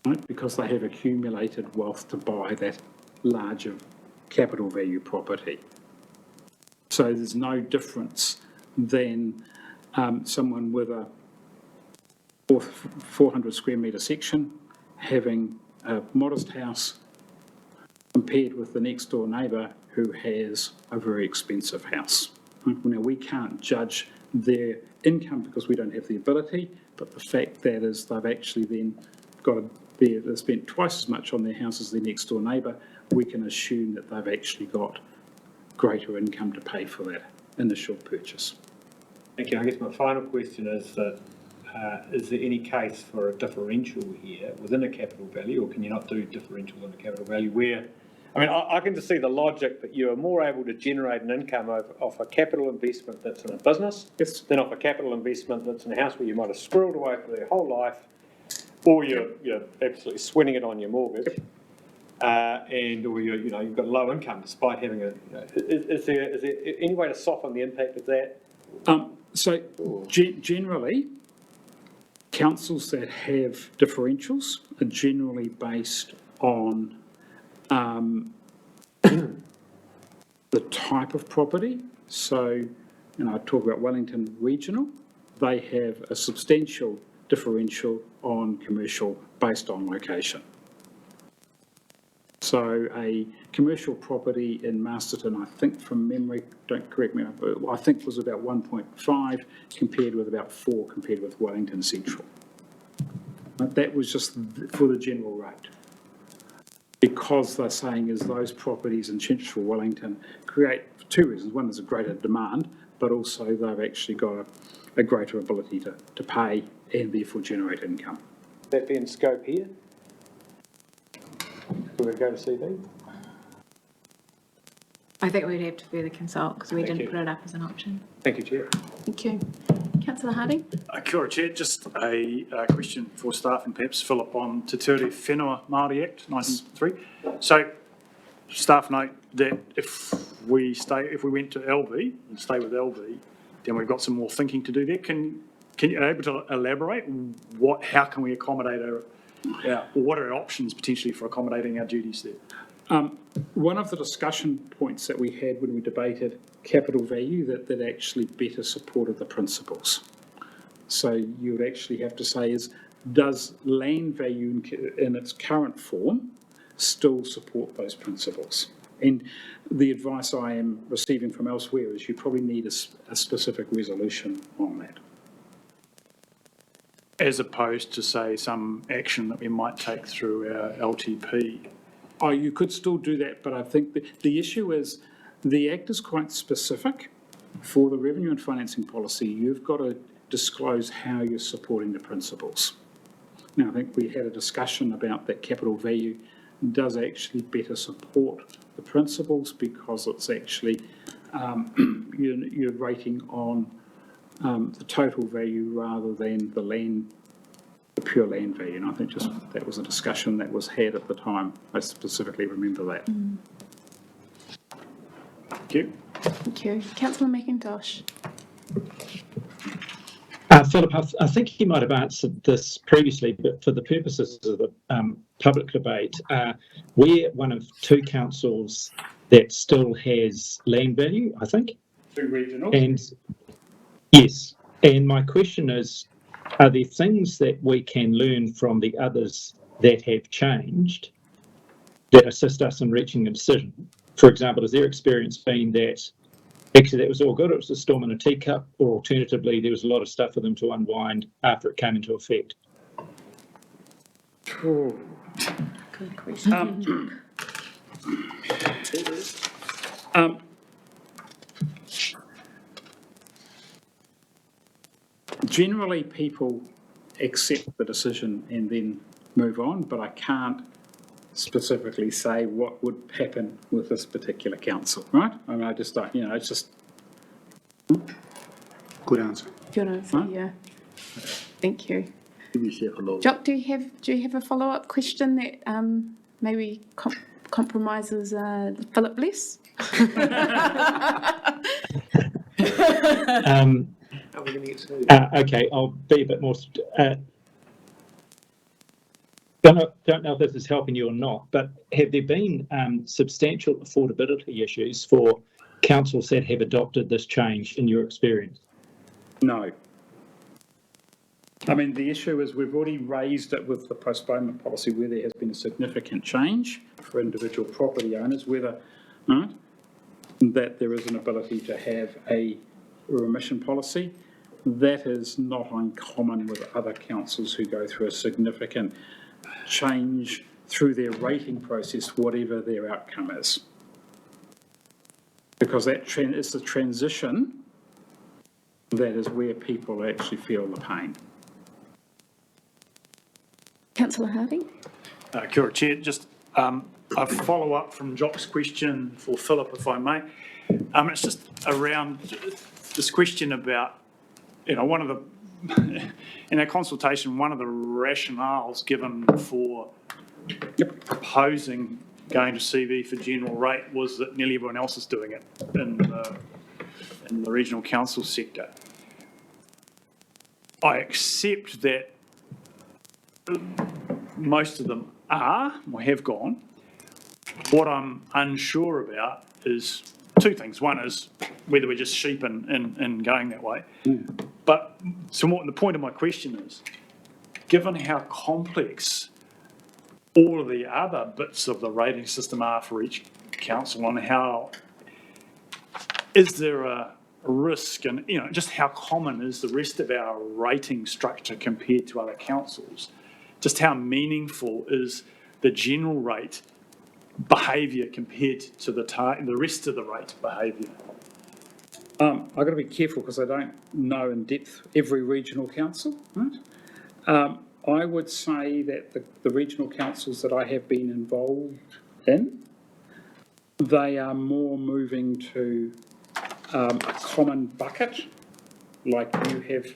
right? Because they have accumulated wealth to buy that larger capital value property. So there's no difference than someone with a 400 square metre section having a modest house compared with the next door neighbour who has a very expensive house. Now, we can't judge their income because we don't have the ability, but the fact that is they've actually then they've spent twice as much on their house as their next door neighbour, we can assume that they've actually got greater income to pay for that initial purchase. Thank you. I guess my final question is that is there any case for a differential here within a capital value, or can you not do differentials on a capital value where, I mean, I can just see the logic that you are more able to generate an income off a capital investment that's in a business than off a capital investment that's in a house where you might have squirreled away for their whole life, or you're absolutely swinning it on your mortgage, or you've got low income despite having is there any way to soften the impact of that? Generally, councils that have differentials are generally based on the type of property. So, I talk about Wellington Regional. They have a substantial differential on commercial based on location. So a commercial property in Masterton, I think from memory, don't correct me, I think was about 1.5 compared with about 4 compared with Wellington Central. That was just for the general rate. Because they're saying is those properties in Central Wellington create, for two reasons. One, there's a greater demand, but also they've actually got a greater ability to pay and therefore generate income. That be in scope here? Do we go to CV? I think we'd have to further consult because we Thank didn't you. put it up as an option. Thank you, Chair. Thank you. Councillor Harding? Kia ora, Chair. Just a question for staff and perhaps Philip on Te Ture Whenua Māori Act 1993. So staff note that if we went to LV and stay with LV, then we've got some more thinking to do there. Can you able to elaborate how can we accommodate what are our options potentially for accommodating our duties there? One of the discussion points that we had when we debated capital value that actually better supported the principles. So you would actually have to say does land value in its current form still support those principles? And the advice I am receiving from elsewhere is you probably need a specific resolution on that. As opposed to, say, some action that we might take through our LTP. Oh, you could still do that, but I think the issue is the Act is quite specific. For the revenue and financing policy, you've got to disclose how you're supporting the principles. Now, I think we had a discussion about that capital value does actually better support the principles because it's actually you're rating on the total value rather than the pure land value. And I think just that was a discussion that was had at the time. I specifically remember that. Thank you. Thank you. Councillor McIntosh. Philip, I think you might have answered this previously, but for the purposes of the public debate, we're one of two councils that still has land value, I think. Two regional. And yes, and my question is, are there things that we can learn from the others that have changed that assist us in reaching a decision? For example, has their experience been that actually that was all good, it was a storm in a teacup, or alternatively there was a lot of stuff for them to unwind after it came into effect? Good question. Generally, people accept the decision and then move on, but I can't specifically say what would happen with this particular council, right? I mean, I just don't, it's just... Good answer. Good answer, yeah. Thank you. Jock, do you have a follow-up question that maybe compromises Philip less? Okay, I'll be a bit more... Don't know if this is helping you or not, but have there been substantial affordability issues for councils that have adopted this change in your experience? No. I mean, the issue is we've already raised it with the postponement policy where there has been a significant change for individual property owners, whether that there is an ability to have a remission policy. That is not uncommon with other councils who go through a significant change through their rating process, whatever their outcome is. Because that is the transition that is where people actually feel the pain. Councillor Harding? Kia ora, Chair. Just a follow-up from Jock's question for Philip, if I may. It's just around this question about, one of the, in our consultation, one of the rationales given for proposing going to CV for general rate was that nearly everyone else is doing it in the regional council sector. I accept that most of them are, or have gone. What I'm unsure about is two things. One is whether we're just sheep in going that way. But so the point of my question is, given how complex all of the other bits of the rating system are for each council, and how is there a risk, and just how common is the rest of our rating structure compared to other councils? Just how meaningful is the general rate behaviour compared to the rest of the rate behaviour? I've got to be careful because I don't know in depth every regional council, right? I would say that the regional councils that I have been involved in, they are more moving to a common bucket like you have,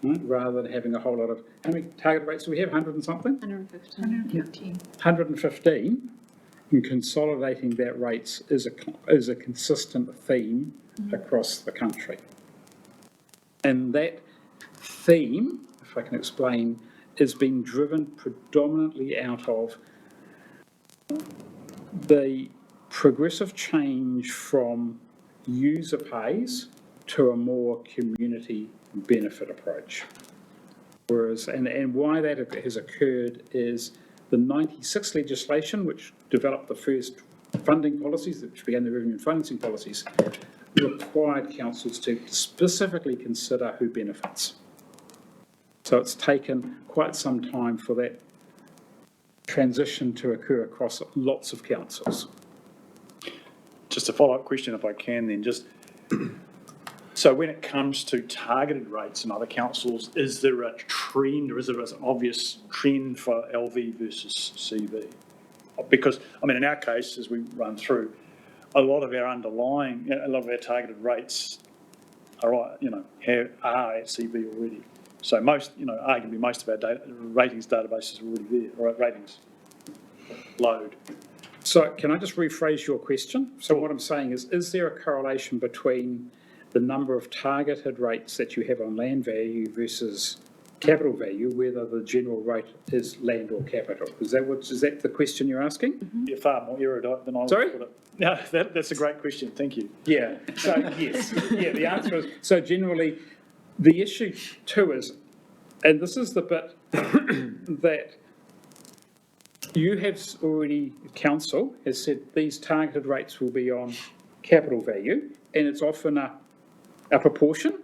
right? Rather than having a whole lot of, how many target rates do we have, 100 and something? 115. 115, and consolidating that rates is a consistent theme across the country. And that theme, if I can explain, is being driven predominantly out of the progressive change from user pays to a more community benefit approach. Whereas, and why that has occurred is the 96 legislation, which developed the first funding policies, which began the revenue and financing policies, required councils to specifically consider who benefits. So it's taken quite some time for that transition to occur across lots of councils. Just a follow-up question, if I can then, so when it comes to targeted rates in other councils, is there a trend, or is there an obvious trend for LV versus CV? Because, in our case, as we run through, a lot of our targeted rates are at CV already. So arguably most of our ratings databases are already there, or ratings load. So can I just rephrase your question? So what I'm saying is there a correlation between the number of targeted rates that you have on land value versus capital value, whether the general rate is land or capital? Is that the question you're asking? You're far more erudite than I would put it. No, that's a great question. Thank you. Yeah. So yes. Yeah. The answer is so. Generally, the issue too is, and this is the bit that you have already. Council has said these targeted rates will be on capital value, and it's often a proportion,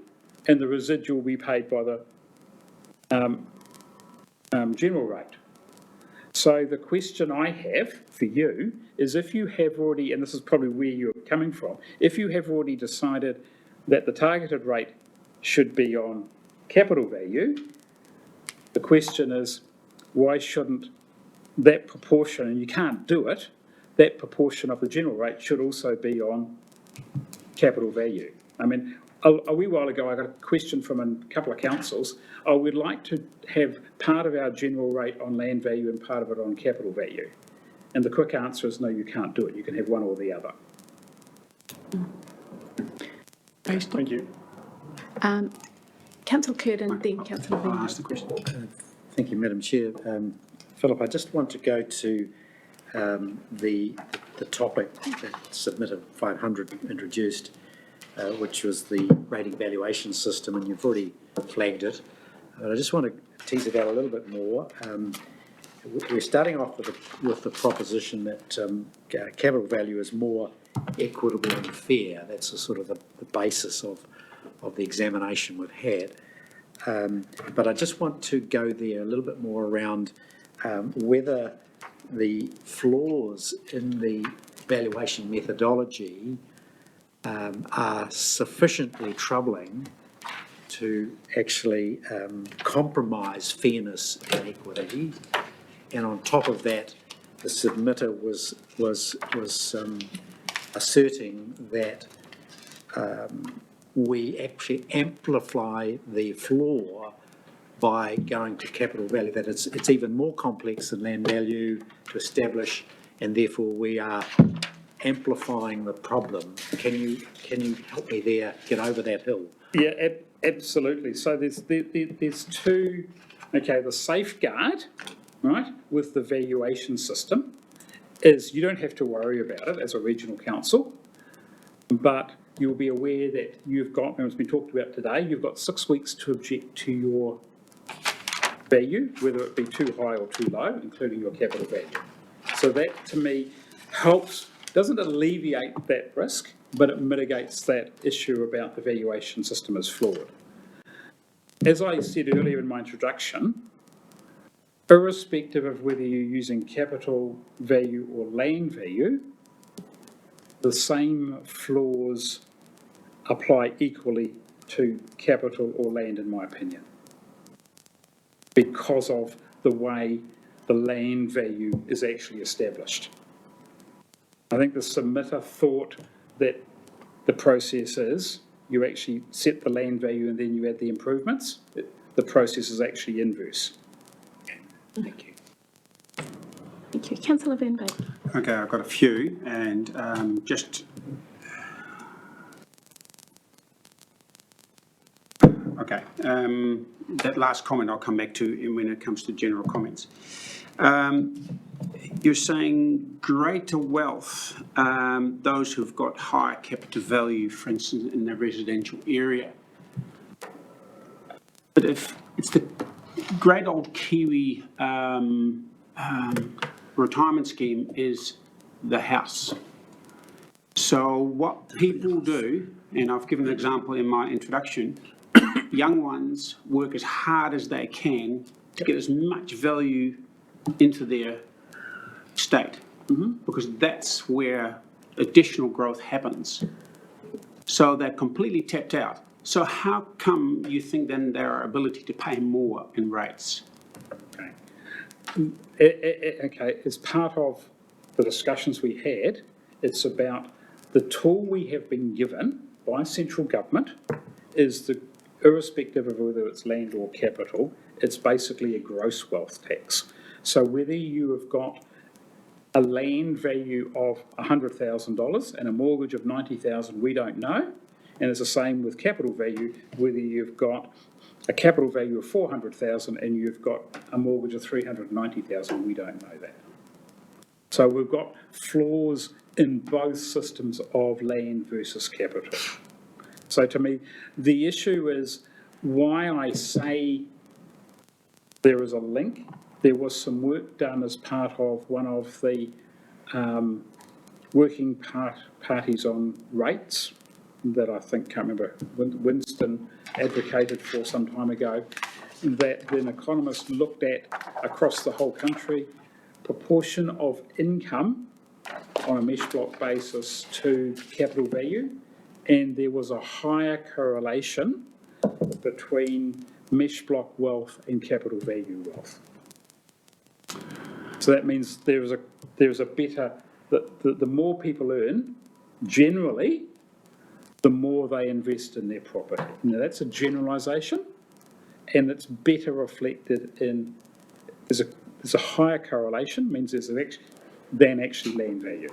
and the residual will be paid by the general rate. So the question I have for you is, if you have already, and this is probably where you're coming from, if you have already decided that the targeted rate should be on capital value, the question is, why shouldn't that proportion, and you can't do it, that proportion of the general rate should also be on capital value? A wee while ago, I got a question from a couple of councils. I would like to have part of our general rate on land value and part of it on capital value. And the quick answer is no, you can't do it. You can have one or the other. Thank you. Councillor Curtin, then Councillor Van. I'll ask the question. Thank you, Madam Chair. Philip, I just want to go to the topic that Submitter 500 introduced, which was the rating valuation system, and you've already flagged it. But I just want to tease it out a little bit more. We're starting off with the proposition that capital value is more equitable and fair. That's sort of the basis of the examination we've had. But I just want to go there a little bit more around whether the flaws in the valuation methodology are sufficiently troubling to actually compromise fairness and equity. And on top of that, the submitter was asserting that we actually amplify the flaw by going to capital value, that it's even more complex than land value to establish, and therefore we are amplifying the problem. Can you help me there, get over that hill? Yeah, absolutely. So there's two, okay, the safeguard, right, with the valuation system is you don't have to worry about it as a regional council, but you'll be aware that you've got, and it's been talked about today, you've got 6 weeks to object to your value, whether it be too high or too low, including your capital value. So that, to me, helps, doesn't alleviate that risk, but it mitigates that issue about the valuation system is flawed. As I said earlier in my introduction, irrespective of whether you're using capital value or land value, the same flaws apply equally to capital or land, in my opinion, because of the way the land value is actually established. I think the submitter thought that the process is you actually set the land value and then you add the improvements. The process is actually inverse. Thank you. Thank you. Councillor Van Beek. Okay, I've got a few, and okay, that last comment I'll come back to when it comes to general comments. You're saying greater wealth, those who've got higher capital value, for instance, in the residential area. But if it's the great old Kiwi retirement scheme is the house. So what people do, and I've given an example in my introduction, young ones work as hard as they can to get as much value into their estate, because that's where additional growth happens. So they're completely tapped out. So how come you think then their ability to pay more in rates? Okay, as part of the discussions we had, it's about the tool we have been given by central government is the, irrespective of whether it's land or capital, it's basically a gross wealth tax. So whether you have got a land value of $100,000 and a mortgage of $90,000, we don't know. And it's the same with capital value, whether you've got a capital value of $400,000 and you've got a mortgage of $390,000, we don't know that. So we've got flaws in both systems of land versus capital. So to me, the issue is why I say there is a link. There was some work done as part of one of the working parties on rates that I think, can't remember, Winston advocated for some time ago, that an economist looked at across the whole country proportion of income on a mesh block basis to capital value, and there was a higher correlation between mesh block wealth and capital value wealth. So that means there's a better, the more people earn, generally, the more they invest in their property. Now that's a generalisation, and it's better reflected in, there's a higher correlation, means there's than actually land value.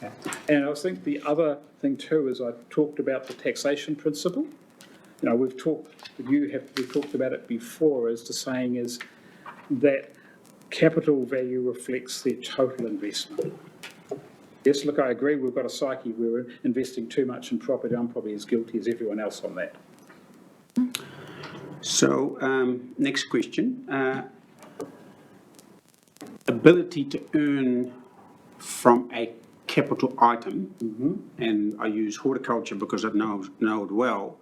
Okay. And I think the other thing too is I talked about the taxation principle. You know, we've talked about it before, as the saying is that capital value reflects their total investment. Yes, look, I agree, we've got a psyche where we're investing too much in property. I'm probably as guilty as everyone else on that. So, next question. Ability to earn from a capital item, and I use horticulture because I know it well.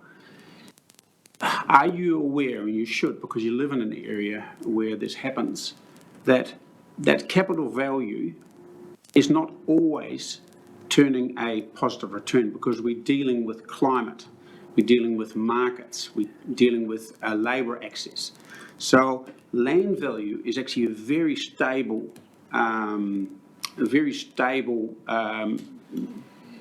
Are you aware, and you should because you live in an area where this happens, that capital value is not always turning a positive return because we're dealing with climate we're dealing with markets, we're dealing with labour access. So land value is actually a very stable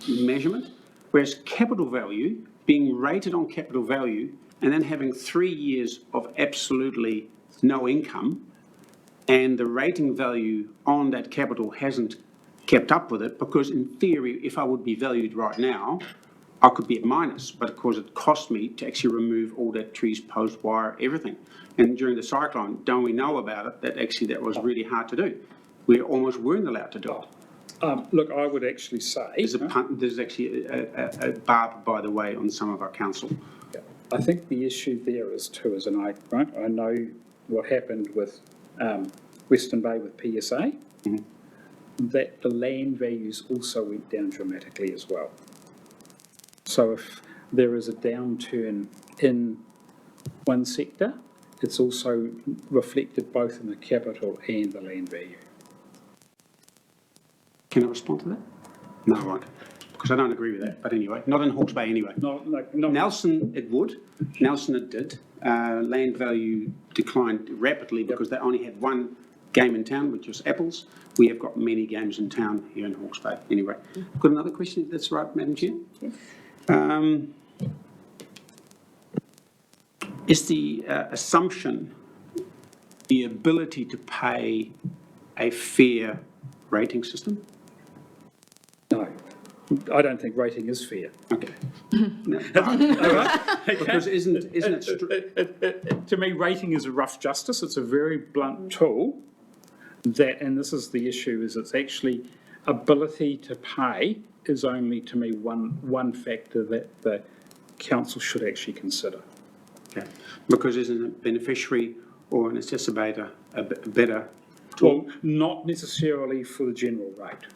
measurement, whereas capital value, being rated on capital value and then having 3 years of absolutely no income, and the rating value on that capital hasn't kept up with it, because in theory, if I would be valued right now, I could be at minus, but of course it cost me to actually remove all that trees, post, wire, everything. And during the cyclone, don't we know about it, that actually that was really hard to do. We almost weren't allowed to do it. Look, I would actually say... There's actually a barb, by the way, on some of our council. I think the issue there is too, I know what happened with Western Bay with PSA, that the land values also went down dramatically as well. So if there is a downturn in one sector, it's also reflected both in the capital and the land value. Can I respond to that? No, I won't, because I don't agree with that. But anyway, not in Hawke's Bay anyway. Nelson, it would. Nelson, it did. Land value declined rapidly because they only had one game in town, which was apples. We have got many games in town here in Hawke's Bay. Anyway, I've got another question, if that's right, Madam Chair. Yes. Is the assumption the ability to pay a fair rating system? No, I don't think rating is fair. Okay. No, because isn't it... To me, rating is a rough justice. It's a very blunt tool that, and this is the issue, is it's actually ability to pay is only, to me, one factor that the council should actually consider. Okay. Because isn't a beneficiary or an assessor a better tool? Well, not necessarily for the general rate.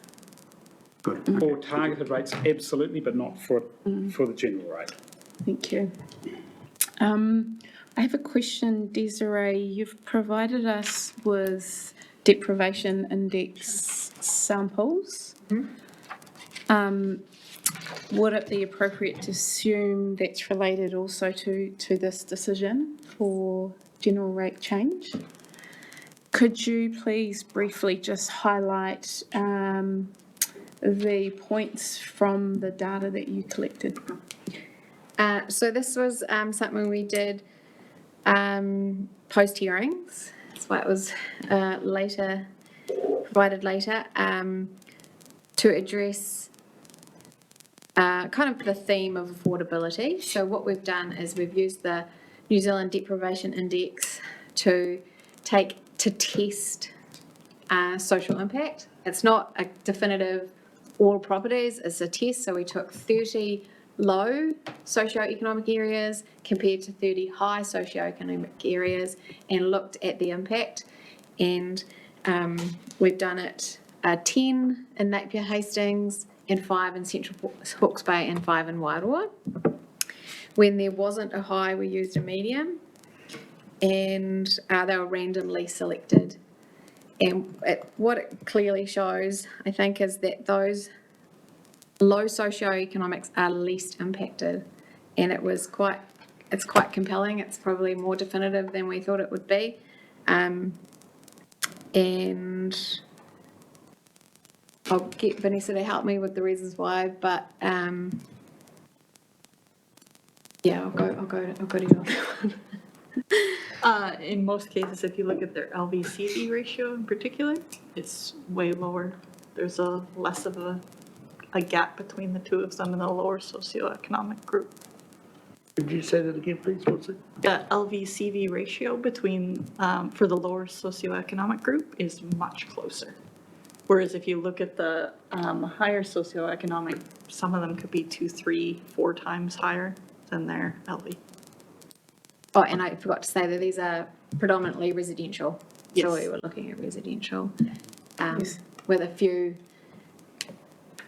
Good. Or targeted rates, absolutely, but not for the general rate. Thank you. I have a question, Desiree. You've provided us with deprivation index samples. Would it be appropriate to assume that's related also to this decision for general rate change? Could you please briefly just highlight the points from the data that you collected? So this was something we did post-hearings. That's why it was provided later, to address kind of the theme of affordability. So what we've done is we've used the New Zealand Deprivation Index to test social impact. It's not a definitive all properties, it's a test. So we took 30 low socioeconomic areas compared to 30 high socioeconomic areas and looked at the impact. And we've done it 10 in Napier Hastings and 5 in Central Hawke's Bay and 5 in Wairoa. When there wasn't a high, we used a medium, and they were randomly selected. And what it clearly shows, I think, is that those low socioeconomics are least impacted. And it's quite compelling. It's probably more definitive than we thought it would be. And I'll get Vanessa to help me with the reasons why, but yeah, I'll go to you on that one. In most cases, if you look at their LVCV ratio in particular, it's way lower. There's less of a gap between the two of them in the lower socioeconomic group. Could you say that again, please? What's it? The LVCV ratio between, for the lower socioeconomic group is much closer. Whereas if you look at the higher socioeconomic, some of them could be 2, 3, 4 times higher than their LV. Oh, and I forgot to say that these are predominantly residential. Yes. So we were looking at residential, with a few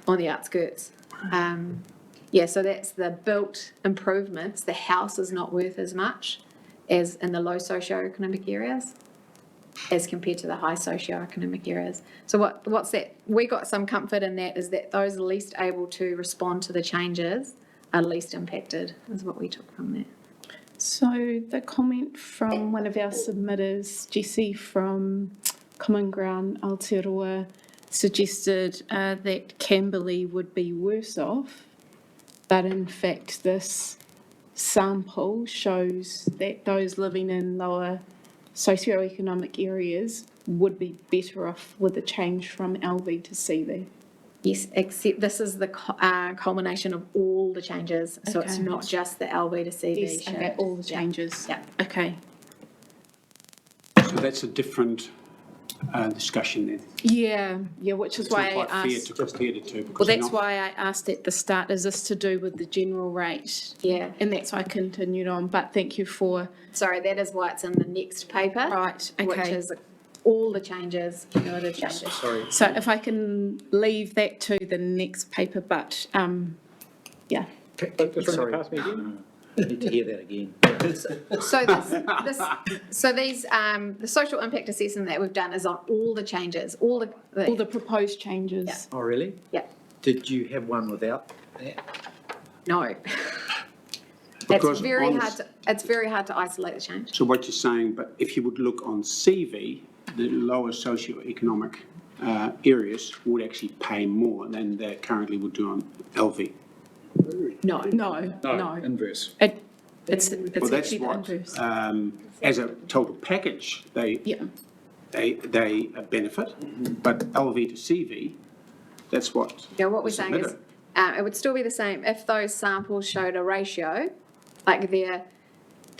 on the outskirts. Yeah, so that's the built improvements. The house is not worth as much as in the low socioeconomic areas as compared to the high socioeconomic areas. So what's that? We got some comfort in that, is that those least able to respond to the changes are least impacted, is what we took from that. So the comment from one of our submitters, Jessie from Common Ground Aotearoa, suggested that Camberley would be worse off, but in fact this sample shows that those living in lower socioeconomic areas would be better off with a change from LV to CV. Yes, except this is the culmination of all the changes, so it's Okay. not just the LV to CV Yes, okay, shift. all the changes. Yeah. Okay. So that's a different discussion then. Yeah, which is It's why not I quite fair asked. to compare the two Well, because they're that's not. why I asked at the start, is this to do with the general rate? Yeah. And that's why I continued on, but thank you for. Sorry, that is why it's in the next paper. Right, Which okay. is all the changes, cumulative changes. Sorry. So if I can leave that to the next paper, but, yeah. Just run Sorry. it past me again. I need to hear that again. So these, the social impact assessment that we've done is on all the changes, all the proposed changes. Yeah. Oh, really? Yeah. Did you have one without that? No. It's Because very on- hard to isolate the change. So what you're saying, but if you would look on CV, the lower socioeconomic areas would actually pay more than they currently would do on LV. No. Inverse. It's Well, that's actually the what, inverse. as a total package, they benefit, but LV to CV, that's what. Yeah, what we're saying is, submitted. it would still be the same if those samples showed a ratio, like they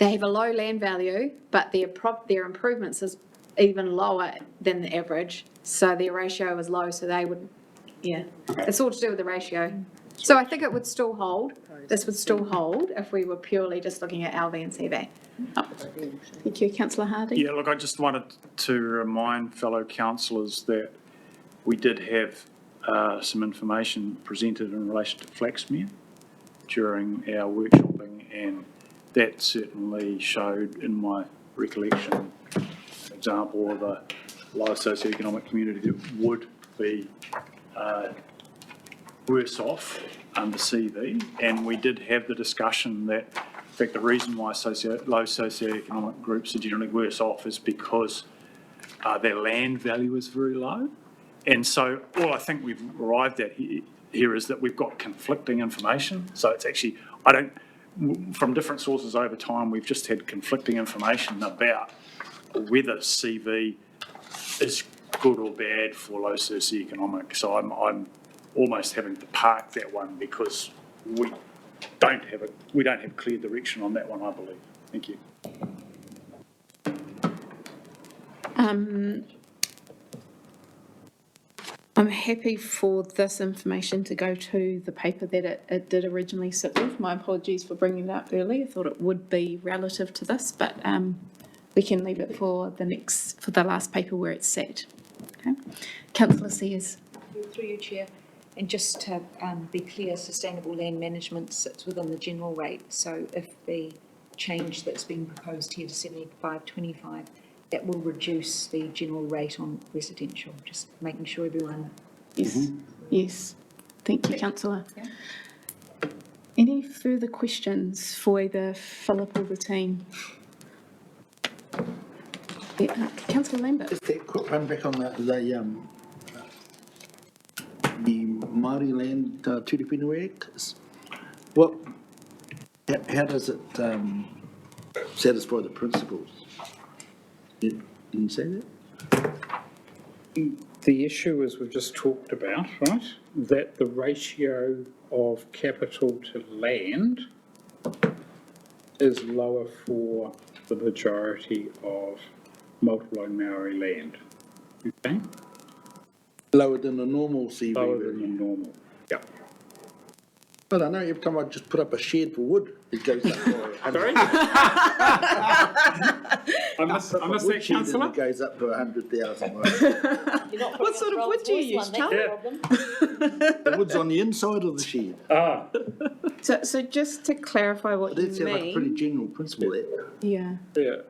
have a low land value, but their improvements is even lower than the average, so their ratio is low, so they would, it's all to do with the ratio. So I think it would still hold, this would still hold if we were purely just looking at LV and CV. Thank you, councillor Hardy. Yeah, look, I just wanted to remind fellow councillors that we did have some information presented in relation to Flaxmere during our workshopping, and that certainly showed, in my recollection, an example of a low socioeconomic community that would be worse off under CV, and we did have the discussion that, in fact, the reason why low socioeconomic groups are generally worse off is because their land value is very low. And so all I think we've arrived at here is that we've got conflicting information. So it's actually, from different sources over time, we've just had conflicting information about whether CV is good or bad for low socioeconomic. So I'm almost having to park that one because we don't have clear direction on that one, I believe. Thank you. I'm happy for this information to go to the paper that it did originally sit with. My apologies for bringing it up early. I thought it would be relative to this, but we can leave it for the last paper where it's sat. Okay. Councillor Sears. Through you, Chair. And just to be clear, sustainable land management sits within the general rate. So if the change that's being proposed here to 75/25, that will reduce the general rate on residential, just making sure everyone. Yes. Thank you, councillor. Any further questions for either Philip or the team? Councillor Lambert. Just a quick one back on the Māori land Turipinui Act. How does it satisfy the principles? Didn't you say that? The issue, as we've just talked about, right, that the ratio of capital to land is lower for the majority of multiple Maori land. Okay? Lower than the normal CV. Lower than the normal, yeah. But I know every time I just put up a shed for wood, it goes up by 100. Sorry? I must say, councillor? It goes up to 100,000. What sort of wood do you use, Charlie? The wood's on the inside of the shed. Ah. So just to clarify what you That sounds like a pretty mean. general principle there. Yeah. Yeah.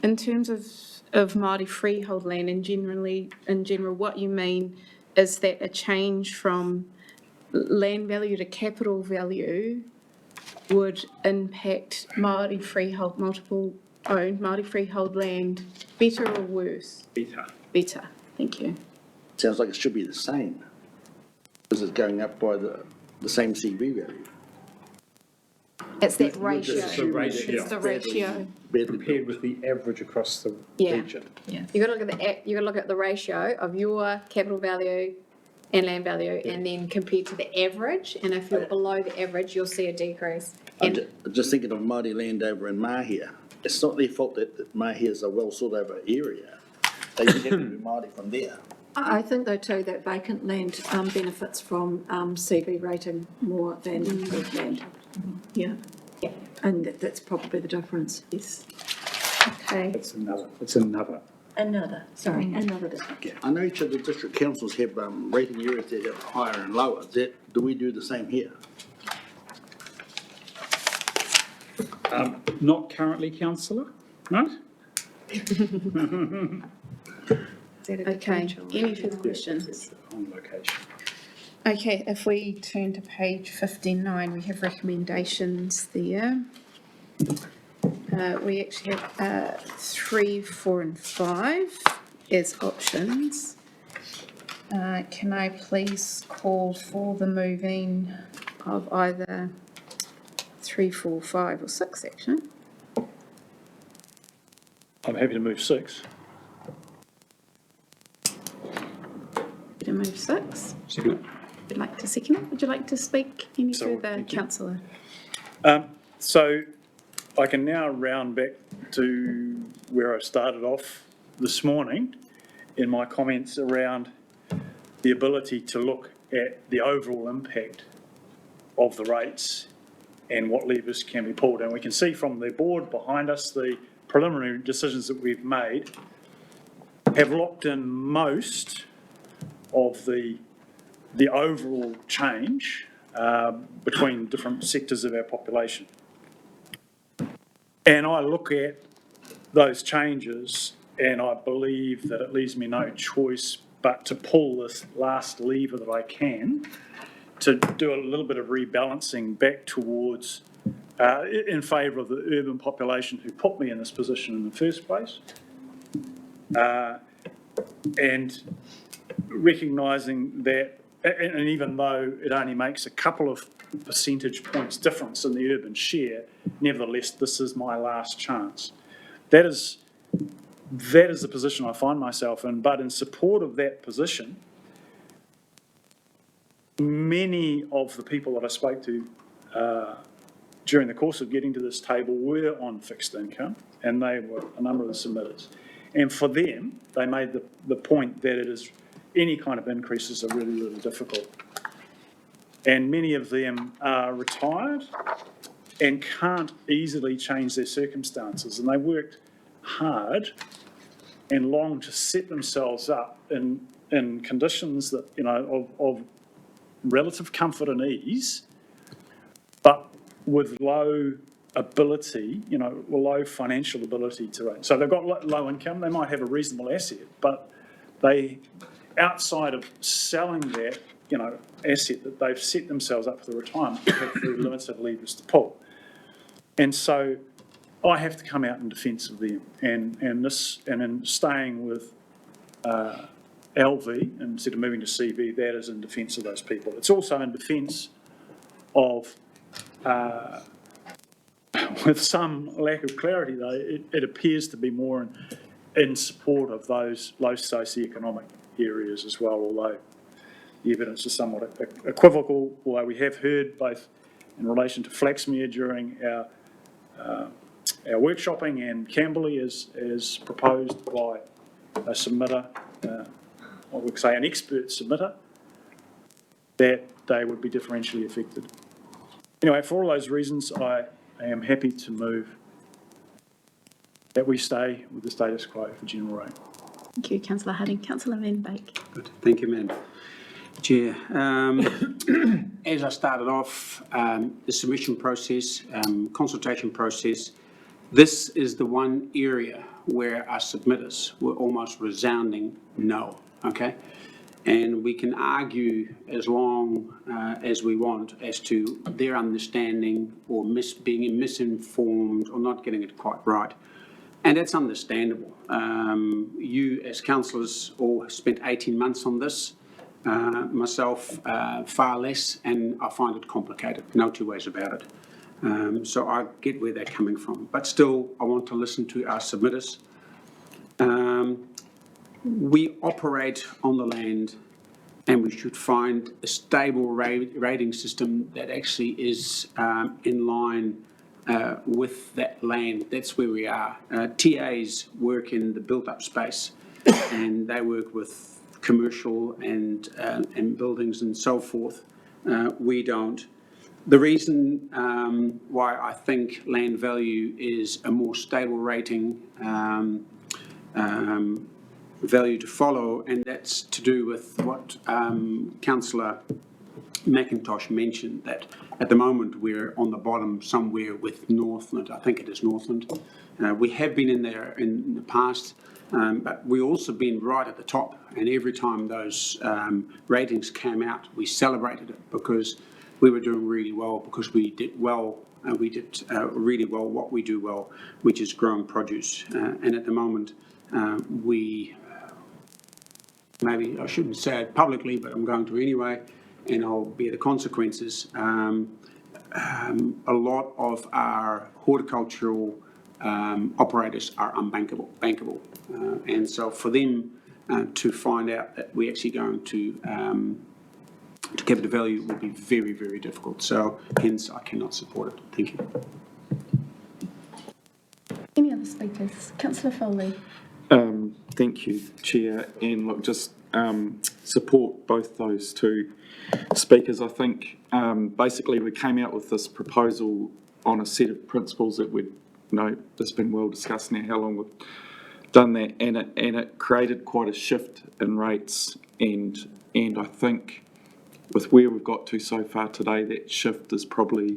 In terms of Māori freehold land and in general, what you mean is that a change from land value to capital value would impact Māori freehold, multiple owned Māori freehold land better or worse? Better. Better, thank you. Sounds like it should be the same, because it's going up by the same CV value. It's that ratio. It's the ratio. It's the ratio. Compared with the average across the Yeah. region. You got to look at you got to look at the ratio of your capital value and land value, and then compared to the average. And if you're below the average, you'll see a decrease. I'm just thinking of Māori land over in Mahia. It's not their fault that Mahia is a well sought over area. They just have to be Māori from there. I think though too that vacant land benefits from CV rating more than good land. Yeah. Yeah. And that's probably the difference. Yes. Okay. It's another. Sorry, another difference. I know each of the district councils have rating areas that are higher and lower. Do we do the same here? Not currently, councillor, no? Okay, any further questions? On location. Okay, if we turn to page 59, we have recommendations there. We actually have 3, 4 and 5 as options. Can I please call for the moving of either 3, 4, 5 or 6 actually? I'm happy to move 6. To move 6? Second. Would you like to second it? Would you like to speak any So, further, thank you. councillor? So I can now round back to where I started off this morning in my comments around the ability to look at the overall impact of the rates and what levers can be pulled. And we can see from the board behind us, the preliminary decisions that we've made have locked in most of the overall change between different sectors of our population. And I look at those changes and I believe that it leaves me no choice but to pull this last lever that I can to do a little bit of rebalancing back towards in favour of the urban population who put me in this position in the first place. And recognising that, and even though it only makes a couple of percentage points difference in the urban share, nevertheless, this is my last chance. That is the position I find myself in, but in support of that position, many of the people that I spoke to during the course of getting to this table were on fixed income, and they were a number of the submitters. And for them, they made the point that it is any kind of increases are really, really difficult. And many of them are retired and can't easily change their circumstances. And they worked hard and long to set themselves up in conditions that, you know, of relative comfort and ease, but with low ability, you know, low financial ability to run. So they've got low income, they might have a reasonable asset, but they, outside of selling that, you know, asset that they've set themselves up for the retirement, have very limited levers to pull. And so I have to come out in defence of them, and in staying with LV instead of moving to CV, that is in defence of those people. It's also in defence of, with some lack of clarity though, it appears to be more in support of those low socioeconomic areas as well, although the evidence is somewhat equivocal, although we have heard both in relation to Flaxmere during our workshopping and Camberley as proposed by a submitter, I would say an expert submitter, that they would be differentially affected. Anyway, for all those reasons, I am happy to move that we stay with the status quo for general rate. Thank you, Councillor Harding. Councillor Van Beek. Good. Thank you, Madam Chair. As I started off, the submission process, consultation process, this is the one area where our submitters were almost resounding no, okay? And we can argue as long as we want as to their understanding or being misinformed or not getting it quite right. And that's understandable. You, as councillors, all spent 18 months on this. Myself, far less, and I find it complicated. No two ways about it. So I get where they're coming from. But still, I want to listen to our submitters. We operate on the land, and we should find a stable rating system that actually is in line with that land. That's where we are. TAs work in the built-up space, and they work with commercial and buildings and so forth. We don't. The reason why I think land value is a more stable rating value to follow, and that's to do with what Councillor McIntosh mentioned, that at the moment we're on the bottom somewhere with Northland. I think it is Northland. We have been in there in the past, but we've also been right at the top, and every time those ratings came out, we celebrated it because we were doing really well, because we did well. We did really well what we do well, which is growing produce. And at the moment, maybe I shouldn't say it publicly, but I'm going to anyway, and I'll bear the consequences. A lot of our horticultural operators are bankable. And so for them to find out that we're actually going to capital value will be very, very difficult. So hence I cannot support it. Thank you. Any other speakers? Councillor Foley. Thank you, Chair. And look, just support both those two speakers. I think basically we came out with this proposal on a set of principles that we'd, it's been well discussed now how long we've done that, and it created quite a shift in rates, and I think with where we've got to so far today, that shift is probably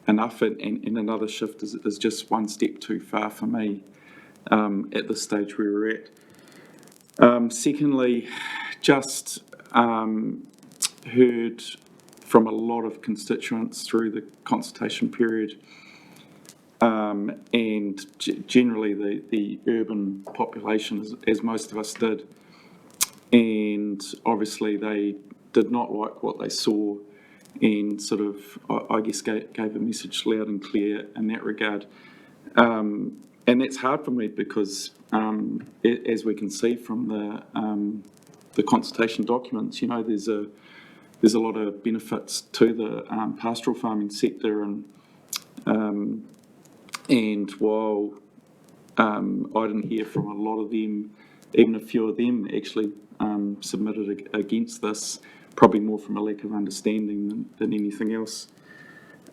enough, and another shift is just one step too far for me at this stage where we're at. Secondly, just heard from a lot of constituents through the consultation period, and generally the urban population, as most of us did, and obviously they did not like what they saw, and sort of, I guess, gave a message loud and clear in that regard. And that's hard for me because, as we can see from the consultation documents, there's a lot of benefits to the pastoral farming sector, and while I didn't hear from a lot of them, even a few of them actually submitted against this, probably more from a lack of understanding than anything else.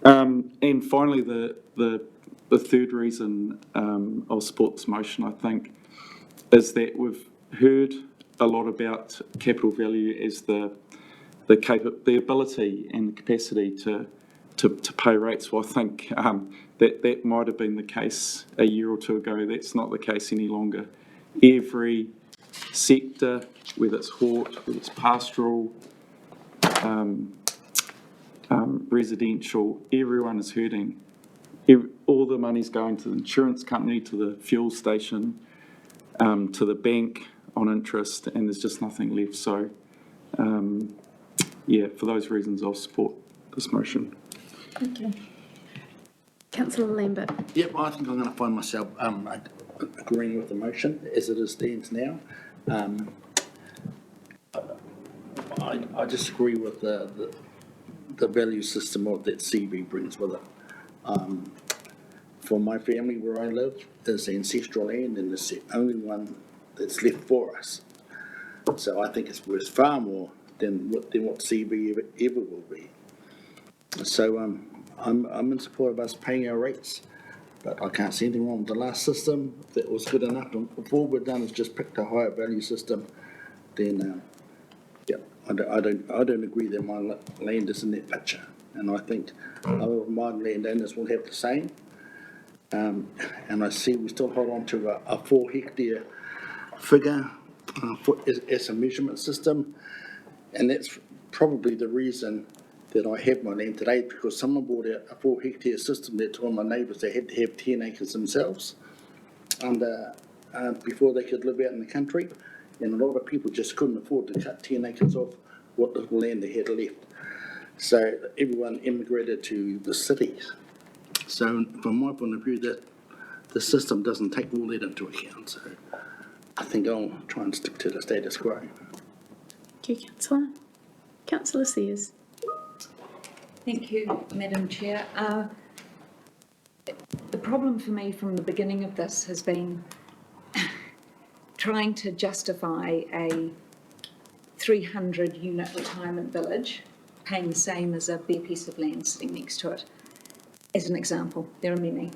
And finally, the third reason I'll support this motion, I think, is that we've heard a lot about capital value as the ability and the capacity to pay rates. Well, I think that might have been the case a year or two ago. That's not the case any longer. Every sector, whether it's hort, whether it's pastoral, residential, everyone is hurting. All the money's going to the insurance company, to the fuel station, to the bank on interest, and there's just nothing left. So, yeah, for those reasons, I'll support this motion. Okay. Councillor Lambert. Yep, I think I'm going to find myself agreeing with the motion as it stands now. I disagree with the value system of that CV brings with it. For my family, where I live, is ancestral land, and it's the only one that's left for us. So I think it's worth far more than what CV ever will be. So I'm in support of us paying our rates, but I can't see anything wrong with the last system. That was good enough. And if all we've done is just picked a higher value system, then yeah, I don't agree that my land is in that picture, and I think other my landowners will have the same. And I see we still hold on to a 4 hectare figure as a measurement system. And that's probably the reason that I have my land today, because someone bought out a 4 hectare system that told my neighbours they had to have 10 acres themselves before they could live out in the country. And a lot of people just couldn't afford to cut 10 acres off what little land they had left. So everyone immigrated to the cities. So from my point of view, that the system doesn't take all that into account. So I think I'll try and stick to the status quo. Thank you, Councillor. Councillor Sears. Thank you, Madam Chair. The problem for me from the beginning of this has been trying to justify a 300 unit retirement village paying the same as a bare piece of land sitting next to it. As an example, there are many.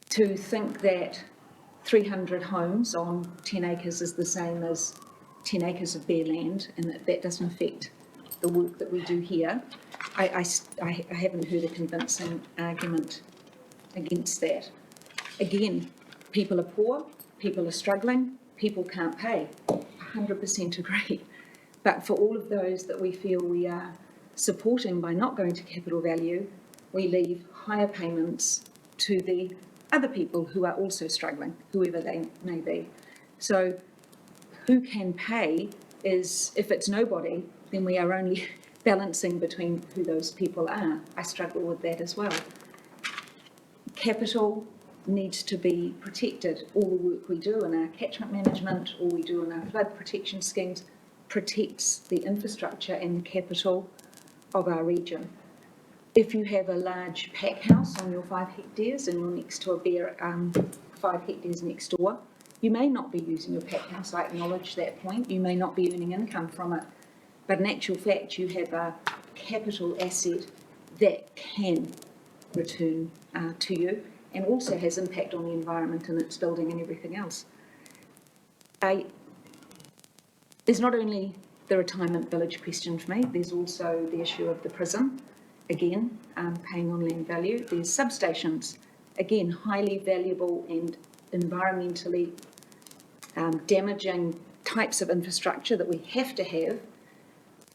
To think that 300 homes on 10 acres is the same as 10 acres of bare land, and that doesn't affect the work that we do here, I haven't heard a convincing argument against that. Again, people are poor, people are struggling, people can't pay. 100% agree. But for all of those that we feel we are supporting by not going to capital value, we leave higher payments to the other people who are also struggling, whoever they may be. So who can pay is, if it's nobody, then we are only balancing between who those people are. I struggle with that as well. Capital needs to be protected. All the work we do in our catchment management, all we do in our flood protection schemes, protects the infrastructure and capital of our region. If you have a large pack house on your 5 hectares and you're next to a bare 5 hectares next door, you may not be using your pack house. I acknowledge that point. You may not be earning income from it. But in actual fact, you have a capital asset that can return to you and also has impact on the environment and its building and everything else. There's not only the retirement village question for me, there's also the issue of the prison, again, paying on land value. There's substations, again, highly valuable and environmentally damaging types of infrastructure that we have to have.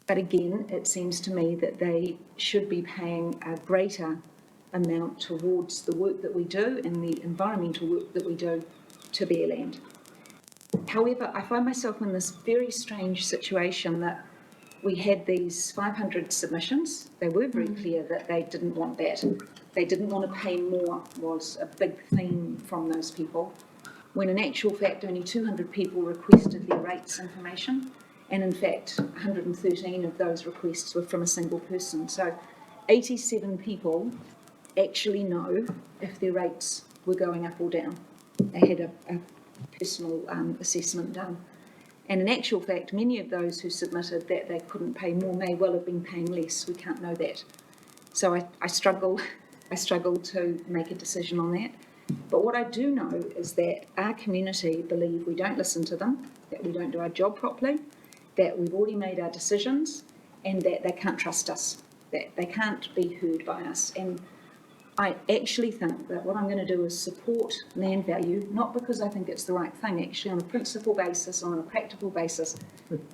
But again, it seems to me that they should be paying a greater amount towards the work that we do and the environmental work that we do to bare land. However, I find myself in this very strange situation that we had these 500 submissions. They were very clear that they didn't want that. They didn't want to pay more was a big theme from those people, when in actual fact only 200 people requested their rates information. And in fact, 113 of those requests were from a single person. So 87 people actually know if their rates were going up or down. They had a personal assessment done. And in actual fact, many of those who submitted that they couldn't pay more may well have been paying less. We can't know that. So I struggle to make a decision on that. But what I do know is that our community believe we don't listen to them, that we don't do our job properly, that we've already made our decisions, and that they can't trust us, that they can't be heard by us. And I actually think that what I'm going to do is support land value, not because I think it's the right thing, actually on a principle basis, on a practical basis.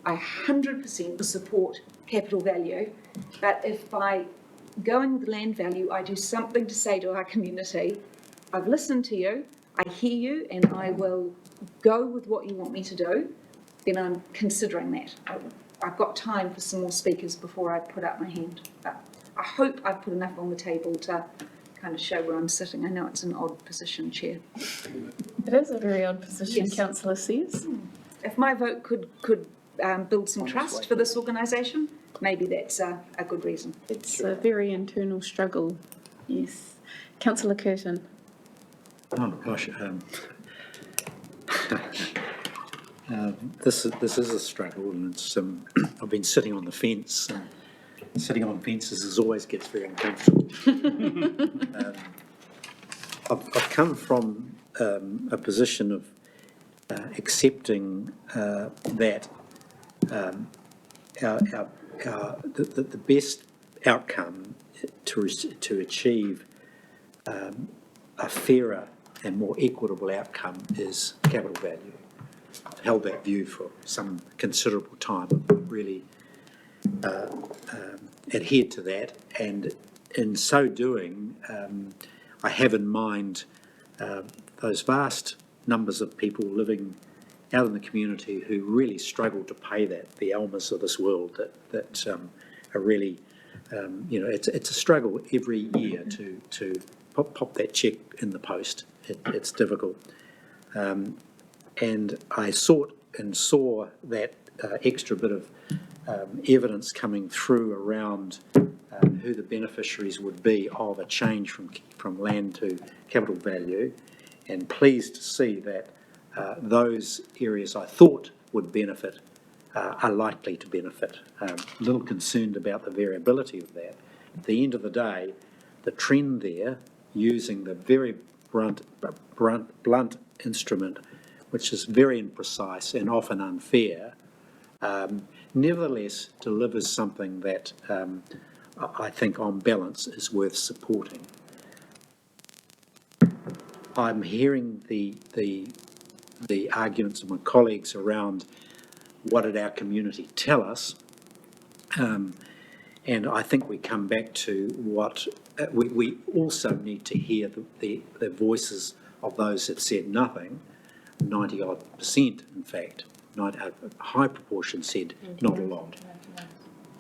I 100% support capital value, but if by going with land value, I do something to say to our community, I've listened to you, I hear you, and I will go with what you want me to do, then I'm considering that. I've got time for some more speakers before I put up my hand. But I hope I've put enough on the table to kind of show where I'm sitting. I know it's an odd position, Chair. It is a very odd position, Yes. Councillor Sears. If my vote could build some trust for this organisation, maybe that's a good reason. It's a very internal struggle, yes. Councillor Curtin. Oh gosh, this is a struggle, and it's I've been sitting on the fence, and sitting on fences always gets very uncomfortable. I've come from a position of accepting that the best outcome to achieve a fairer and more equitable outcome is capital value. held that view for some considerable time. I've really adhered to that, and in so doing, I have in mind those vast numbers of people living out in the community who really struggle to pay that, the Elmas of this world that are really, it's a struggle every year to pop that check in the post. It's difficult. And I sought and saw that extra bit of evidence coming through around who the beneficiaries would be of a change from land to capital value, and pleased to see that those areas I thought would benefit are likely to benefit. A little concerned about the variability of that. At the end of the day, the trend there, using the very blunt instrument, which is very imprecise and often unfair, nevertheless delivers something that I think on balance is worth supporting. I'm hearing the arguments of my colleagues around what did our community tell us, and I think we come back to what we also need to hear the voices of those that said nothing. 90-odd%, in fact, a high proportion said not a lot.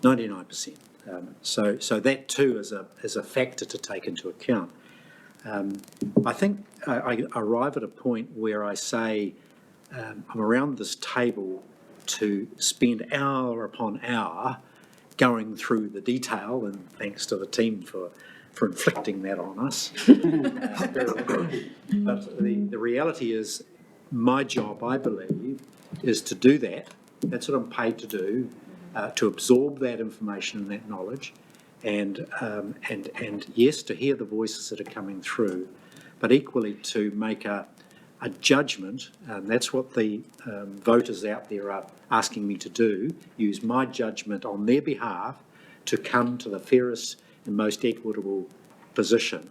99%. So that too is a factor to take into account. I think I arrive at a point where I say I'm around this table to spend hour upon hour going through the detail, and thanks to the team for inflicting that on us. But the reality is, my job, I believe, is to do that. That's what I'm paid to do, to absorb that information and that knowledge, and yes, to hear the voices that are coming through, but equally to make a judgment, and that's what the voters out there are asking me to do, use my judgment on their behalf to come to the fairest and most equitable position.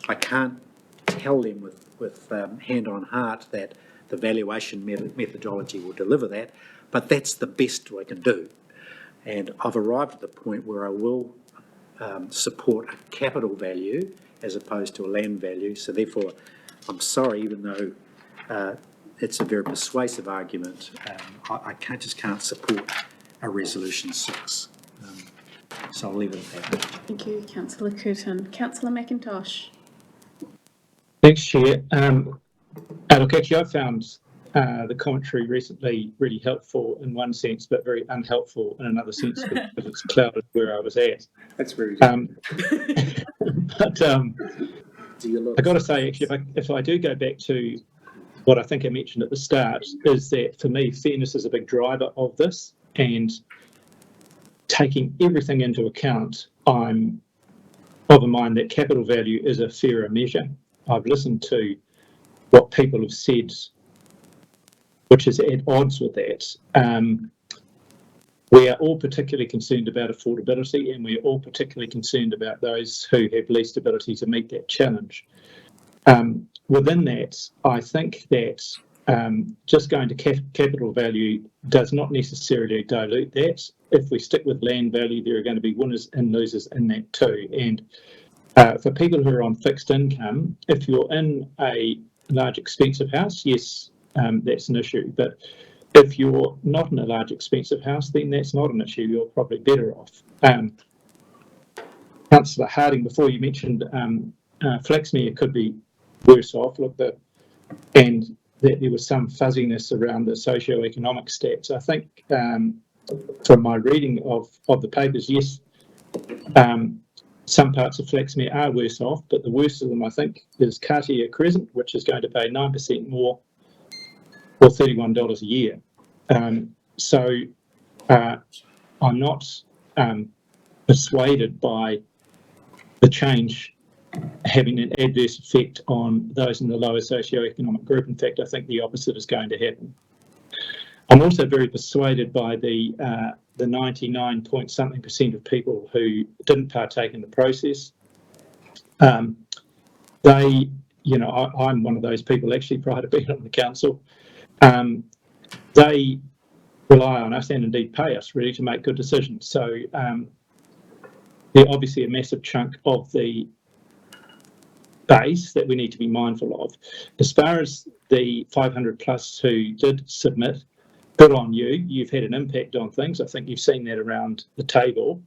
I can't tell them with hand on heart that the valuation methodology will deliver that, but that's the best I can do. And I've arrived at the point where I will support a capital value as opposed to a land value. So therefore, I'm sorry, even though it's a very persuasive argument, I just can't support a resolution 6. So I'll leave it at that. Thank you, Councillor Curtin. Councillor McIntosh. Thanks, Chair. Look, actually, I found the commentary recently really helpful in one sense, but very unhelpful in another sense because it's clouded where I was at. That's very good. But I've got to say, actually, if I do go back to what I think I mentioned at the start, is that for me, fairness is a big driver of this, and taking everything into account, I'm of a mind that capital value is a fairer measure. I've listened to what people have said, which is at odds with that. We are all particularly concerned about affordability, and we're all particularly concerned about those who have least ability to meet that challenge. Within that, I think that just going to capital value does not necessarily dilute that. If we stick with land value, there are going to be winners and losers in that too. And for people who are on fixed income, if you're in a large expensive house, yes, that's an issue. But if you're not in a large expensive house, then that's not an issue. You're probably better off. Councillor Harding, before you mentioned Flaxmere could be worse off. Look, and that there was some fuzziness around the socio-economic stats. I think from my reading of the papers, yes, some parts of Flaxmere are worse off, but the worst of them, I think, is Cartier Crescent, which is going to pay 9% more, or $31 a year. So I'm not persuaded by the change having an adverse effect on those in the lower socioeconomic group. In fact, I think the opposite is going to happen. I'm also very persuaded by the 99-point-something% of people who didn't partake in the process. I'm one of those people actually prior to being on the council. they rely on us and indeed pay us really to make good decisions. So they're obviously a massive chunk of the base that we need to be mindful of. As far as the 500 plus who did submit, good on you. You've had an impact on things. I think you've seen that around the table.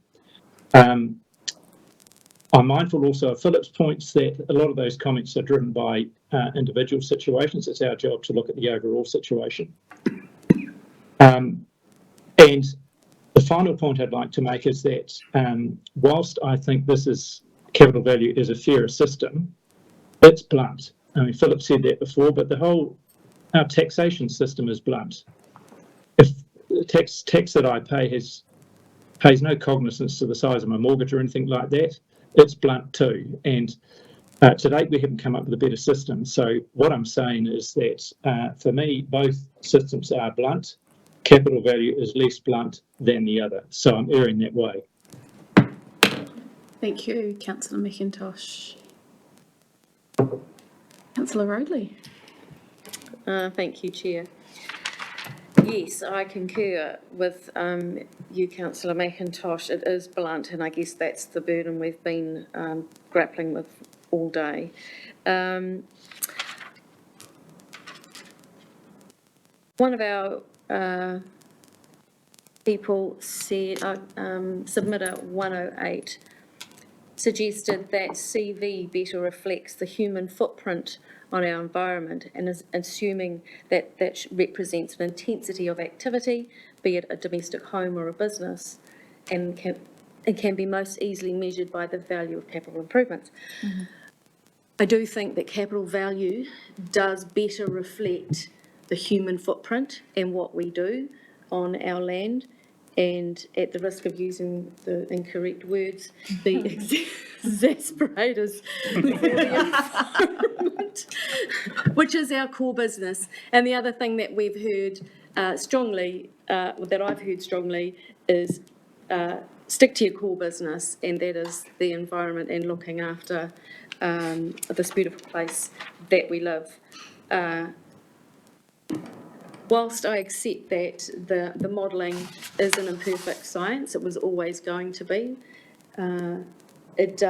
I'm mindful also of Philip's points that a lot of those comments are driven by individual situations. It's our job to look at the overall situation. And the final point I'd like to make is that whilst I think this is capital value is a fairer system, it's blunt. I mean, Philip said that before, but our taxation system is blunt. If the tax that I pay pays no cognizance to the size of my mortgage or anything like that, it's blunt too. And to date, we haven't come up with a better system. So what I'm saying is that for me, both systems are blunt. Capital value is less blunt than the other. So I'm erring that way. Thank you, Councillor McIntosh. Councillor Rowley. Thank you, Chair. Yes, I concur with you, Councillor McIntosh. It is blunt, and I guess that's the burden we've been grappling with all day. One of our people said, submitter 108, suggested that CV better reflects the human footprint on our environment and is assuming that that represents an intensity of activity, be it a domestic home or a business, and can be most easily measured by the value of capital improvements. Mm-hmm. I do think that capital value does better reflect the human footprint and what we do on our land. And at the risk of using the incorrect words, the exasperators for the environment, which is our core business. And the other thing that we've heard strongly, that I've heard strongly, is stick to your core business, and that is the environment and looking after this beautiful place that we live. Whilst I accept that the modelling is an imperfect science, it was always going to be, it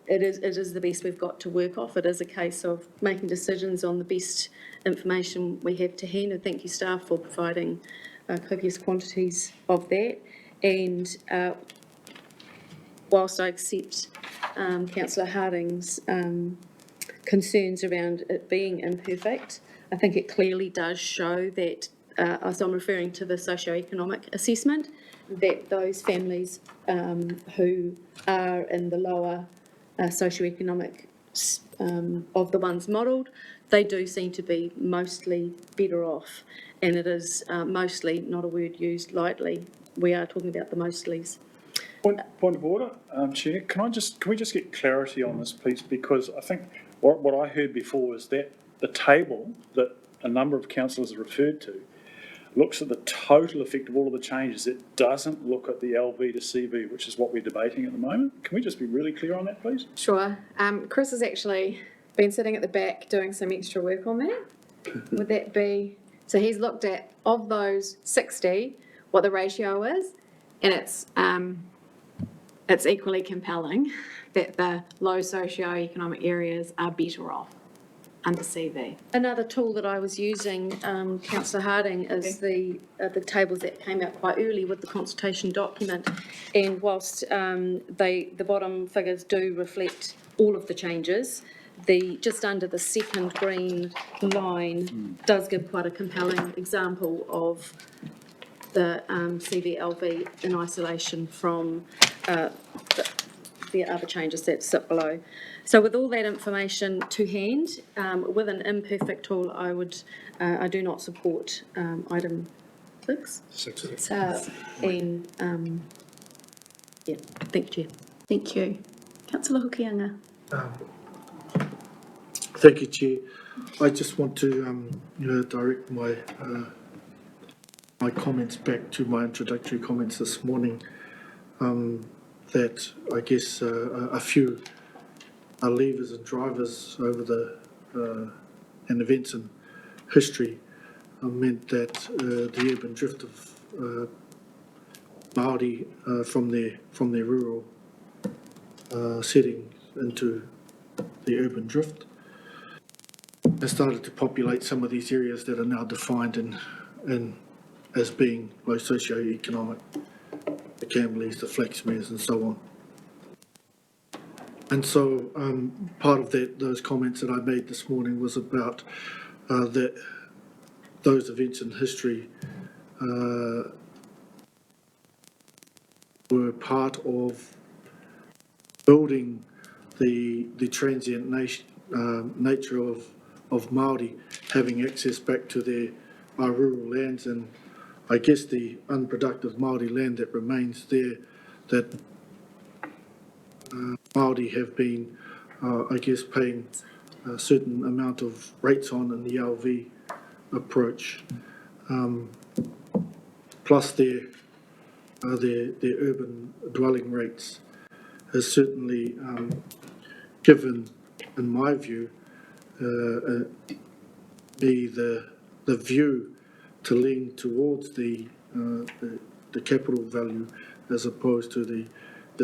is the best we've got to work off. It is a case of making decisions on the best information we have to hand, and thank you, staff, for providing copious quantities of that. And whilst I accept Councillor Harding's concerns around it being imperfect, I think it clearly does show that, as I'm referring to the socioeconomic assessment, that those families who are in the lower socioeconomic of the ones modelled, they do seem to be mostly better off. And it is mostly not a word used lightly. We are talking about the mostlies. Point of order, Chair. Can we just get clarity on this, please? Because I think what I heard before is that the table that a number of councillors referred to looks at the total effect of all of the changes. It doesn't look at the LV to CV, which is what we're debating at the moment. Can we just be really clear on that, please? Sure. Chris has actually been sitting at the back doing some extra work on that. Would that be... So he's looked at, of those 60, what the ratio is, and it's equally compelling that the low socioeconomic areas are better off under CV. Another tool that I was using, Councillor Harding, is the tables that came out quite early with the consultation document. And whilst the bottom figures do reflect all of the changes, just under the second green line does give quite a compelling example of the CVLV in isolation from the other changes that sit below. So with all that information to hand, with an imperfect tool, I do not support item 6. And yeah, thank you, Chair. Thank you. Councillor Hokianga. Thank you, Chair. I just want to direct my my comments back to my introductory comments this morning. That I guess a few levers and drivers over the and events in history meant that the urban drift of Māori from their rural setting into the urban drift has started to populate some of these areas that are now defined in as being low socio-economic, the Camberleys, the Flaxmeres and so on. And so part of those comments that I made this morning was about those events in history were part of building the transient nature of Māori having access back to our rural lands, and I guess the unproductive Māori land that remains there that Māori have been, I guess, paying a certain amount of rates on in the LV approach, plus their urban dwelling rates has certainly given, in my view, be the view to lean towards the capital value as opposed to the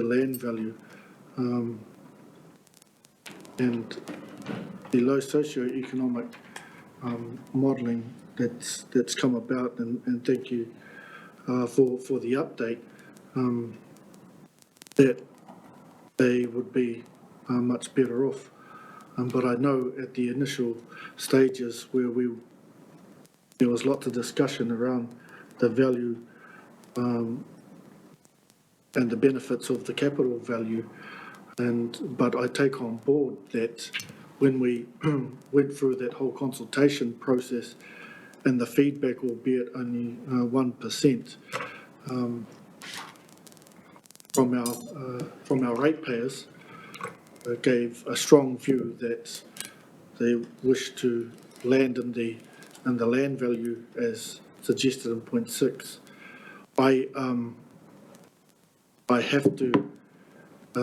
land value. And the low socio-economic modelling that's come about, and thank you for the update, that they would be much better off. But I know at the initial stages where there was lots of discussion around the value and the benefits of the capital value, but I take on board that when we went through that whole consultation process and the feedback, albeit only 1%, from our ratepayers, gave a strong view that they wish to land in the land value as suggested in point 6. I have to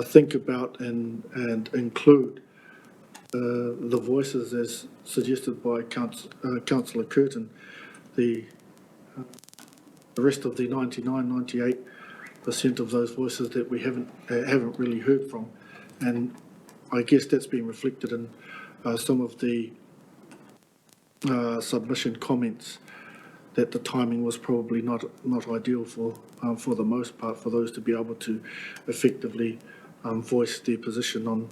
think about and include the voices as suggested by Councillor Curtin, the rest of the 98% of those voices that we haven't really heard from, and I guess that's been reflected in some of the submission comments that the timing was probably not ideal for the most part, for those to be able to effectively voice their position on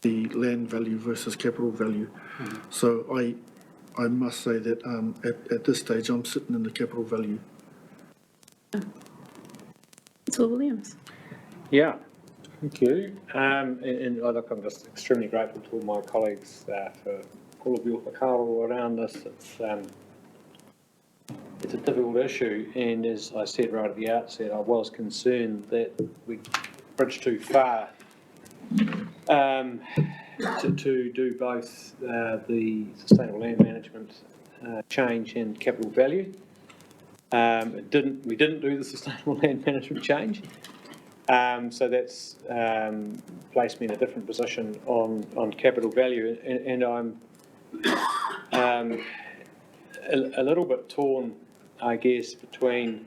the land value versus capital value. Mm-hmm. So I must say that at this stage I'm sitting in the capital value. Councillor Williams. Yeah, thank you. And look, I'm just extremely grateful to all my colleagues for all of your whakaaro around this. It's a difficult issue, and as I said right at the outset, I was concerned that we bridged too far to do both the sustainable land management change and capital value. We didn't do the sustainable land management change, so that's placed me in a different position on capital value, and I'm a little bit torn, I guess, between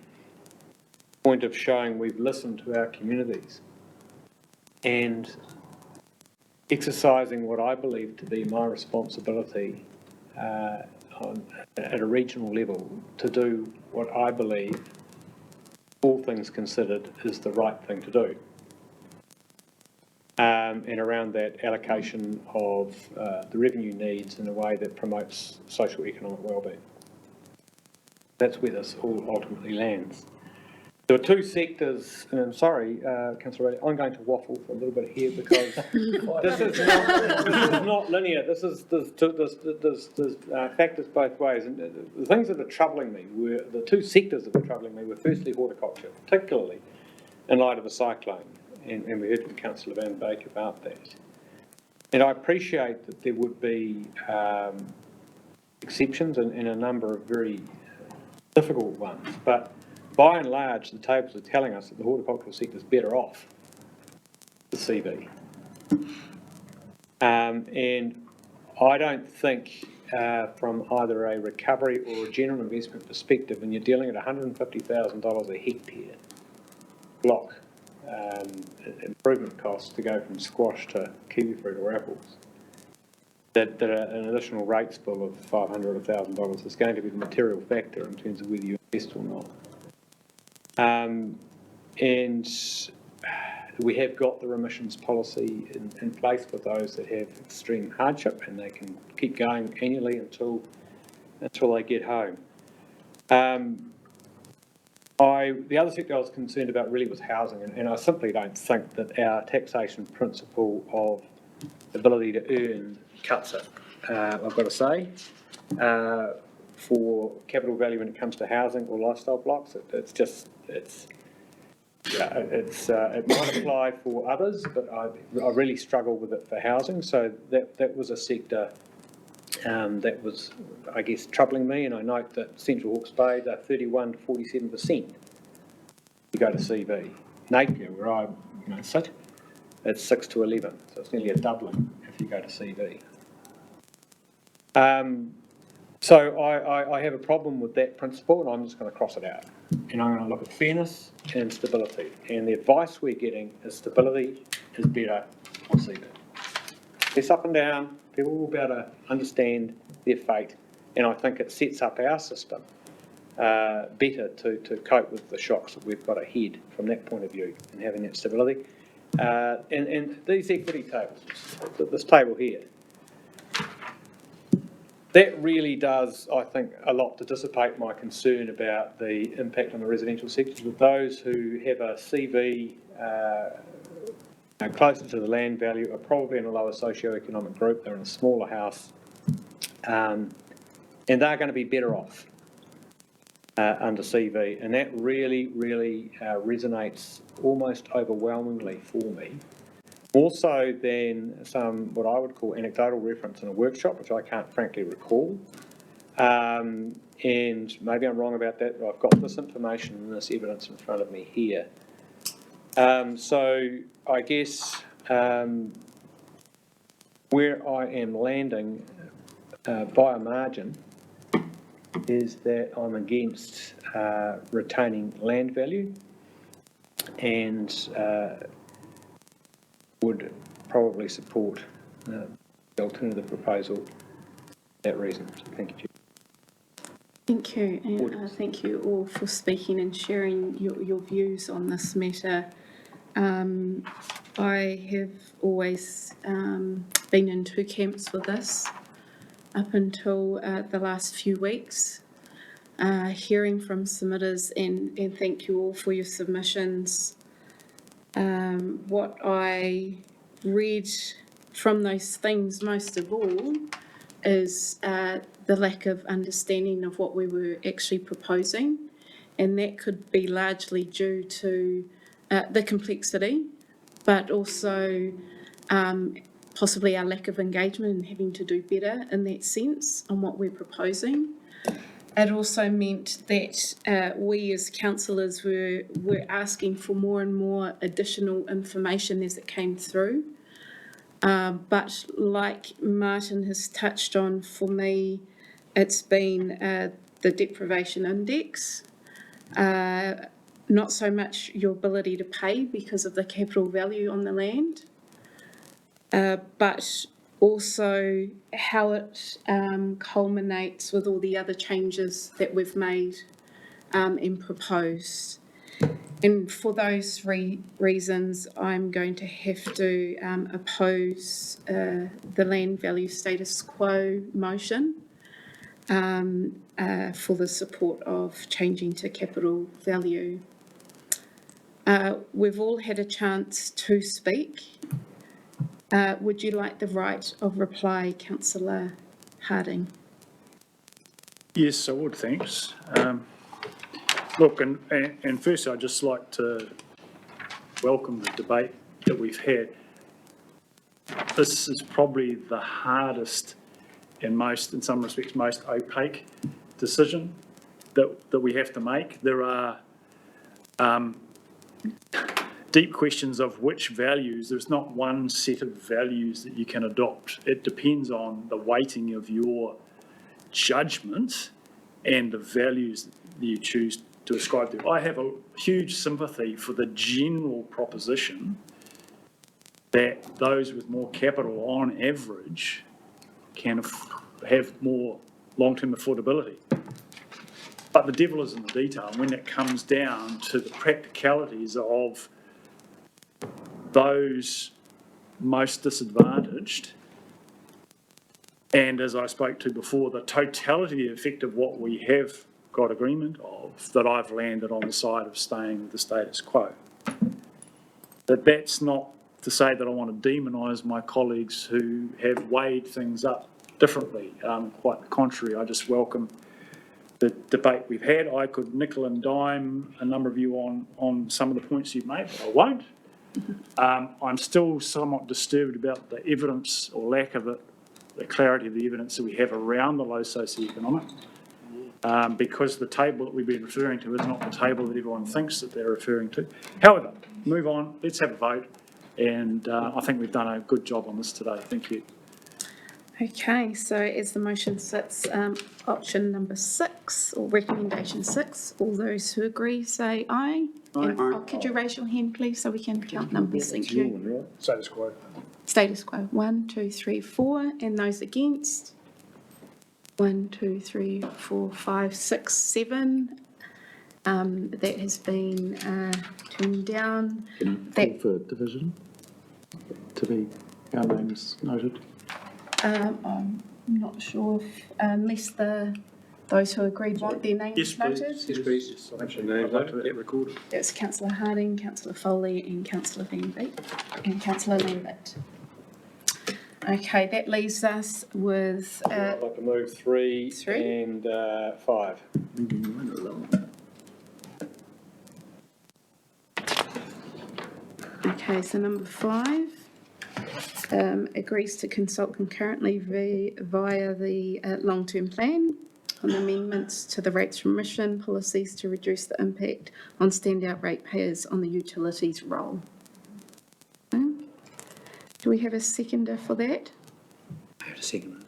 the point of showing we've listened to our communities and exercising what I believe to be my responsibility at a regional level to do what I believe, all things considered, is the right thing to do. And around that allocation of the revenue needs in a way that promotes social economic wellbeing. That's where this all ultimately lands. There are two sectors, and I'm sorry, Councillor Riley, I'm going to waffle for a little bit here because this is not linear. There's factors both ways. And the things that are troubling me were, the two sectors that were troubling me were firstly horticulture, particularly in light of the cyclone. And we heard from Councillor Van Beek about that. And I appreciate that there would be exceptions and a number of very difficult ones, but by and large, the tables are telling us that the horticultural sector is better off the CB. And I don't think from either a recovery or a general investment perspective, and you're dealing at $150,000 a hectare block improvement costs to go from squash to kiwi fruit or apples, that an additional rates bill of $500 or $1,000 is going to be the material factor in terms of whether you invest or not. And we have got the remissions policy in place for those that have extreme hardship, and they can keep going annually until they get home. The other sector I was concerned about really was housing, and I simply don't think that our taxation principle of ability to earn cuts it, I've got to say. For capital value when it comes to housing or lifestyle blocks, it might apply for others, but I really struggle with it for housing. So that was a sector that was, I guess, troubling me. And I note that Central Hawke's Bay, they're 31 to 47%. You go to CV. Napier, where I sit, it's 6 to 11. So it's nearly a doubling if you go to CV. So I have a problem with that principle, and I'm just going to cross it out. And I'm going to look at fairness and stability. And the advice we're getting is stability is better on CV. It's up and down. People will be able to understand their fate. And I think it sets up our system better to cope with the shocks that we've got ahead from that point of view and having that stability. And these equity tables, this table here, that really does, I think, a lot to dissipate my concern about the impact on the residential sectors. With those who have a CV closer to the land value are probably in a lower socioeconomic group, they're in a smaller house, and they're going to be better off under CV. And that really, really resonates almost overwhelmingly for me. More so than some, what I would call anecdotal reference in a workshop, which I can't frankly recall. And maybe I'm wrong about that, but I've got this information and this evidence in front of me here. So I guess where I am landing by a margin is that I'm against retaining land value and would probably support the alternative proposal for that reason. So thank you, Chair. Thank you, and thank you all for speaking and sharing your views on this matter. I have always been in two camps with this up until the last few weeks. Hearing from submitters, and thank you all for your submissions. What I read from those things most of all is the lack of understanding of what we were actually proposing, and that could be largely due to the complexity, but also possibly our lack of engagement and having to do better in that sense on what we're proposing. It also meant that we as councillors were asking for more and more additional information as it came through. But like Martin has touched on, for me, it's been the deprivation index, not so much your ability to pay because of the capital value on the land, but also how it culminates with all the other changes that we've made and proposed. And for those reasons, I'm going to have to oppose the land value status quo motion for the support of changing to capital value. We've all had a chance to speak. Would you like the right of reply, Councillor Harding? Yes, I would, thanks. Look, and firstly, I'd just like to welcome the debate that we've had. This is probably the hardest and in some respects, most opaque decision that we have to make. There are deep questions of which values. There's not one set of values that you can adopt. It depends on the weighting of your judgment and the values that you choose to ascribe to. I have a huge sympathy for the general proposition that those with more capital on average can have more long-term affordability. But the devil is in the detail, and when it comes down to the practicalities of those most disadvantaged, and as I spoke to before, the totality effect of what we have got agreement of, that I've landed on the side of staying with the status quo. That's not to say that I want to demonise my colleagues who have weighed things up differently. Quite the contrary, I just welcome the debate we've had. I could nickel and dime a number of you on some of the points you've made, but I won't. I'm still somewhat disturbed about the evidence or lack of it, the clarity of the evidence that we have around the low socioeconomic, because the table that we've been referring to is not the table that everyone thinks that they're referring to. However, move on, let's have a vote, and I think we've done a good job on this today. Thank you. Okay, so as the motion sits, option number 6, or recommendation 6, all those who agree say aye. And could you raise your hand, please, so we can count numbers? Thank you. Status quo. Status quo, 1, 2, 3, 4, and those against? 1, 2, 3, 4, 5, 6, 7. That has been turned down. Can I call for division to be our names noted? I'm not sure if, unless those who agreed want their names noted. Yes, please. I'd like to get recorded. That's Councillor Harding, Councillor Foley and Councillor Van Beek and Councillor Lambert. Okay, that leaves us with... I'd like to move 3 and 5. Okay, so number 5 agrees to consult concurrently via the long-term plan on amendments to the rates remission policies to reduce the impact on standout ratepayers on the utilities role. Do we have a seconder for that? I have a seconder.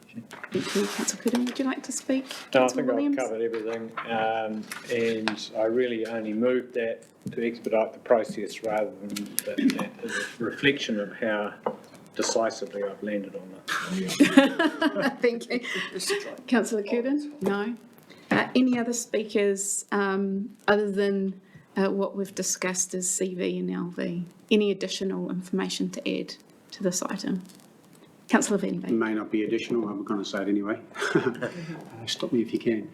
Thank you, Councillor Cooten. Would you like to speak? No, I think I've covered everything, and I really only moved that to expedite the process rather than that as a reflection of how decisively I've landed on that. Thank you. Councillor Cooten? No. Any other speakers other than what we've discussed as CV and LV? Any additional information to add to this item? Councillor Van Beek. It may not be additional, I'm going to say it anyway. Stop me if you can.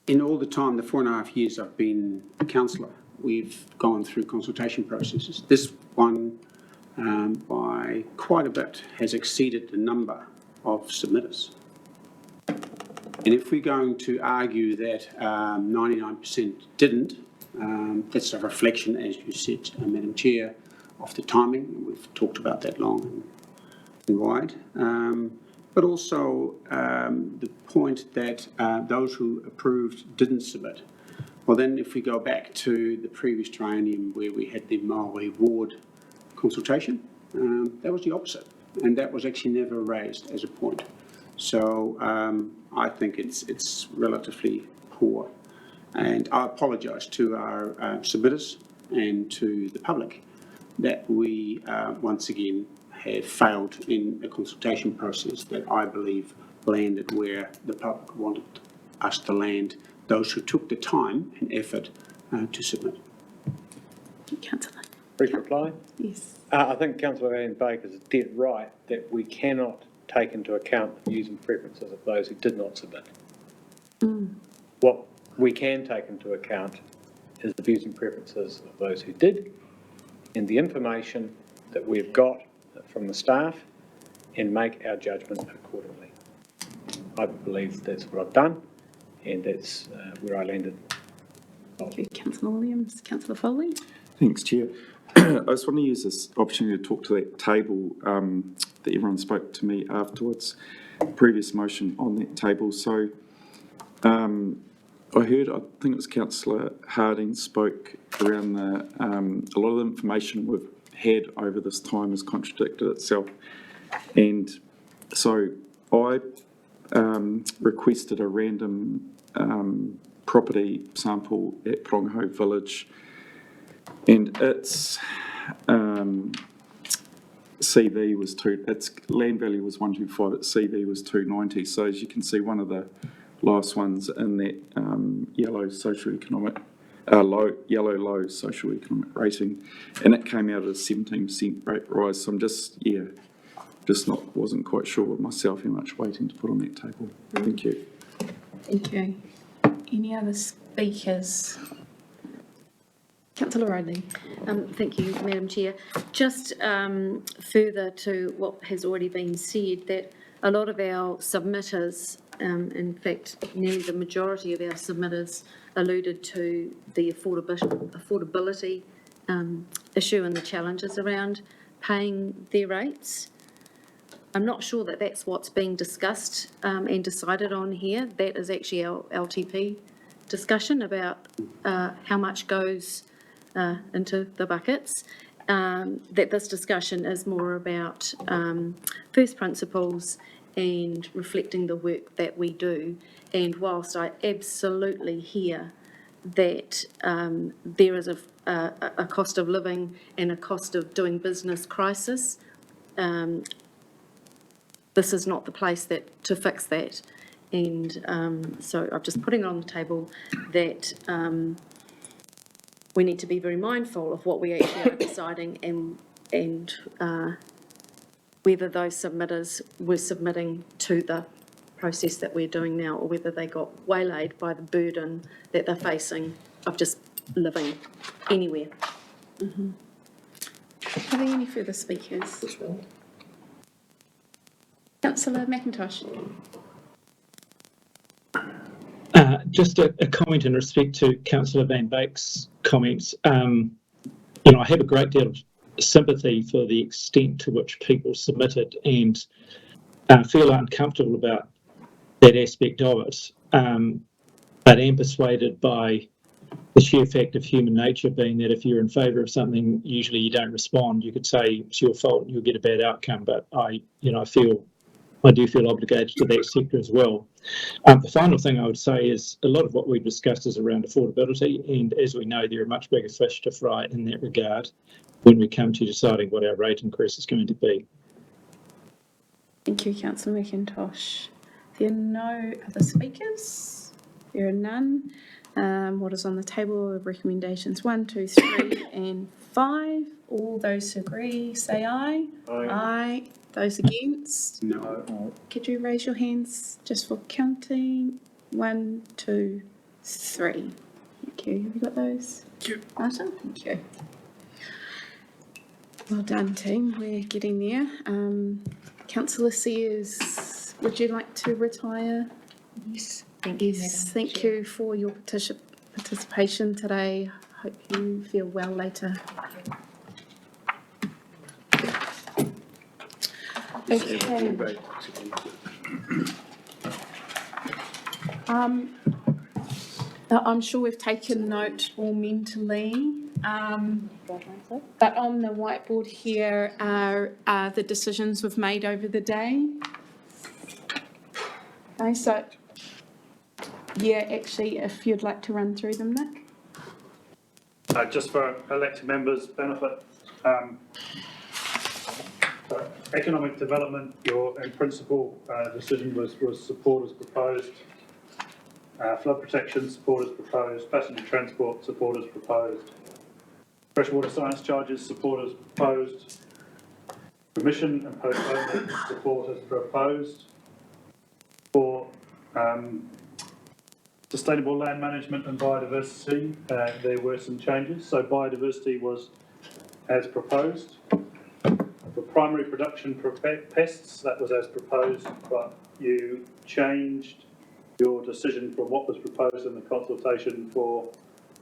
In all the time, the 4.5 years I've been a councillor, we've gone through consultation processes. This one, by quite a bit, has exceeded the number of submitters. And if we're going to argue that 99% didn't, that's a reflection, as you said, Madam Chair, of the timing. We've talked about that long and wide. But also the point that those who approved didn't submit. Well, then if we go back to the previous triennium where we had the Maui ward consultation, that was the opposite. And that was actually never raised as a point. So I think it's relatively poor. And I apologise to our submitters and to the public that we once again have failed in a consultation process that I believe landed where the public wanted us to land, those who took the time and effort to submit. Councillor. Brief reply? Yes. I think Councillor Van Beek is dead right that we cannot take into account the views and preferences of those who did not submit. What we can take into account is the views and preferences of those who did and the information that we've got from the staff and make our judgment accordingly. I believe that's what I've done and that's where I landed. Thank you, Councillor Williams. Councillor Foley? Thanks, Chair. I just want to use this opportunity to talk to that table that everyone spoke to me afterwards, previous motion on that table. So I heard, I think it was Councillor Harding spoke around the, a lot of the information we've had over this time has contradicted itself. And So I requested a random property sample at Prongho Village, and its CV was its land value was 125, its CV was 290. So as you can see, one of the last ones in that yellow socioeconomic, low socioeconomic rating, and it came out at a 17% rate rise. So I'm wasn't quite sure with myself how much weighting to put on that table. Thank you. Thank you. Any other speakers? Councillor Riley. Thank you, Madam Chair. Just further to what has already been said, that a lot of our submitters, in fact, nearly the majority of our submitters alluded to the affordability issue and the challenges around paying their rates. I'm not sure that that's what's being discussed and decided on here. That is actually our LTP discussion about how much goes into the buckets. That this discussion is more about first principles and reflecting the work that we do. And whilst I absolutely hear that there is a cost of living and a cost of doing business crisis, this is not the place to fix that. And so I'm just putting it on the table that we need to be very mindful of what we actually are deciding and whether those submitters were submitting to the process that we're doing now, or whether they got waylaid by the burden that they're facing of just living anywhere. Mm-hmm. Are there any further speakers? Councillor McIntosh. Just a comment in respect to Councillor Van Beek's comments. I have a great deal of sympathy for the extent to which people submitted and feel uncomfortable about that aspect of it, but am persuaded by the sheer fact of human nature being that if you're in favour of something, usually you don't respond. You could say it's your fault and you'll get a bad outcome, but I do feel obligated to that sector as well. The final thing I would say is a lot of what we've discussed is around affordability, and as we know, there are much bigger fish to fry in that regard when we come to deciding what our rate increase is going to be. Thank you, Councillor McIntosh. There are no other speakers. There are none. What is on the table of recommendations 1, 2, 3 and 5? All those who agree say aye. Aye. Aye. Those against? No. Could you raise your hands just for counting? 1, 2, 3. Thank you. Have you got those? Thank you. Martin, thank you. Well done, team. We're getting there. Councillor Sears, would you like to retire? Yes, thank you, Yes, Madam thank Chair. you for your participation today. Hope you feel well later. Okay. I'm sure we've taken note all mentally. But on the whiteboard here are the decisions we've made over the day. Okay, so yeah, actually, if you'd like to run through them, Nick. Just for elected members' benefit, so economic development, your in principle decision was support as proposed. Flood protection, support as proposed. Passenger transport, support as proposed. Freshwater science charges, support as proposed. Remission and postponement, support as proposed. For sustainable land management and biodiversity, there were some changes. So biodiversity was as proposed. For primary production for pests, that was as proposed, but you changed your decision from what was proposed in the consultation for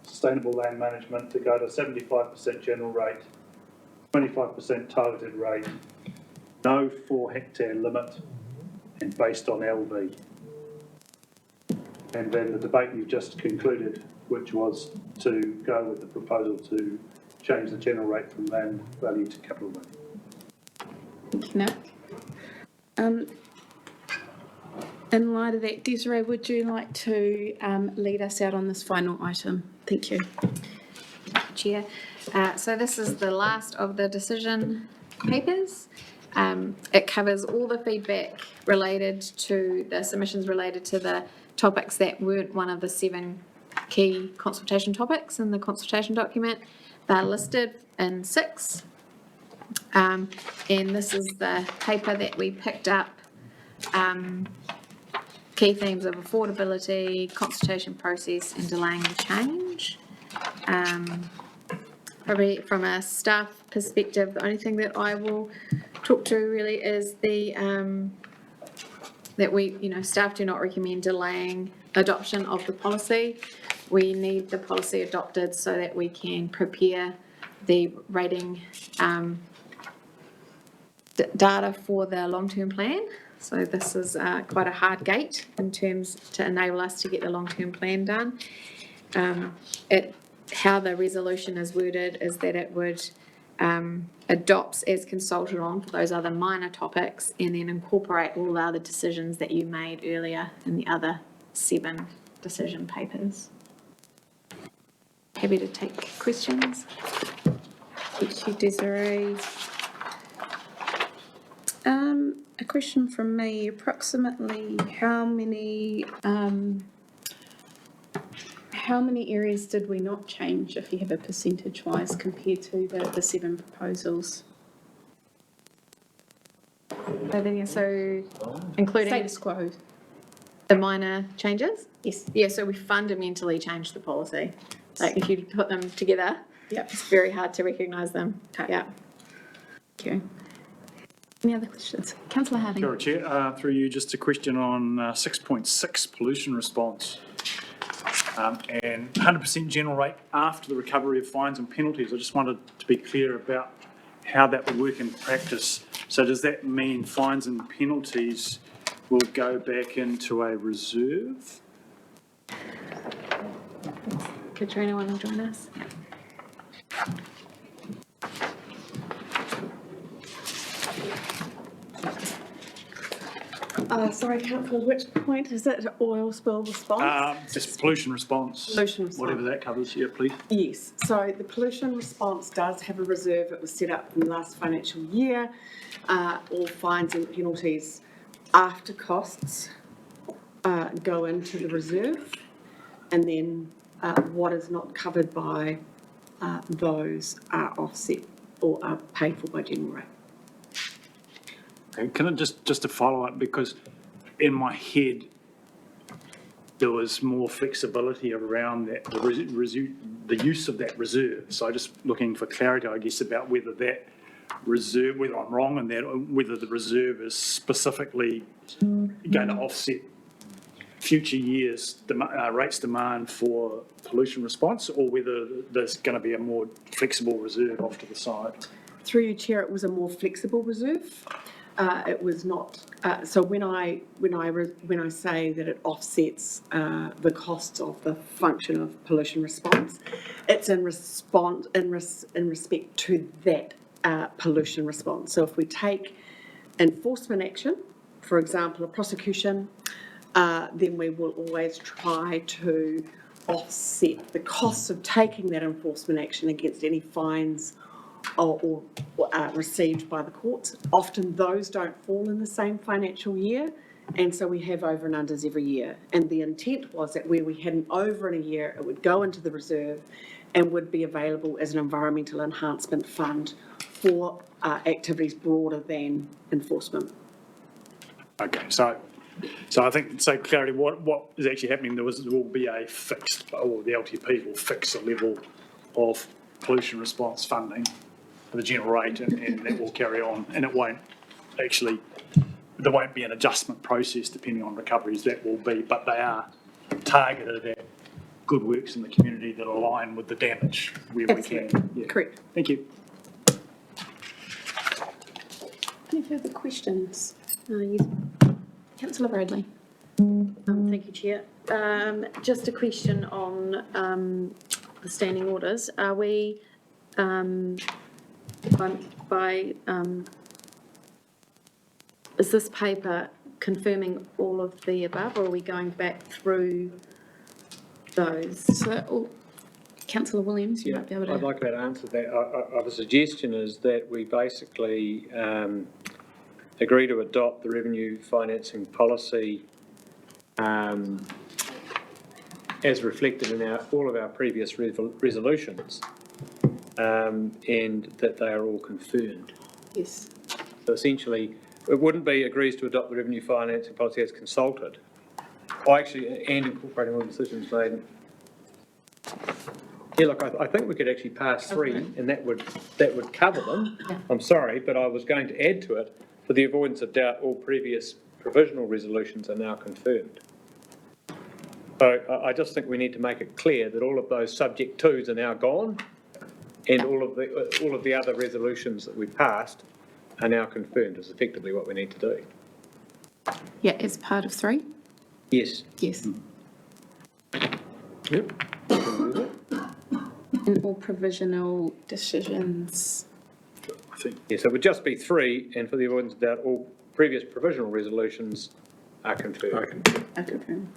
sustainable land management to go to 75% general rate, 25% targeted rate, no 4 hectare limit, and based on LV. And then the debate you've just concluded, which was to go with the proposal to change the general rate from land value to capital value. Thank you, Nick. In light of that, Desiree, would you like to lead us out on this final item? Thank you. Chair. So this is the last of the decision papers. It covers all the feedback related to the submissions related to the topics that weren't one of the 7 key consultation topics in the consultation document. They're listed in 6. And this is the paper that we picked up. Key themes of affordability, consultation process and delaying the change. Probably from a staff perspective, the only thing that I will talk to really is the, that we, staff do not recommend delaying adoption of the policy. We need the policy adopted so that we can prepare the rating data for the long-term plan. So this is quite a hard gate in terms to enable us to get the long-term plan done. How the resolution is worded is that it would adopts as consulted on for those other minor topics and then incorporate all the other decisions that you made earlier in the other 7 decision papers. Happy to take questions. Thank you, Desiree. A question from me, approximately how many areas did we not change, if you have a percentage-wise, compared to the 7 proposals? So including Status quo. the minor changes? Yes. Yeah, so we fundamentally changed the policy. Like if you put them together, Yep. it's very hard to recognise them. Okay. Yeah. Thank you. Any other questions? Councillor Harding. Kia ora, Chair. Through you, just a question on 6.6 pollution response. And 100% general rate after the recovery of fines and penalties. I just wanted to be clear about how that would work in practice. So does that mean fines and penalties will go back into a reserve? Katrina, want to join us? Sorry, councillor, which point is it? Oil spill response? Just pollution response. Pollution response. Whatever that covers, yeah, please. Yes, so the pollution response does have a reserve. It was set up in the last financial year. All fines and penalties after costs go into the reserve, and then what is not covered by those are offset or are paid for by general rate. Okay, can I just to follow up, because in my head there was more flexibility around that, the use of that reserve. So just looking for clarity, I guess, about whether that reserve, whether I'm wrong in that, or whether the reserve is specifically going to offset future years' rates demand for pollution response, or whether there's going to be a more flexible reserve off to the side. Through you, Chair, it was a more flexible reserve. It was not. So when I say that it offsets the costs of the function of pollution response, it's in respect to that pollution response. So if we take enforcement action, for example, a prosecution, then we will always try to offset the costs of taking that enforcement action against any fines or received by the courts. Often those don't fall in the same financial year, and so we have over and unders every year. And the intent was that where we had an over in a year, it would go into the reserve and would be available as an environmental enhancement fund for activities broader than enforcement. Okay, so I think, so clarity, what is actually happening, there will be a fixed, or the LTP will fix a level of pollution response funding for the general rate, and that will carry on, and it won't actually, there won't be an adjustment process depending on recoveries, that will be, but they are targeted at good works in the community that align with the damage where Absolutely. we can. Yeah. Correct. Thank you. Any further questions? Councillor Bradley. Thank you, Chair. Just a question on the standing orders. Are we, by is this paper confirming all of the above, or are we going back through those? So, Councillor Williams, you might be able I'd to. like to answer that. The suggestion is that we basically agree to adopt the revenue financing policy as reflected in all of our previous resolutions, and that they are all confirmed. Yes. So essentially, it wouldn't be agrees to adopt the revenue financing policy as consulted, or actually, and incorporating all decisions made. Yeah, look, I think we could actually pass three, and that would cover them. Yeah. I'm sorry, but I was going to add to it, for the avoidance of doubt, all previous provisional resolutions are now confirmed. So I just think we need to make it clear that all of those subject twos are now gone, and all of the other resolutions that we passed are now confirmed, is effectively what we need to do. Yeah, as part of 3? Yes. Yes. Yep. And all provisional decisions. I think. Yes, it would just be 3, and for the avoidance of doubt, all previous provisional resolutions are confirmed. Are confirmed.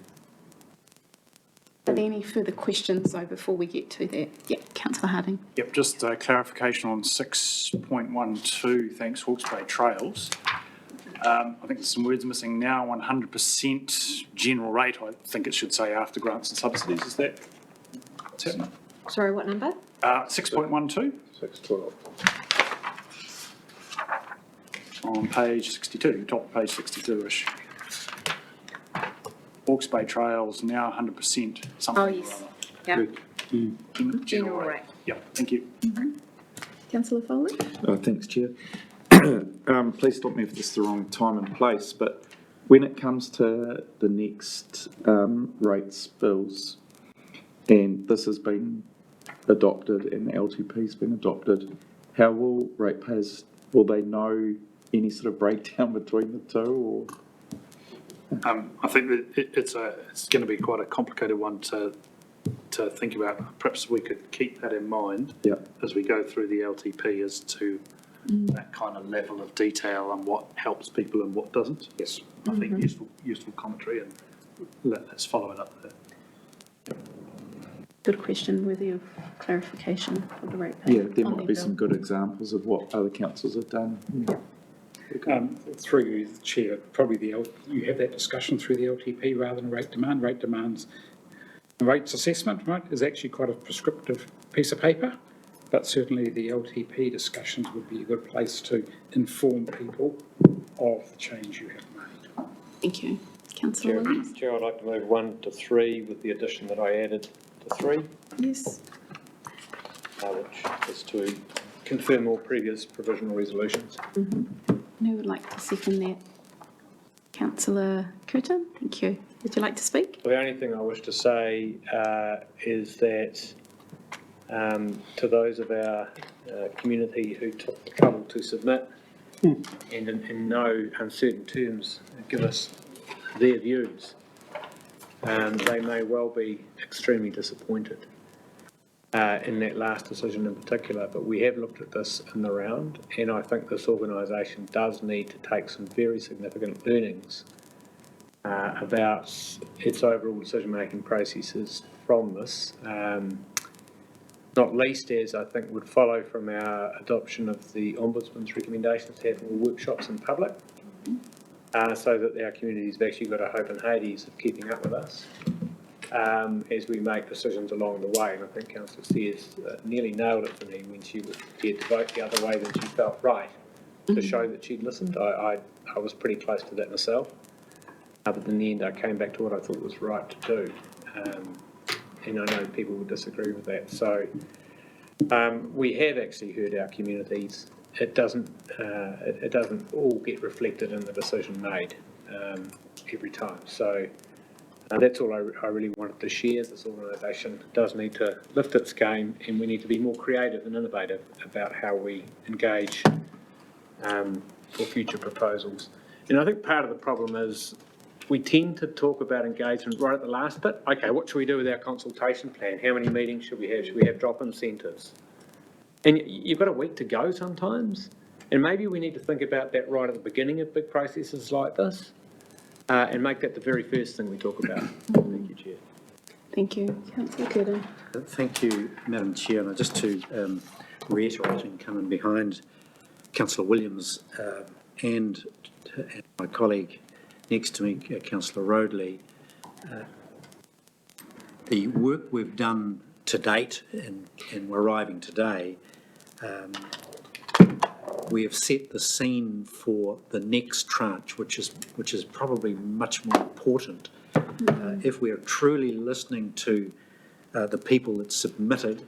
Are there any further questions though before we get to that? Yeah, Councillor Harding. Yep, just clarification on 6.12, thanks, Hawke's Bay Trails. I think there's some words missing now, 100% general rate. I think it should say after grants and subsidies. Is that what's happening? Sorry, what number? 6.12. 6.12. On page 62, top of page 62-ish. Hawke's Bay Trails now 100%. Something Oh, yes. Yeah. General rate. Yeah, thank you. Councillor Foley? Thanks, Chair. Please stop me if this is the wrong time and place, but when it comes to the next rates bills, and this has been adopted and the LTP's been adopted, how will ratepayers, will they know any sort of breakdown between the two, or? I think that it's going to be quite a complicated one to think about. Perhaps we could keep that in mind as we go through the LTP as to that kind of level of detail and what helps people and what doesn't. Yes, I think useful commentary, and let's follow it up there. Good question, worthy of clarification of the rate. Yeah, there might be some good examples of what other councils have done. Through you, Chair, probably you have that discussion through the LTP rather than rate demand. Rate demands, rates assessment, right, is actually quite a prescriptive piece of paper, but certainly the LTP discussions would be a good place to inform people of the change you have made. Thank you. Councillor Williams? Chair, I'd like to move 1 to 3 with the addition that I added to 3. Yes. Which is to confirm all previous provisional resolutions. Who would like to second that? Councillor Curtin, thank you. Would you like to speak? The only thing I wish to say is that to those of our community who took the trouble to submit and in no uncertain terms give us their views, they may well be extremely disappointed in that last decision in particular, but we have looked at this in the round, and I think this organisation does need to take some very significant learnings about its overall decision-making processes from this, not least as I think would follow from our adoption of the Ombudsman's recommendations to have more workshops in public, so that our communities have actually got a hope and Hades of keeping up with us. As we make decisions along the way, and I think Councillor Sears nearly nailed it for me when she was prepared to vote the other way than she felt right, to show that she'd listened. I was pretty close to that myself, but in the end I came back to what I thought was right to do, and I know people would disagree with that. So we have actually heard our communities. It doesn't all get reflected in the decision made every time. So that's all I really wanted to share. This organisation does need to lift its game, and we need to be more creative and innovative about how we engage for future proposals. And I think part of the problem is we tend to talk about engagement right at the last bit. Okay, what should we do with our consultation plan? How many meetings should we have? Should we have drop-in centres? And you've got a week to go sometimes. And maybe we need to think about that right at the beginning of big processes like this, and make that the very first thing we talk about. Thank you, Chair. Thank you. Councillor Curtin. Thank you, Madam Chair. And just to reiterate and come in behind Councillor Williams and my colleague next to me, Councillor Roadley, the work we've done to date and we're arriving today, we have set the scene for the next tranche, which is probably much more important. If we are truly listening to the people that submitted,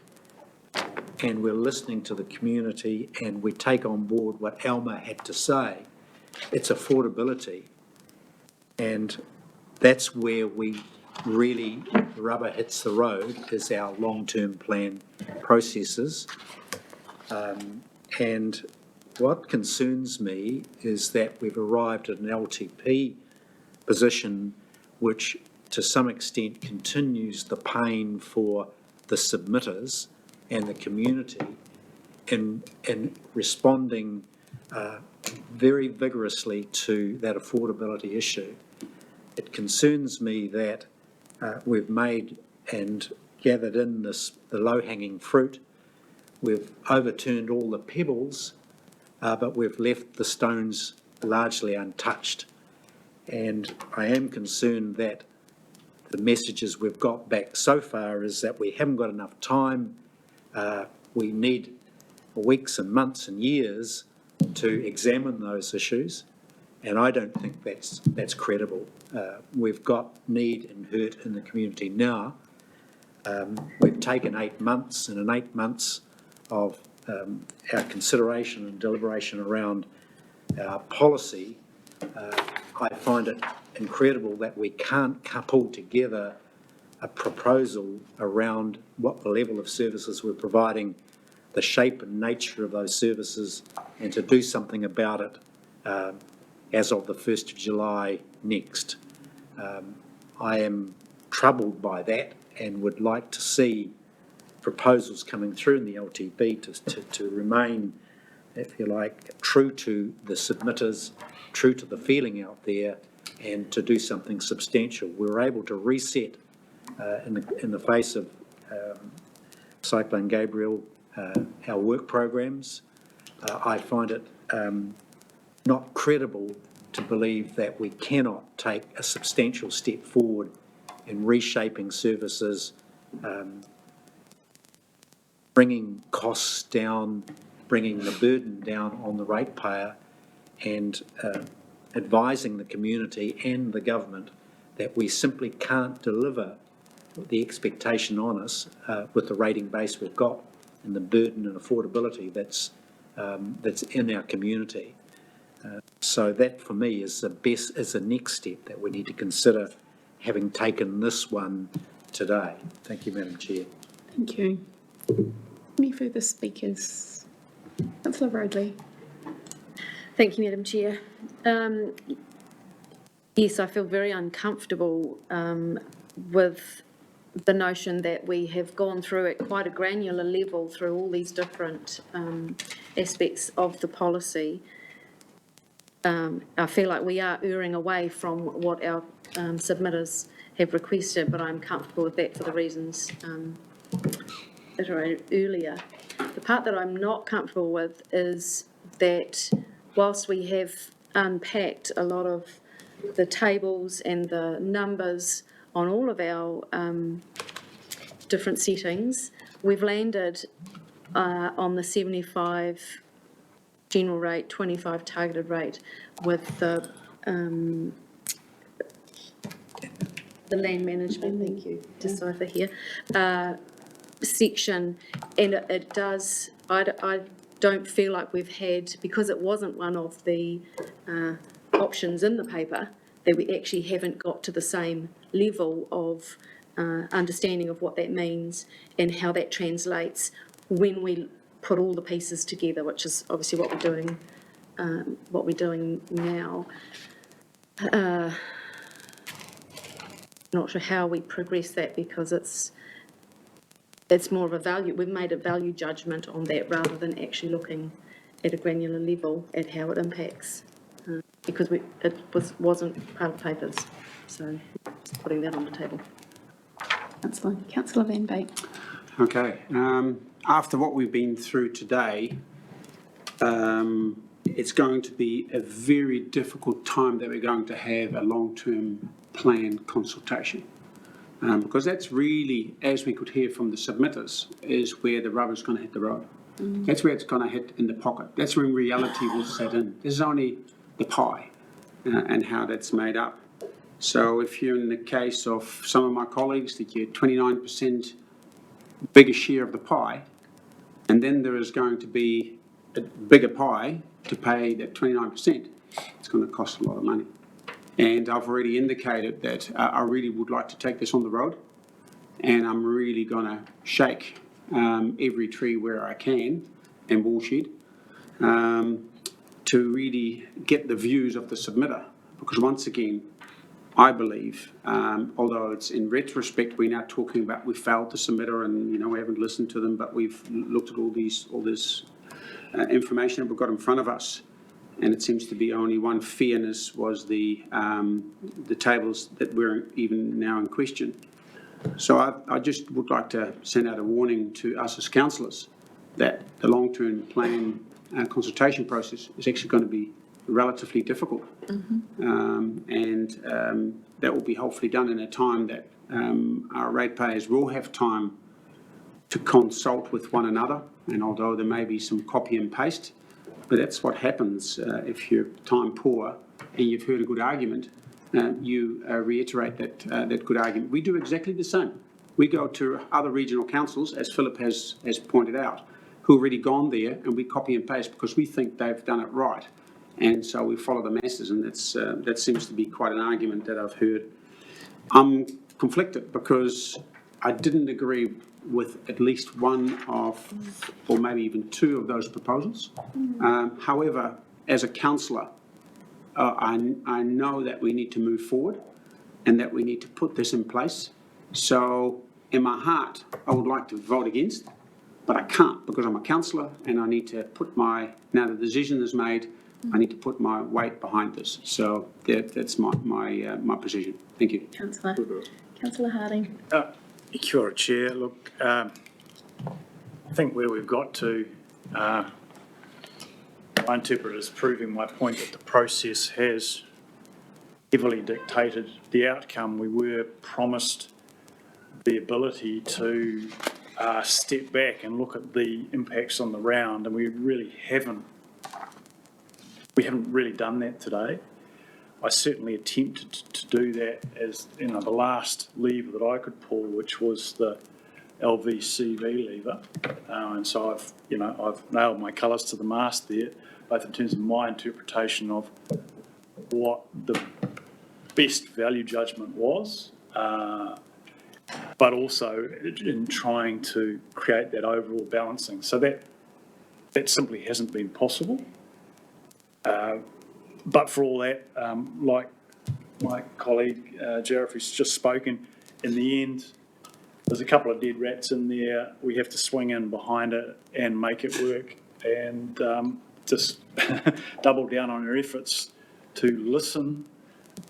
and we're listening to the community, and we take on board what Alma had to say, it's affordability. And that's where we really, the rubber hits the road, is our long-term plan processes. And what concerns me is that we've arrived at an LTP position which to some extent continues the pain for the submitters and the community in responding very vigorously to that affordability issue. It concerns me that we've made and gathered in the low-hanging fruit. We've overturned all the pebbles, but we've left the stones largely untouched. And I am concerned that the messages we've got back so far is that we haven't got enough time. We need weeks and months and years to examine those issues, and I don't think that's credible. We've got need and hurt in the community now. We've taken 8 months, and in 8 months of our consideration and deliberation around our policy, I find it incredible that we can't couple together a proposal around what the level of services we're providing, the shape and nature of those services, and to do something about it as of the 1st of July next. I am troubled by that and would like to see proposals coming through in the LTP to remain, if you like, true to the submitters, true to the feeling out there, and to do something substantial. We were able to reset in the face of Cyclone Gabriel our work programs. I find it not credible to believe that we cannot take a substantial step forward in reshaping services, bringing costs down, bringing the burden down on the ratepayer, and advising the community and the government that we simply can't deliver the expectation on us with the rating base we've got and the burden and affordability that's in our community. So that, for me, is the next step that we need to consider, having taken this one today. Thank you, Madam Chair. Thank you. Any further speakers? Councillor Roadley. Thank you, Madam Chair. Yes, I feel very uncomfortable with the notion that we have gone through at quite a granular level through all these different aspects of the policy. I feel like we are erring away from what our submitters have requested, but I'm comfortable with that for the reasons iterated earlier. The part that I'm not comfortable with is that whilst we have unpacked a lot of the tables and the numbers on all of our different settings, we've landed on the 75 general rate, 25 targeted rate, with the land management, thank you, decipher here, section, and it does, I don't feel like we've had, because it wasn't one of the options in the paper, that we actually haven't got to the same level of understanding of what that means and how that translates when we put all the pieces together, which is obviously what we're doing now. Not sure how we progress that, because it's more of a value. We've made a value judgment on that rather than actually looking at a granular level at how it impacts, because it wasn't part of the papers, so just putting that on the table. Councillor Van Beek. Okay. After what we've been through today, it's going to be a very difficult time that we're going to have a long-term plan consultation. Because that's really, as we could hear from the submitters, is where the rubber's going to hit the road. That's where it's going to hit in the pocket. That's when reality will set in. This is only the pie and how that's made up. So if you're in the case of some of my colleagues that you're 29% bigger share of the pie, and then there is going to be a bigger pie to pay that 29%, it's going to cost a lot of money. And I've already indicated that I really would like to take this on the road, and I'm really going to shake every tree where I can and bullshit to really get the views of the submitter. Because once again, I believe, although it's in retrospect, we're now talking about we failed the submitter and we haven't listened to them, but we've looked at all this information that we've got in front of us. And it seems to be only one fairness was the tables that were even now in question. So I just would like to send out a warning to us as councillors that the long-term plan consultation process is actually going to be relatively difficult. That will be hopefully done in a time that our ratepayers will have time to consult with one another. And although there may be some copy and paste, but that's what happens if you're time poor and you've heard a good argument, you reiterate that good argument. We do exactly the same. We go to other regional councils, as Philip has pointed out, who have already gone there, and we copy and paste because we think they've done it right. And so we follow the masses, and that seems to be quite an argument that I've heard. I'm conflicted because I didn't agree with at least one of, or maybe even two of those proposals. However, as a councillor, I know that we need to move forward and that we need to put this in place. So in my heart, I would like to vote against, but I can't because I'm a councillor and I need to put now the decision is made, I need to put my weight behind this. So that's my position. Thank you. Councillor Harding. Kia ora, Chair. Look, I think where we've got to, I interpret it as proving my point that the process has heavily dictated the outcome. We were promised the ability to step back and look at the impacts on the round, and we really haven't really done that today. I certainly attempted to do that as the last lever that I could pull, which was the LVCV lever, and so I've nailed my colours to the mast there, both in terms of my interpretation of what the best value judgment was, but also in trying to create that overall balancing. So that simply hasn't been possible. But for all that, like my colleague Jareth has just spoken, in the end, there's a couple of dead rats in there. We have to swing in behind it and make it work, and just double down on our efforts to listen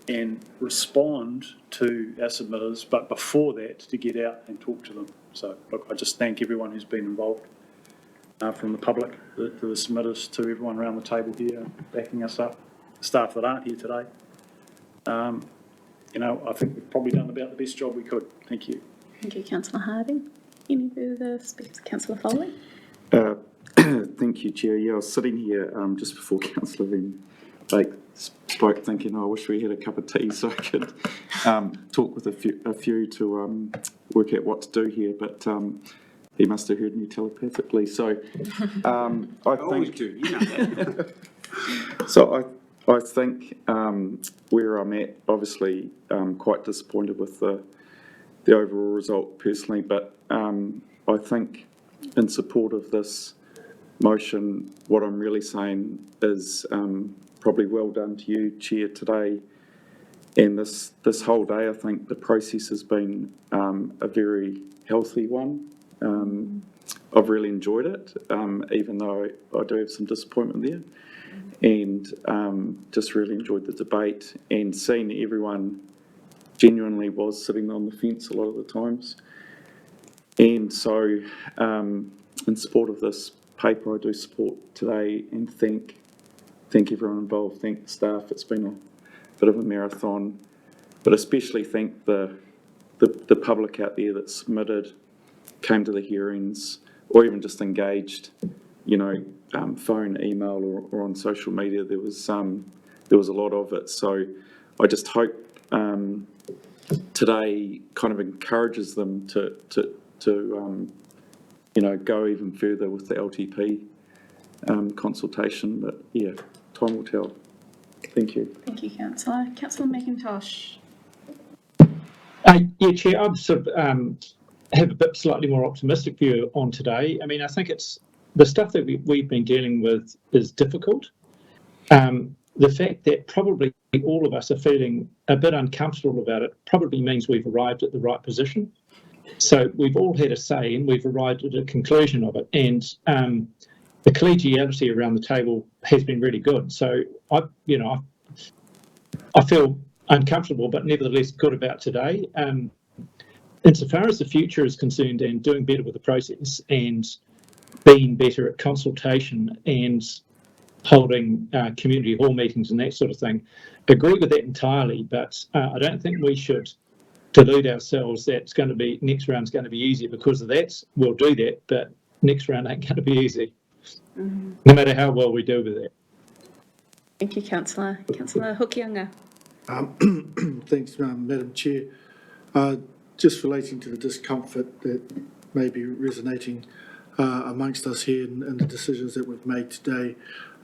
and respond to our submitters, but before that, to get out and talk to them. So, look, I just thank everyone who's been involved, from the public to the submitters to everyone around the table here backing us up. Staff that aren't here today. I think we've probably done about the best job we could. Thank you. Thank you, Councillor Harding. Any further speakers? Councillor Foley. Thank you, Chair. Yeah, I was sitting here just before Councillor Van Beek spoke, thinking, I wish we had a cup of tea so I could talk with a few to work out what to do here. But he must have heard me telepathically. So I always do. You know that. So I think where I'm at, obviously quite disappointed with the overall result personally, but I think in support of this motion, what I'm really saying is probably well done to you, Chair, today. And this whole day, I think the process has been a very healthy one. I've really enjoyed it, even though I do have some disappointment there. And just really enjoyed the debate and seeing everyone genuinely was sitting on the fence a lot of the times. And so, in support of this paper, I do support today and thank everyone involved, thank the staff. It's been a bit of a marathon, but especially thank the public out there that submitted, came to the hearings, or even just engaged, phone, email, or on social media. There was a lot of it. So I just hope today kind of encourages them to go even further with the LTP consultation. But yeah, time will tell. Thank you. Thank you, Councillor. Councillor McIntosh. Yeah, Chair, I'd sort of have a bit slightly more optimistic view on today. I mean, I think it's the stuff that we've been dealing with is difficult. The fact that probably all of us are feeling a bit uncomfortable about it probably means we've arrived at the right position. So we've all had a say and we've arrived at a conclusion of it. And the collegiality around the table has been really good. So I feel uncomfortable, but nevertheless good about today. Insofar as the future is concerned and doing better with the process and being better at consultation and holding community hall meetings and that sort of thing, agree with that entirely, but I don't think we should delude ourselves that it's going to be, next round's going to be easier because of that. We'll do that, but next round ain't going to be easy, no matter how well we do with it. Thank you, Councillor. Councillor Hawke. Thanks, Madam Chair. Just relating to the discomfort that may be resonating amongst us here and the decisions that we've made today,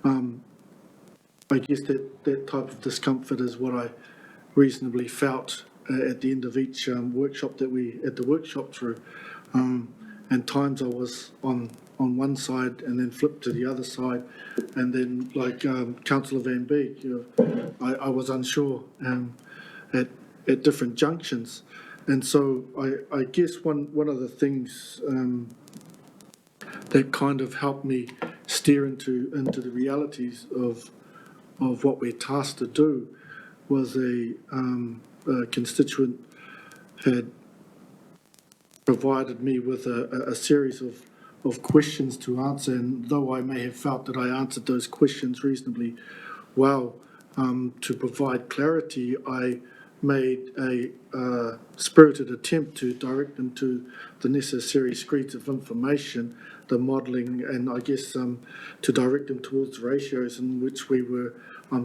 I guess that type of discomfort is what I reasonably felt at the end of each workshop that we had the workshop through. And times I was on one side and then flipped to the other side, and then like Councillor Van Beek, I was unsure at different junctions. And so I guess one of the things that kind of helped me steer into the realities of what we're tasked to do was a constituent had provided me with a series of questions to answer, and though I may have felt that I answered those questions reasonably well, to provide clarity, I made a spirited attempt to direct them to the necessary screeds of information, the modelling, and I guess to direct them towards the ratios in which we were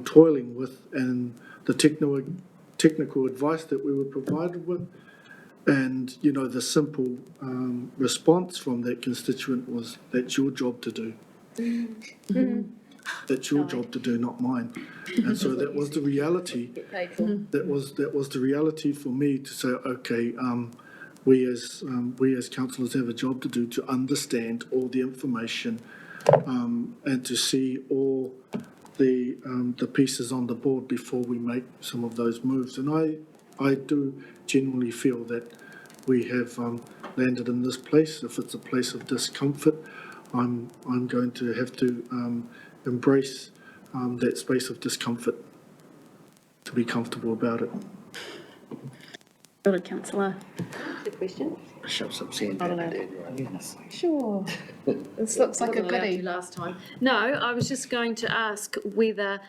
toiling with, and the technical advice that we were provided with. And, the simple response from that constituent was, that's your job to do. That's your job to do, not mine. And so that was the reality. That was the reality for me to say, okay, we as councillors have a job to do to understand all the information and to see all the pieces on the board before we make some of those moves. And I do genuinely feel that we have landed in this place. If it's a place of discomfort, I'm going to have to embrace that space of discomfort to be comfortable about it. Good, Councillor. The question? Shove some sand Not down allowed. it. Sure. This looks like a Wasn't allowed goodie. to last time. No, I was just going to ask whether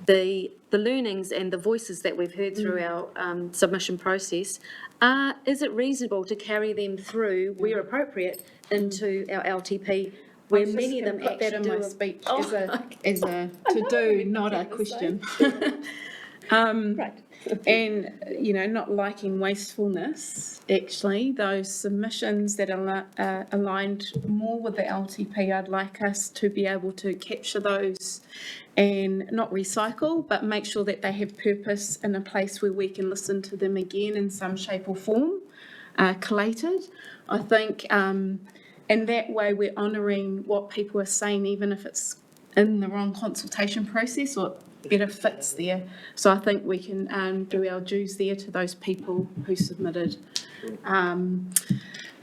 the learnings and the voices that we've heard through our submission process, is it reasonable to carry them through, where appropriate, into our LTP, where many of them put that actually in do my speech Oh, as a to-do, not a question. Right. And, not liking wastefulness, actually, those submissions that are aligned more with the LTP, I'd like us to be able to capture those and not recycle, but make sure that they have purpose in a place where we can listen to them again in some shape or form, collated. I think in that way we're honouring what people are saying, even if it's in the wrong consultation process or better fits there. So I think we can do our dues there to those people who submitted.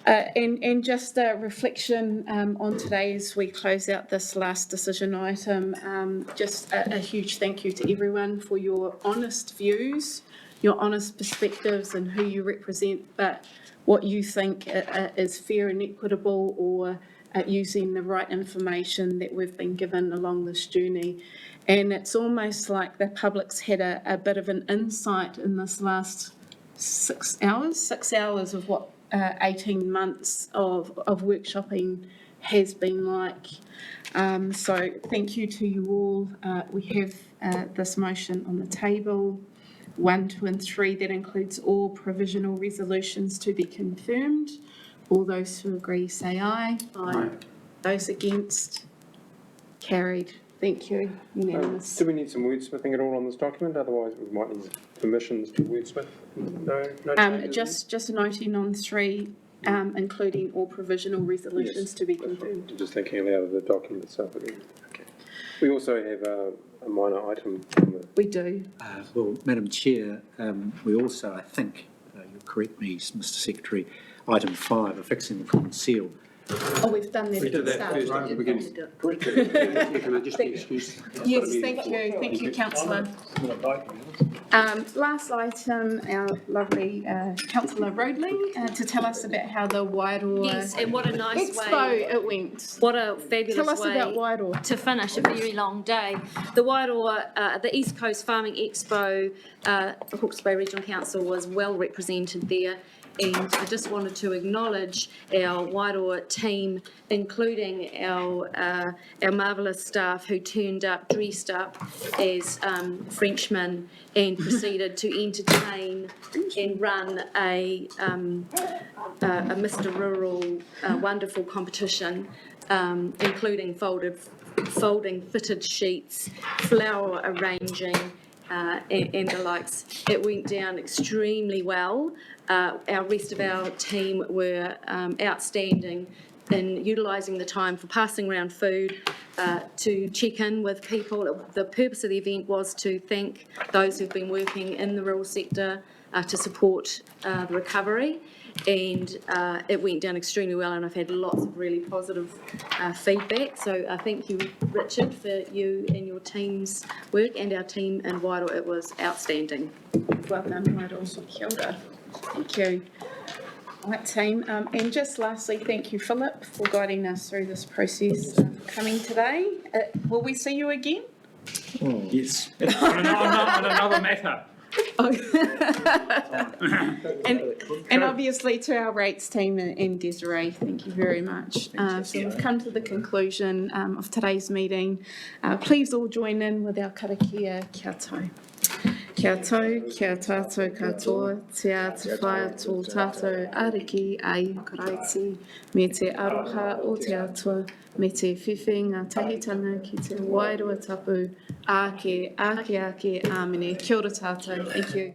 And just a reflection on today as we close out this last decision item, just a huge thank you to everyone for your honest views, your honest perspectives and who you represent, but what you think is fair and equitable, or using the right information that we've been given along this journey. And it's almost like the public's had a bit of an insight in this last 6 hours of what 18 months of workshopping has been like. So thank you to you all. We have this motion on the table, 1, 2 and 3, that includes all provisional resolutions to be confirmed. All those who agree say aye. Aye. Those against? Carried. Thank you. Unanimous. Do we need some wordsmithing at all on this document? Otherwise, we might need permissions to wordsmith. No changes? Just noting on 3, including all provisional resolutions to be confirmed. I'm just thinking aloud of the document itself again. Okay. We also have a minor item. We do. Well, Madam Chair, we also, I think, you'll correct me, Mr Secretary, item 5, affixing the common seal. Oh, we've done that We at did the that start. first at the beginning. Can I just be excused? Yes, thank you. Thank you, councillor. Last item, our lovely councillor Roadling to tell us about how the Wairoa Yes, and what a nice Expo way. it went. What a fabulous Tell us way about Wairoa. to finish a very long day. The Wairoa, the East Coast Farming Expo, the Hawke's Bay Regional Council was well represented there. And I just wanted to acknowledge our Wairoa team, including our marvellous staff who turned up, dressed up as Frenchmen and proceeded to entertain and run a Mr. Rural wonderful competition, including folding fitted sheets, flower arranging, and the likes. It went down extremely well. Our rest of our team were outstanding in utilising the time for passing around food, to check in with people. The purpose of the event was to thank those who've been working in the rural sector to support the recovery. And it went down extremely well, and I've had lots of really positive feedback. So thank you, Richard, for you and your team's work, and our team in Wairoa. It was outstanding. Well done, Wairoa. Kia ora. Thank you. Right, team. And just lastly, thank you, Philip, for guiding us through this process, for coming today. Will we see you again? Yes. On another matter. And obviously to our rates team and Desiree, thank you very much. So we've come to the conclusion of today's meeting. Please all join in with our karakia kia tau. Kia tau, kia tātou katoa, te a te whaia tō tātou ariki ai karaiti, me te aroha o te atua, me te whiwhi ngā tahitanga ki te Wairoa tapu, ake, amene, kia ora tātou. Thank you.